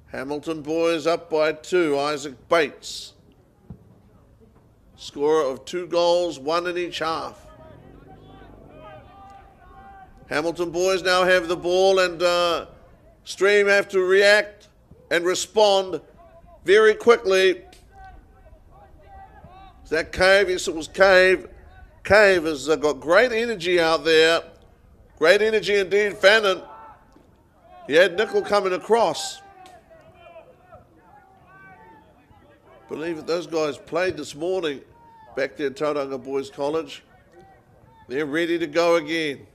Hamilton boys up by 2. Isaac Bates. Scorer of 2 goals, 1 in each half. Hamilton boys now have the ball, and Stream have to react and respond very quickly. Is that Cave? Yes, it was Cave. Cave has got great energy out there. Great energy indeed, Fannin. He had Nickel coming across. Believe that those guys played this morning back there at Tauranga Boys College. They're ready to go again.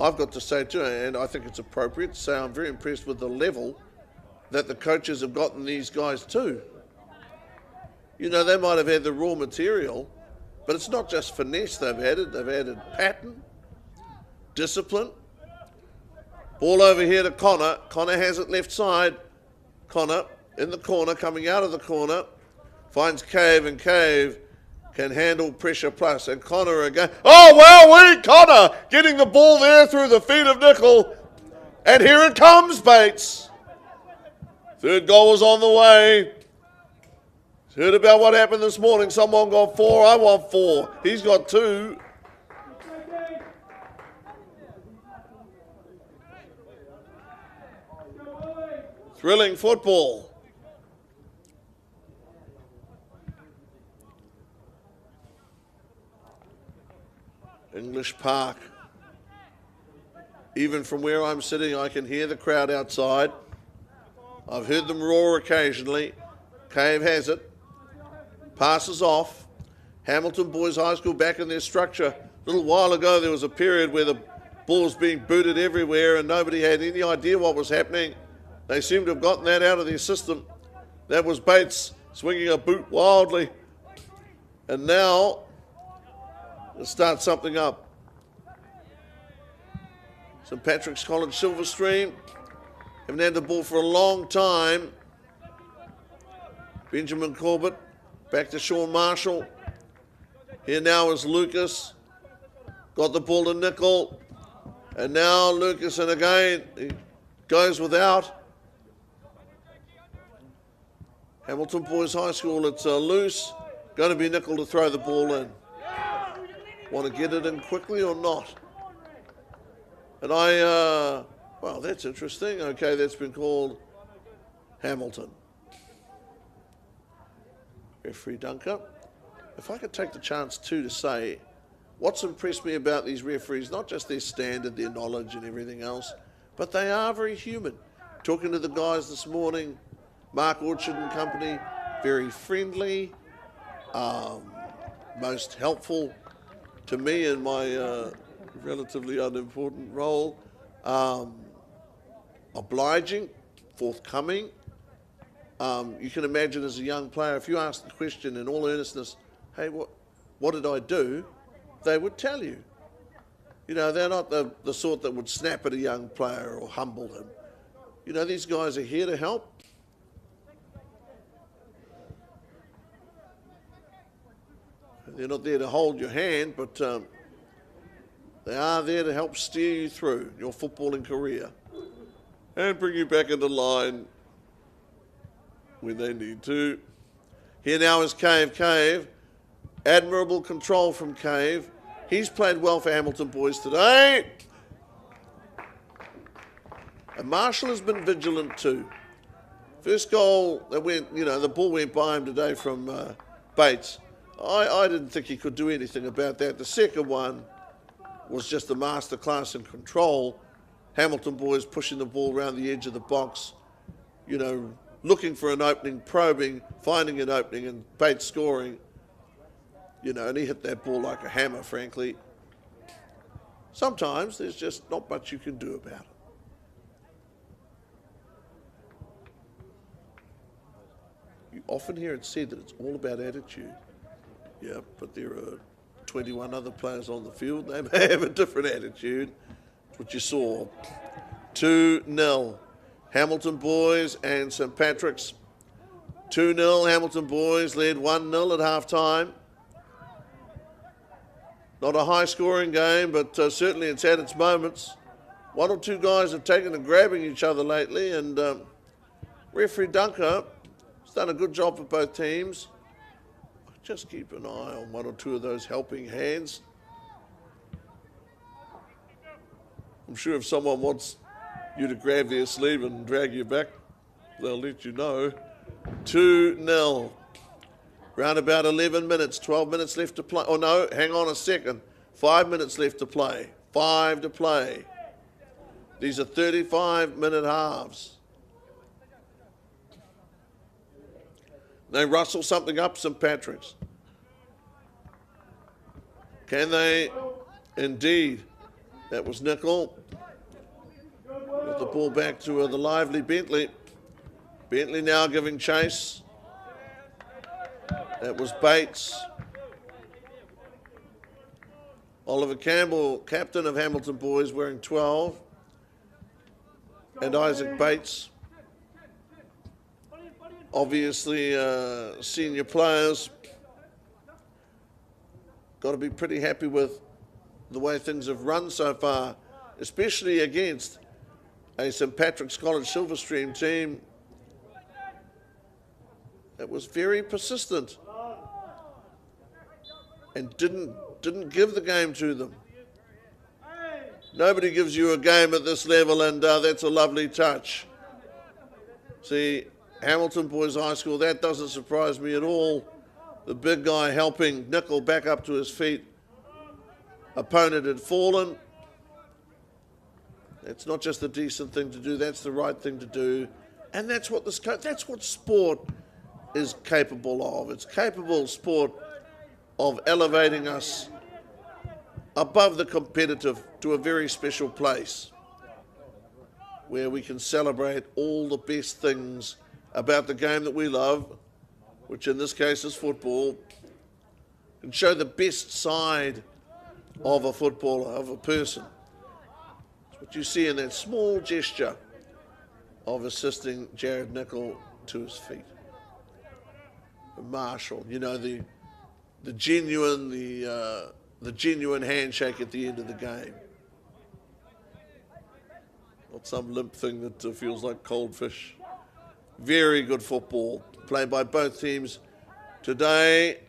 I've got to say too, and I think it's appropriate to say I'm very impressed with the level that the coaches have gotten these guys to. You know, they might have had the raw material, but it's not just finesse they've added pattern, discipline. Ball over here to Connor. Connor has it left side. Connor in the corner, coming out of the corner, finds Cave, and Cave can handle pressure plus. And Connor again. Oh, well, Connor getting the ball there through the feet of Nickel. And here it comes, Bates. Third goal was on the way. Heard about what happened this morning. Someone got 4. I want 4. He's got 2. Thrilling football. English Park. Even from where I'm sitting, I can hear the crowd outside. I've heard them roar occasionally. Cave has it. Passes off. Hamilton Boys High School back in their structure. A little while ago, there was a period where the ball was being booted everywhere and nobody had any idea what was happening. They seem to have gotten that out of their system. That was Bates swinging a boot wildly. And now, let's start something up. St. Patrick's College Silverstream haven't had the ball for a long time. Benjamin Corbett Back to Sean Marshall. Here now is Lucas. Got the ball to Nickel. And now Lucas, and again, he goes without. Hamilton Boys High School, it's loose. Going to be Nickel to throw the ball in. Want to get it in quickly or not? And well, that's interesting. Okay, that's been called Hamilton. Referee Dunker. If I could take the chance too to say, what's impressed me about these referees, not just their standard, their knowledge and everything else, but they are very human. Talking to the guys this morning, Mark Orchard and company, very friendly, most helpful to me in my relatively unimportant role, obliging, forthcoming. You can imagine as a young player, if you ask the question in all earnestness, hey, what did I do? They would tell you. You know, they're not the sort that would snap at a young player or humble him. You know, these guys are here to help. They're not there to hold your hand, but they are there to help steer you through your footballing career and bring you back into line when they need to. Here now is Cave. Cave, admirable control from Cave. He's played well for Hamilton Boys today. And Marshall has been vigilant too. First goal that went, you know, the ball went by him today from Bates. I didn't think he could do anything about that. The second one was just a masterclass in control. Hamilton Boys pushing the ball around the edge of the box, you know, looking for an opening, probing, finding an opening, and Bates scoring. You know, and he hit that ball like a hammer, frankly. Sometimes there's just not much you can do about it. You often hear it said that it's all about attitude. Yeah, but there are 21 other players on the field. They may have a different attitude. That's what you saw. 2-0. Hamilton Boys and St Patrick's. 2-0. Hamilton Boys led 1-0 at half-time. Not a high-scoring game, but certainly it's had its moments. One or two guys have taken to grabbing each other lately, and referee Dunker has done a good job for both teams. Just keep an eye on one or two of those helping hands. I'm sure if someone wants you to grab their sleeve and drag you back, they'll let you know. 2-0. Round about 11 minutes, 12 minutes left to play. Oh no, hang on a second. 5 minutes left to play. 5 to play. These are 35-minute halves. They rustle something up, St Patrick's. Can they? Indeed. That was Nickel. With the ball back to the lively Bentley. Bentley now giving chase. That was Bates. Oliver Campbell, captain of Hamilton Boys, wearing 12. And Isaac Bates. Obviously, senior players. Got to be pretty happy with the way things have run so far, especially against a St Patrick's College Silverstream team that was very persistent and didn't give the game to them. Nobody gives you a game at this level, and that's a lovely touch. See, Hamilton Boys High School, that doesn't surprise me at all. The big guy helping Nickel back up to his feet. Opponent had fallen. It's not just a decent thing to do, that's the right thing to do. And that's what sport is capable of. It's capable, sport, of elevating us above the competitive to a very special place where we can celebrate all the best things about the game that we love, which in this case is football, and show the best side of a footballer, of a person. It's what you see in that small gesture of assisting Jared Nickel to his feet. Marshall. You know, the genuine handshake at the end of the game. Not some limp thing that feels like cold fish. Very good football played by both teams today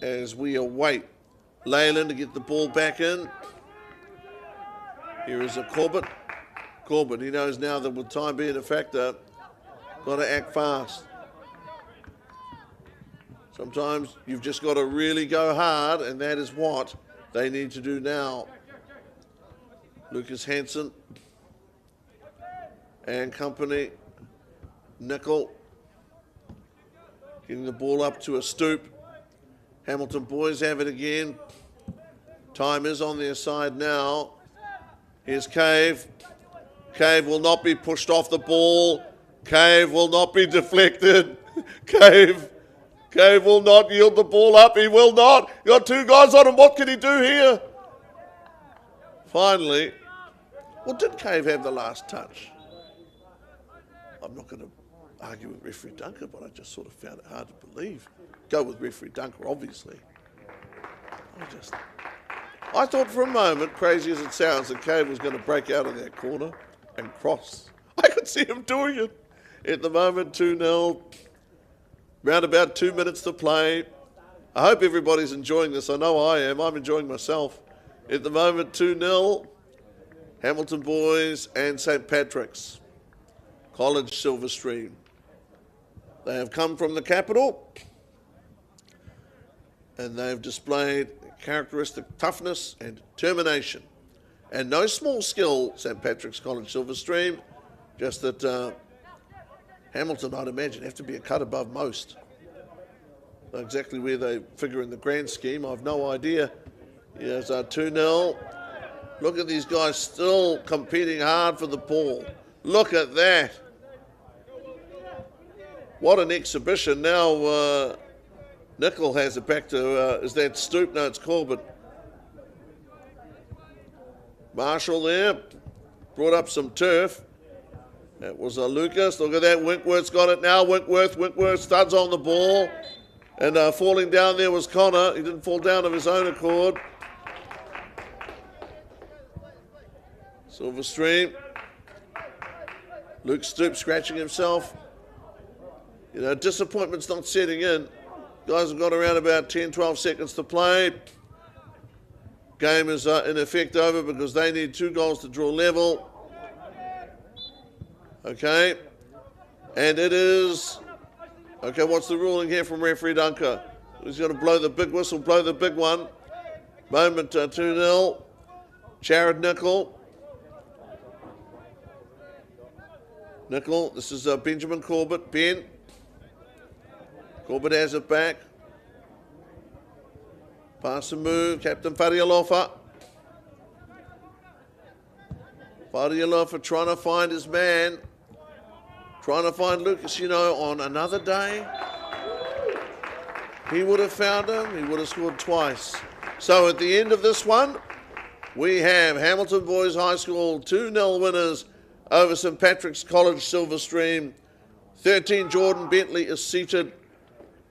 as we await Leyland to get the ball back in. Here is a Corbett. Corbett, he knows now that with time being a factor, got to act fast. Sometimes you've just got to really go hard, and that is what they need to do now. Lucas Hansen and company. Nickel getting the ball up to a stoop. Hamilton boys have it again. Time is on their side now. Here's Cave. Cave will not be pushed off the ball. Cave will not be deflected. Cave will not yield the ball up. He will not. Got two guys on him. What can he do here? Finally. Well, did Cave have the last touch? I'm not going to argue with referee Dunker, but I just sort of found it hard to believe. Go with referee Dunker, obviously. I thought for a moment, crazy as it sounds, that Cave was going to break out of that corner and cross. I could see him doing it. At the moment, 2-0. Round about 2 minutes to play. I hope everybody's enjoying this. I know I am. I'm enjoying myself. At the moment, 2-0. Hamilton boys and St. Patrick's College Silverstream. They have come from the capital and they've displayed characteristic toughness and determination. And no small skill, St. Patrick's College Silverstream, just that Hamilton, I'd imagine, have to be a cut above most. Exactly where they figure in the grand scheme, I've no idea. Here's 2-0. Look at these guys still competing hard for the ball. Look at that. What an exhibition. Now Nickel has it back to, is that Stoop? No, it's Corbett. Marshall there, brought up some turf. That was Lucas. Look at that, Winkworth's got it now. Winkworth studs on the ball. And falling down there was Connor. He didn't fall down of his own accord. Silverstream. Luke Stoop scratching himself. You know, disappointment's not setting in. Guys have got around about 10, 12 seconds to play. Game is in effect over because they need 2 goals to draw level. Okay. And it is... Okay, what's the ruling here from referee Dunker? He's going to blow the big whistle, blow the big one. Moment 2-0. Jared Nickel. Nickel, this is Benjamin Corbett. Ben. Corbett has it back. Pass and move, Captain Farialofa. Farialofa trying to find his man. Trying to find Lucas, you know, on another day. He would have found him, he would have scored twice. So at the end of this one, we have Hamilton Boys High School 2-0 winners over St. Patrick's College Silverstream. 13 Jordan Bentley is seated,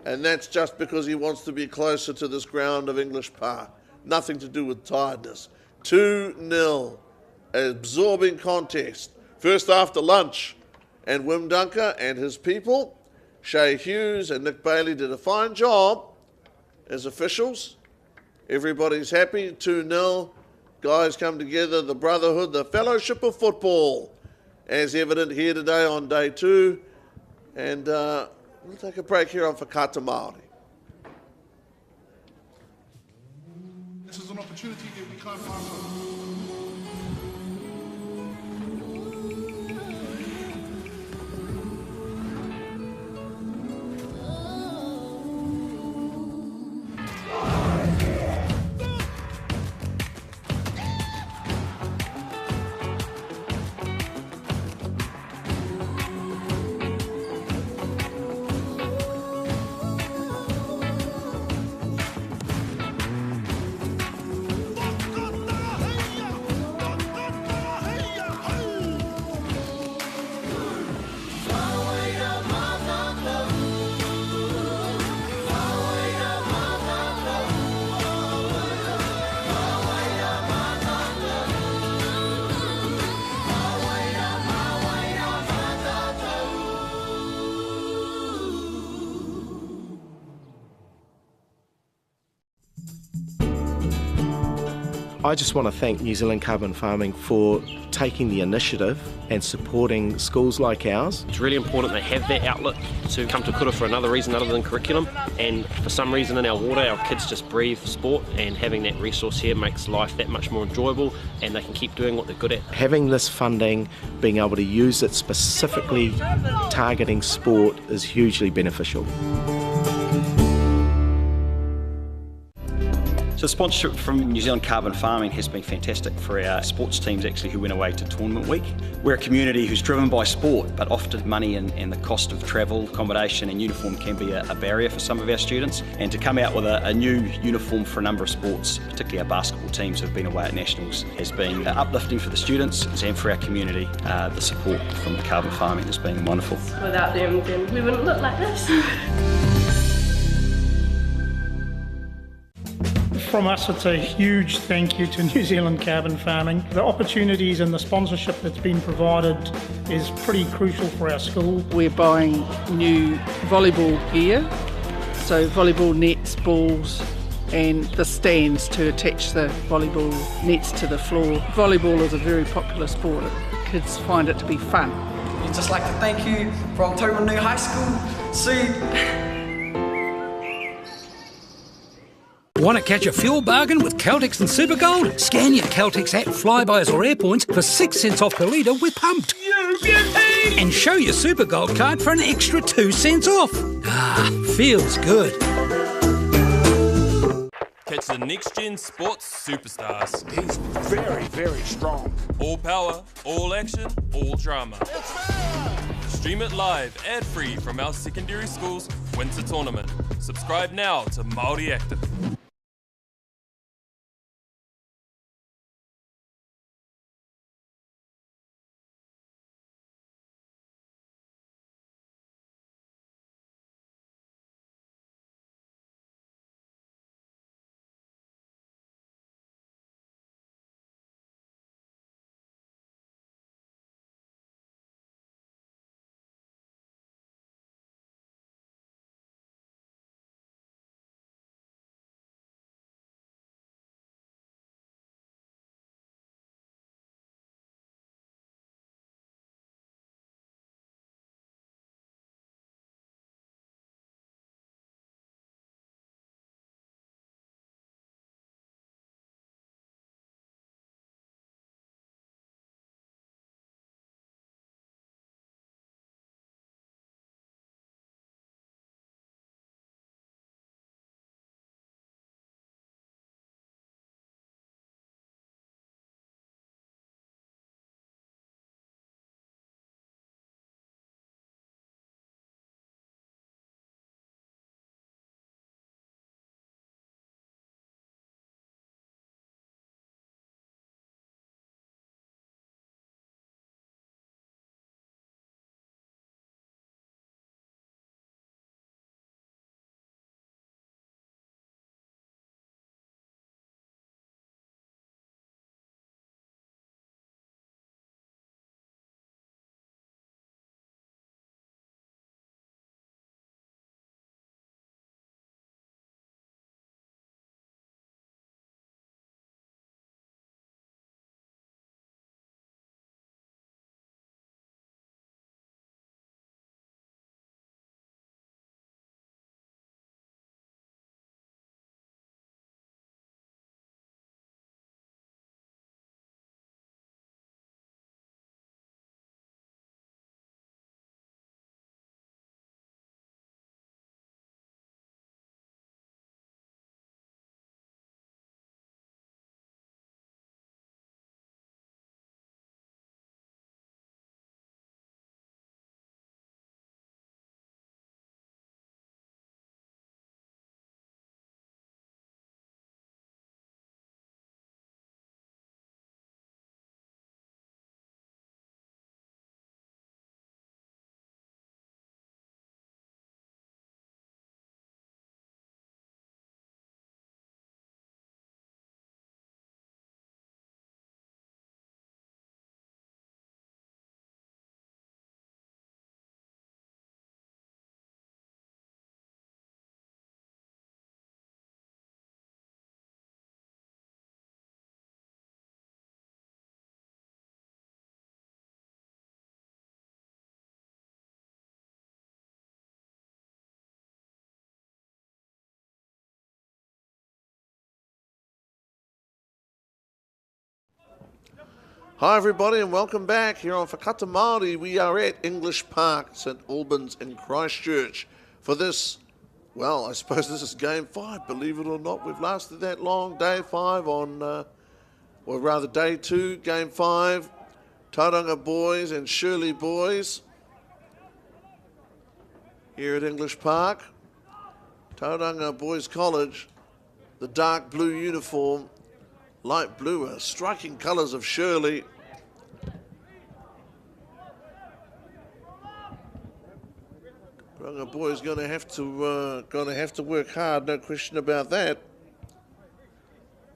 and that's just because he wants to be closer to this ground of English Park. Nothing to do with tiredness. 2-0, absorbing contest. First after lunch, and Wim Dunker and his people, Shay Hughes and Nick Bailey, did a fine job as officials. Everybody's happy, 2-0. Guys come together, the brotherhood, the fellowship of football, as evident here today on day 2. And we'll take a break here on Whakata Māori. This is an opportunity that we can't pass on. I just want to thank New Zealand Carbon Farming for taking the initiative and supporting schools like ours. It's really important they have that outlet to come to kura for another reason other than curriculum, and for some reason in our water our kids just breathe sport, and having that resource here makes life that much more enjoyable and they can keep doing what they're good at. Having this funding, being able to use it specifically targeting sport is hugely beneficial. So the sponsorship from New Zealand Carbon Farming has been fantastic for our sports teams actually who went away to tournament week. We're a community who's driven by sport, but often money and the cost of travel, accommodation and uniform can be a barrier for some of our students. And to come out with a new uniform for a number of sports, particularly our basketball teams who have been away at nationals, has been uplifting for the students and for our community. The support from the Carbon Farming has been wonderful. Without them, then we wouldn't look like this. From us, it's a huge thank you to New Zealand Carbon Farming. The opportunities and the sponsorship that's been provided is pretty crucial for our school. We're buying new volleyball gear, so volleyball nets, balls and the stands to attach the volleyball nets to the floor. Volleyball is a very popular sport. Kids find it to be fun. We'd just like to thank you from Tauranga High School. See. Want to catch a fuel bargain with Caltex and Supergold? Scan your Caltex app, Flybuys or Airpoints for 6 cents off per litre with Pumped. And show your Supergold card for an extra 2 cents off. Ah, feels good. Catch the next-gen sports superstars. He's very, very strong. All power, all action, all drama. Stream it live, ad-free from our secondary school's winter tournament. Subscribe now to Māori Active. Hi everybody and welcome back here on Whakata Māori. We are at English Park, St Albans in Christchurch for this, well, I suppose this is game 5, believe it or not. We've lasted that long, day 5 on, or rather day 2, game 5. Tauranga boys and Shirley boys here at English Park. Tauranga Boys College, the dark blue uniform, light blue, striking colours of Shirley. Tauranga boys going to have to work hard, no question about that.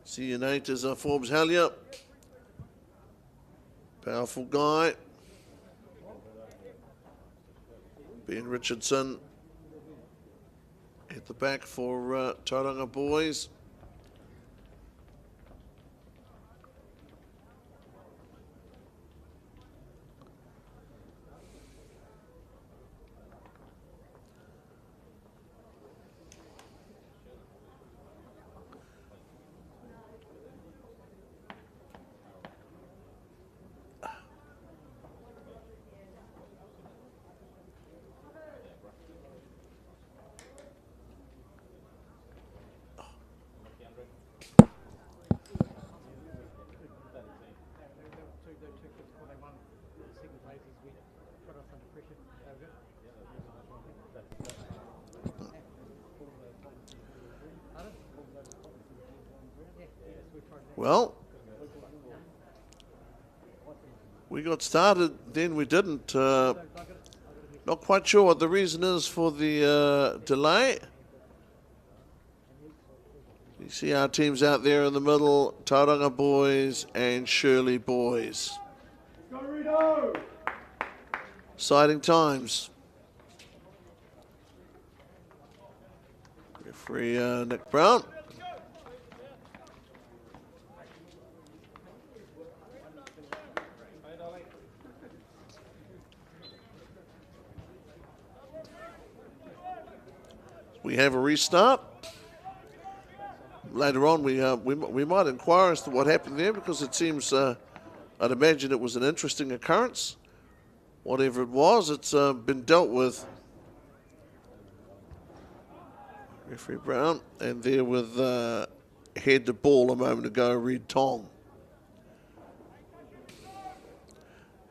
Senior 8 is Forbes Hellier, powerful guy. Ben Richardson at the back for Tauranga boys. Well, we got started, then we didn't. Not quite sure what the reason is for the delay. You see our teams out there in the middle, Tauranga boys and Shirley boys. Exciting times. Referee Nick Brown. We have a restart. Later on, we might inquire as to what happened there, because it seems, I'd imagine it was an interesting occurrence. Whatever it was, it's been dealt with. Referee Brown, and there with head to ball a moment ago, Reed Tong.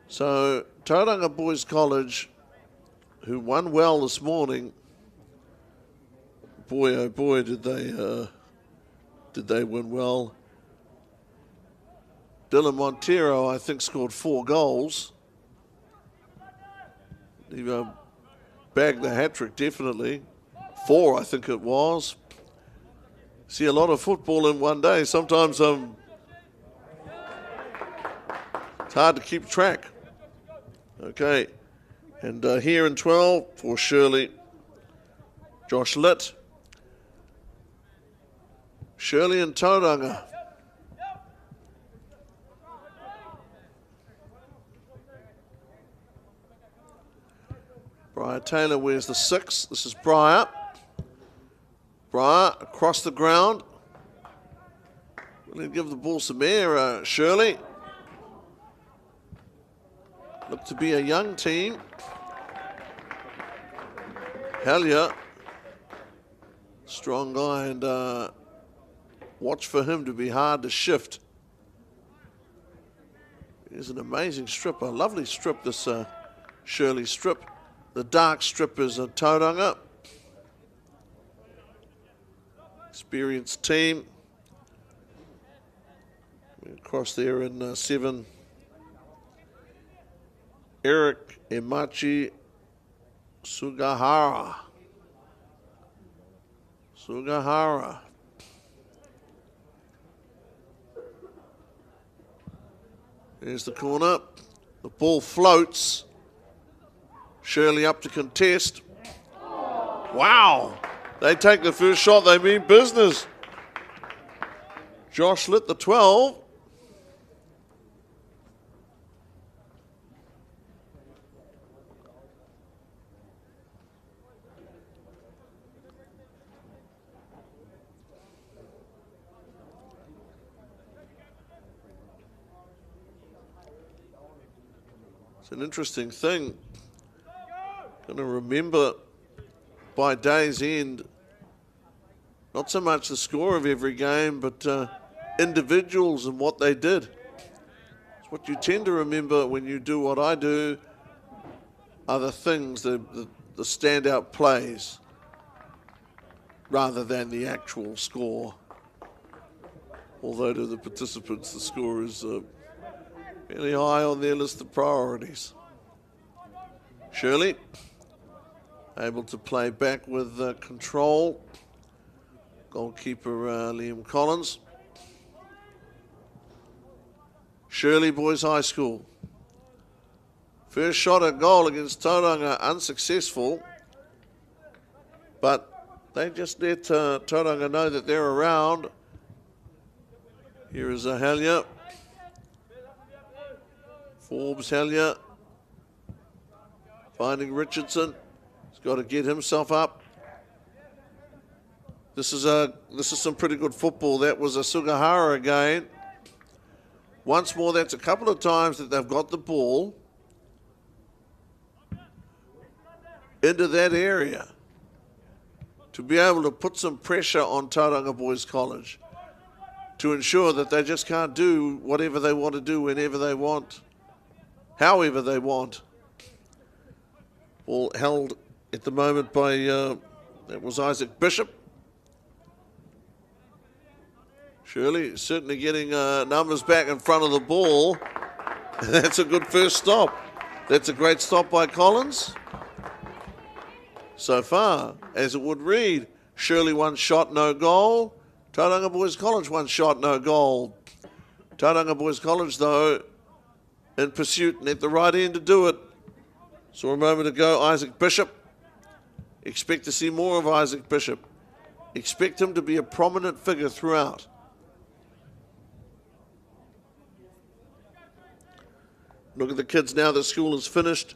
So Tauranga Boys College, who won well this morning. Boy, oh boy, did they win well. Dylan Montero, I think, scored 4 goals. He bagged the hat-trick, definitely. 4, I think it was. See a lot of football in one day. Sometimes it's hard to keep track. Okay, and here in 12 for Shirley, Josh Litt. Shirley and Tauranga. Briar Taylor wears the 6. This is Briar. Briar across the ground. We'll give the ball some air, Shirley. Look to be a young team. Hellier. Strong guy, and watch for him to be hard to shift. He's an amazing strip, a lovely strip, this Shirley strip. The dark strip is a Tauranga. Experienced team. We're across there in 7. Eric Emachi Sugahara. There's the corner. The ball floats. Shirley up to contest. Wow. They take the first shot. They mean business. Josh Litt, the 12. It's an interesting thing. Going to remember by day's end, not so much the score of every game, but individuals and what they did. It's what you tend to remember when you do what I do, are the things, the standout plays, rather than the actual score. Although to the participants, the score is fairly high on their list of priorities. Shirley, able to play back with control. Goalkeeper Liam Collins. Shirley Boys High School. First shot at goal against Tauranga, unsuccessful. But they just let Tauranga know that they're around. Here is a Hellier. Forbes Hellier. Finding Richardson. He's got to get himself up. This is some pretty good football. That was a Sugahara again. Once more, that's a couple of times that they've got the ball into that area to be able to put some pressure on Tauranga Boys College to ensure that they just can't do whatever they want to do whenever they want, however they want. Ball held at the moment by, that was Isaac Bishop. Shirley certainly getting numbers back in front of the ball. That's a good first stop. That's a great stop by Collins. So far, as it would read, Shirley 1 shot, no goal. Tauranga Boys College 1 shot, no goal. Tauranga Boys College, though, in pursuit and at the right end to do it. Saw a moment ago Isaac Bishop. Expect to see more of Isaac Bishop. Expect him to be a prominent figure throughout. Look at the kids now that school is finished.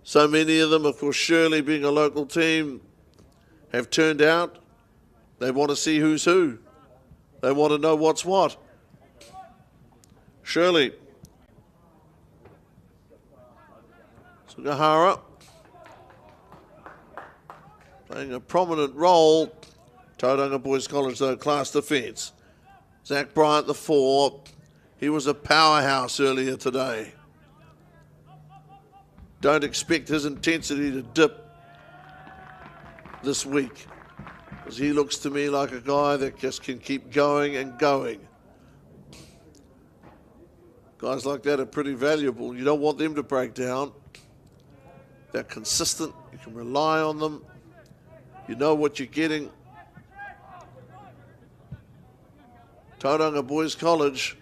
So many of them, of course, Shirley being a local team, have turned out. They want to see who's who. They want to know what's what. Shirley. Sugahara. Playing a prominent role. Tauranga Boys College, though, class defence. Zach Bryant, the 4. He was a powerhouse earlier today. Don't expect his intensity to dip this week, because he looks to me like a guy that just can keep going and going. Guys like that are pretty valuable. You don't want them to break down. They're consistent. You can rely on them. You know what you're getting. Tauranga Boys College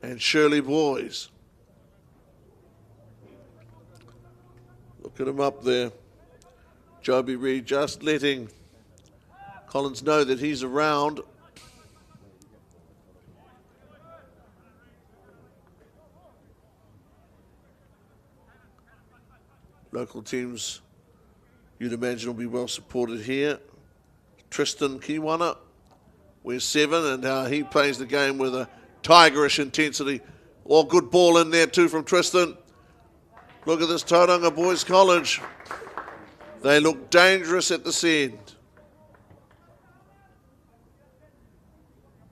and Shirley Boys. Look at him up there. Joby Reid just letting Collins know that he's around. Local teams, you'd imagine, will be well supported here. Tristan Kiwana wears 7, and he plays the game with a tigerish intensity. Oh, good ball in there too from Tristan. Look at this Tauranga Boys College. They look dangerous at this end.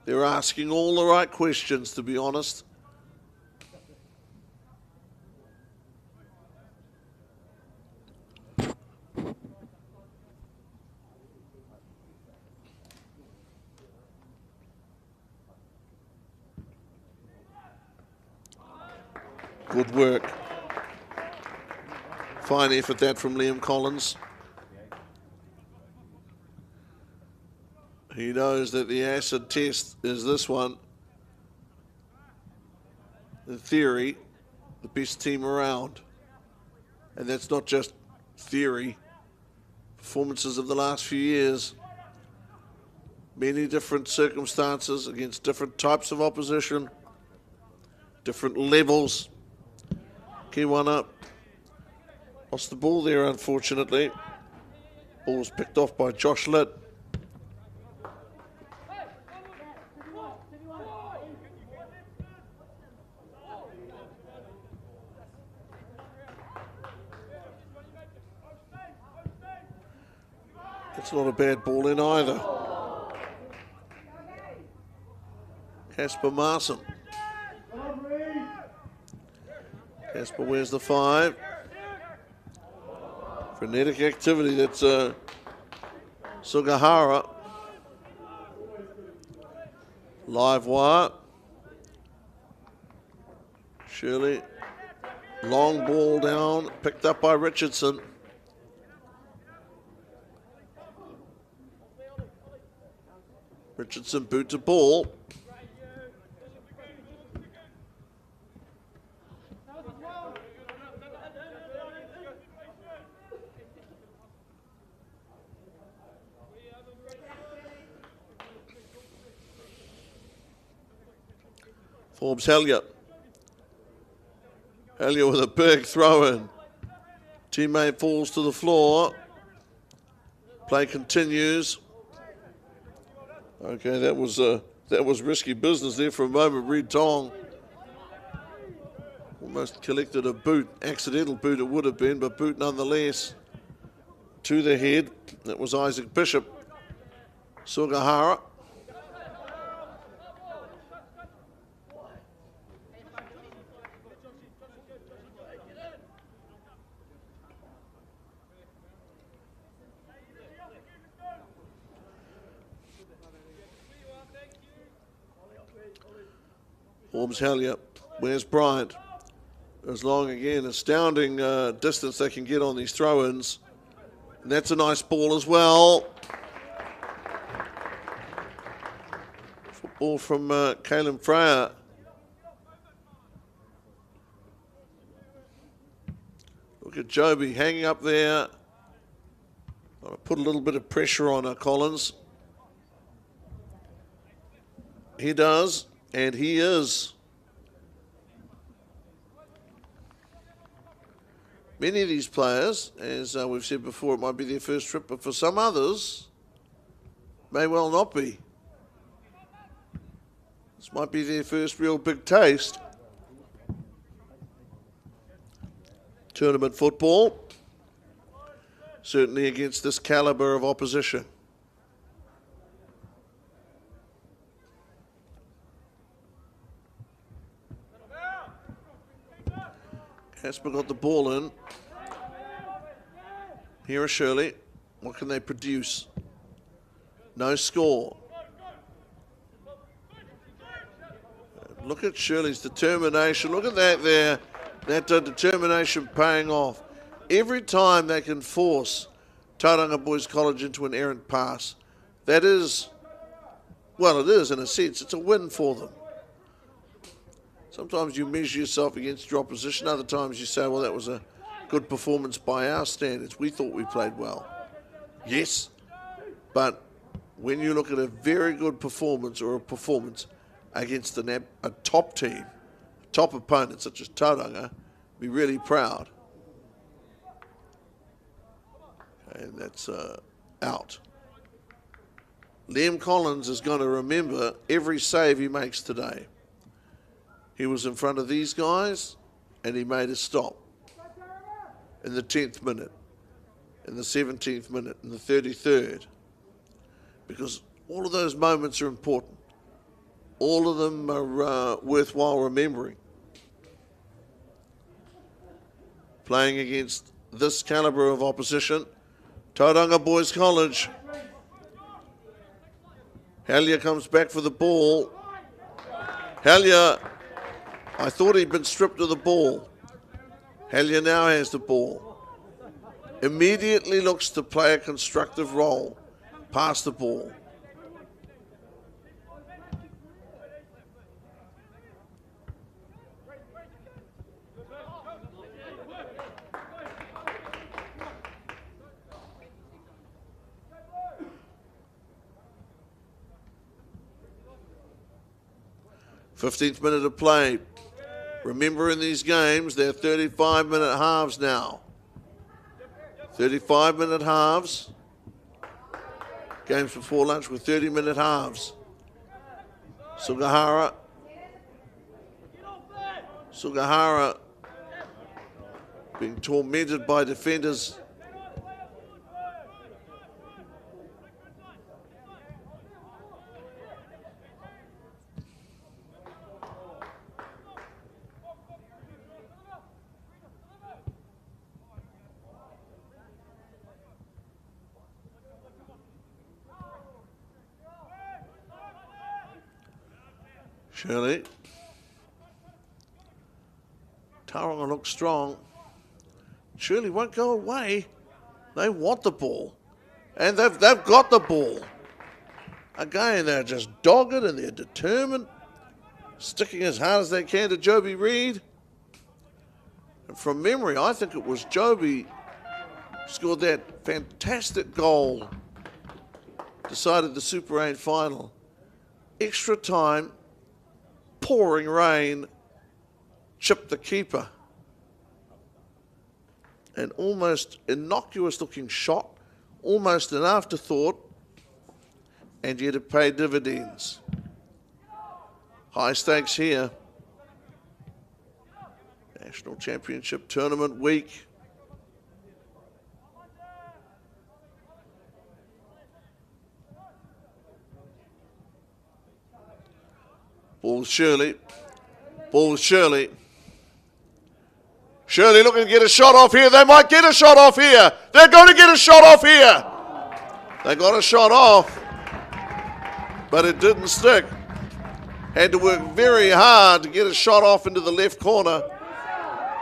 They're asking all the right questions, to be honest. Good work. Fine effort that from Liam Collins. He knows that the acid test is this one. In theory, the best team around. And that's not just theory. Performances of the last few years. Many different circumstances against different types of opposition. Different levels. Key one up. Lost the ball there, unfortunately. Ball was picked off by Josh Litt. It's not a bad ball in either. Casper Marson. Casper wears the 5. Frenetic activity, that's Sugahara. Live wire. Shirley, long ball down, picked up by Richardson. Richardson boot to ball. Forbes Hellier. Hellier with a big throw in. Teammate falls to the floor. Play continues. Okay, that was risky business there for a moment. Reed Tong almost collected a boot, accidental boot it would have been, but boot nonetheless. To the head, that was Isaac Bishop. Sugahara. Forbes Hellier, where's Bryant? As long again, astounding distance they can get on these throw-ins. And that's a nice ball as well. Football from Kaylin Freyer. Look at Joby hanging up there. I'll put a little bit of pressure on her, Collins. He does. And he is. Many of these players, as we've said before, it might be their first trip, but for some others, may well not be. This might be their first real big taste. Tournament football, certainly against this calibre of opposition. Casper got the ball in. Here is Shirley. What can they produce? No score. Look at Shirley's determination. Look at that there. That determination paying off. Every time they can force Tauranga Boys College into an errant pass, that is, well, it is in a sense. It's a win for them. Sometimes you measure yourself against your opposition. Other times you say, well, that was a good performance by our standards. We thought we played well. Yes, but when you look at a very good performance or a performance against a top team, top opponent such as Tauranga, be really proud. And that's out. Liam Collins is going to remember every save he makes today. He was in front of these guys and he made a stop in the 10th minute, in the 17th minute, in the 33rd. Because all of those moments are important. All of them are worthwhile remembering. Playing against this calibre of opposition, Tauranga Boys College. Hellier comes back for the ball. Hellier, I thought he'd been stripped of the ball. Hellier now has the ball. Immediately looks to play a constructive role. Pass the ball. Fifteenth minute of play. Remember, in these games, they're 35-minute halves now. 35-minute halves. Games before lunch were 30-minute halves. Sugahara. Sugahara being tormented by defenders. Shirley. Tauranga looks strong. Shirley won't go away. They want the ball. And they've got the ball. Again, they're just dogged and they're determined. Sticking as hard as they can to Joby Reid. And from memory, I think it was Joby scored that fantastic goal. Decided the Super 8 final. Extra time, pouring rain, chipped the keeper. An almost innocuous looking shot, almost an afterthought, and yet it paid dividends. High stakes here. National Championship Tournament week. Ball Shirley. Ball Shirley. Shirley looking to get a shot off here. They might get a shot off here. They're going to get a shot off here. They got a shot off, but it didn't stick. Had to work very hard to get a shot off into the left corner.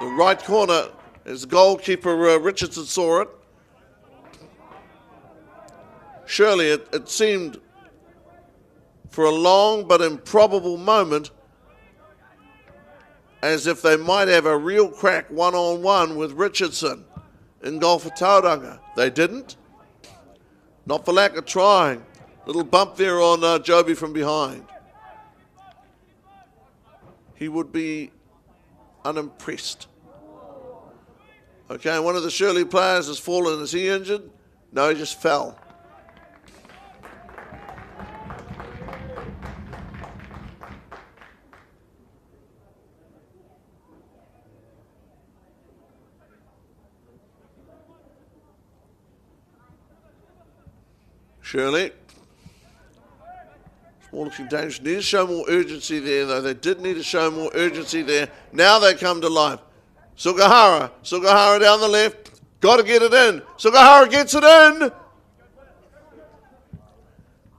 The right corner, as goalkeeper Richardson saw it. Shirley, it seemed for a long but improbable moment as if they might have a real crack one-on-one with Richardson in goal for Tauranga. They didn't. Not for lack of trying. Little bump there on Joby from behind. He would be unimpressed. Okay, one of the Shirley players has fallen. Is he injured? No, he just fell. Shirley. Small looking dangerous. Need to show more urgency there, though. They did need to show more urgency there. Now they come to life. Sugahara. Sugahara down the left. Got to get it in. Sugahara gets it in.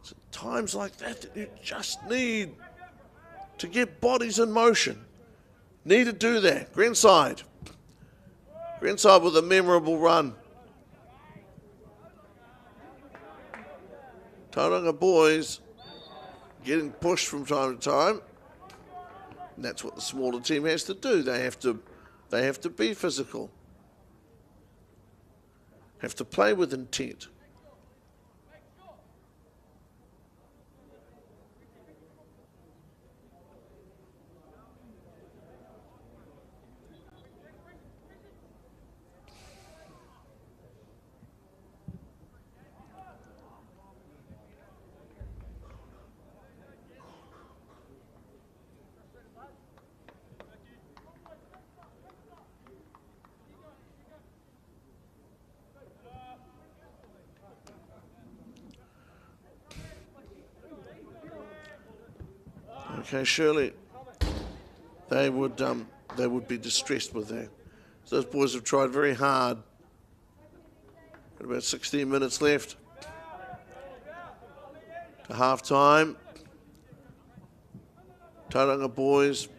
It's at times like that you just need to get bodies in motion. Need to do that. Greenside. Greenside with a memorable run. Tauranga boys getting pushed from time to time. And that's what the smaller team has to do. They have to be physical. Have to play with intent. Okay, Shirley, they would be distressed with that. So those boys have tried very hard. Got about 16 minutes left to half time. Tauranga boys,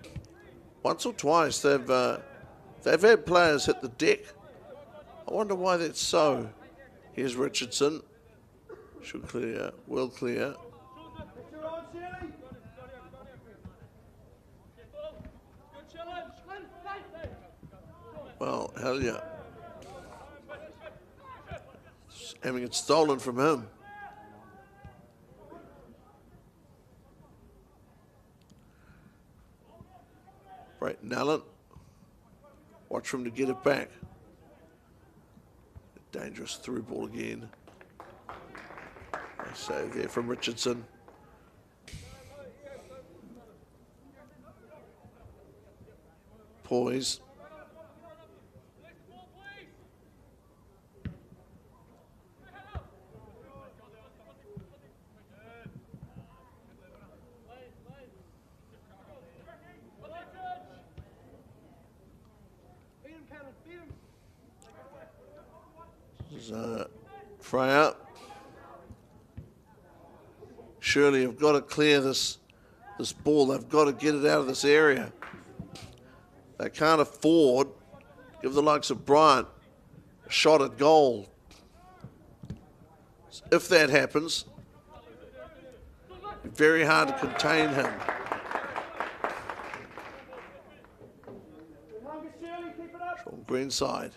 once or twice they've had players hit the deck. I wonder why that's so. Here's Richardson. Should clear, will clear. Well, hell yeah. Having it stolen from him. Brayton Allen. Watch for him to get it back. Dangerous through ball again. Nice save there from Richardson. Poise. Freya. Shirley have got to clear this this ball. They've got to get it out of this area. They can't afford to give the likes of Bryant a shot at goal. If that happens, very hard to contain him. From Greenside.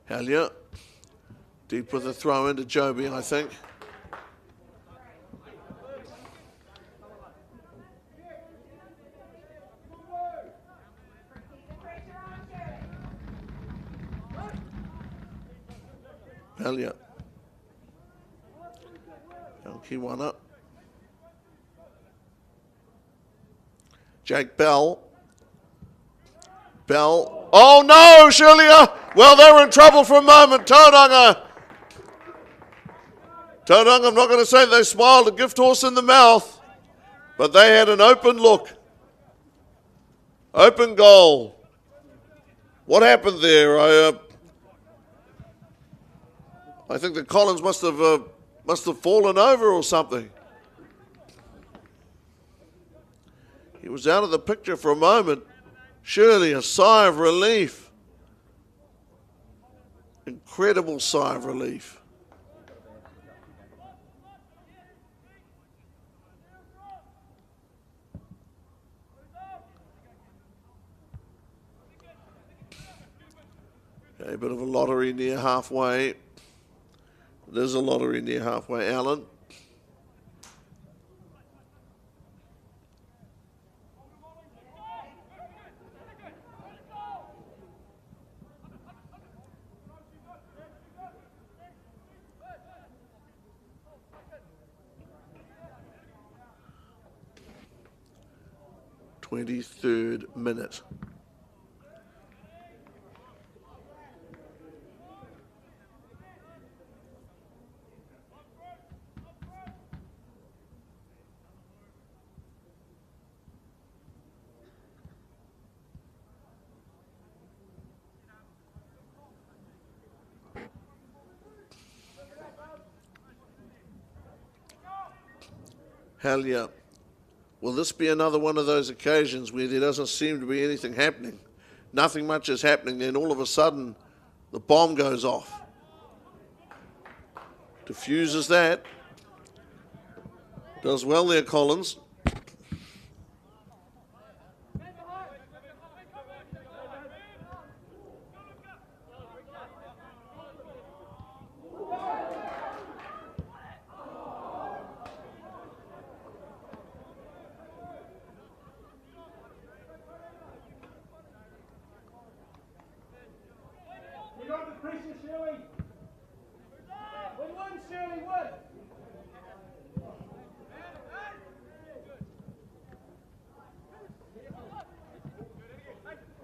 Hellier, deep with a throw into Joby, I think. Hellier. Key one up. Jake Bell. Bell. Oh no, Shirley! Well, they were in trouble for a moment. Tauranga, I'm not going to say they smiled a gift horse in the mouth, but they had an open look. Open goal. What happened there? I think that Collins must have fallen over or something. He was out of the picture for a moment. Surely a sigh of relief. Incredible sigh of relief. A bit of a lottery near halfway. There's a lottery near halfway, Alan. Third minute. Hellier. Will this be another one of those occasions where there doesn't seem to be anything happening? Nothing much is happening, then all of a sudden the bomb goes off. Diffuses that. Does well there, Collins.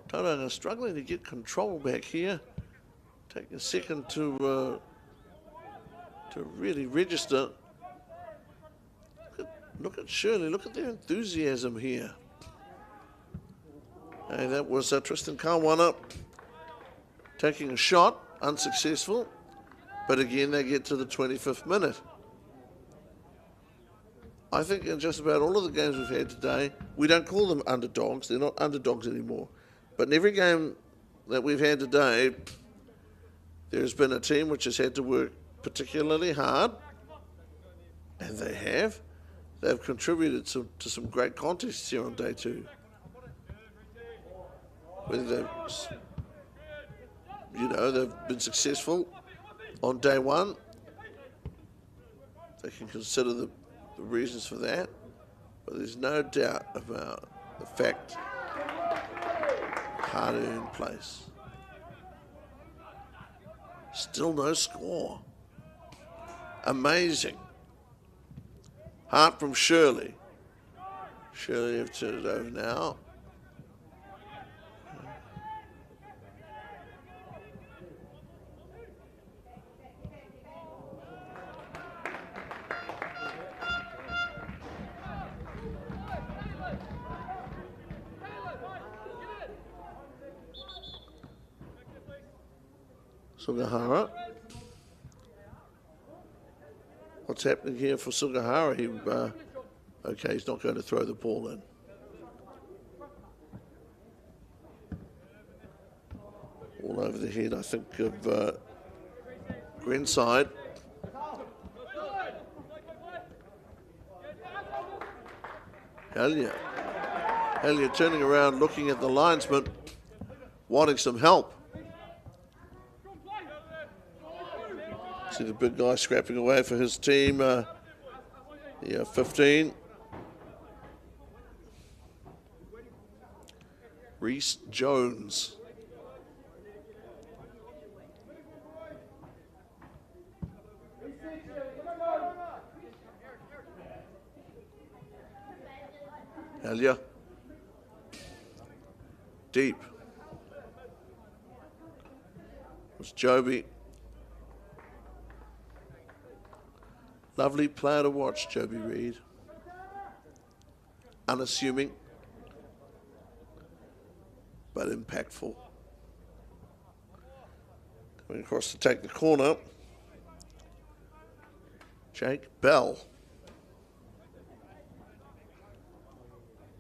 Tauranga struggling to get control back here. Take a second to really register. Look at Shirley. Look at their enthusiasm here. Hey, that was Tristan Kawana taking a shot, unsuccessful. But again, they get to the 25th minute. I think in just about all of the games we've had today, we don't call them underdogs. They're not underdogs anymore. But in every game that we've had today, there's been a team which has had to work particularly hard, and they have. They've contributed to some great contests here on day two. Whether they've been successful on day one, they can consider the reasons for that, but there's no doubt about the fact hard-earned place. Still no score. Amazing. Hart from Shirley. Shirley have turned it over now. Sugahara. What's happening here for Sugahara? Okay, he's not going to throw the ball in. All over the head, I think, of Greenside. Hellier turning around, looking at the linesman, wanting some help. See the big guy scrapping away for his team. 15. Reese Jones. Hellier. Deep. It's Joby. Lovely player to watch, Joby Reid. Unassuming, but impactful. Coming across to take the corner. Jake Bell.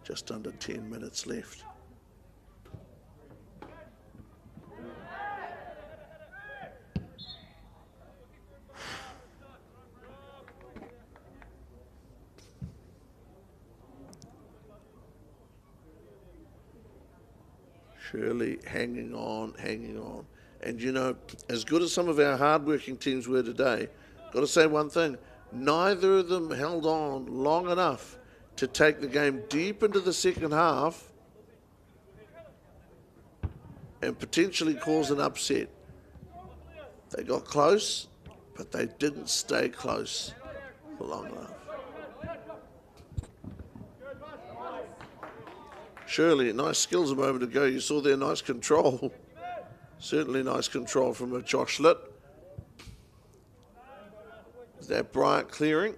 Just under 10 minutes left. Shirley hanging on. And you know, as good as some of our hard-working teams were today, got to say one thing, neither of them held on long enough to take the game deep into the second half and potentially cause an upset. They got close, but they didn't stay close for long enough. Shirley, nice skills a moment ago. You saw their nice control. Certainly nice control from Josh Litt. Is that Bryant clearing?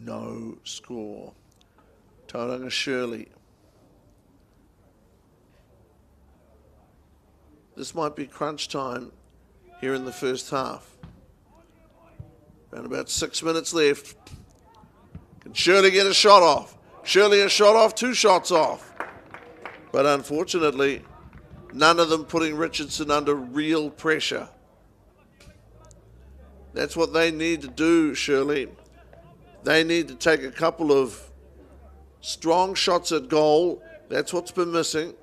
No score. Tauranga Shirley. This might be crunch time here in the first half. Around about 6 minutes left. Can Shirley get a shot off? Shirley a shot off, 2 shots off. But unfortunately, none of them putting Richardson under real pressure. That's what they need to do, Shirley. They need to take a couple of strong shots at goal. That's what's been missing.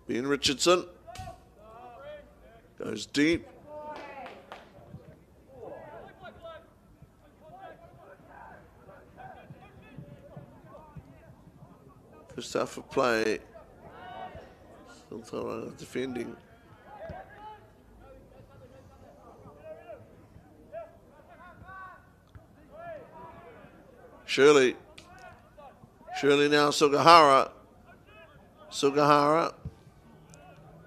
Ben Richardson goes deep. First half of play, still defending. Shirley now Sugahara.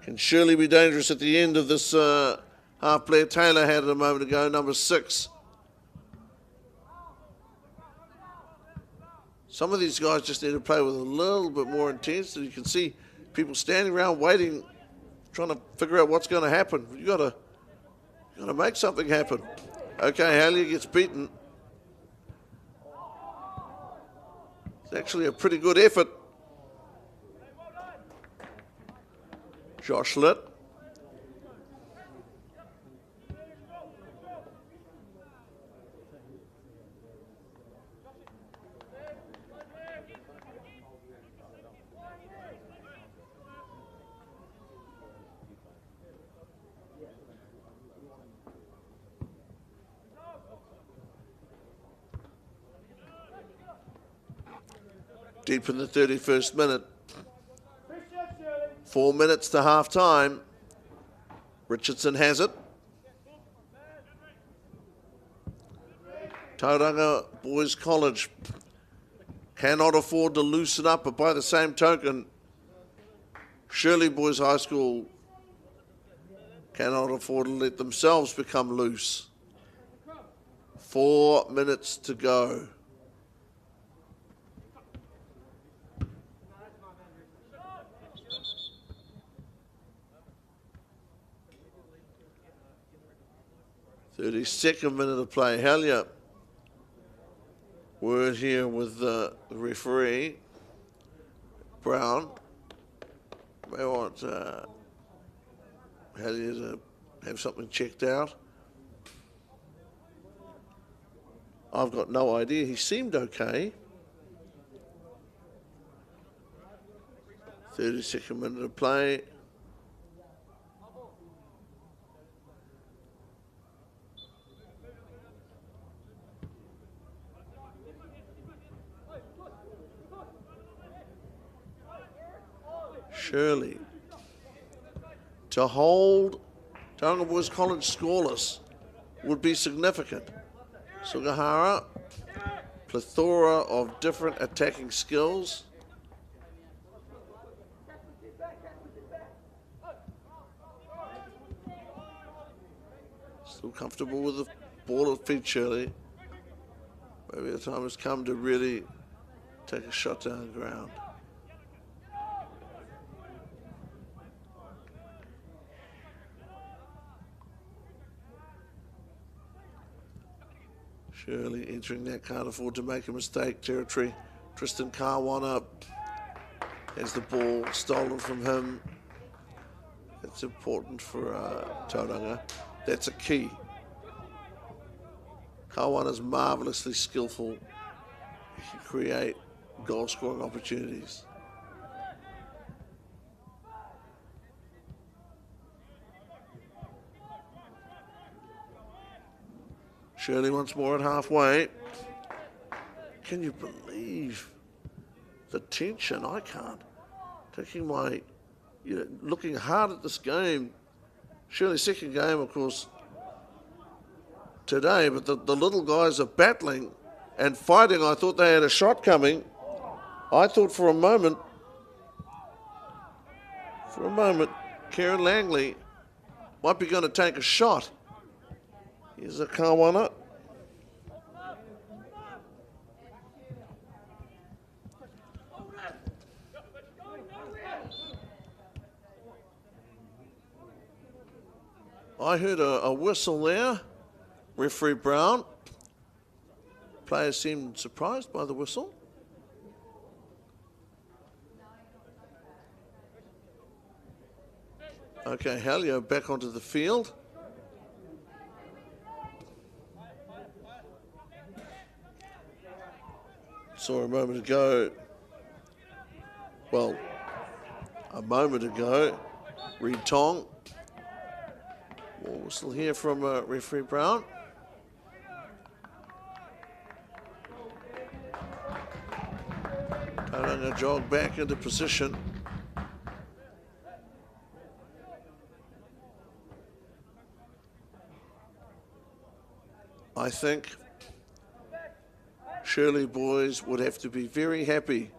Can Shirley be dangerous at the end of this half play? Taylor had it a moment ago, number 6. Some of these guys just need to play with a little bit more intensity. You can see people standing around waiting, trying to figure out what's going to happen. You got to make something happen. Okay, Hellier gets beaten. It's actually a pretty good effort. Josh Litt. Deep in the 31st minute. 4 minutes to half time. Richardson has it. Tauranga Boys College cannot afford to loosen up, but by the same token, Shirley Boys High School cannot afford to let themselves become loose. 4 minutes to go. "32nd minute of play." Hellier, word here with the referee, Brown. May want Hellier to have something checked out. I've got no idea. He seemed okay. 32nd minute of play. Shirley to hold Tauranga Boys College scoreless would be significant. Sugahara, plethora of different attacking skills. Still comfortable with the ball at feet, Shirley. Maybe the time has come to really take a shot down the ground. Shirley entering that can't afford to make a mistake territory. Tristan Kawana has the ball stolen from him. That's important for Tauranga. That's a key. Kawana's marvellously skillful. He can create goal-scoring opportunities. Shirley once more at halfway. Can you believe the tension? I can't. Taking my, looking hard at this game. Shirley's second game, of course, today, but the little guys are battling and fighting. I thought they had a shot coming. I thought for a moment, Karen Langley might be going to take a shot. Here's a Kawana. I heard a whistle there. Referee Brown. Players seemed surprised by the whistle. Okay, Hellier back onto the field. Saw a moment ago, Reed Tong. Ball whistle here from referee Brown. Tauranga jog back into position. I think Shirley boys would have to be very happy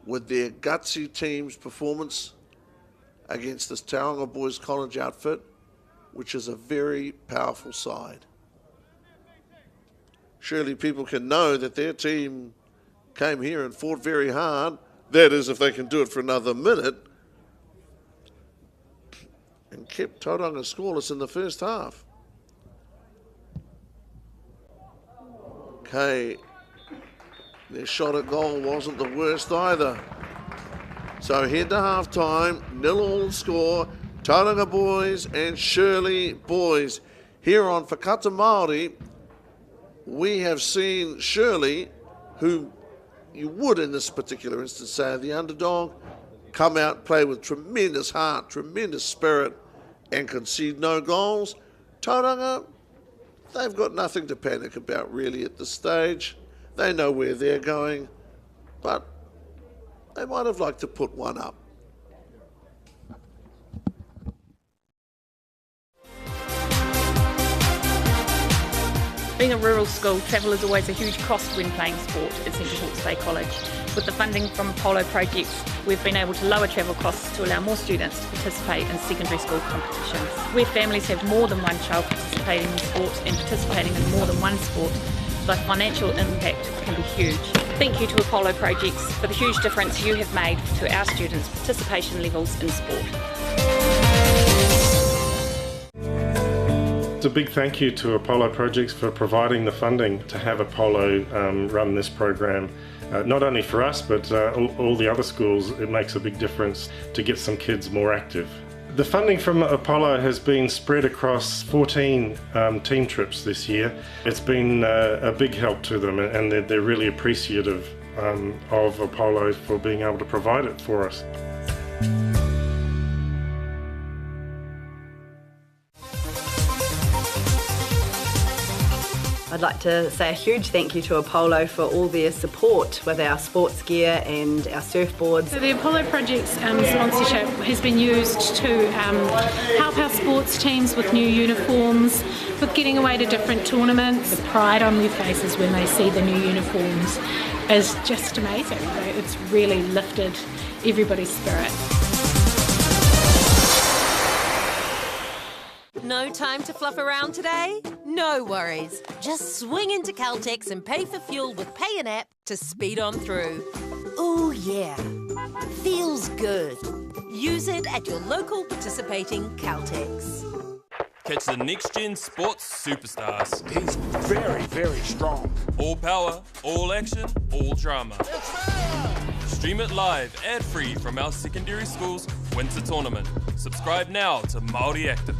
with their gutsy team's performance against this Tauranga Boys College outfit, which is a very powerful side. Surely people can know that their team came here and fought very hard. That is, if they can do it for another minute, and kept Tauranga scoreless in the first half. Okay, their shot at goal wasn't the worst either. So head to half time, 0-0 score, Tauranga boys and Shirley boys. Here on Whakata Māori, we have seen Shirley, who you would in this particular instance say are the underdog, come out and play with tremendous heart, tremendous spirit, and concede no goals. Tauranga, they've got nothing to panic about really at this stage. They know where they're going. but they might have liked to put one up. Being a rural school, travel is always a huge cost when playing sport at Central Hawke's Bay College. With the funding from polo projects, we've been able to lower travel costs to allow more students to participate in secondary school competitions. Where families have more than one child participating in sport and participating in more than one sport, the financial impact can be huge. Thank you to Apollo Projects for the huge difference you have made to our students' participation levels in sport. It's a big thank you to Apollo Projects for providing the funding to have Apollo run this program. Not only for us, but all the other schools. It makes a big difference to get some kids more active. The funding from Apollo has been spread across 14 team trips this year. It's been a big help to them, and they're really appreciative of Apollo for being able to provide it for us. I'd like to say a huge thank you to Apollo for all their support with our sports gear and our surfboards. So the Apollo Project's sponsorship has been used to help our sports teams with new uniforms, with getting away to different tournaments. The pride on their faces when they see the new uniforms is just amazing. It's really lifted everybody's spirit. No time to fluff around today? No worries. Just swing into Caltex and pay for fuel with Pay an App to speed on through. Ooh, yeah. Feels good. Use it at your local participating Caltex. Catch the next-gen sports superstars. He's very, very strong. All power, all action, all drama. Stream it live, ad-free from our secondary school's Winter Tournament. Subscribe now to Māori Active.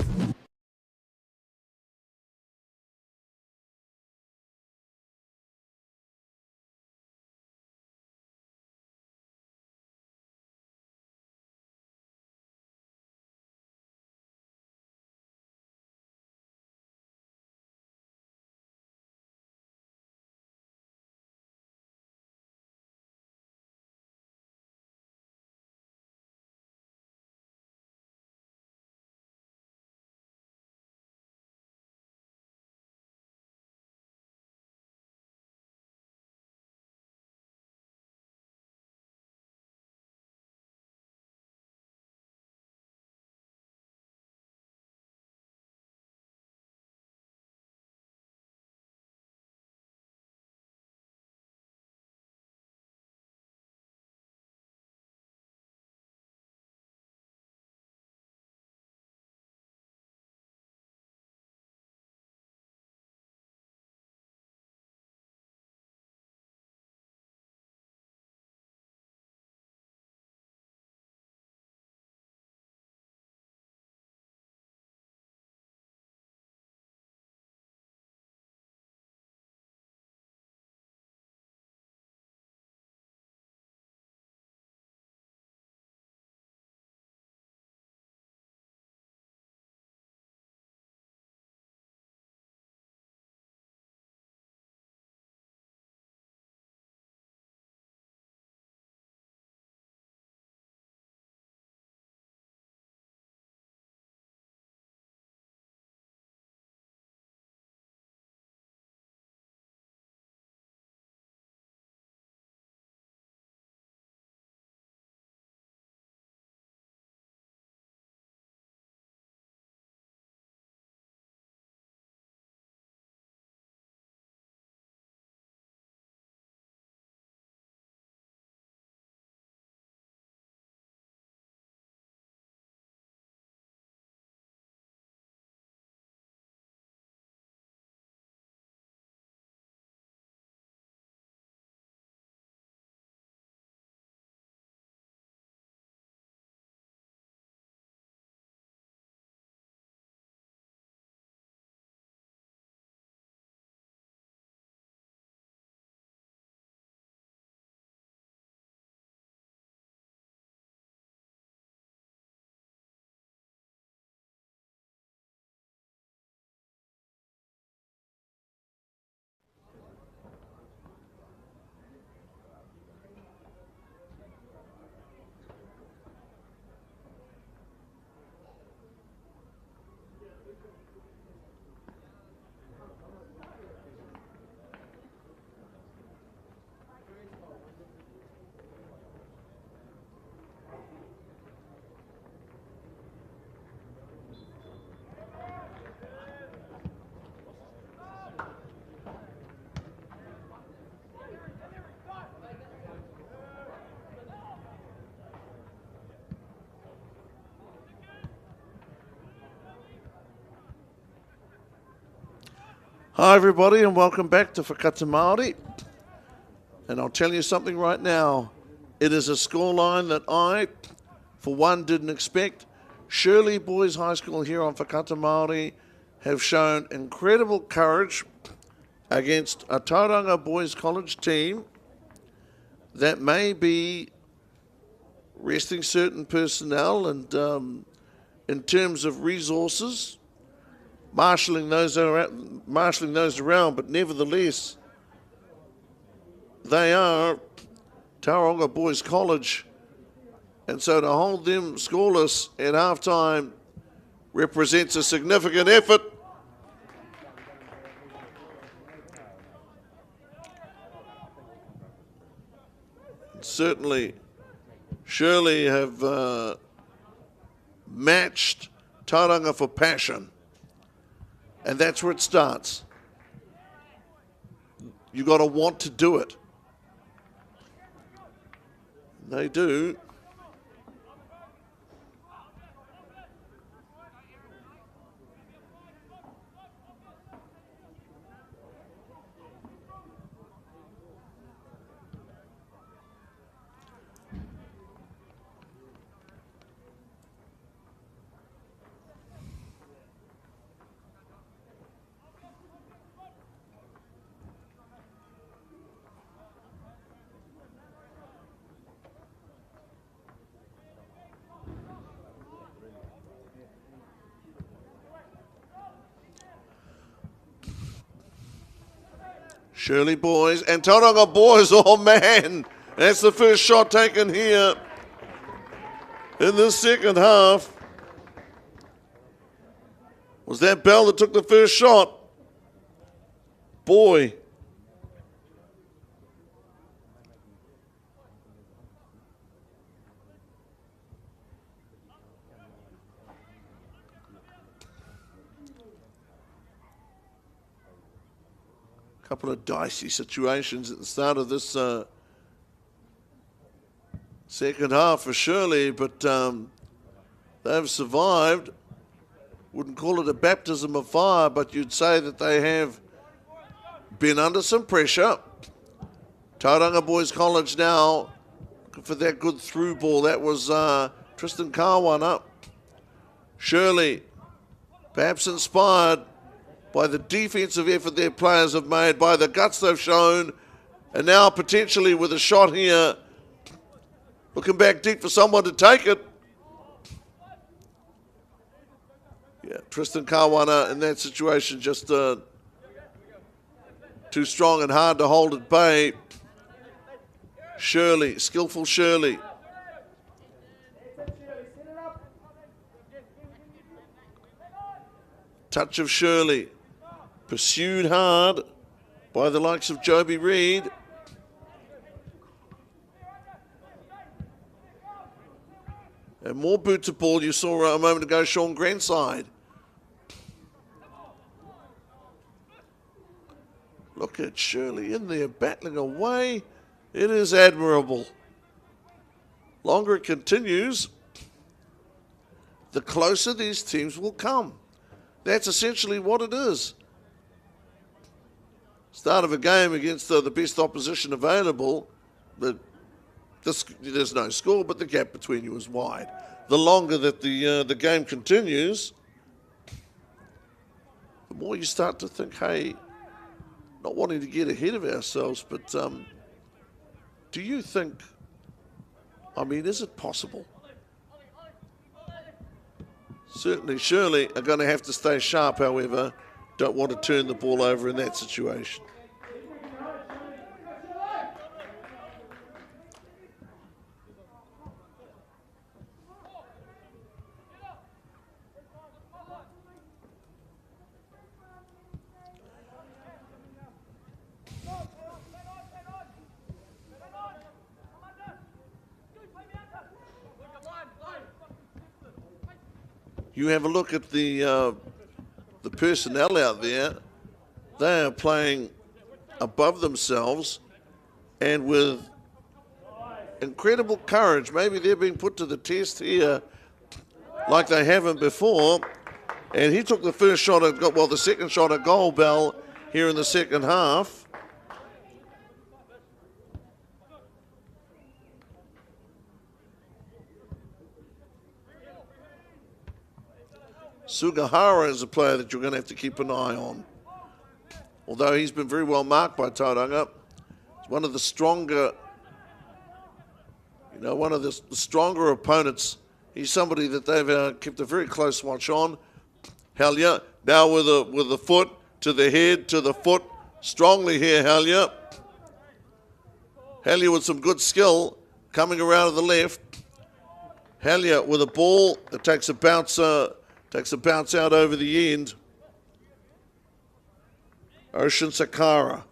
Hi everybody and welcome back to Whakata Māori. And I'll tell you something right now. It is a scoreline that I, for one, didn't expect. Shirley Boys High School here on Whakata Māori have shown incredible courage against a Tauranga Boys College team that may be resting certain personnel and in terms of resources, marshalling those around, but nevertheless, they are Tauranga Boys College, and so to hold them scoreless at halftime represents a significant effort. Certainly, Shirley have matched Tauranga for passion. And that's where it starts. You got to want to do it. They do. Shirley Boys and Tauranga Boys, oh man, that's the first shot taken here in the second half. Was that Bell that took the first shot? Boy. Couple of dicey situations at the start of this second half for Shirley, but they've survived. Wouldn't call it a baptism of fire, but you'd say that they have been under some pressure. Tauranga Boys College now for that good through ball. That was Tristan Kawana. Shirley, perhaps inspired by the defensive effort their players have made, by the guts they've shown, and now potentially with a shot here, looking back deep for someone to take it. Yeah, Tristan Kawana in that situation just too strong and hard to hold at bay. Shirley, skillful Shirley. Touch of Shirley. Pursued hard by the likes of Joby Reid. And more boot to ball. You saw a moment ago Sean Grandside. Look at Shirley in there battling away. It is admirable. Longer it continues, the closer these teams will come. That's essentially what it is. Start of a game against the best opposition available, there's no score, but the gap between you is wide. The longer that the game continues, the more you start to think, hey, not wanting to get ahead of ourselves, but do you think, I mean, is it possible? Certainly, Shirley are going to have to stay sharp, however. Don't want to turn the ball over in that situation. You have a look at the personnel out there. They are playing above themselves and with incredible courage. Maybe they're being put to the test here like they haven't before. And he took the first shot at, well, the second shot at goal, Bell. here in the second half. Sugahara is a player that you're going to have to keep an eye on. Although he's been very well marked by Tauranga. He's one of the stronger, one of the stronger opponents. He's somebody that they've kept a very close watch on. Hellier, now with the foot, to the head, to the foot. Strongly here, Hellier. Hellier with some good skill, coming around to the left. Hellier with a ball that takes a bounce out over the end. Ocean Sakara.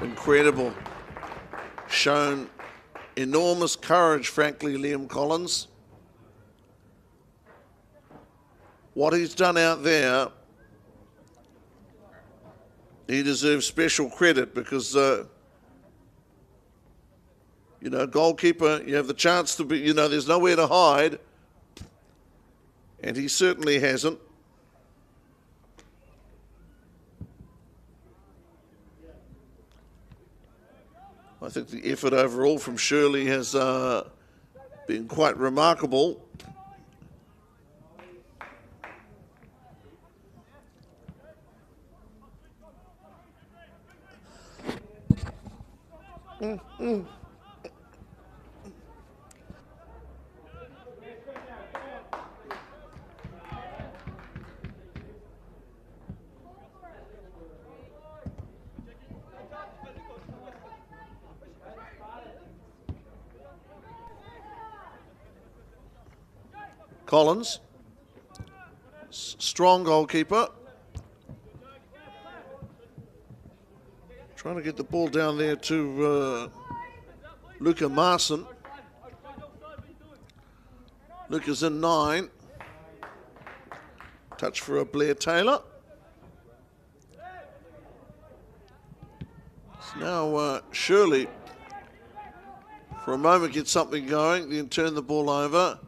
Incredible. Shown enormous courage, frankly, Liam Collins. What he's done out there, he deserves special credit because, goalkeeper, you have the chance to be, there's nowhere to hide. And he certainly hasn't. I think the effort overall from Shirley has been quite remarkable. Collins, strong goalkeeper. Trying to get the ball down there to Luca Marson. Luca's in 9. Touch for a Blair Taylor. So now Shirley, for a moment, gets something going, then turn the ball over.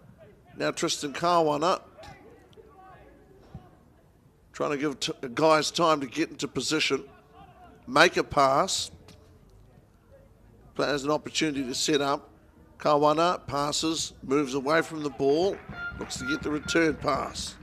Now Tristan Kawana trying to give guys time to get into position, make a pass. Player has an opportunity to set up. Kawana passes, moves away from the ball, looks to get the return pass.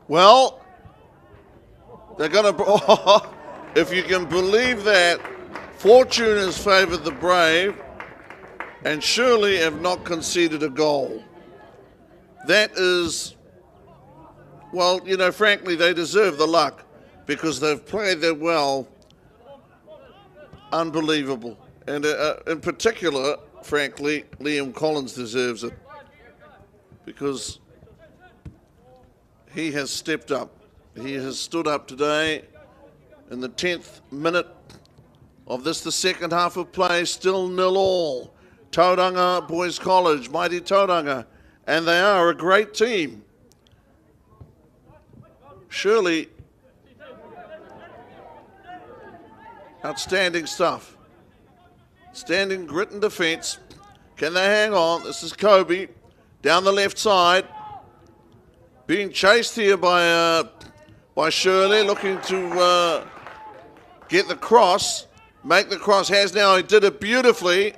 Well, they're going to, if you can believe that, fortune has favoured the brave and Shirley have not conceded a goal. That is Well, you know, frankly, they deserve the luck because they've played that well. Unbelievable. And in particular, frankly, Liam Collins deserves it because he has stepped up. He has stood up today in the 10th minute of this, the second half of play, still 0-0. Tauranga Boys College, mighty Tauranga, and they are a great team. Surely, outstanding stuff. Standing grit and defence. Can they hang on? This is Kobe down the left side. Being chased here by Shirley, looking to get the cross, make the cross. Has now, he did it beautifully.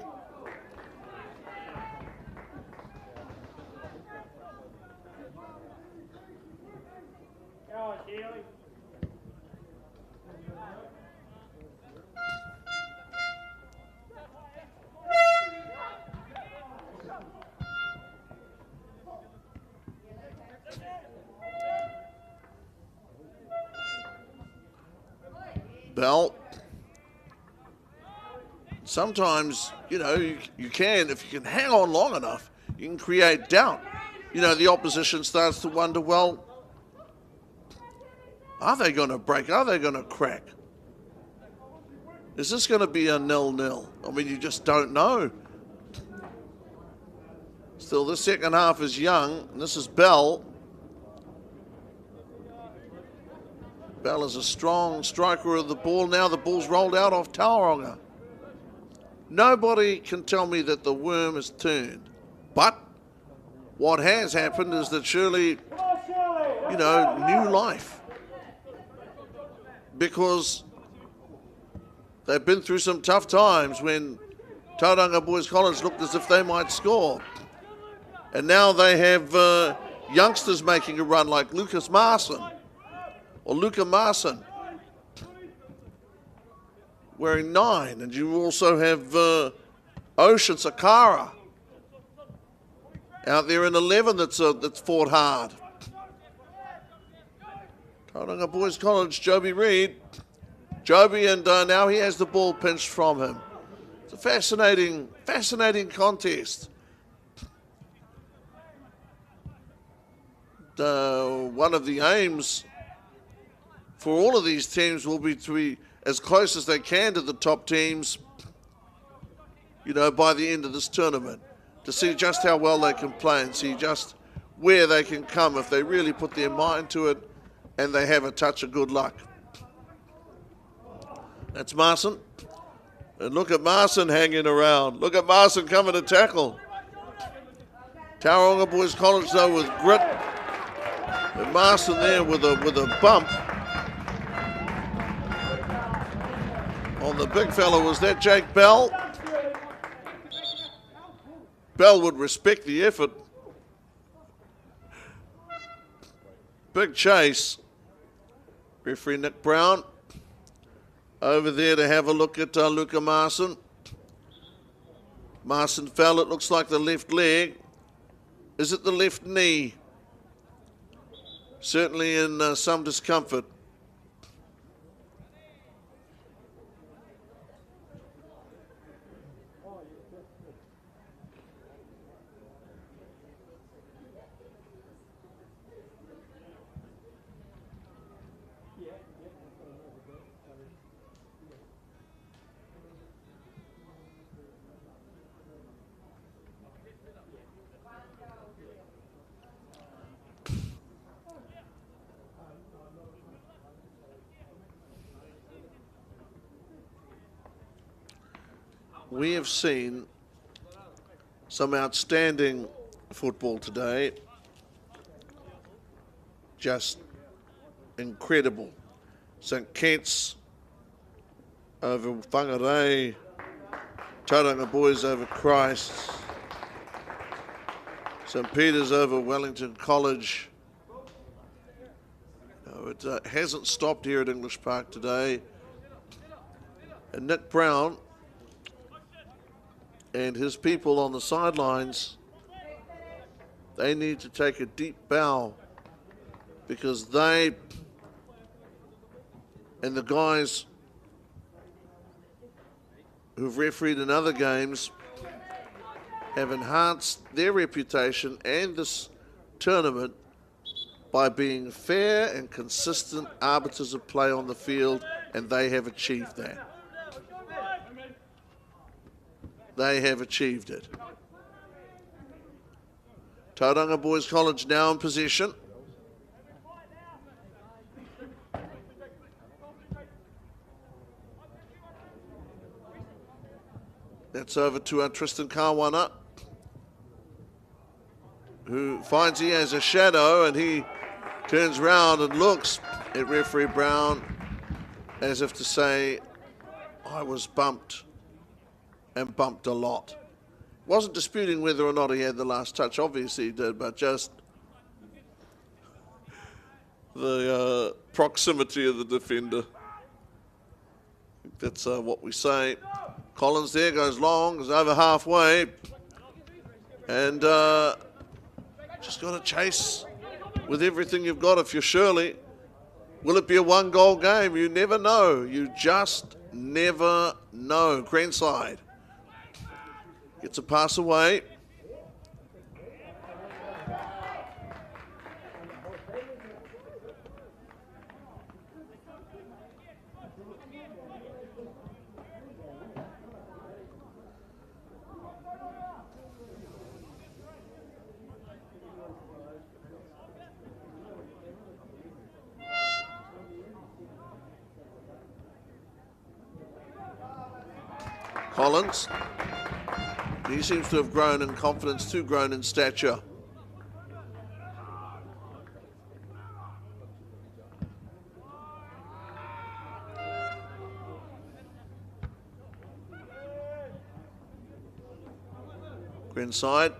Bell. Sometimes, you know, you can, if you can hang on long enough, you can create doubt. You know, the opposition starts to wonder, well, are they going to break? Are they going to crack? Is this going to be a 0-0? I mean, you just don't know. Still, the second half is young, and this is Bell. Bell is a strong striker of the ball. Now the ball's rolled out off Tauranga. Nobody can tell me that the worm has turned. But what has happened is that Shirley, you know, new life. Because they've been through some tough times when Tauranga Boys College looked as if they might score. And now they have youngsters making a run like Lucas Marson. Or Luca Marson, wearing 9. And you also have Ocean Sakara out there in 11 that's fought hard. Tauranga Boys College, Joby Reid. Joby, and now he has the ball pinched from him. It's a fascinating contest. One of the aims for all of these teams will be to be as close as they can to the top teams, you know, by the end of this tournament, to see just how well they can play and see just where they can come if they really put their mind to it and they have a touch of good luck. That's Marson. And look at Marson hanging around. Look at Marson coming to tackle. Tauranga Boys College, though, with grit. And Marson there with a bump. On the big fella, was that Jake Bell? Bell would respect the effort. Big chase. Referee Nick Brown over there to have a look at Luca Marson. Marson fell, it looks like the left leg. Is it the left knee? Certainly in some discomfort. We have seen some outstanding football today. Just incredible. St Kitts over Whangarei, Tauranga Boys over Christ, St Peter's over Wellington College. No, it hasn't stopped here at English Park today. And Nick Brown and his people on the sidelines, they need to take a deep bow because they and the guys who've refereed in other games have enhanced their reputation and this tournament by being fair and consistent arbiters of play on the field, and they have achieved that. They have achieved it. Tauranga Boys College now in possession. That's over to our Tristan Kawana, who finds he has a shadow, and he turns round and looks at referee Brown as if to say, I was bumped, and bumped a lot. Wasn't disputing whether or not he had the last touch, obviously he did, but just the proximity of the defender. I think that's what we say. Collins there goes long, is over halfway, and just got to chase with everything you've got if you're Shirley. Will it be a one-goal game? You never know. You just never know. Greenside gets a pass away. Collins, he seems to have grown in confidence too, grown in stature. Greenside,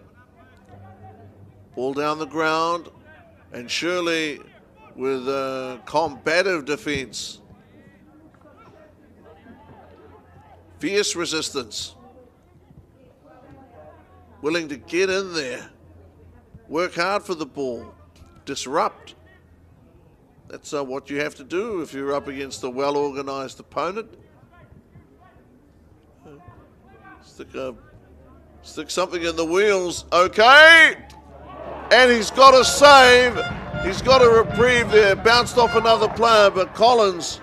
ball down the ground, and Shirley with a combative defence. Fierce resistance, willing to get in there, work hard for the ball, disrupt. That's what you have to do if you're up against a well-organised opponent. Stick something in the wheels, okay, and he's got a save, he's got a reprieve there, bounced off another player, but Collins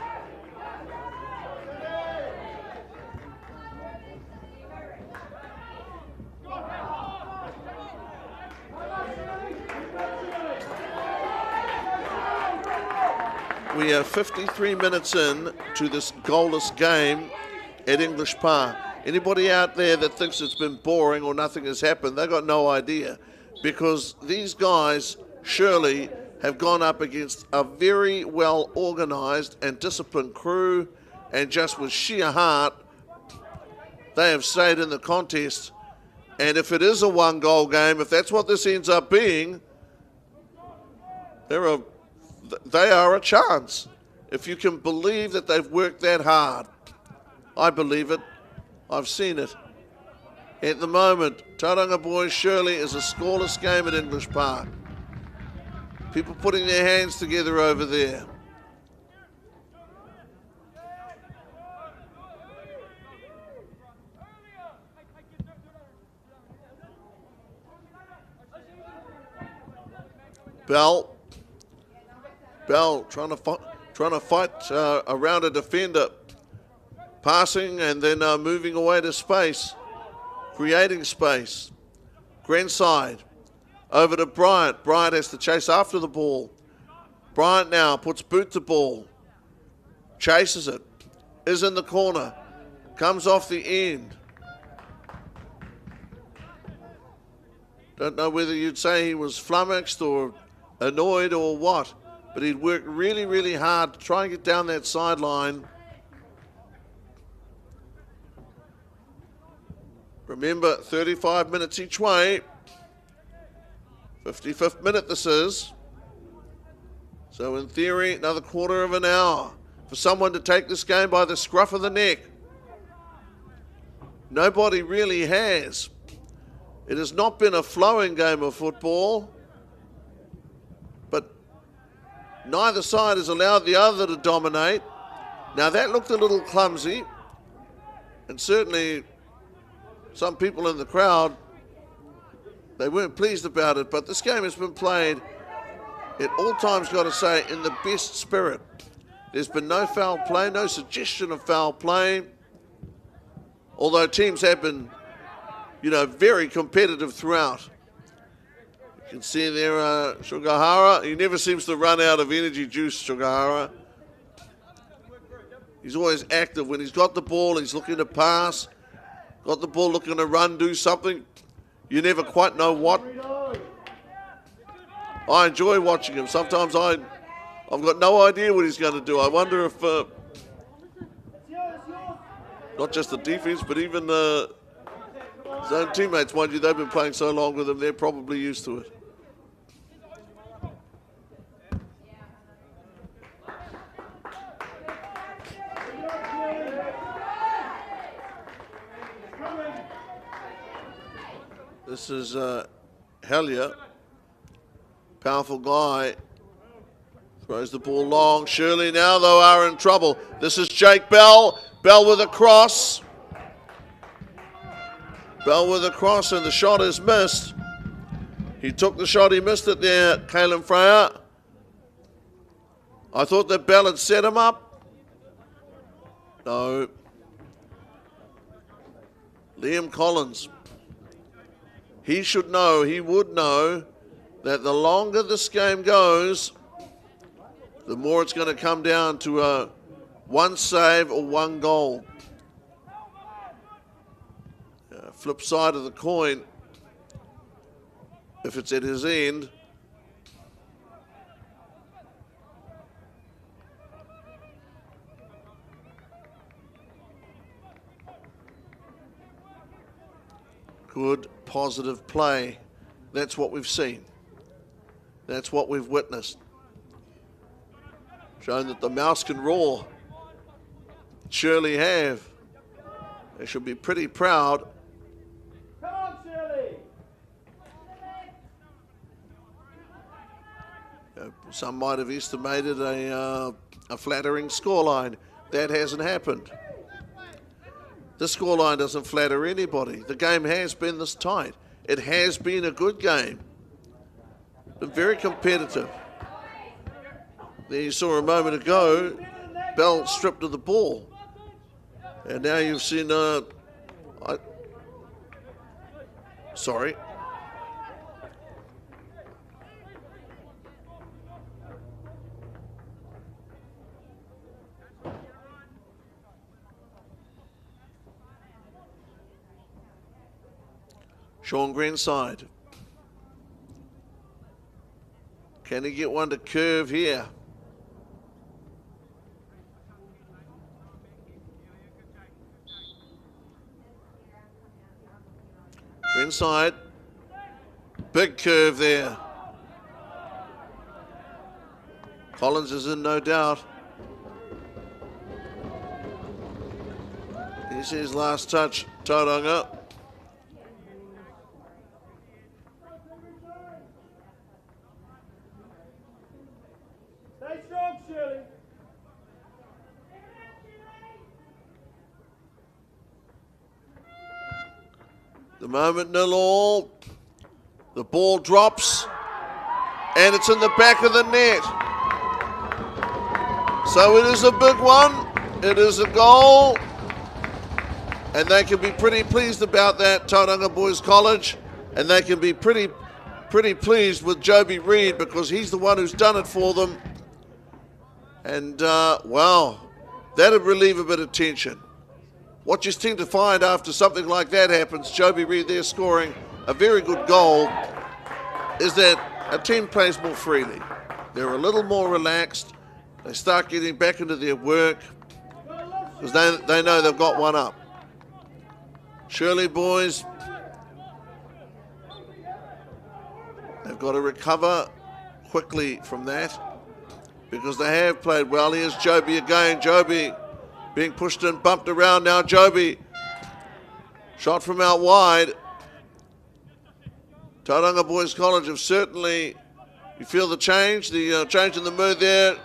we are 53 minutes in to this goalless game at English Park. Anybody out there that thinks it's been boring or nothing has happened, they've got no idea, because these guys surely have gone up against a very well organised and disciplined crew, and just with sheer heart, they have stayed in the contest. And if it is a one-goal game, if that's what this ends up being, they are a chance. If you can believe that they've worked that hard, I believe it. I've seen it. At the moment, Tauranga Boys Shirley is a scoreless game at English Park. People putting their hands together over there. Bell trying to fight around a defender, passing and then moving away to space, creating space. Greenside over to Bryant. Bryant has to chase after the ball. Bryant now puts boot to ball, chases it, is in the corner, comes off the end. Don't know whether you'd say he was flummoxed or annoyed or what, but he'd worked really, really hard to try and get down that sideline. Remember, 35 minutes each way. 55th minute this is. So in theory, another quarter of an hour for someone to take this game by the scruff of the neck. Nobody really has. It has not been a flowing game of football, but Neither side has allowed the other to dominate. Now that looked a little clumsy, and certainly some people in the crowd, they weren't pleased about it, but this game has been played at all times, got to say, in the best spirit. There's been no foul play, no suggestion of foul play, although teams have been, very competitive throughout. You can see there Shugahara. He never seems to run out of energy juice, Shugahara. He's always active. When he's got the ball, he's looking to pass. Got the ball, looking to run, do something. You never quite know what. I enjoy watching him. Sometimes I've got no idea what he's going to do. I wonder if, not just the defense, but even his own teammates, mind you, they've been playing so long with him, they're probably used to it. This is Hellier, powerful guy, throws the ball long. Shirley now, though, are in trouble. This is Jake Bell. Bell with a cross. Bell with a cross, and the shot is missed. He took the shot, he missed it there, Caelan Freya. I thought that Bell had set him up. No. Liam Collins. He should know, he would know, that the longer this game goes, the more it's going to come down to one save or one goal. Flip side of the coin, if it's at his end, good, positive play. That's what we've seen. That's what we've witnessed. Showing that the mouse can roar. Surely have. They should be pretty proud. Come on, Shirley. Some might have estimated a flattering scoreline. That hasn't happened. The scoreline doesn't flatter anybody. The game has been this tight. It has been a good game. Been very competitive. There you saw a moment ago, Bell stripped of the ball. And now you've seen, sorry. Sean Greenside. Can he get one to curve here? Greenside. Big curve there. Collins is in, no doubt. Here's his last touch, Tauranga. The moment 0-0, the ball drops, and it's in the back of the net. So it is a big one. It is a goal, and they can be pretty pleased about that, Tauranga Boys College, and they can be pretty pleased with Joby Reid because he's the one who's done it for them. And wow, that'd relieve a bit of tension. What you seem to find after something like that happens, Joby Reid there scoring a very good goal, is that a team plays more freely. They're a little more relaxed. They start getting back into their work because they know they've got one up. Shirley boys, they've got to recover quickly from that because they have played well. Here's Joby again. Joby being pushed and bumped around now. Joby, shot from out wide. Tauranga Boys College have certainly, You feel the change in the mood there.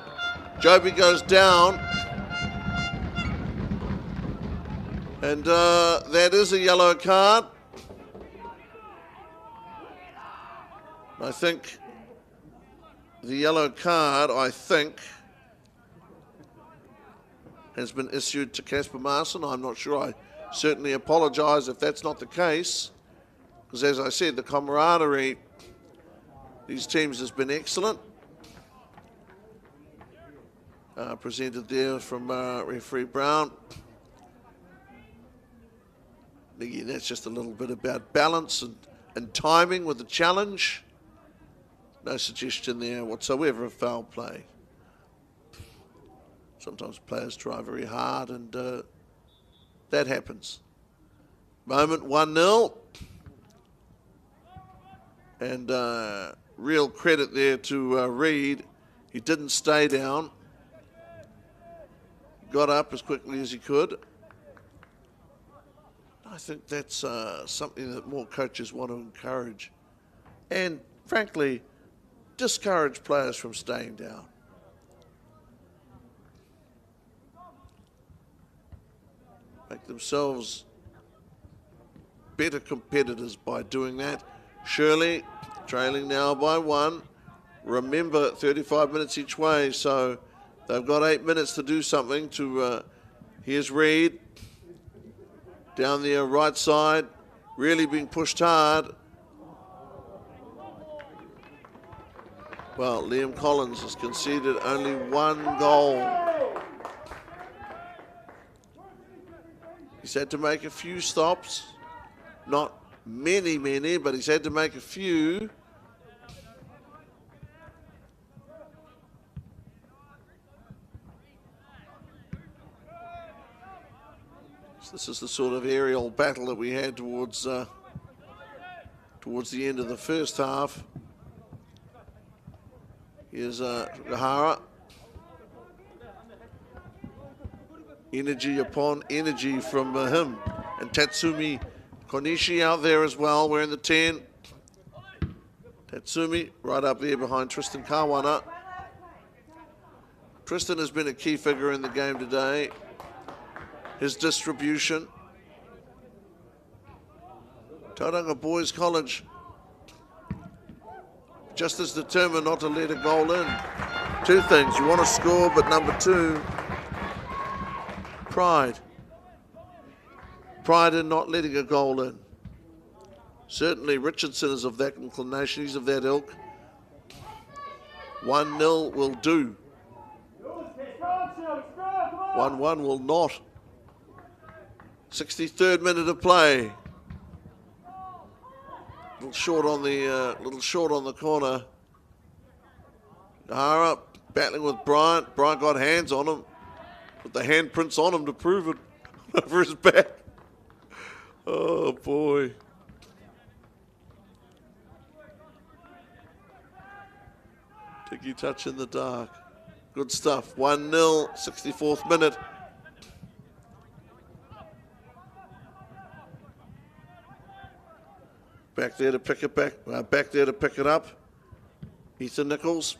Joby goes down. And that is a yellow card. I think the yellow card, has been issued to Casper Marson. I'm not sure. I certainly apologise if that's not the case. Because as I said, the camaraderie, these teams has been excellent. Presented there from referee Brown. Again, that's just a little bit about balance and timing with the challenge. No suggestion there whatsoever of foul play. Sometimes players try very hard and that happens. Moment 1-0. And real credit there to Reid. He didn't stay down. Got up as quickly as he could. I think that's something that more coaches want to encourage. And frankly, discourage players from staying down. Make themselves better competitors by doing that. Shirley trailing now by 1. Remember, 35 minutes each way, so they've got 8 minutes to do something. Here's Reid down the right side, really being pushed hard. Well, Liam Collins has conceded only 1 goal. He's had to make a few stops. Not many, but he's had to make a few. So this is the sort of aerial battle that we had towards the end of the first half. Here's Gahara. Energy upon energy from him. And Tatsumi Konishi out there as well, wearing the 10. Tatsumi right up there behind Tristan Kawana. Tristan has been a key figure in the game today. His distribution. Tauranga Boys College just as determined not to let a goal in. 2 things, you want to score, but number 2, pride. Pride in not letting a goal in. Certainly Richardson is of that inclination, he's of that ilk. 1-0 will do. 1-1 will not. 63rd minute of play. Little short on the corner. Nahara battling with Bryant. Bryant got hands on him. Put the handprints on him to prove it over his back. Oh boy. Ticky touch in the dark. Good stuff. 1-0, 64th minute. Back there to pick it back there to pick it up. Ethan Nichols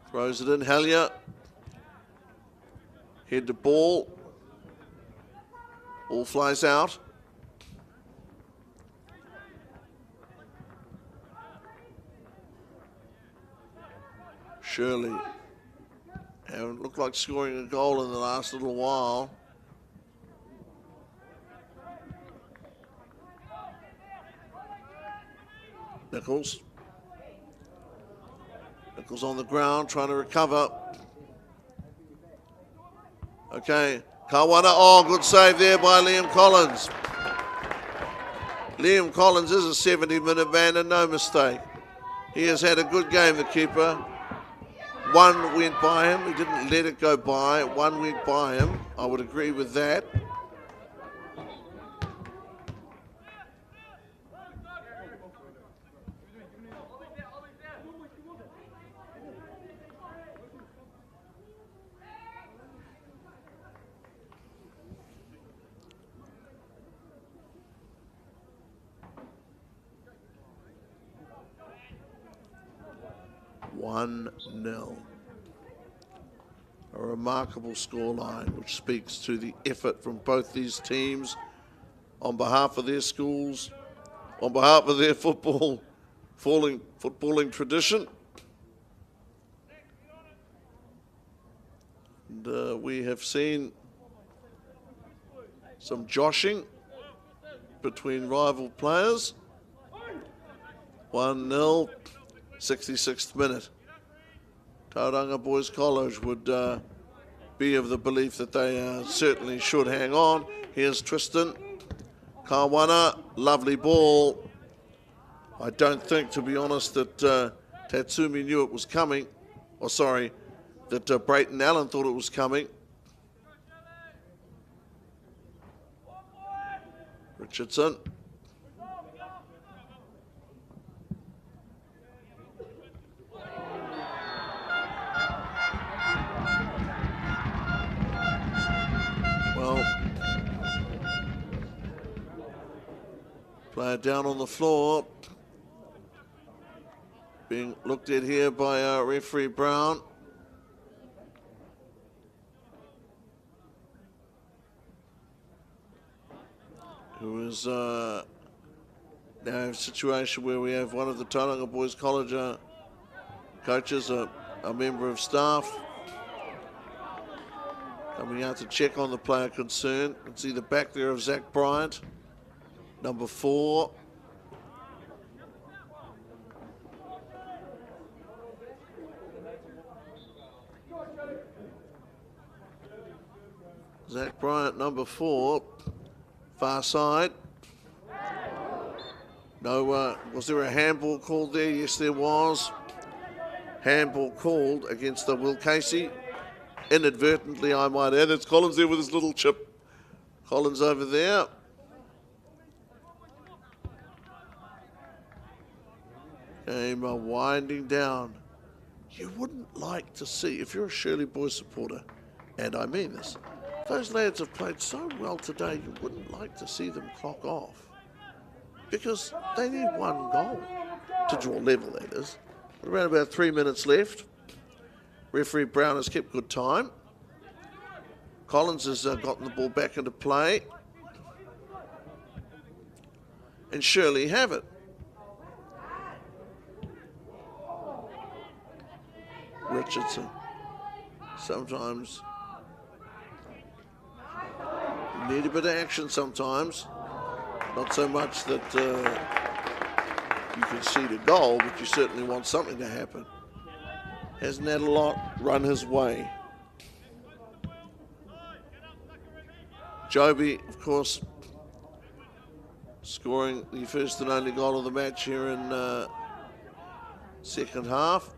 throws it in. Hellier. Head to ball. Ball flies out. Shirley haven't looked like scoring a goal in the last little while. Nichols. Nichols on the ground trying to recover. Okay, Kawana, oh, good save there by Liam Collins. Liam Collins is a 70-minute man and no mistake. He has had a good game, the keeper. 1 went by him, he didn't let it go by. 1 went by him, I would agree with that. 1-0. A remarkable scoreline which speaks to the effort from both these teams on behalf of their schools, on behalf of their footballing tradition. And we have seen some joshing between rival players. 1-0, 66th minute. Tauranga Boys College would be of the belief that they certainly should hang on. Here's Tristan. Kawana, lovely ball. I don't think, to be honest, that Tatsumi knew it was coming. Or sorry, that Brayton Allen thought it was coming. Richardson. Well, player down on the floor. Being looked at here by referee Brown. Who is now in a situation where we have one of the Tauranga Boys College coaches, a member of staff, coming out to check on the player concerned. You can see the back there of Zach Bryant, number 4. Zach Bryant, number 4, far side. No, was there a handball called there? Yes, there was. Handball called against the Will Casey. Inadvertently, I might add. It's Collins there with his little chip. Collins over there. Game winding down. You wouldn't like to see, if you're a Shirley Boys supporter, and I mean this, those lads have played so well today, you wouldn't like to see them clock off. Because they need one goal to draw level, that is. Around about 3 minutes left. Referee Brown has kept good time. Collins has gotten the ball back into play. And Shirley have it. Richardson. Sometimes you need a bit of action sometimes. Not so much that you can see the goal, but you certainly want something to happen. Hasn't had a lot run his way. Joby, of course, scoring the first and only goal of the match here in second half.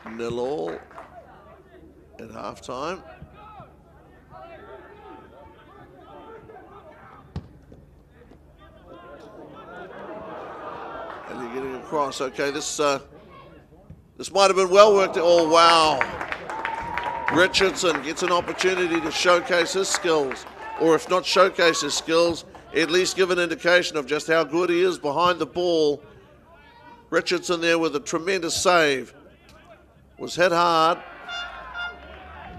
0-0 at half time. And you're getting across. Okay, this might have been well worked. Oh, wow. Richardson gets an opportunity to showcase his skills, or if not showcase his skills, at least give an indication of just how good he is behind the ball. Richardson there with a tremendous save. Was hit hard.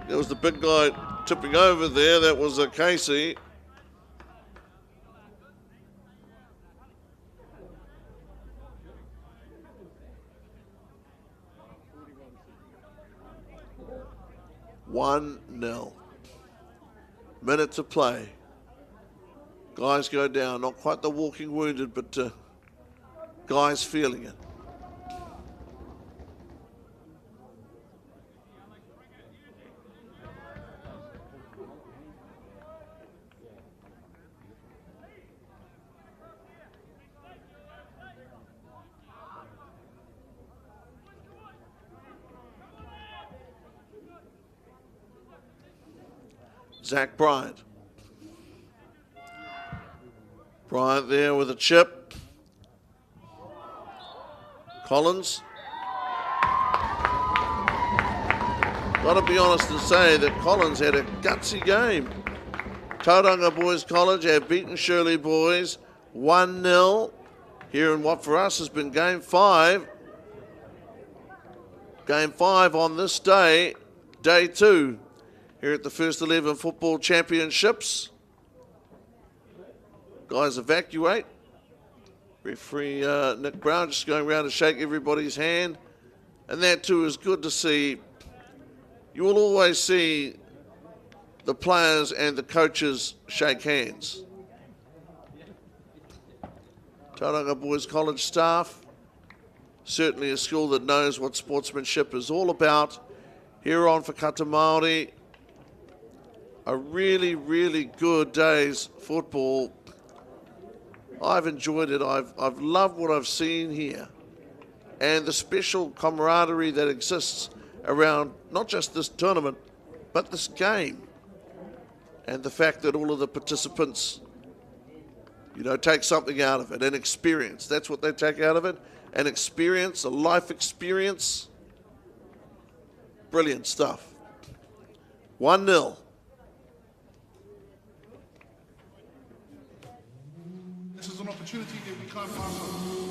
There was the big guy tipping over there. That was Casey. (1-0). Minute to play. Guys go down. Not quite the walking wounded, but guys feeling it. Zach Bryant. Bryant there with a chip. Collins. Got to be honest and say that Collins had a gutsy game. Tauranga Boys College have beaten Shirley Boys 1-0 here in what for us has been Game 5. Game 5 on this day, Day 2, here at the First 11 Football Championships. Guys evacuate. Referee Nick Brown just going around to shake everybody's hand. And that too is good to see. You will always see the players and the coaches shake hands. Tauranga Boys College staff, certainly a school that knows what sportsmanship is all about. Here on Whakata Māori, a really, really good day's football. I've enjoyed it. I've loved what I've seen here. And the special camaraderie that exists around not just this tournament, but this game. And the fact that all of the participants, you know, take something out of it, an experience. That's what they take out of it, an experience, a life experience. Brilliant stuff. 1-0. This is an opportunity that we can't pass on.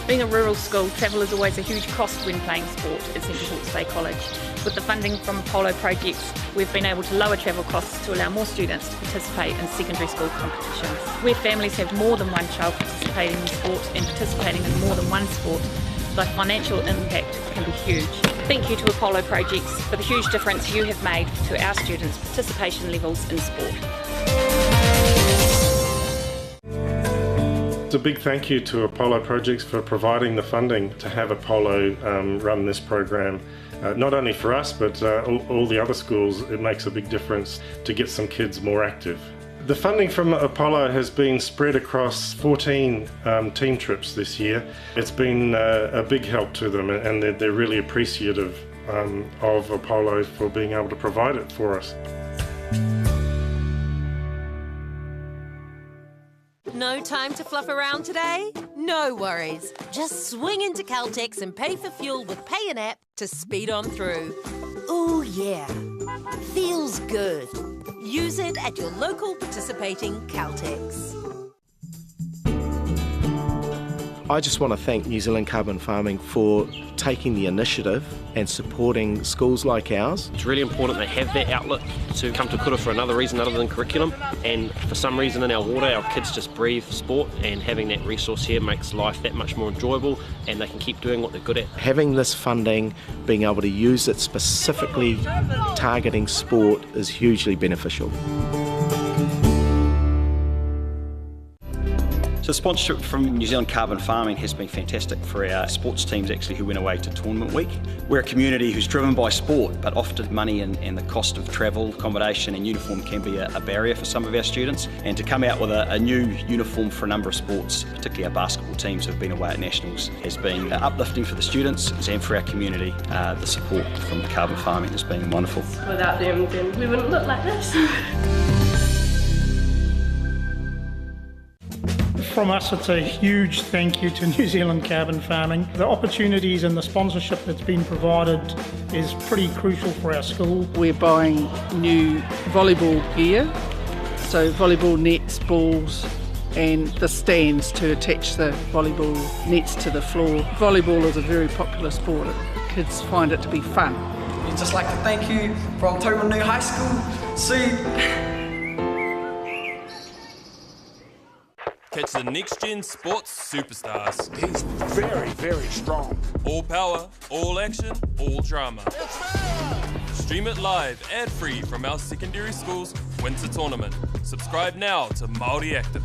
Being a rural school, travel is always a huge cost when playing sport at St Hawke's Bay College. With the funding from Apollo projects, we've been able to lower travel costs to allow more students to participate in secondary school competitions. Where families have more than one child participating in sport and participating in more than one sport, the financial impact can be huge. Thank you to Apollo projects for the huge difference you have made to our students' participation levels in sport. A big thank you to Apollo Projects for providing the funding to have Apollo run this program. Not only for us, but all the other schools. It makes a big difference to get some kids more active. The funding from Apollo has been spread across 14 team trips this year. It's been a big help to them, and they're really appreciative of Apollo for being able to provide it for us. No time to fluff around today? No worries. Just swing into Caltex and pay for fuel with Pay an App to speed on through. Ooh, yeah. Feels good. Use it at your local participating Caltex. I just want to thank New Zealand Carbon Farming for taking the initiative and supporting schools like ours. It's really important they have that outlet to come to kura for another reason other than curriculum, and for some reason in our water our kids just breathe sport, and having that resource here makes life that much more enjoyable and they can keep doing what they're good at. Having this funding, being able to use it specifically targeting sport is hugely beneficial. So sponsorship from New Zealand Carbon Farming has been fantastic for our sports teams actually who went away to Tournament Week. We're a community who's driven by sport, but often money and the cost of travel, accommodation and uniform can be a barrier for some of our students. And to come out with a new uniform for a number of sports, particularly our basketball teams who've been away at nationals, has been uplifting for the students and for our community. The support from Carbon Farming has been wonderful. Without them, then we wouldn't look like this. From us, it's a huge thank you to New Zealand Carbon Farming. The opportunities and the sponsorship that's been provided is pretty crucial for our school. We're buying new volleyball gear, so volleyball nets, balls and the stands to attach the volleyball nets to the floor. Volleyball is a very popular sport. Kids find it to be fun. We'd just like to thank you from Tauranga High School. See catch the next-gen sports superstars. He's very, very strong. All power, all action, all drama. Stream it live, ad-free from our secondary school's winter tournament. Subscribe now to Māori Active.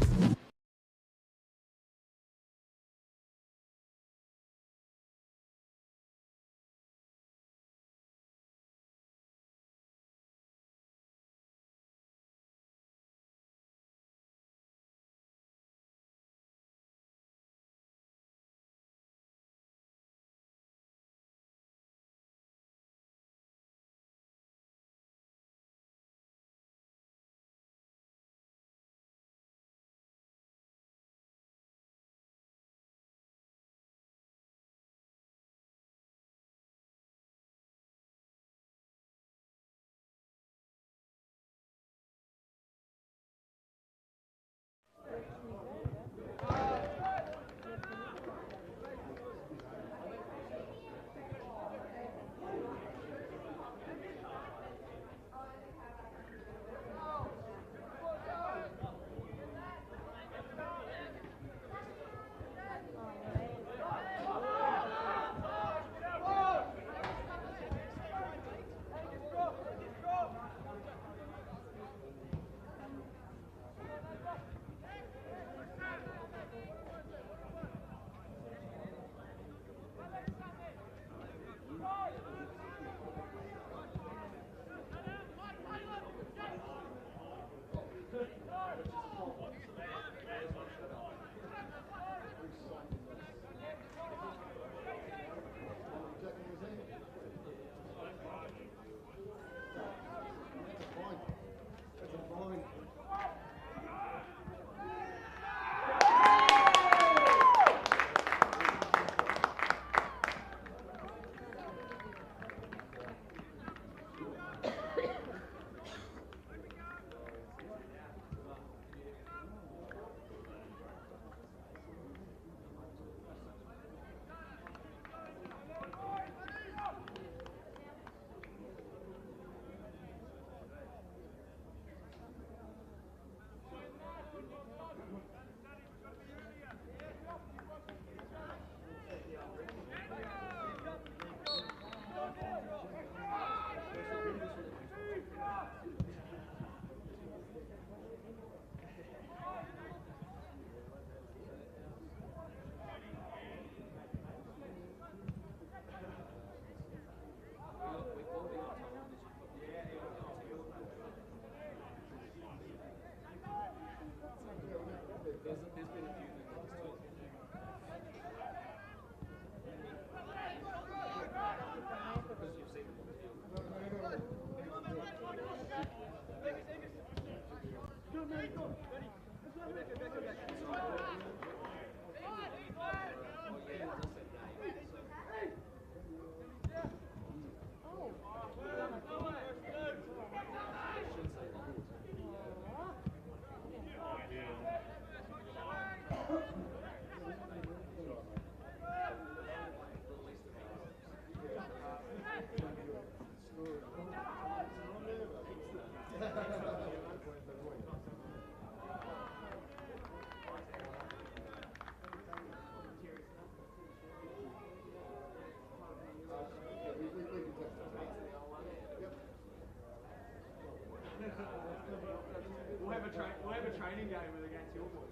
We'll have a training game against your boys.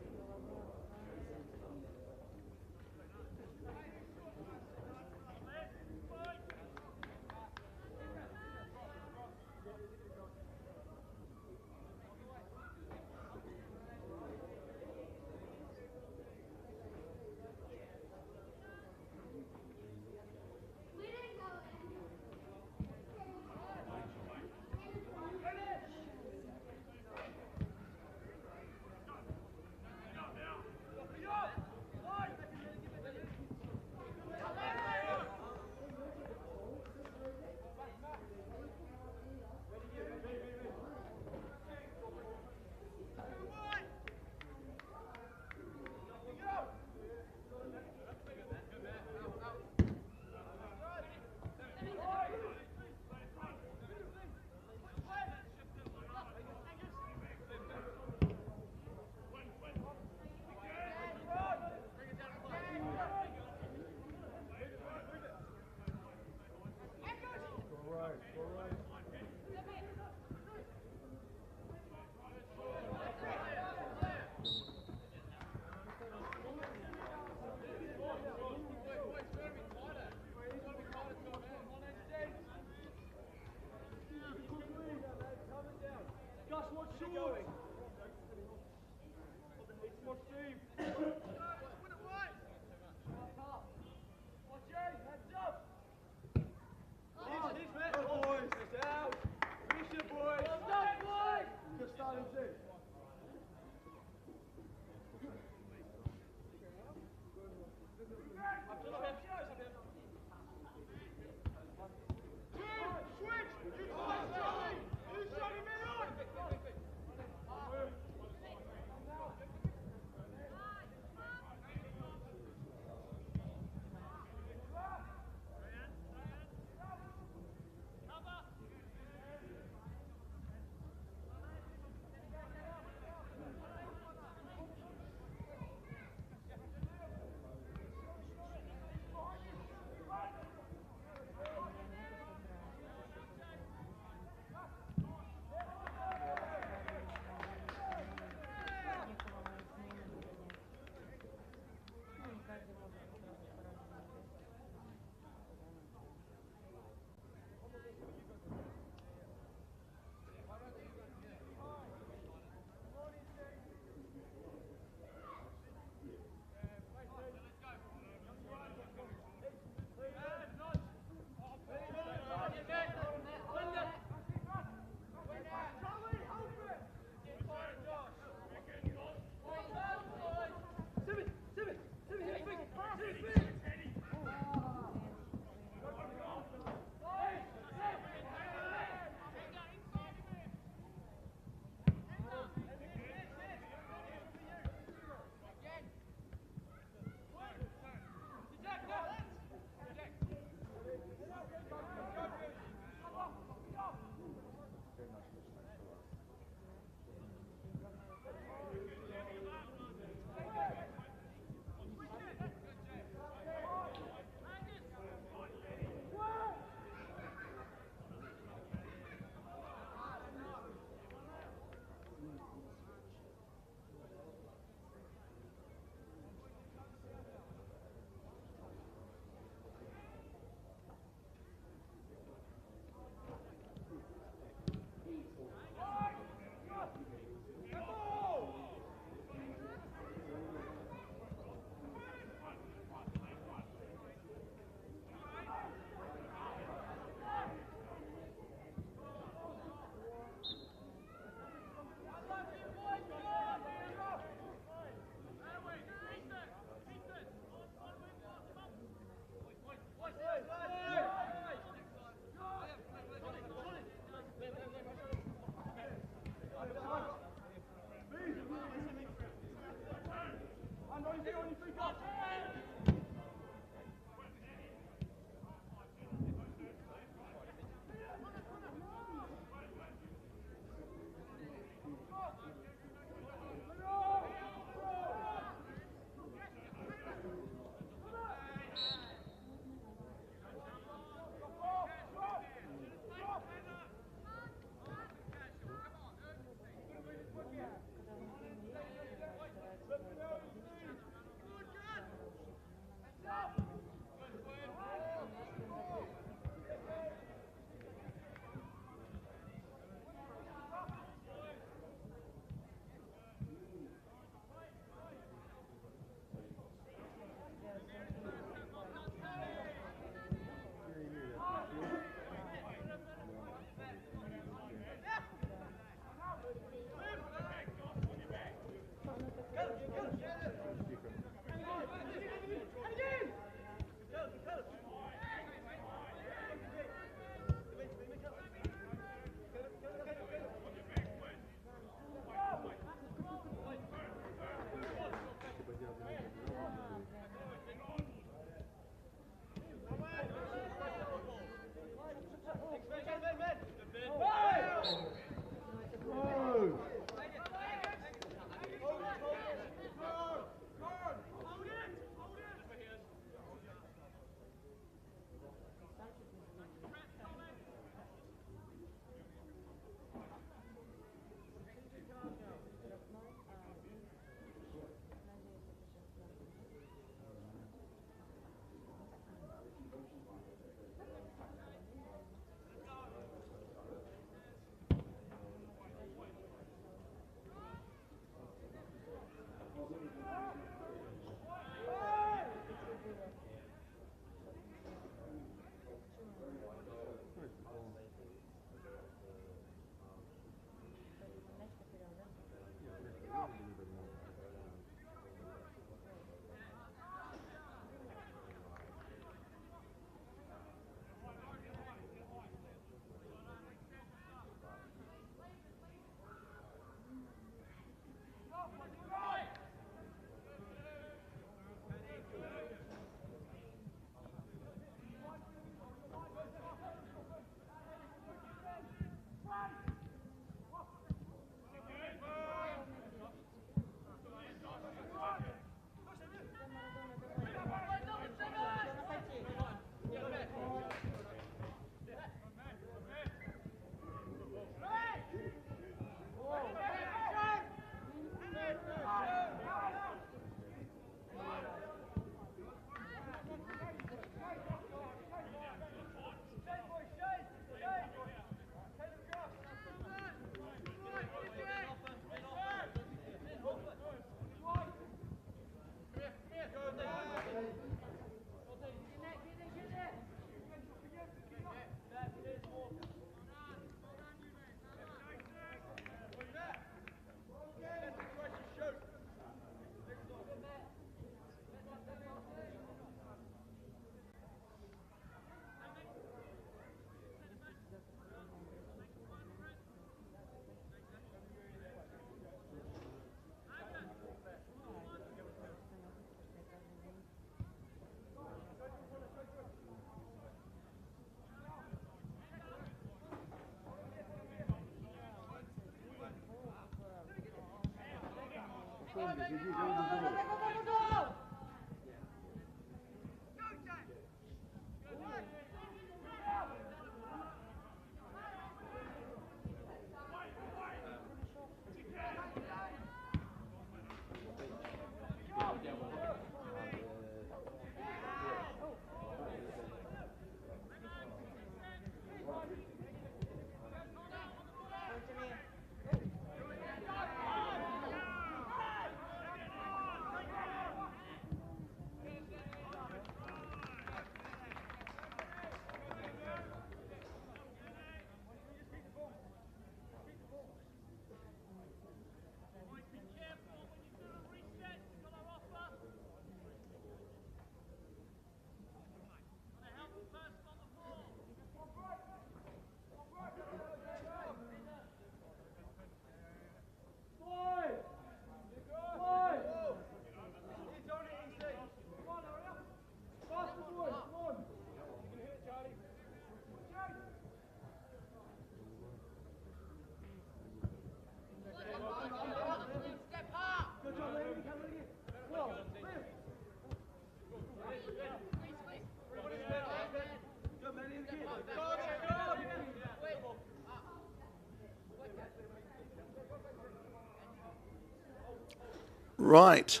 Right.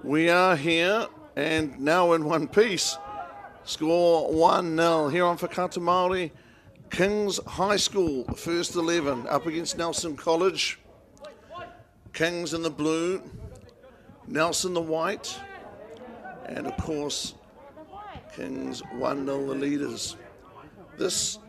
We are here and now in one piece. Score 1-0 here on Whakaata Māori. Kings High School, first 11, up against Nelson College. Kings in the blue, Nelson the white, and of course, Kings 1-0 the leaders. This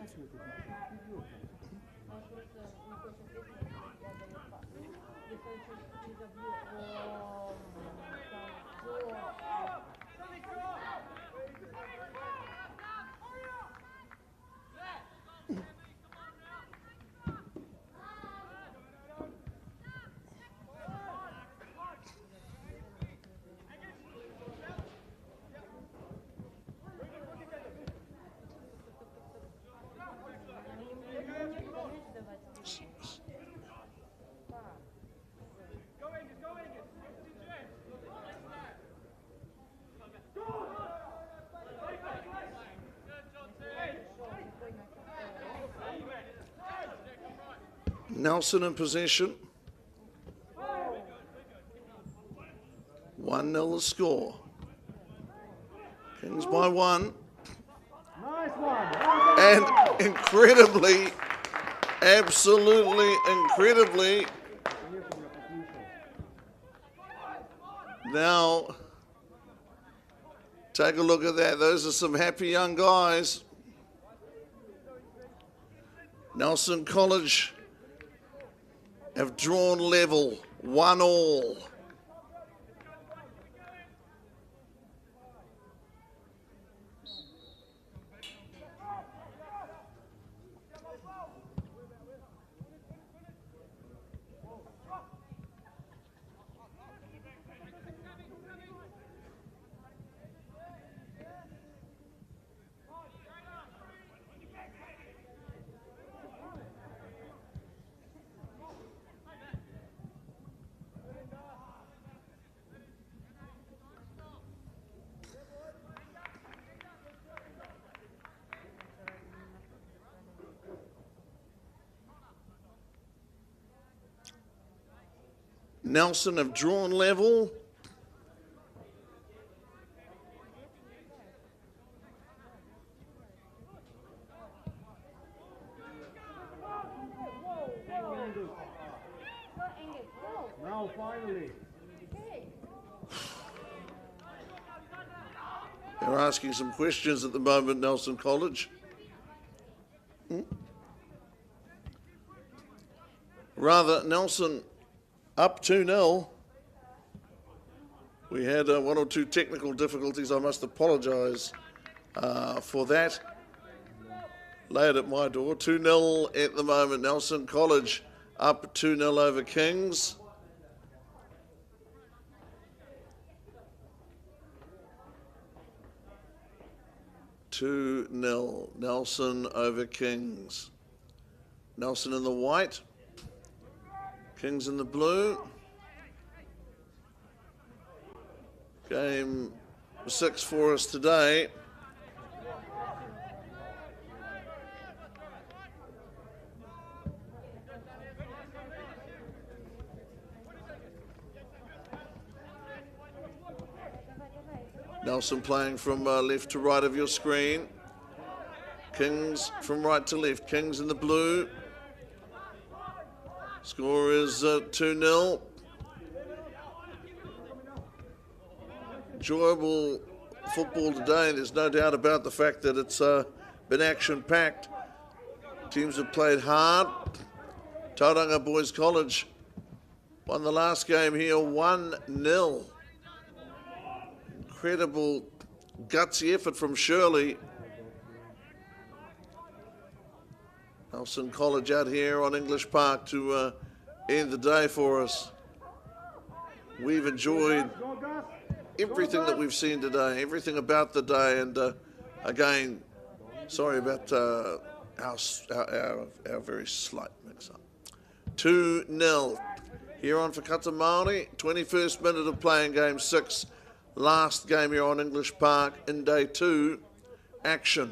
Nelson in possession. 1-0 the score. Kings by 1. And incredibly, absolutely incredibly, now take a look at that. Those are some happy young guys. Nelson College have drawn level, 1-1. Nelson have drawn level. Now finally. They're asking some questions at the moment, Nelson College. Rather, Nelson up 2-0. We had one or two technical difficulties. I must apologise for that. Laid at my door. 2-0 at the moment. Nelson College up 2-0 over Kings. Nelson over Kings. Nelson in the white. Kings in the blue. Game 6 for us today. Nelson playing from left to right of your screen. Kings from right to left. Kings in the blue. Score is 2-0. Enjoyable football today. There's no doubt about the fact that it's been action-packed. Teams have played hard. Tauranga Boys College won the last game here 1-0. Incredible gutsy effort from Shirley. Nelson College out here on English Park to end the day for us. We've enjoyed everything that we've seen today, everything about the day, and again, sorry about our very slight mix-up. 2-0 here on Whakata Māori, 21st minute of playing game 6. Last game here on English Park in day 2. Action.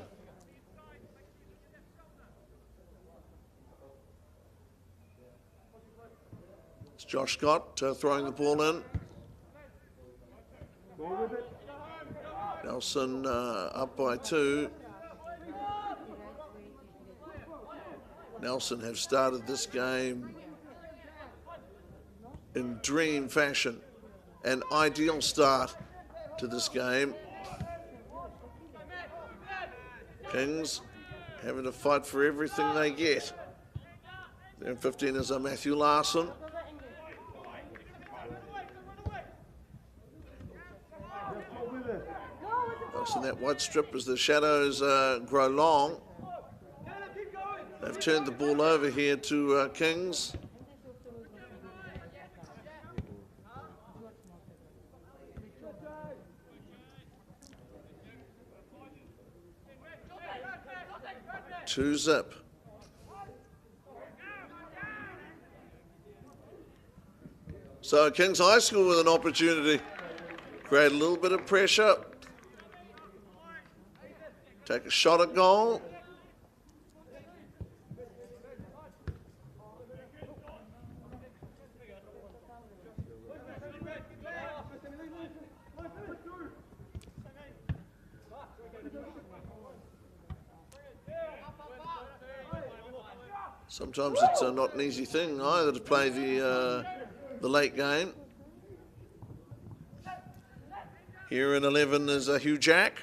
It's Josh Scott throwing the ball in. Nelson up by 2. Nelson have started this game in dream fashion. An ideal start to this game. Kings having to fight for everything they get. There in 15 is Matthew Larson. Nelson that wide strip as the shadows grow long. They've turned the ball over here to Kings. Two zip. So Kings High School with an opportunity. Create a little bit of pressure. Take a shot at goal. Sometimes it's not an easy thing either to play the late game. Here in 11 is Hugh Jack.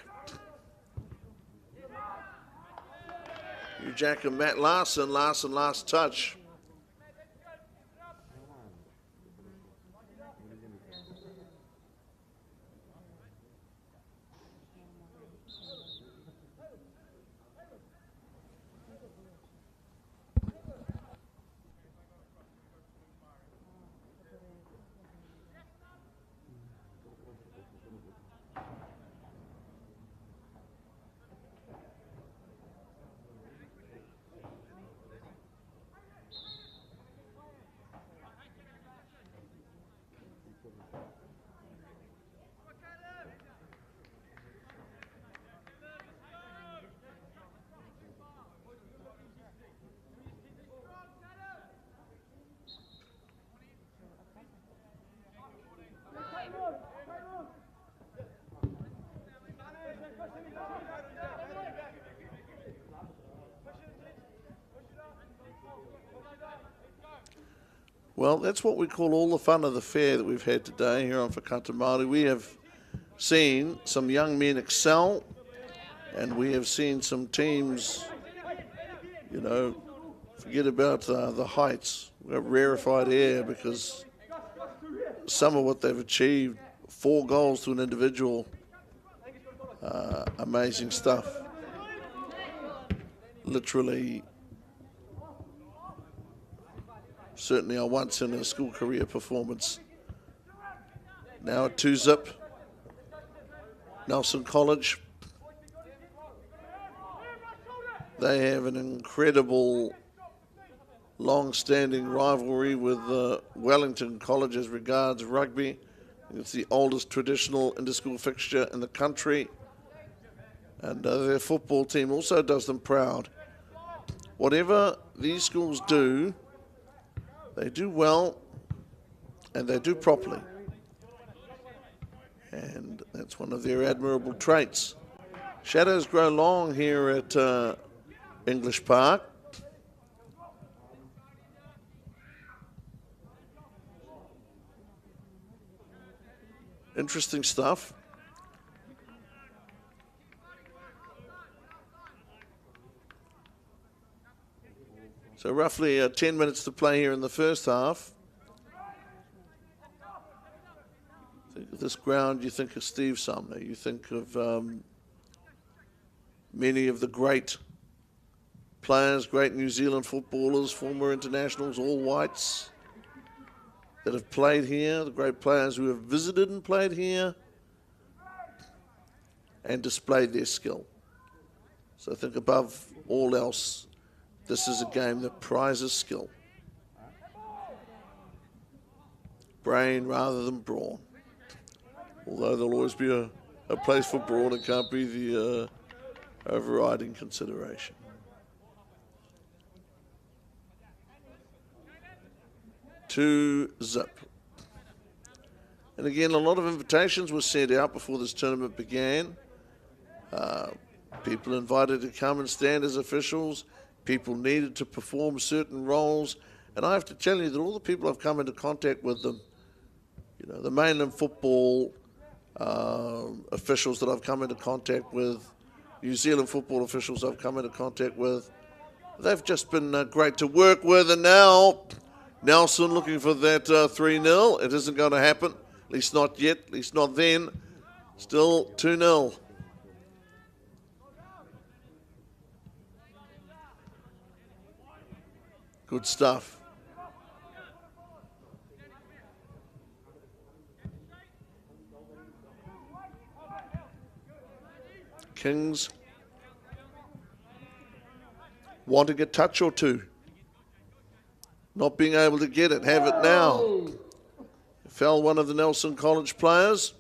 Hugh Jack and Matt Larson. Larson last touch. Well, that's what we call all the fun of the fair that we've had today here on Whakata Māori. We have seen some young men excel, and we have seen some teams, you know, forget about the heights. We've got rarefied air because some of what they've achieved, 4 goals to an individual, amazing stuff. Literally, certainly a once in a school career performance. Now at 2-zip, Nelson College. They have an incredible long-standing rivalry with Wellington College as regards rugby. It's the oldest traditional inter-school fixture in the country. And their football team also does them proud. Whatever these schools do, they do well and they do properly. And that's one of their admirable traits. Shadows grow long here at English Park. Interesting stuff. So roughly 10 minutes to play here in the first half. Think of this ground, you think of Steve Sumner, you think of many of the great players, great New Zealand footballers, former internationals, all whites that have played here, the great players who have visited and played here and displayed their skill. So I think above all else, this is a game that prizes skill. Brain rather than brawn. Although there'll always be a place for brawn, it can't be the overriding consideration. To zip. And again, a lot of invitations were sent out before this tournament began. People invited to come and stand as officials. People needed to perform certain roles. And I have to tell you that all the people I've come into contact with, the mainland football officials that I've come into contact with, New Zealand football officials I've come into contact with, they've just been great to work with. And now, Nelson looking for that 3-0. It isn't going to happen, at least not yet, at least not then. Still 2-0. Good stuff. Kings wanting a touch or two. Not being able to get it. Have it now. Fell one of the Nelson College players.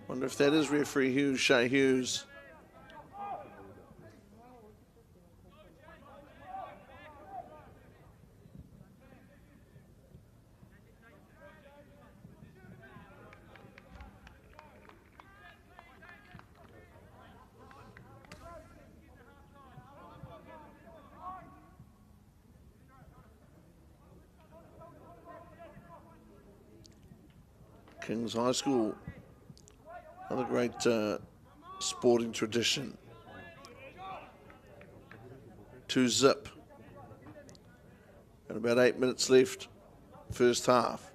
Wonder if that is referee Hughes, Shay Hughes. Kings High School. Another great sporting tradition. 2-0. And about 8 minutes left, first half.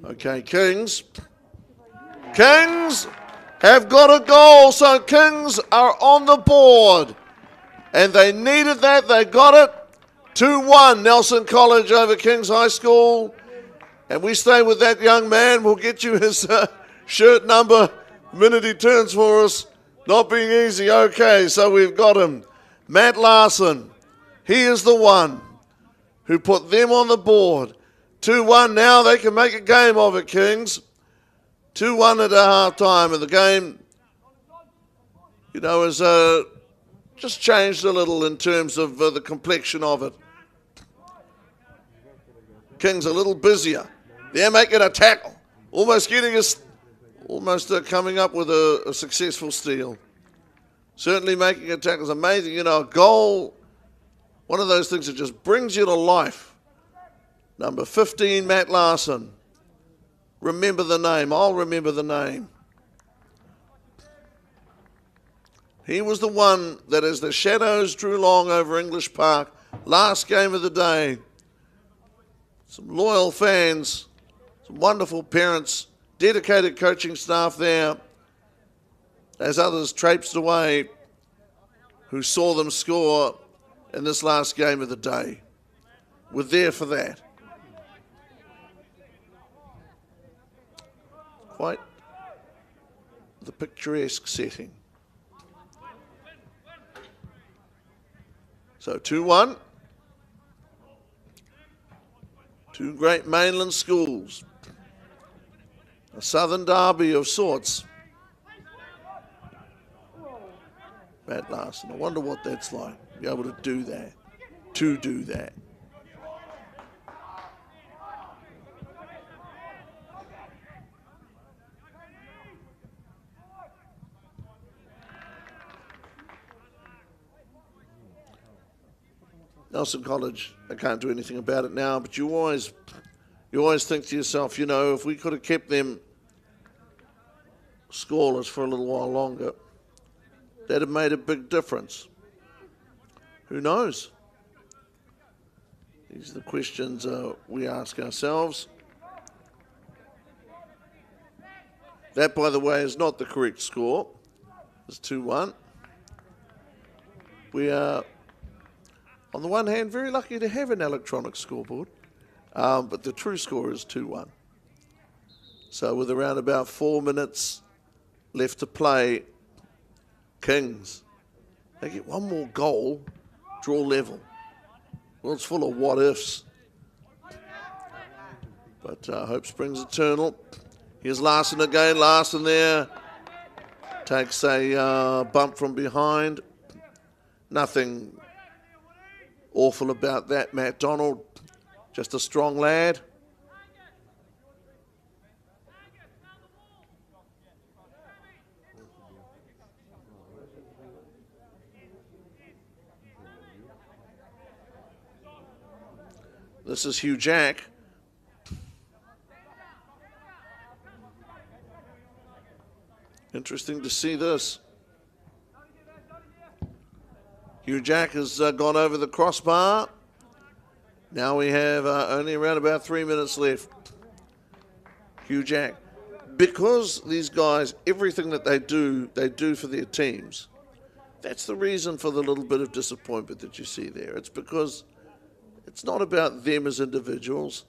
Okay, Kings have got a goal, so Kings are on the board. And they needed that, they got it. 2-1, Nelson College over Kings High School. And we stay with that young man. We'll get you his shirt number the minute he turns for us. Not being easy. Okay, so we've got him. Matt Larson. He is the one who put them on the board. 2-1 now, they can make a game of it, Kings. 2-1 at a half-time, and the game, has just changed a little in terms of the complexion of it. Kings a little busier. They're making a tackle, almost getting almost coming up with a successful steal. Certainly making a tackle is amazing. You know, a goal, one of those things that just brings you to life. Number 15, Matt Larson. Remember the name. I'll remember the name. He was the one that, as the shadows drew long over English Park, last game of the day, some loyal fans, some wonderful parents, dedicated coaching staff there, as others traipsed away, who saw them score in this last game of the day. We're there for that. Quite the picturesque setting. So 2-1. Two great mainland schools. A southern derby of sorts. Matt Larson, I wonder what that's like, be able to do that. Nelson College, I can't do anything about it now, but you always think to yourself, you know, if we could have kept them scoreless for a little while longer, that'd have made a big difference. Who knows? These are the questions we ask ourselves. That, by the way, is not the correct score. It's 2-1. We are, on the one hand, very lucky to have an electronic scoreboard, but the true score is 2-1. So with around about 4 minutes left to play, Kings, they get one more goal, draw level. Well, it's full of what-ifs. But hope springs eternal. Here's Larson again. Larson there takes a bump from behind. Nothing awful about that, Matt Donald. Just a strong lad. This is Hugh Jack. Interesting to see this. Hugh Jack has gone over the crossbar. Now we have only around about 3 minutes left. Hugh Jack. Because these guys, everything that they do for their teams. That's the reason for the little bit of disappointment that you see there. It's because it's not about them as individuals.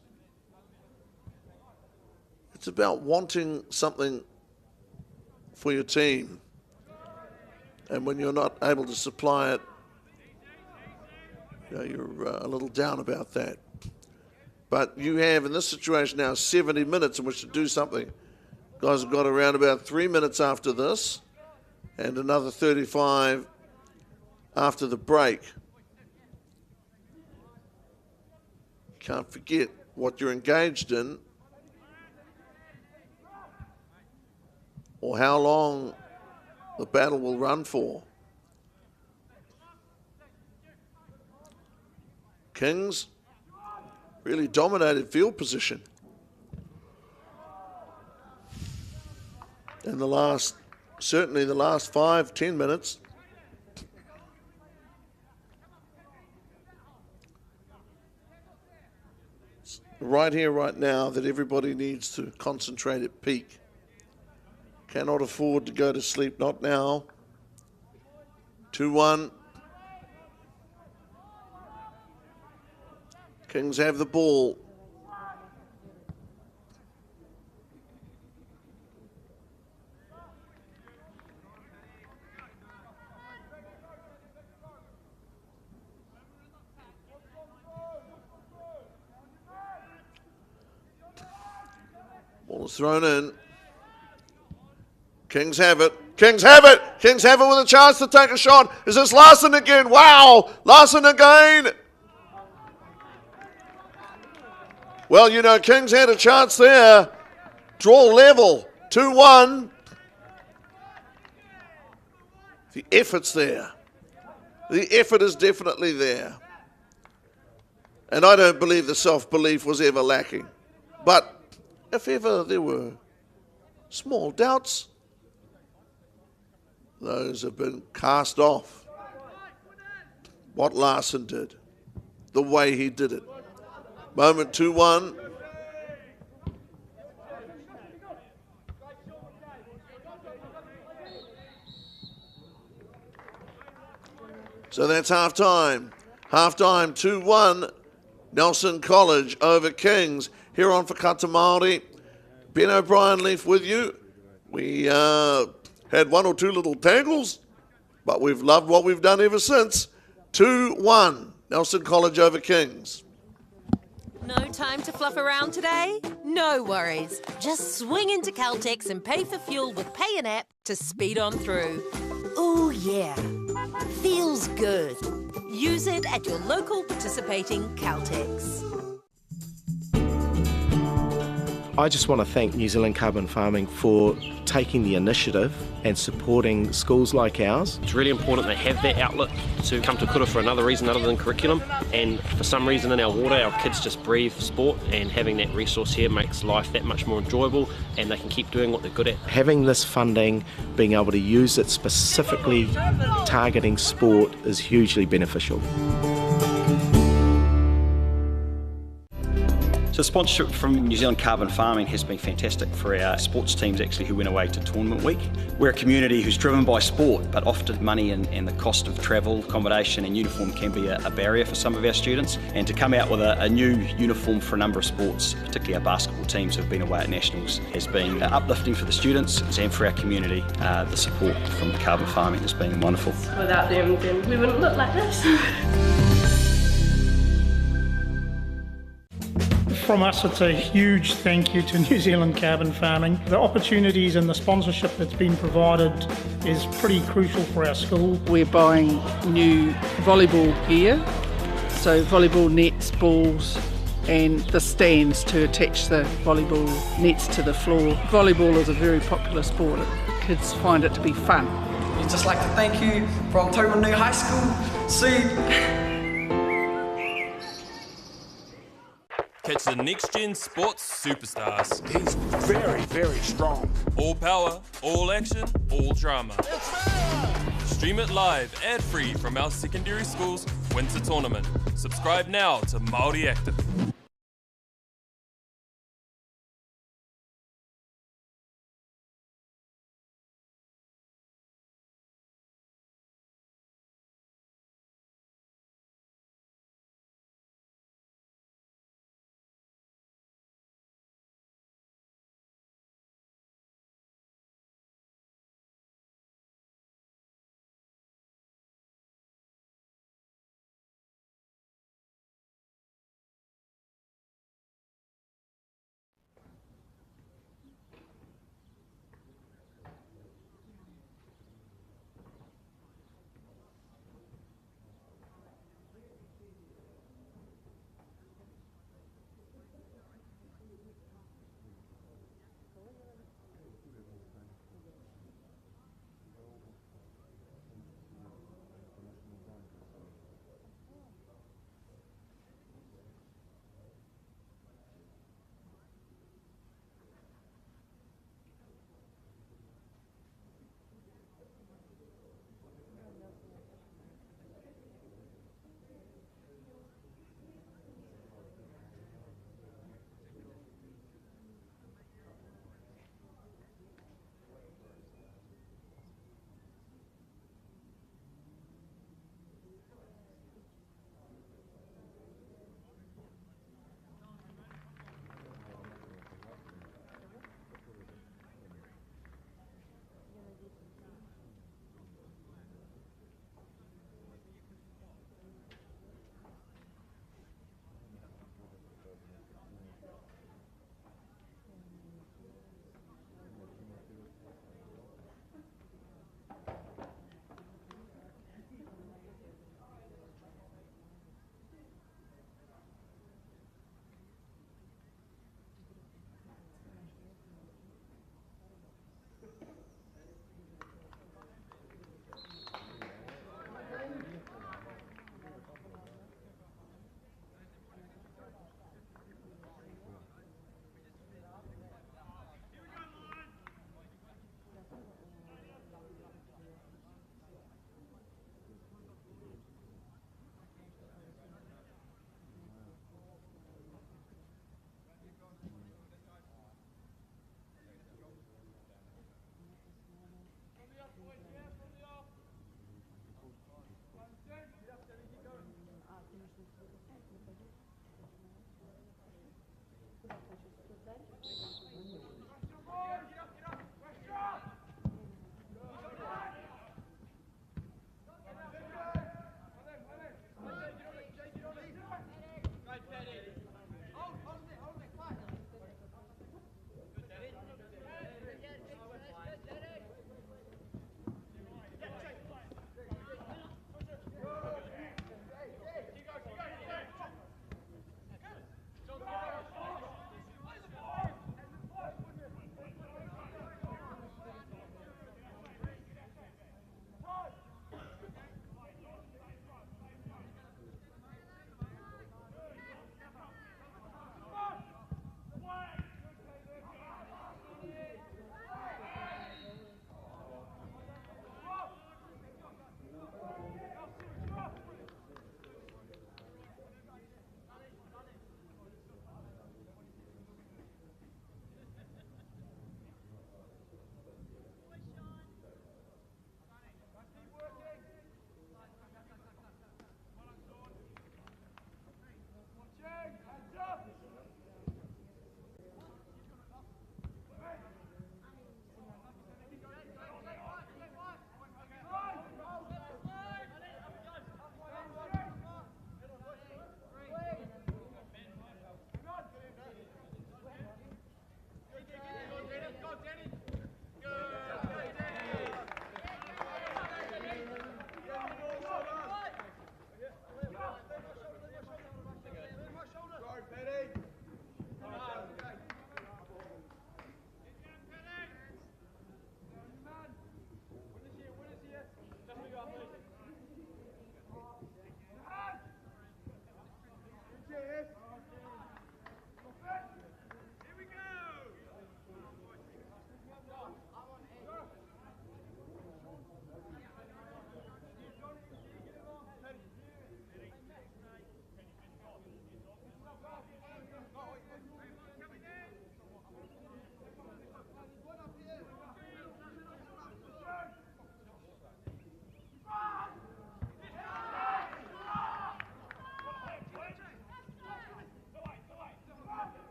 It's about wanting something for your team. And when you're not able to supply it, you know, you're a little down about that. But you have, in this situation now, 70 minutes in which to do something. Guys have got around about 3 minutes after this and another 35 after the break. Can't forget what you're engaged in or how long the battle will run for. Kings really dominated field position in the last, certainly the last 5-10 minutes. Right here, right now, that everybody needs to concentrate at peak. Cannot afford to go to sleep, not now. 2-1. Kings have the ball. Ball is thrown in. Kings have it. Kings have it. Kings have it with a chance to take a shot. Is this Larson again? Wow. Larson again. Well, you know, Kings had a chance there. Draw level. 2-1. The effort's there. The effort is definitely there. And I don't believe the self-belief was ever lacking. But if ever there were small doubts, those have been cast off. What Larson did, the way he did it. Moment 2-1. So that's half-time. Half-time, 2-1. Nelson College over Kings. Here on Whakata Māori. Ben O'Brien left with you. We had one or two little tangles, but we've loved what we've done ever since. 2-1. Nelson College over Kings. No time to fluff around today? No worries. Just swing into Caltex and pay for fuel with Pay an App to speed on through. Ooh, yeah. Feels good. Use it at your local participating Caltex. I just want to thank New Zealand Carbon Farming for taking the initiative and supporting schools like ours. It's really important they have that outlet to come to kura for another reason other than curriculum, and for some reason in our water our kids just breathe sport, and having that resource here makes life that much more enjoyable and they can keep doing what they're good at. Having this funding, being able to use it specifically targeting sport is hugely beneficial. So sponsorship from New Zealand Carbon Farming has been fantastic for our sports teams actually who went away to Tournament Week. We're a community who's driven by sport, but often money and the cost of travel, accommodation and uniform can be a barrier for some of our students. And to come out with a new uniform for a number of sports, particularly our basketball teams who've been away at Nationals, has been uplifting for the students and for our community. The support from Carbon Farming has been wonderful. Without them, then we wouldn't look like this. From us, it's a huge thank you to New Zealand Carbon Farming. The opportunities and the sponsorship that's been provided is pretty crucial for our school. We're buying new volleyball gear, so volleyball nets, balls and the stands to attach the volleyball nets to the floor. Volleyball is a very popular sport. Kids find it to be fun. We'd just like to thank you from Tauranga High School. See. Catch the next-gen sports superstars. He's very, very strong. All power, all action, all drama. Stream it live, ad-free from our secondary school's winter tournament. Subscribe now to Māori Active.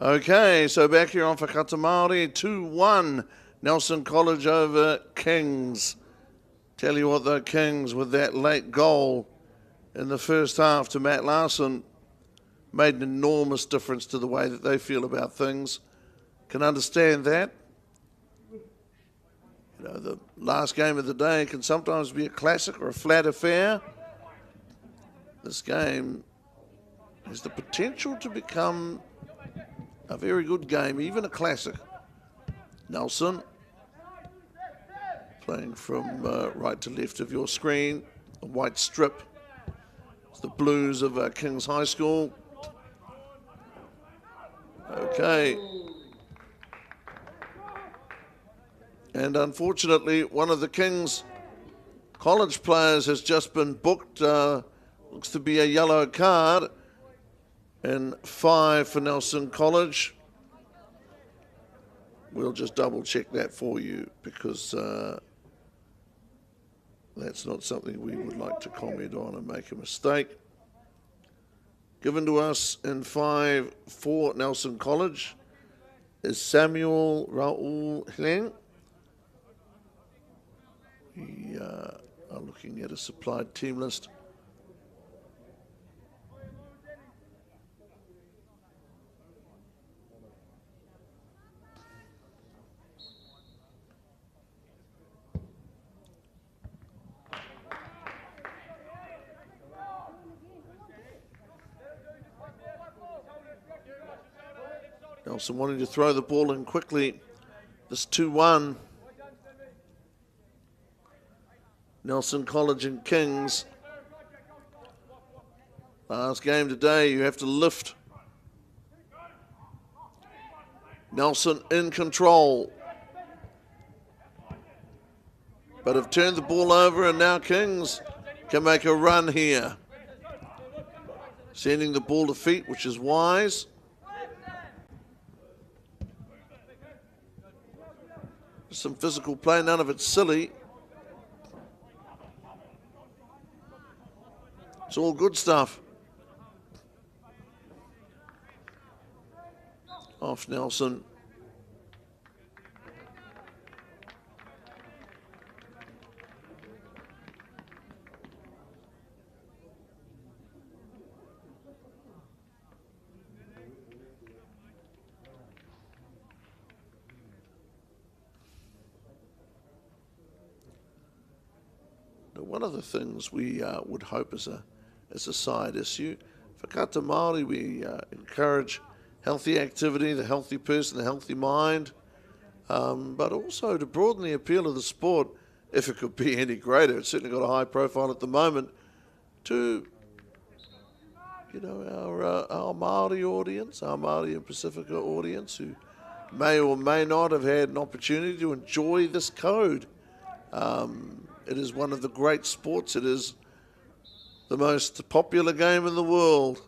Okay, so back here on Whakata Māori, 2-1, Nelson College over Kings. Tell you what though, Kings with that late goal in the first half to Matt Larson made an enormous difference to the way that they feel about things. Can understand that. You know, the last game of the day can sometimes be a classic or a flat affair. This game has the potential to become a very good game, even a classic. Nelson playing from right to left of your screen, a white strip. It's the blues of Kings High School. Okay. And unfortunately, one of the Kings College players has just been booked. Looks to be a yellow card. And 5 for Nelson College. We'll just double check that for you because that's not something we would like to comment on and make a mistake. Given to us in 5 for Nelson College is Samuel Raul Hling. We are looking at a supplied team list. Nelson wanting to throw the ball in quickly. This 2-1. Nelson College and Kings. Last game today, you have to lift. Nelson in control. But have turned the ball over and now Kings can make a run here. Sending the ball to feet, which is wise. Some physical play, none of it's silly. It's all good stuff. Off Nelson. One of the things we would hope as a side issue, Whakata Māori, we encourage healthy activity, the healthy person, the healthy mind, but also to broaden the appeal of the sport, if it could be any greater. It's certainly got a high profile at the moment, to our Māori audience, our Māori and Pacifica audience, who may or may not have had an opportunity to enjoy this code. It is one of the great sports. It is the most popular game in the world.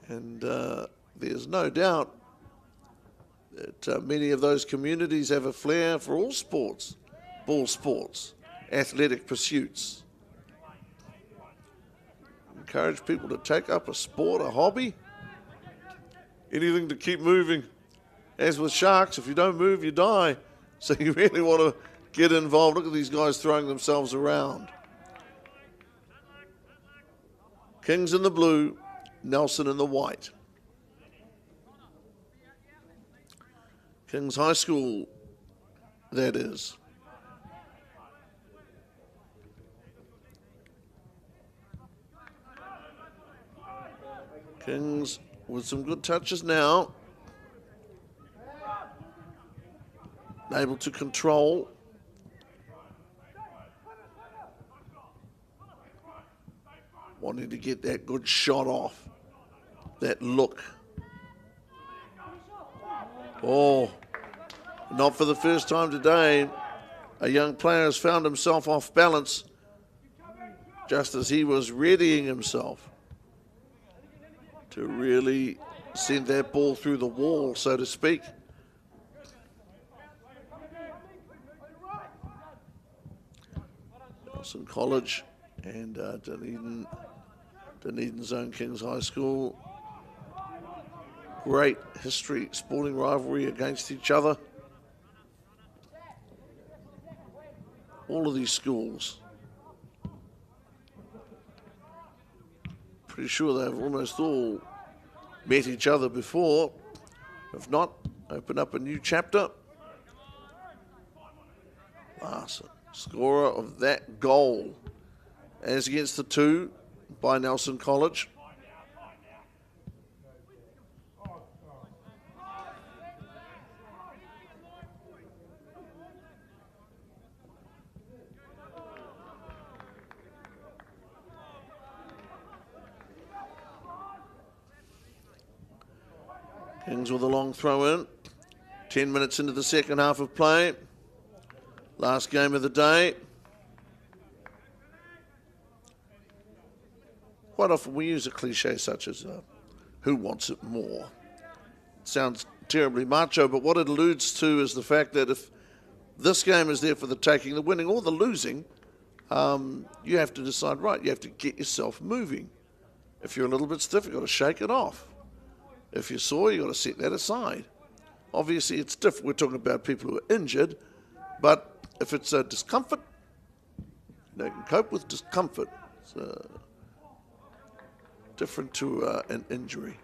And there's no doubt that many of those communities have a flair for all sports, ball sports, athletic pursuits. Encourage people to take up a sport, a hobby, anything to keep moving. As with sharks, if you don't move, you die. So you really want to get involved. Look at these guys throwing themselves around. Kings in the blue, Nelson in the white. Kings High School, that is. Kings with some good touches now. Able to control. Wanting to get that good shot off, that look. Oh, not for the first time today. A young player has found himself off balance just as he was readying himself to really send that ball through the wall, so to speak. Nelson College and Dunedin Zone Kings High School great history, sporting rivalry against each other. All of these schools, pretty sure they've almost all met each other before. If not, open up a new chapter. Larson, scorer of that goal, as against the 2 by Nelson College. Kings with a long throw in. 10 minutes into the second half of play. Last game of the day. Quite often we use a cliche such as, who wants it more? It sounds terribly macho, but what it alludes to is the fact that if this game is there for the taking, the winning or the losing, you have to decide, right, you have to get yourself moving. If you're a little bit stiff, you've got to shake it off. If you're sore, you've got to set that aside. Obviously, it's different. We're talking about people who are injured, but if it's a discomfort, they can cope with discomfort. It's different to an injury.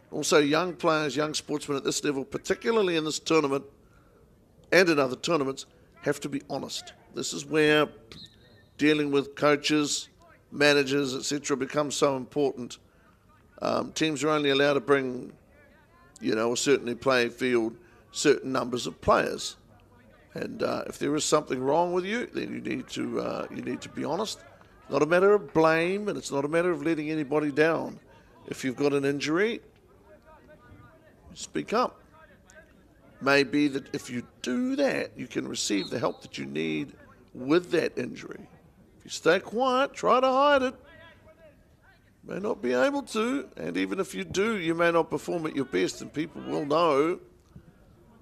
Also, young players, young sportsmen at this level, particularly in this tournament and in other tournaments, have to be honest. This is where dealing with coaches, managers, etc., becomes so important. Teams are only allowed to bring, or certainly play field certain numbers of players. And if there is something wrong with you, then you need to be honest. It's not a matter of blame, and it's not a matter of letting anybody down. If you've got an injury, speak up. Maybe that if you do that, you can receive the help that you need with that injury. If you stay quiet, try to hide it, may not be able to, and even if you do, you may not perform at your best, and people will know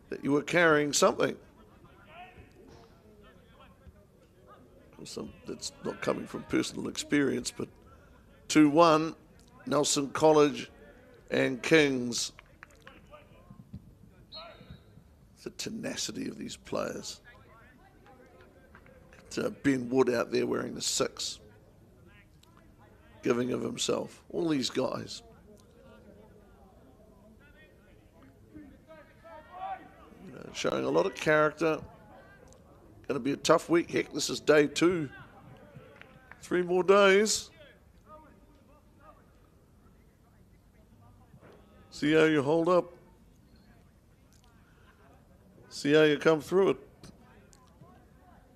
that you were carrying something. That's not coming from personal experience, but 2-1, Nelson College and Kings. The tenacity of these players. Ben Wood out there wearing the 6, giving of himself. All these guys. Showing a lot of character. Going to be a tough week. Heck, this is day 2. 3 more days. See how you hold up. See how you come through it.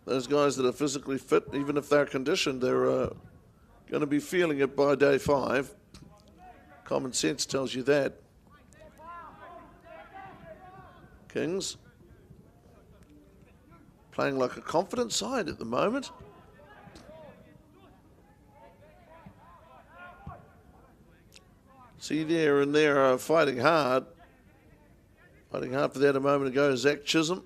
Those guys that are physically fit, even if they're conditioned, they're going to be feeling it by day 5. Common sense tells you that. Kings playing like a confident side at the moment. See there and there fighting hard. Fighting hard for that a moment ago, Zach Chisholm.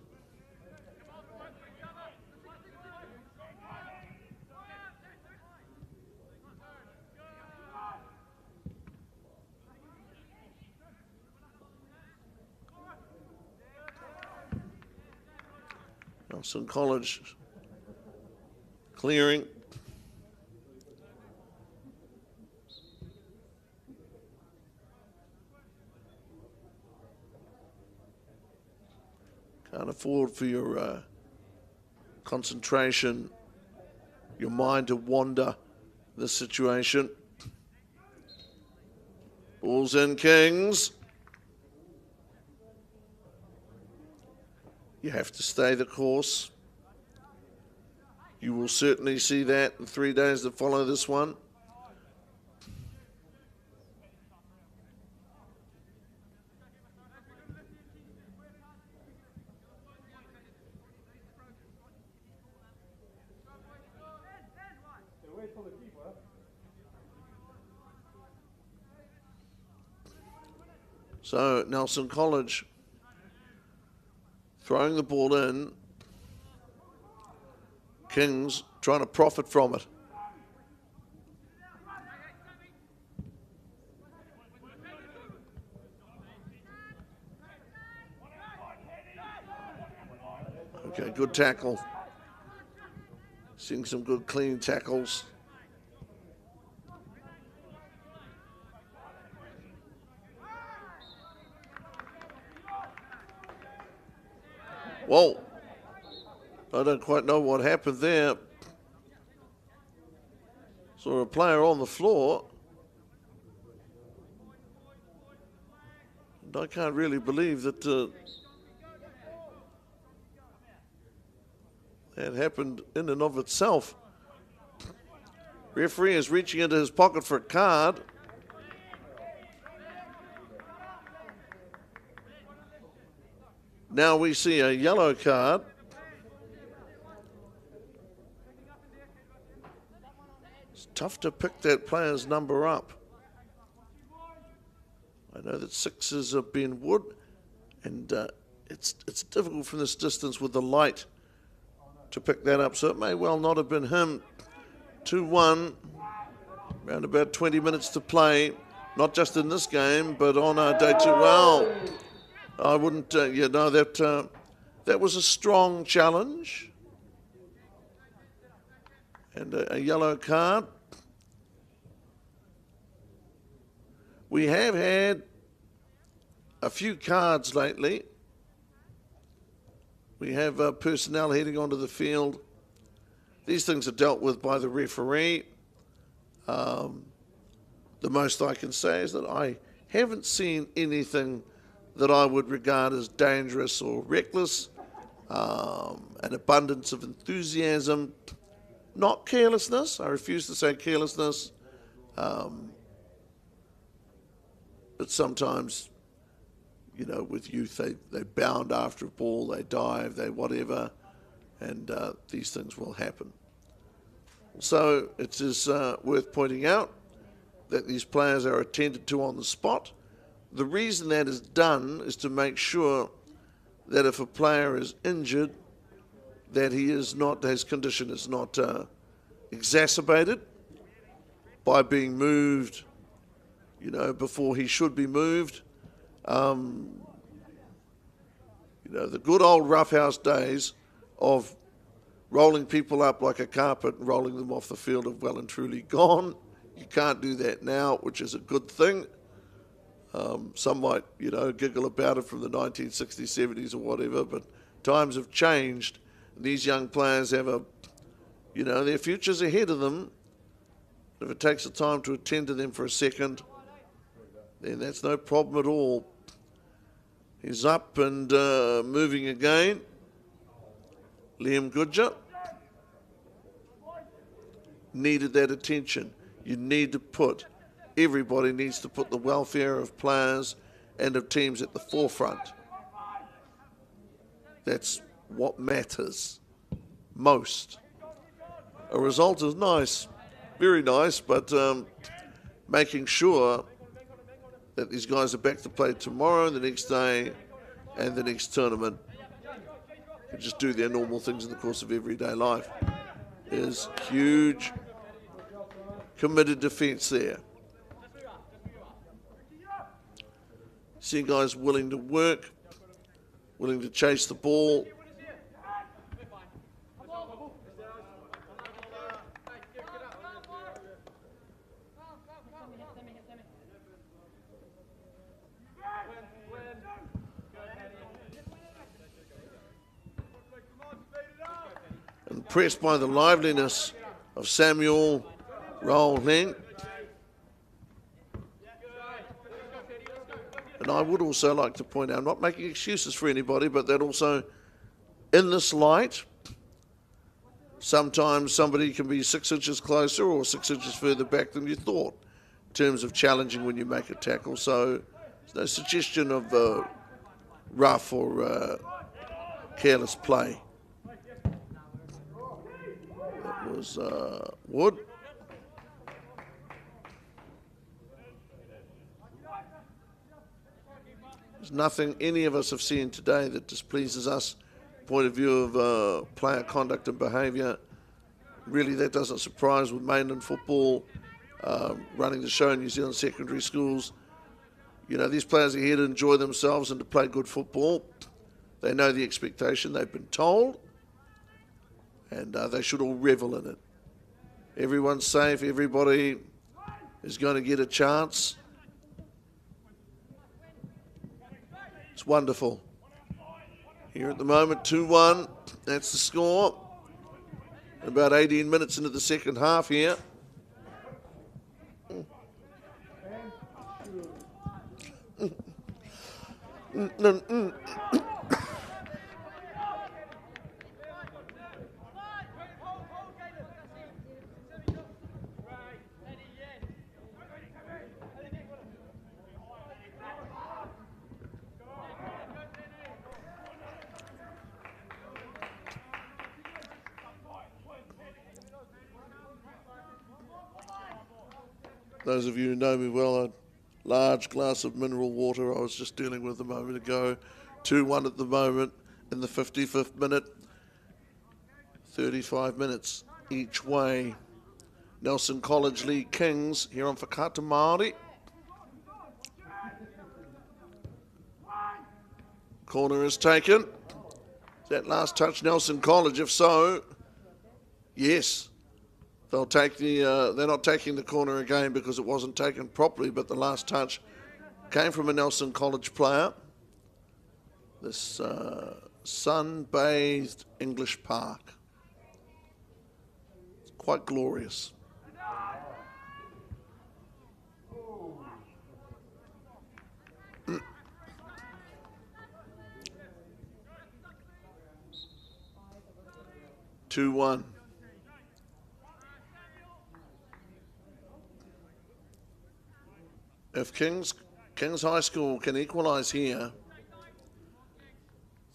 Nelson College clearing. Can't afford for your concentration, your mind to wander this situation. Ball's in, Kings. You have to stay the course. You will certainly see that in 3 days that follow this one. So Nelson College throwing the ball in. Kings trying to profit from it. good tackle. Seeing some good clean tackles. Whoa. I don't quite know what happened there. Saw a player on the floor. And I can't really believe that that happened in and of itself. Referee is reaching into his pocket for a card. Now we see a yellow card. It's tough to pick that player's number up. I know that 6 is Ben Wood, and it's difficult from this distance with the light to pick that up, so it may well not have been him. 2-1, around about 20 minutes to play, not just in this game, but on day 2. Well, I wouldn't, that was a strong challenge. And a yellow card. We have had a few cards lately. We have personnel heading onto the field. These things are dealt with by the referee. The most I can say is that I haven't seen anything that I would regard as dangerous or reckless. An abundance of enthusiasm, not carelessness. I refuse to say carelessness. But sometimes, you know, with youth, they bound after a ball, they dive, they whatever, and these things will happen. So it is worth pointing out that these players are attended to on the spot. The reason that is done is to make sure that if a player is injured, that he is not, his condition is not exacerbated by being moved, you know, before he should be moved. You know, the good old roughhouse days of rolling people up like a carpet and rolling them off the field have well and truly gone. You can't do that now, which is a good thing. Some might, you know, giggle about it from the 1960s, 70s or whatever, but times have changed. These young players have you know, their futures ahead of them. If it takes the time to attend to them for a second, then that's no problem at all. He's up and moving again. Liam Goodger needed that attention. Everybody needs to put the welfare of players and of teams at the forefront. That's what matters most. A result is nice, very nice, but making sure that these guys are back to play tomorrow, the next day, and the next tournament, and just do their normal things in the course of everyday life, is huge. Committed defence there. See guys willing to work, willing to chase the ball. Impressed by the liveliness of Samuel Rowling. And I would also like to point out, I'm not making excuses for anybody, but that also, in this light, sometimes somebody can be 6 inches closer or 6 inches further back than you thought in terms of challenging when you make a tackle. So there's no suggestion of rough or careless play. That was Wood. There's nothing any of us have seen today that displeases us, point of view of player conduct and behaviour. Really, that doesn't surprise with mainland football, running the show in New Zealand secondary schools. You know, these players are here to enjoy themselves and to play good football. They know the expectation, they've been told. and they should all revel in it. Everyone's safe, everybody is going to get a chance. It's wonderful. Here at the moment, 2-1, that's the score. About 18 minutes into the second half here. Those of you who know me well, a large glass of mineral water I was just dealing with a moment ago. 2-1 at the moment in the 55th minute. 35 minutes each way. Nelson College lead Kings here on Whakaata Māori. Corner is taken. Is that last touch Nelson College? If so, yes. They'll take the. They're not taking the corner again because it wasn't taken properly, but the last touch came from a Nelson College player. This sun-bathed English park. It's quite glorious. Mm. Two-1. If Kings High School can equalise here,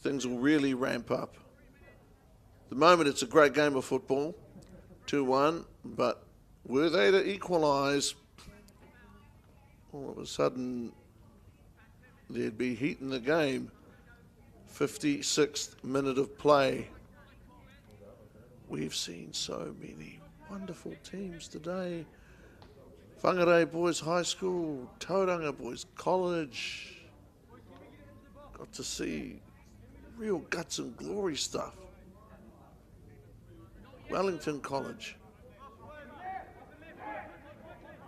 things will really ramp up. At the moment, it's a great game of football, 2-1, but were they to equalise, all of a sudden there'd be heat in the game. 56th minute of play. We've seen so many wonderful teams today. Whangarei Boys High School, Tauranga Boys College. Got to see real guts and glory stuff. Wellington College.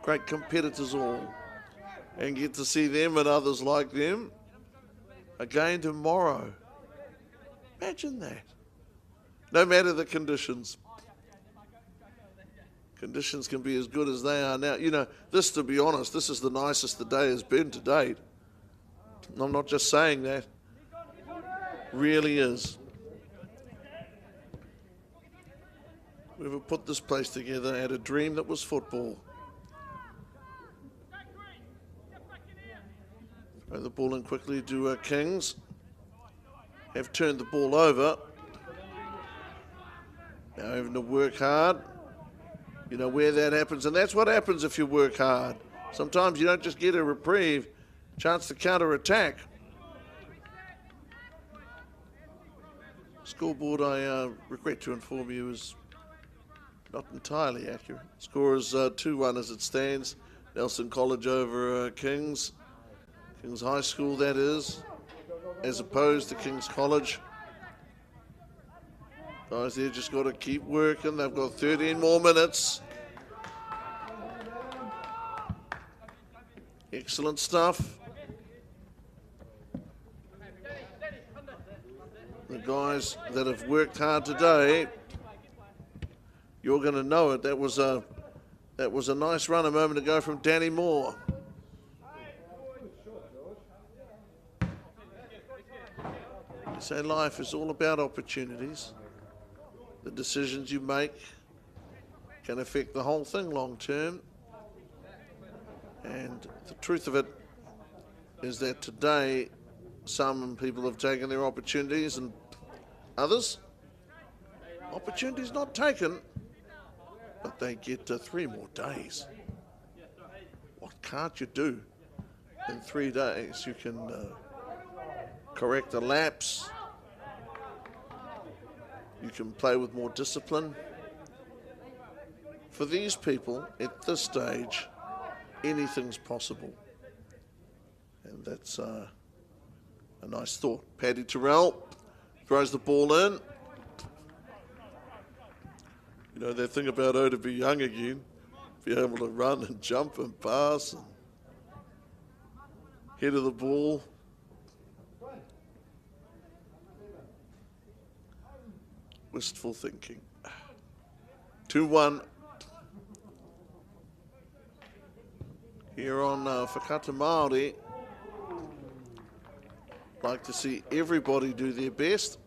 Great competitors all. And get to see them and others like them again tomorrow. Imagine that. No matter the conditions. Conditions can be as good as they are now. You know, this, to be honest, this is the nicest the day has been to date. I'm not just saying that. Really is. Whoever put this place together had a dream that was football. Throw the ball in quickly to Kings. Have turned the ball over. Now having to work hard. You know where that happens, and that's what happens if you work hard. Sometimes you don't just get a reprieve, chance to counter-attack. Scoreboard, I regret to inform you, is not entirely accurate. Score is 2-1 as it stands. Nelson College over Kings. Kings High School, that is, as opposed to Kings College. Guys, they've just got to keep working. They've got 13 more minutes. Excellent stuff. The guys that have worked hard today, you're going to know it. That was a nice run a moment ago from Danny Moore. You say life is all about opportunities. The decisions you make can affect the whole thing long term. And the truth of it is that today some people have taken their opportunities and others, opportunities not taken, but they get 3 more days. What can't you do in 3 days? You can correct a lapse. You can play with more discipline. For these people, at this stage, anything's possible. And that's a nice thought. Paddy Terrell throws the ball in. You know, that thing about to be young again, be able to run and jump and pass and head of the ball. Wistful thinking. 2-1 here on Whakata Māori. Like to see everybody do their best.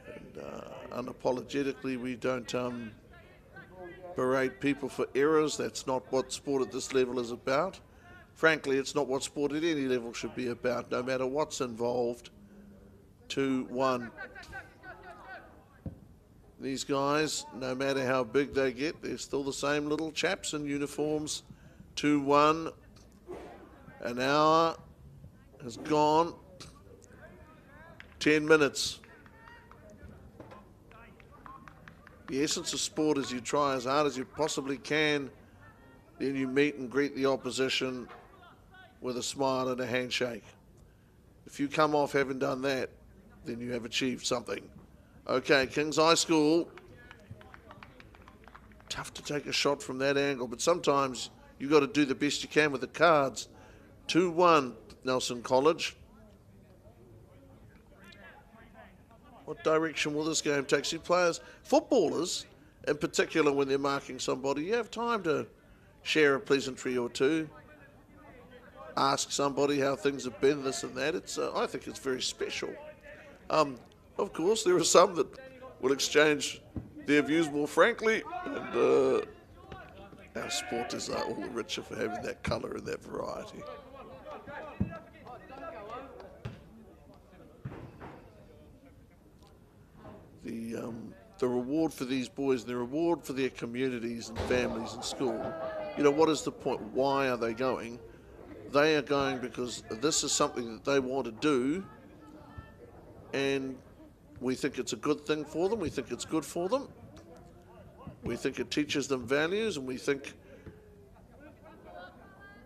And unapologetically, we don't berate people for errors. That's not what sport at this level is about. Frankly, it's not what sport at any level should be about, no matter what's involved. 2-1. These guys, no matter how big they get, they're still the same little chaps in uniforms. 2-1. An hour has gone. 10 minutes. The essence of sport is you try as hard as you possibly can, then you meet and greet the opposition with a smile and a handshake. If you come off having done that, then you have achieved something. Okay, Kings High School. Tough to take a shot from that angle, but sometimes you've got to do the best you can with the cards. 2-1, Nelson College. What direction will this game take? See, players, footballers in particular, when they're marking somebody, you have time to share a pleasantry or two. Ask somebody how things have been, this and that. I think it's very special. Of course, there are some that will exchange their views more frankly, and our sport is all the richer for having that colour and that variety. The reward for these boys, the reward for their communities and families and school, you know, what is the point? Why are they going? They are going because this is something that they want to do, and we think it's a good thing for them. We think it's good for them. We think it teaches them values, and we think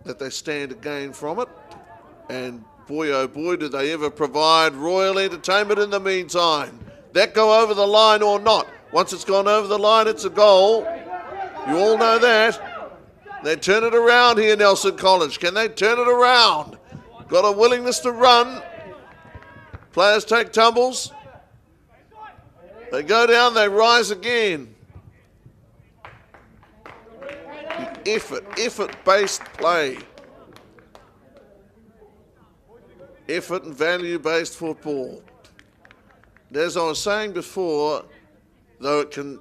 that they stand to gain from it. And boy, oh boy, do they ever provide royal entertainment in the meantime. That go over the line or not. Once it's gone over the line, it's a goal. You all know that. They turn it around here, Nelson College. Can they turn it around? Got a willingness to run. Players take tumbles. They go down, they rise again. Effort-based play. Effort and value-based football. And as I was saying before, though it can,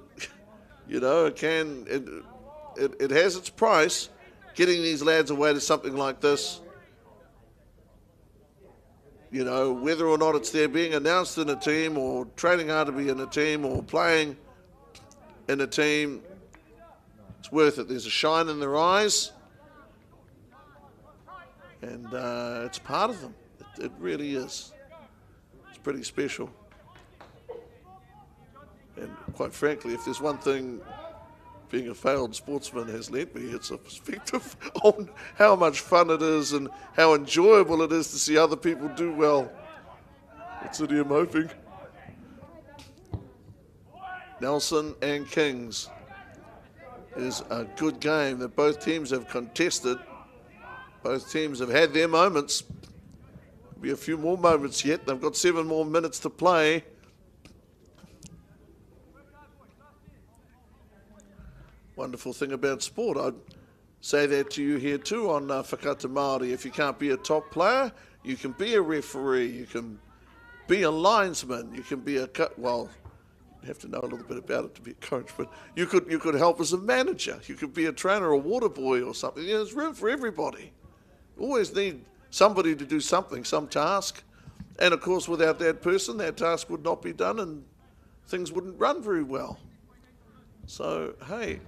you know, it has its price, getting these lads away to something like this, you know, whether or not it's there being announced in a team or training hard to be in a team or playing in a team, it's worth it. There's a shine in their eyes, and it's part of them. It really is. It's pretty special. And quite frankly, if there's one thing being a failed sportsman has lent me, it's a perspective on how much fun it is and how enjoyable it is to see other people do well. What's it here moping? Nelson and Kings is a good game that both teams have contested. Both teams have had their moments. There'll be a few more moments yet. They've got 7 more minutes to play. Wonderful thing about sport. I'd say that to you here too on Whakata Māori. If you can't be a top player, you can be a referee, you can be a linesman, you can be a well, you have to know a little bit about it to be a coach, but you could help as a manager. You could be a trainer, a water boy or something. You know, there's room for everybody. You always need somebody to do something, some task. And of course, without that person, that task would not be done and things wouldn't run very well. So, hey,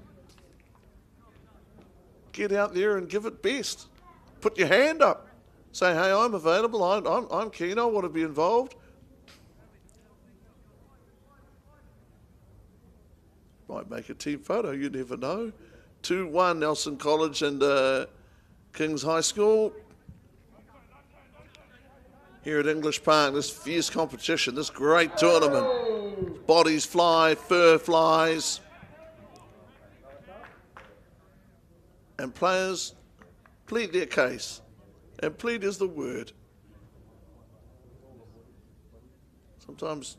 get out there and give it best. Put your hand up. Say, hey, I'm available. I'm keen. I want to be involved. Might make a team photo. You never know. 2-1 Nelson College and Kings High School. Here at English Park, this fierce competition, this great tournament. Bodies fly, fur flies. And players plead their case. And plead is the word. Sometimes,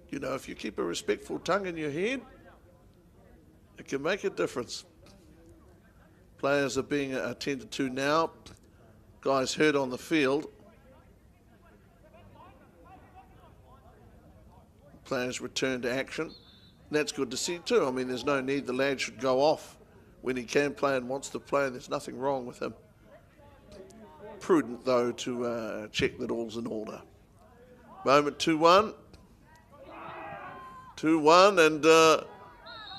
you know, if you keep a respectful tongue in your head, it can make a difference. Players are being attended to now. Guys hurt on the field. Players return to action. And that's good to see too. I mean, there's no need the lad should go off when he can play and wants to play, and there's nothing wrong with him. Prudent, though, to check that all's in order. Moment 2-1. 2-1, and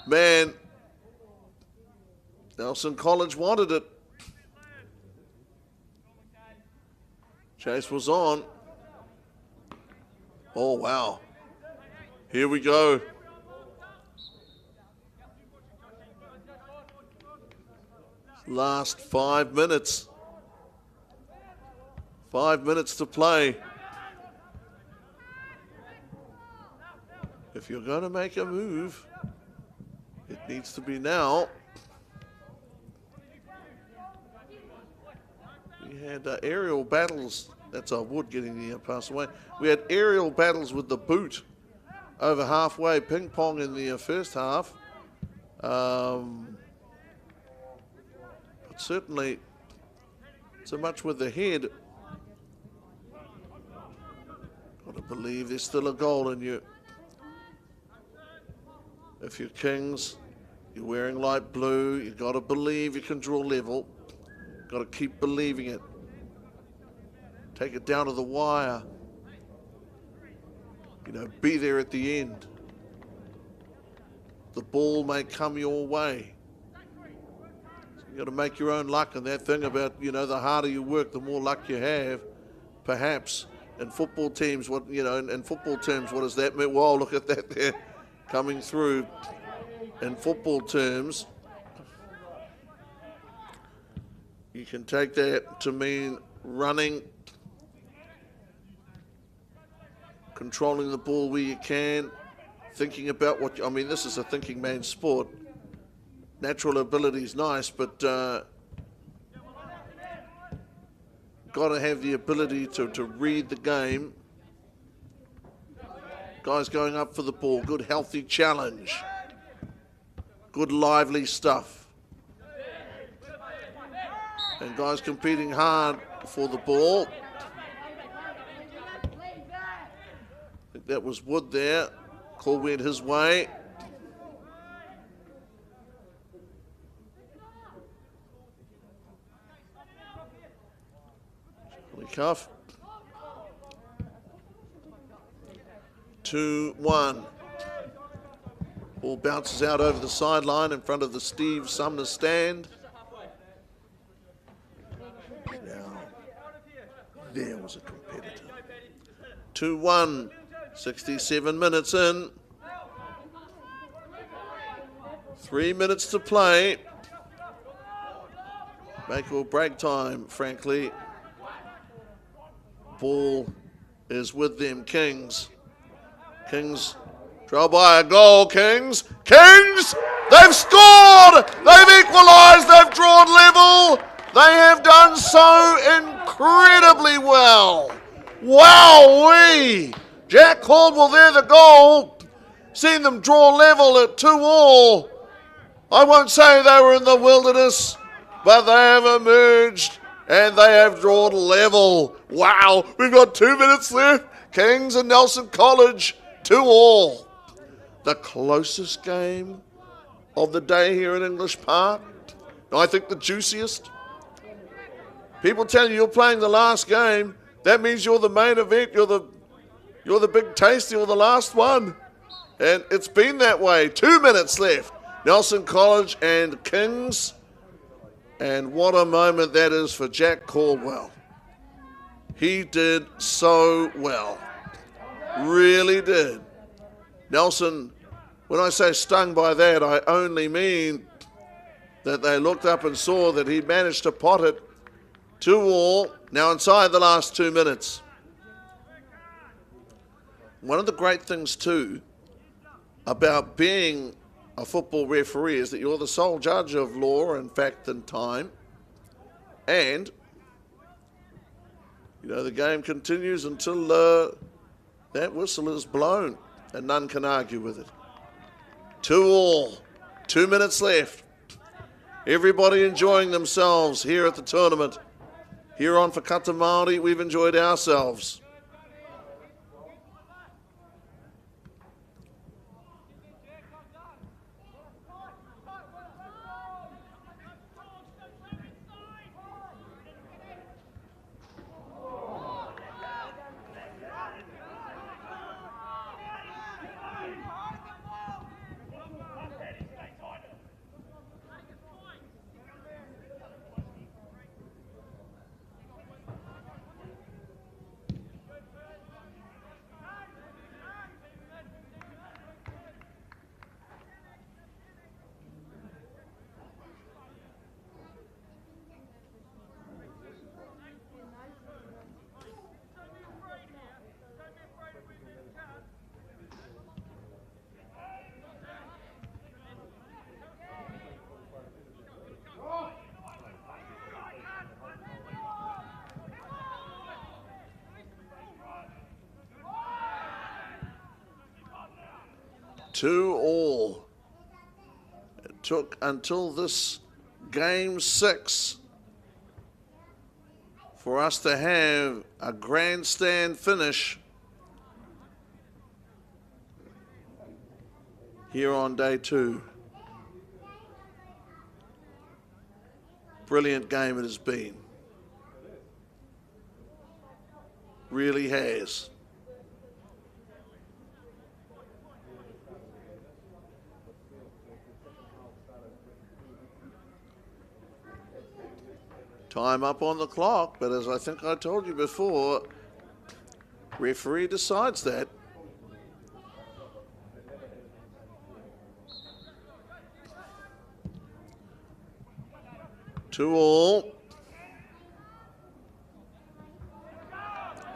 man, Nelson College wanted it. Chase was on. Oh, wow. Here we go. Last 5 minutes. 5 minutes to play. If you're going to make a move, it needs to be now. We had aerial battles. That's our Wood getting the pass away. We had aerial battles with the boot over halfway, ping pong in the first half. But certainly, so much with the head. Got to believe there's still a goal in you. If you're Kings, you're wearing light blue, you've got to believe you can draw level. Got to keep believing it. Take it down to the wire. You know, be there at the end. The ball may come your way. So you got to make your own luck, and that thing about, you know, the harder you work, the more luck you have. Perhaps in football teams, what, you know, in football terms, what does that mean? Well, look at that there coming through. In football terms, you can take that to mean running, controlling the ball where you can, thinking about what, I mean, this is a thinking man's sport. Natural ability is nice, but got to have the ability to read the game. Guys going up for the ball, good healthy challenge. Good lively stuff. And guys competing hard for the ball. I think that was Wood there. Call went his way. Cuff. 2-1. Ball bounces out over the sideline in front of the Steve Sumner stand. Now, there was a competitor. 2-1, 67 minutes in. 3 minutes to play. Make or break time, frankly. Ball is with them, Kings. Kings trail by a goal, Kings. Kings! They've scored! They've equalised, they've drawn level. They have done so incredibly well. Wowee! Jack Caldwell there, the goal. Seen them draw level at 2-2. I won't say they were in the wilderness, but they have emerged and they have drawn level. Wow, we've got 2 minutes left. Kings and Nelson College, 2-2. The closest game of the day here at English Park. I think the juiciest. People tell you you're playing the last game. That means you're the main event. You're the big taste. You're the last one. And it's been that way. 2 minutes left. Nelson College and Kings. And what a moment that is for Jack Caldwell. He did so well. Really did. Nelson, when I say stung by that, I only mean that they looked up and saw that he managed to pot it 2-2, now inside the last 2 minutes. One of the great things too about being a football referee is that you're the sole judge of law and fact and time. And, you know, the game continues until that whistle is blown and none can argue with it. 2-2, 2 minutes left. Everybody enjoying themselves here at the tournament. Here on Whakata Māori, we've enjoyed ourselves. Two all. It took until this game 6 for us to have a grandstand finish here on day 2. Brilliant game it has been. Really has. Time up on the clock, but as I think I told you before, referee decides that. Two all.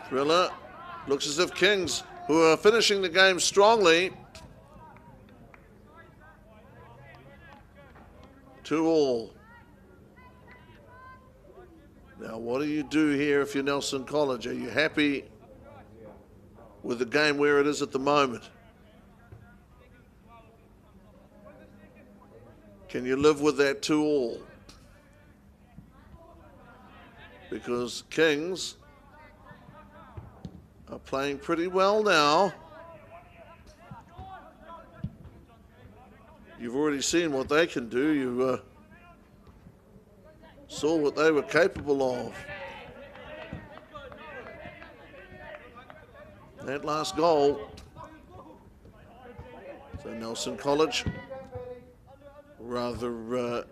Thriller. Looks as if Kings, who are finishing the game strongly. 2 all. Now, what do you do here if you're Nelson College? Are you happy with the game where it is at the moment? Can you live with that 2 all? Because Kings are playing pretty well now. You've already seen what they can do. You saw what they were capable of. That last goal. So Nelson College, rather,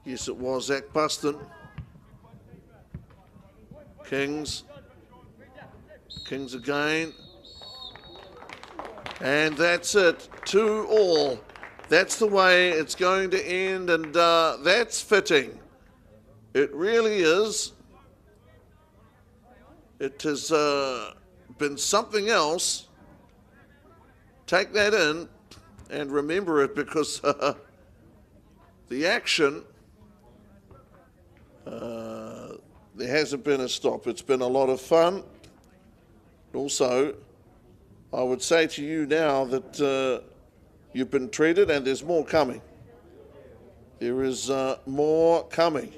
yes it was Zach Buston. Kings again. And that's it, 2 all. That's the way it's going to end, and that's fitting. It really is. It has been something else. Take that in and remember it, because the action, there hasn't been a stop. It's been a lot of fun. Also, I would say to you now that you've been treated, and there's more coming. There is more coming.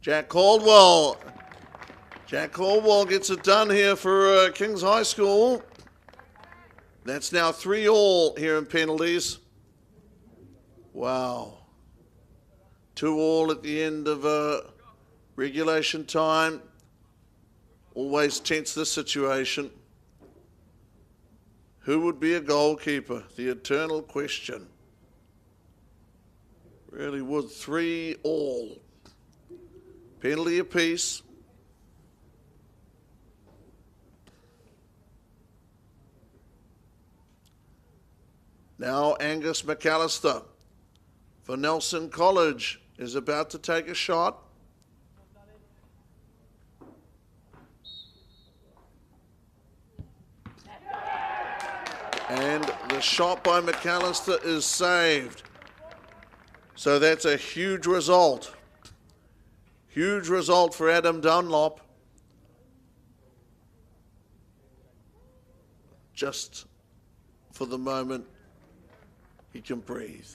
Jack Caldwell. Jack Caldwell gets it done here for Kings High School. That's now 3-all here in penalties. Wow. 2-all at the end of regulation time. Always tense this situation. Who would be a goalkeeper? The eternal question. Really would. 3-all. Penalty apiece. Now Angus McAllister for Nelson College is about to take a shot. And the shot by McAllister is saved. So that's a huge result. Huge result for Adam Dunlop. Just for the moment, he can breathe,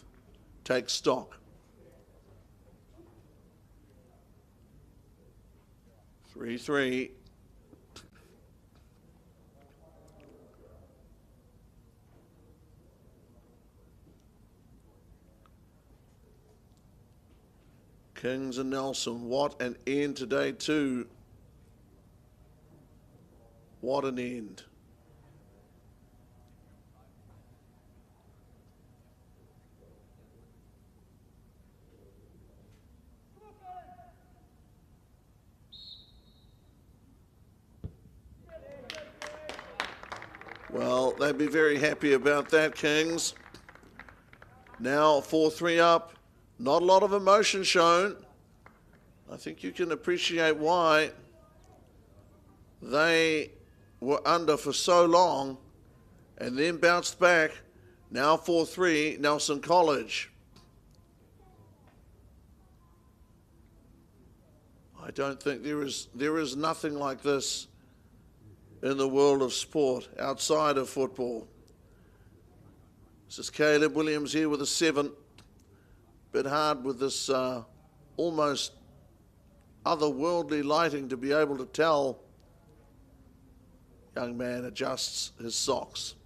take stock. 3-3. Kings and Nelson, what an end today too. What an end. Well, they'd be very happy about that, Kings. Now 4-3 up. Not a lot of emotion shown. I think you can appreciate why. They were under for so long and then bounced back. Now 4-3, Nelson College. I don't think there is nothing like this in the world of sport outside of football. This is Caleb Williams here with a 7. Bit hard with this almost otherworldly lighting to be able to tell. Young man adjusts his socks.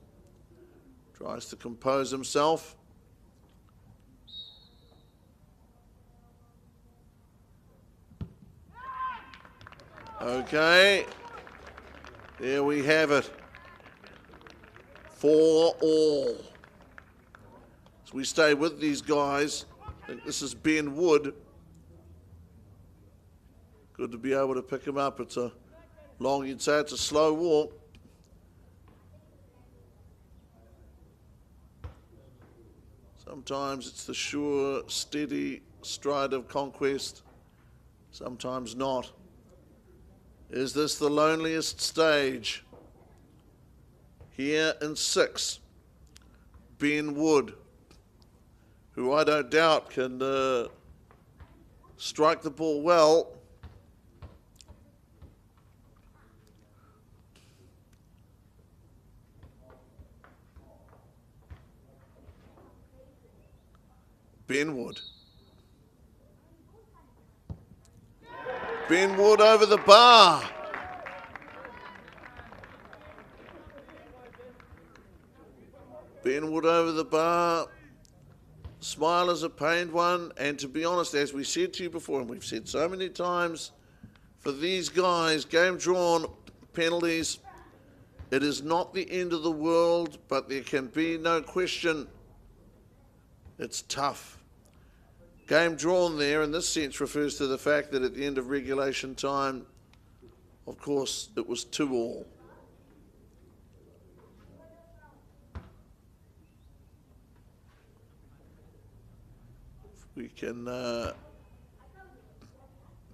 Tries to compose himself. Okay. There we have it. 4-all. So we stay with these guys. I think this is Ben Wood. Good to be able to pick him up. It's a long, you'd say it's a slow walk. Sometimes it's the sure, steady stride of conquest. Sometimes not. Is this the loneliest stage? Here in 6, Ben Wood, who I don't doubt can strike the ball well. Ben Wood. Ben Wood over the bar. Ben Wood over the bar. Smile is a pained one, and to be honest, as we said to you before, and we've said so many times, for these guys, game drawn, penalties, it is not the end of the world, but there can be no question it's tough. Game drawn there in this sense refers to the fact that at the end of regulation time, of course, it was 2-all. We can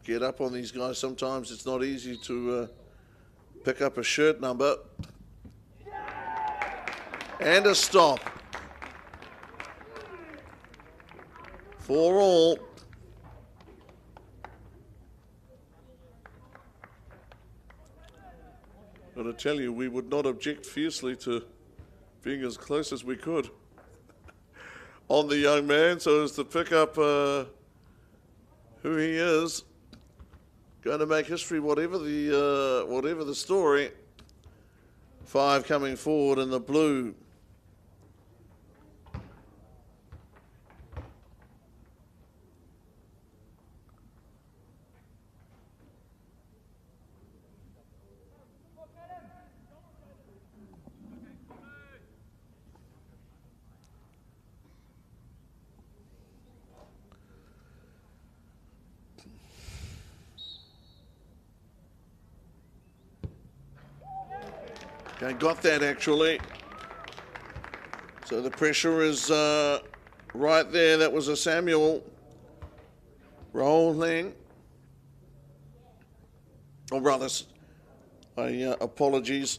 get up on these guys. Sometimes it's not easy to pick up a shirt number. And a stop. 4-all. Got to tell you, we would not object fiercely to being as close as we could on the young man, so as to pick up who he is. going to make history, whatever the story. 5 coming forward in the blue. Okay, got that actually. So the pressure is right there. That was a Samuel rolling. Oh, brothers, apologies.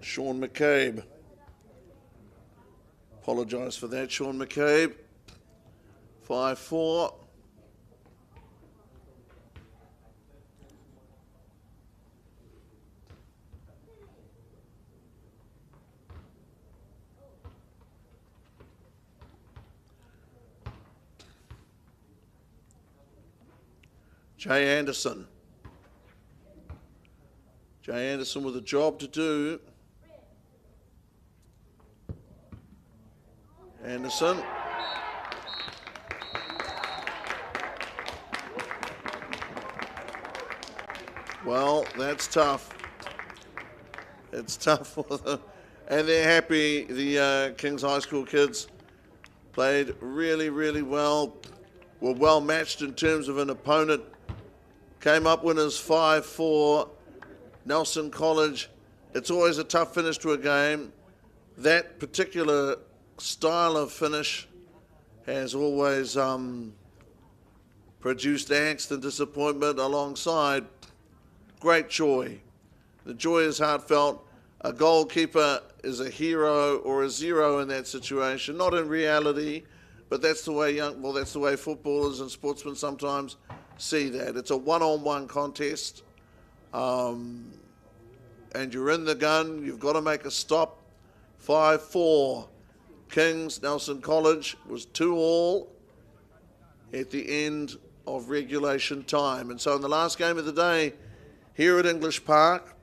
Sean McCabe. Apologise for that, Sean McCabe. 5-4. Jay Anderson. Jay Anderson with a job to do. Anderson. Well, that's tough. It's tough for them. And they're happy. The Kings High School kids played really, really well. Were well matched in terms of an opponent. Came up winners 5-4. Nelson College. It's always a tough finish to a game. That particular style of finish has always produced angst and disappointment alongside great joy. The joy is heartfelt. A goalkeeper is a hero or a zero in that situation, not in reality, but that's the way that's the way footballers and sportsmen sometimes see that. It's a one-on-one contest, and you're in the gun. You've got to make a stop. 5-4. Kings, Nelson College was 2-2 at the end of regulation time. And so in the last game of the day here at English Park,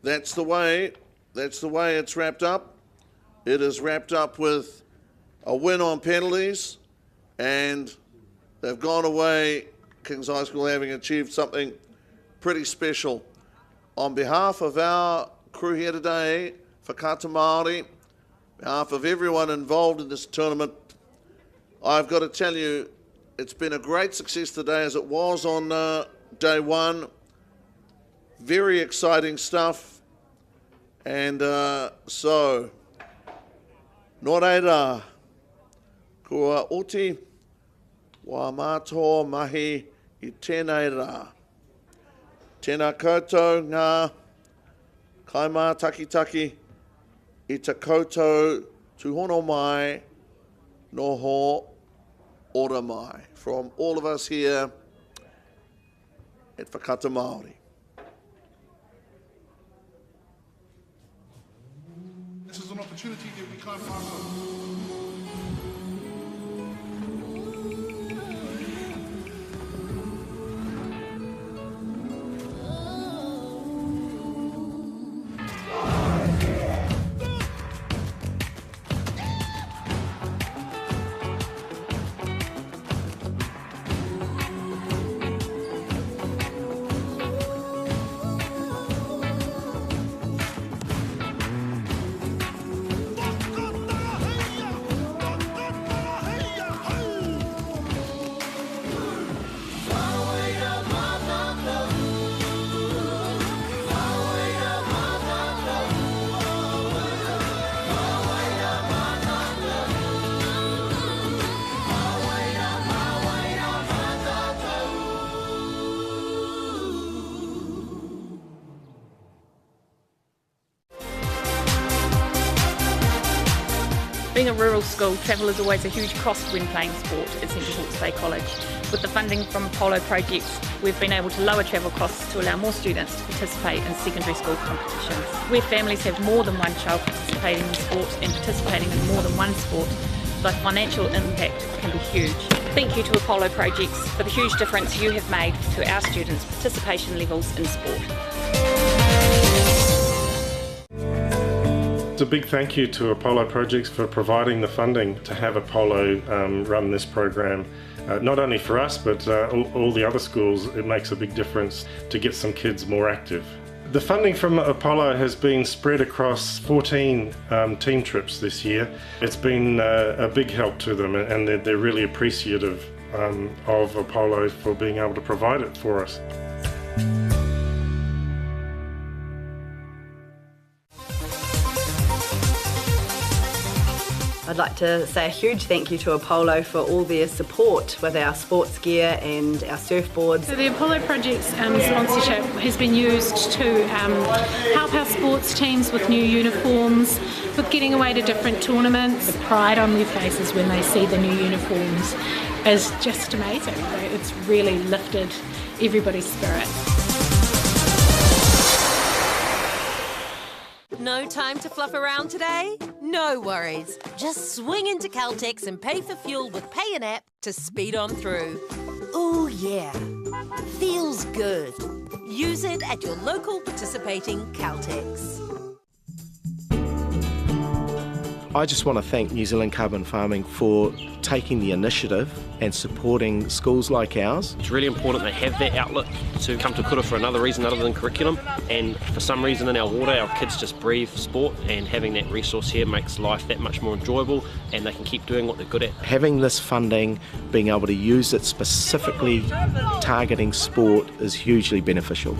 that's the way it's wrapped up. It is wrapped up with a win on penalties, and they've gone away, Kings High School, having achieved something pretty special. On behalf of our crew here today, Whakaata Māori, on behalf of everyone involved in this tournament, I've got to tell you, it's been a great success today as it was on day one. Very exciting stuff. And so, nō reira, kua oti wa mātua mahi I tēnei rā. Tēnā koutou ngā kaimā takitaki I te koutou tuhono mai noho ora mai. From all of us here at Whakaata Māori. This is an opportunity that we can't pass on. Being a rural school, travel is always a huge cost when playing sport at Central Hawke's Bay College. With the funding from Apollo projects, we've been able to lower travel costs to allow more students to participate in secondary school competitions. Where families have more than one child participating in sport and participating in more than one sport, the financial impact can be huge. Thank you to Apollo Projects for the huge difference you have made to our students' participation levels in sport. It's a big thank you to Apollo Projects for providing the funding to have Apollo run this program. Not only for us, but all the other schools. It makes a big difference to get some kids more active. The funding from Apollo has been spread across 14 team trips this year. It's been a big help to them, and they're really appreciative of Apollo for being able to provide it for us. I'd like to say a huge thank you to Apollo for all their support with our sports gear and our surfboards. So the Apollo Project's sponsorship has been used to help our sports teams with new uniforms, with getting away to different tournaments. The pride on their faces when they see the new uniforms is just amazing. It's really lifted everybody's spirit. No time to fluff around today? No worries. Just swing into Caltex and pay for fuel with Pay an App to speed on through. Ooh yeah, feels good. Use it at your local participating Caltex. I just want to thank New Zealand Carbon Farming for taking the initiative and supporting schools like ours. It's really important they have that outlet to come to kura for another reason other than curriculum, and for some reason in our water our kids just breathe sport, and having that resource here makes life that much more enjoyable and they can keep doing what they're good at. Having this funding, being able to use it specifically targeting sport is hugely beneficial.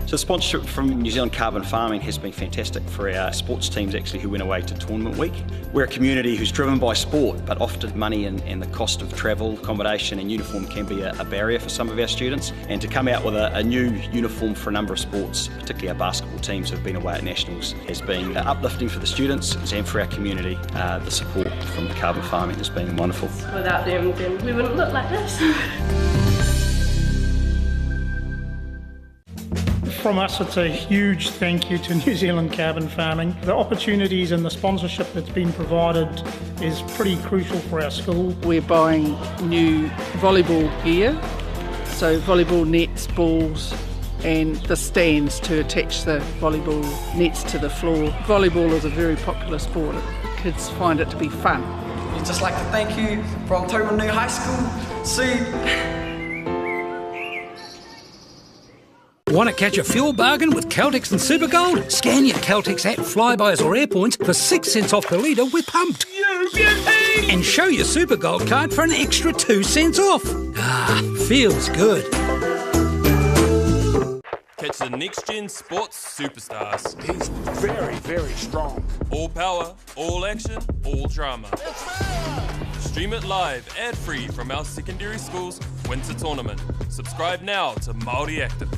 So sponsorship from New Zealand Carbon Farming has been fantastic for our sports teams actually who went away to Tournament Week. We're a community who's driven by sport, but often money and the cost of travel, accommodation and uniform can be a barrier for some of our students. And to come out with a new uniform for a number of sports, particularly our basketball teams who have been away at nationals, has been uplifting for the students and for our community. The support from Carbon Farming has been wonderful. Without them, then we wouldn't look like this. From us, it's a huge thank you to New Zealand Carbon Farming. The opportunities and the sponsorship that's been provided is pretty crucial for our school. We're buying new volleyball gear, so volleyball nets, balls and the stands to attach the volleyball nets to the floor. Volleyball is a very popular sport. Kids find it to be fun. We'd just like to thank you from Tauranga High School. See. Want to catch a fuel bargain with Caltex and Supergold? Scan your Caltex app, Flybys or Airpoints for 6 cents off per litre with Pumped. And show your Supergold card for an extra 2 cents off. Ah, feels good. Catch the next-gen sports superstars. He's very, very strong. All power, all action, all drama. Stream it live, ad-free from our secondary school's winter tournament. Subscribe now to Māori Active.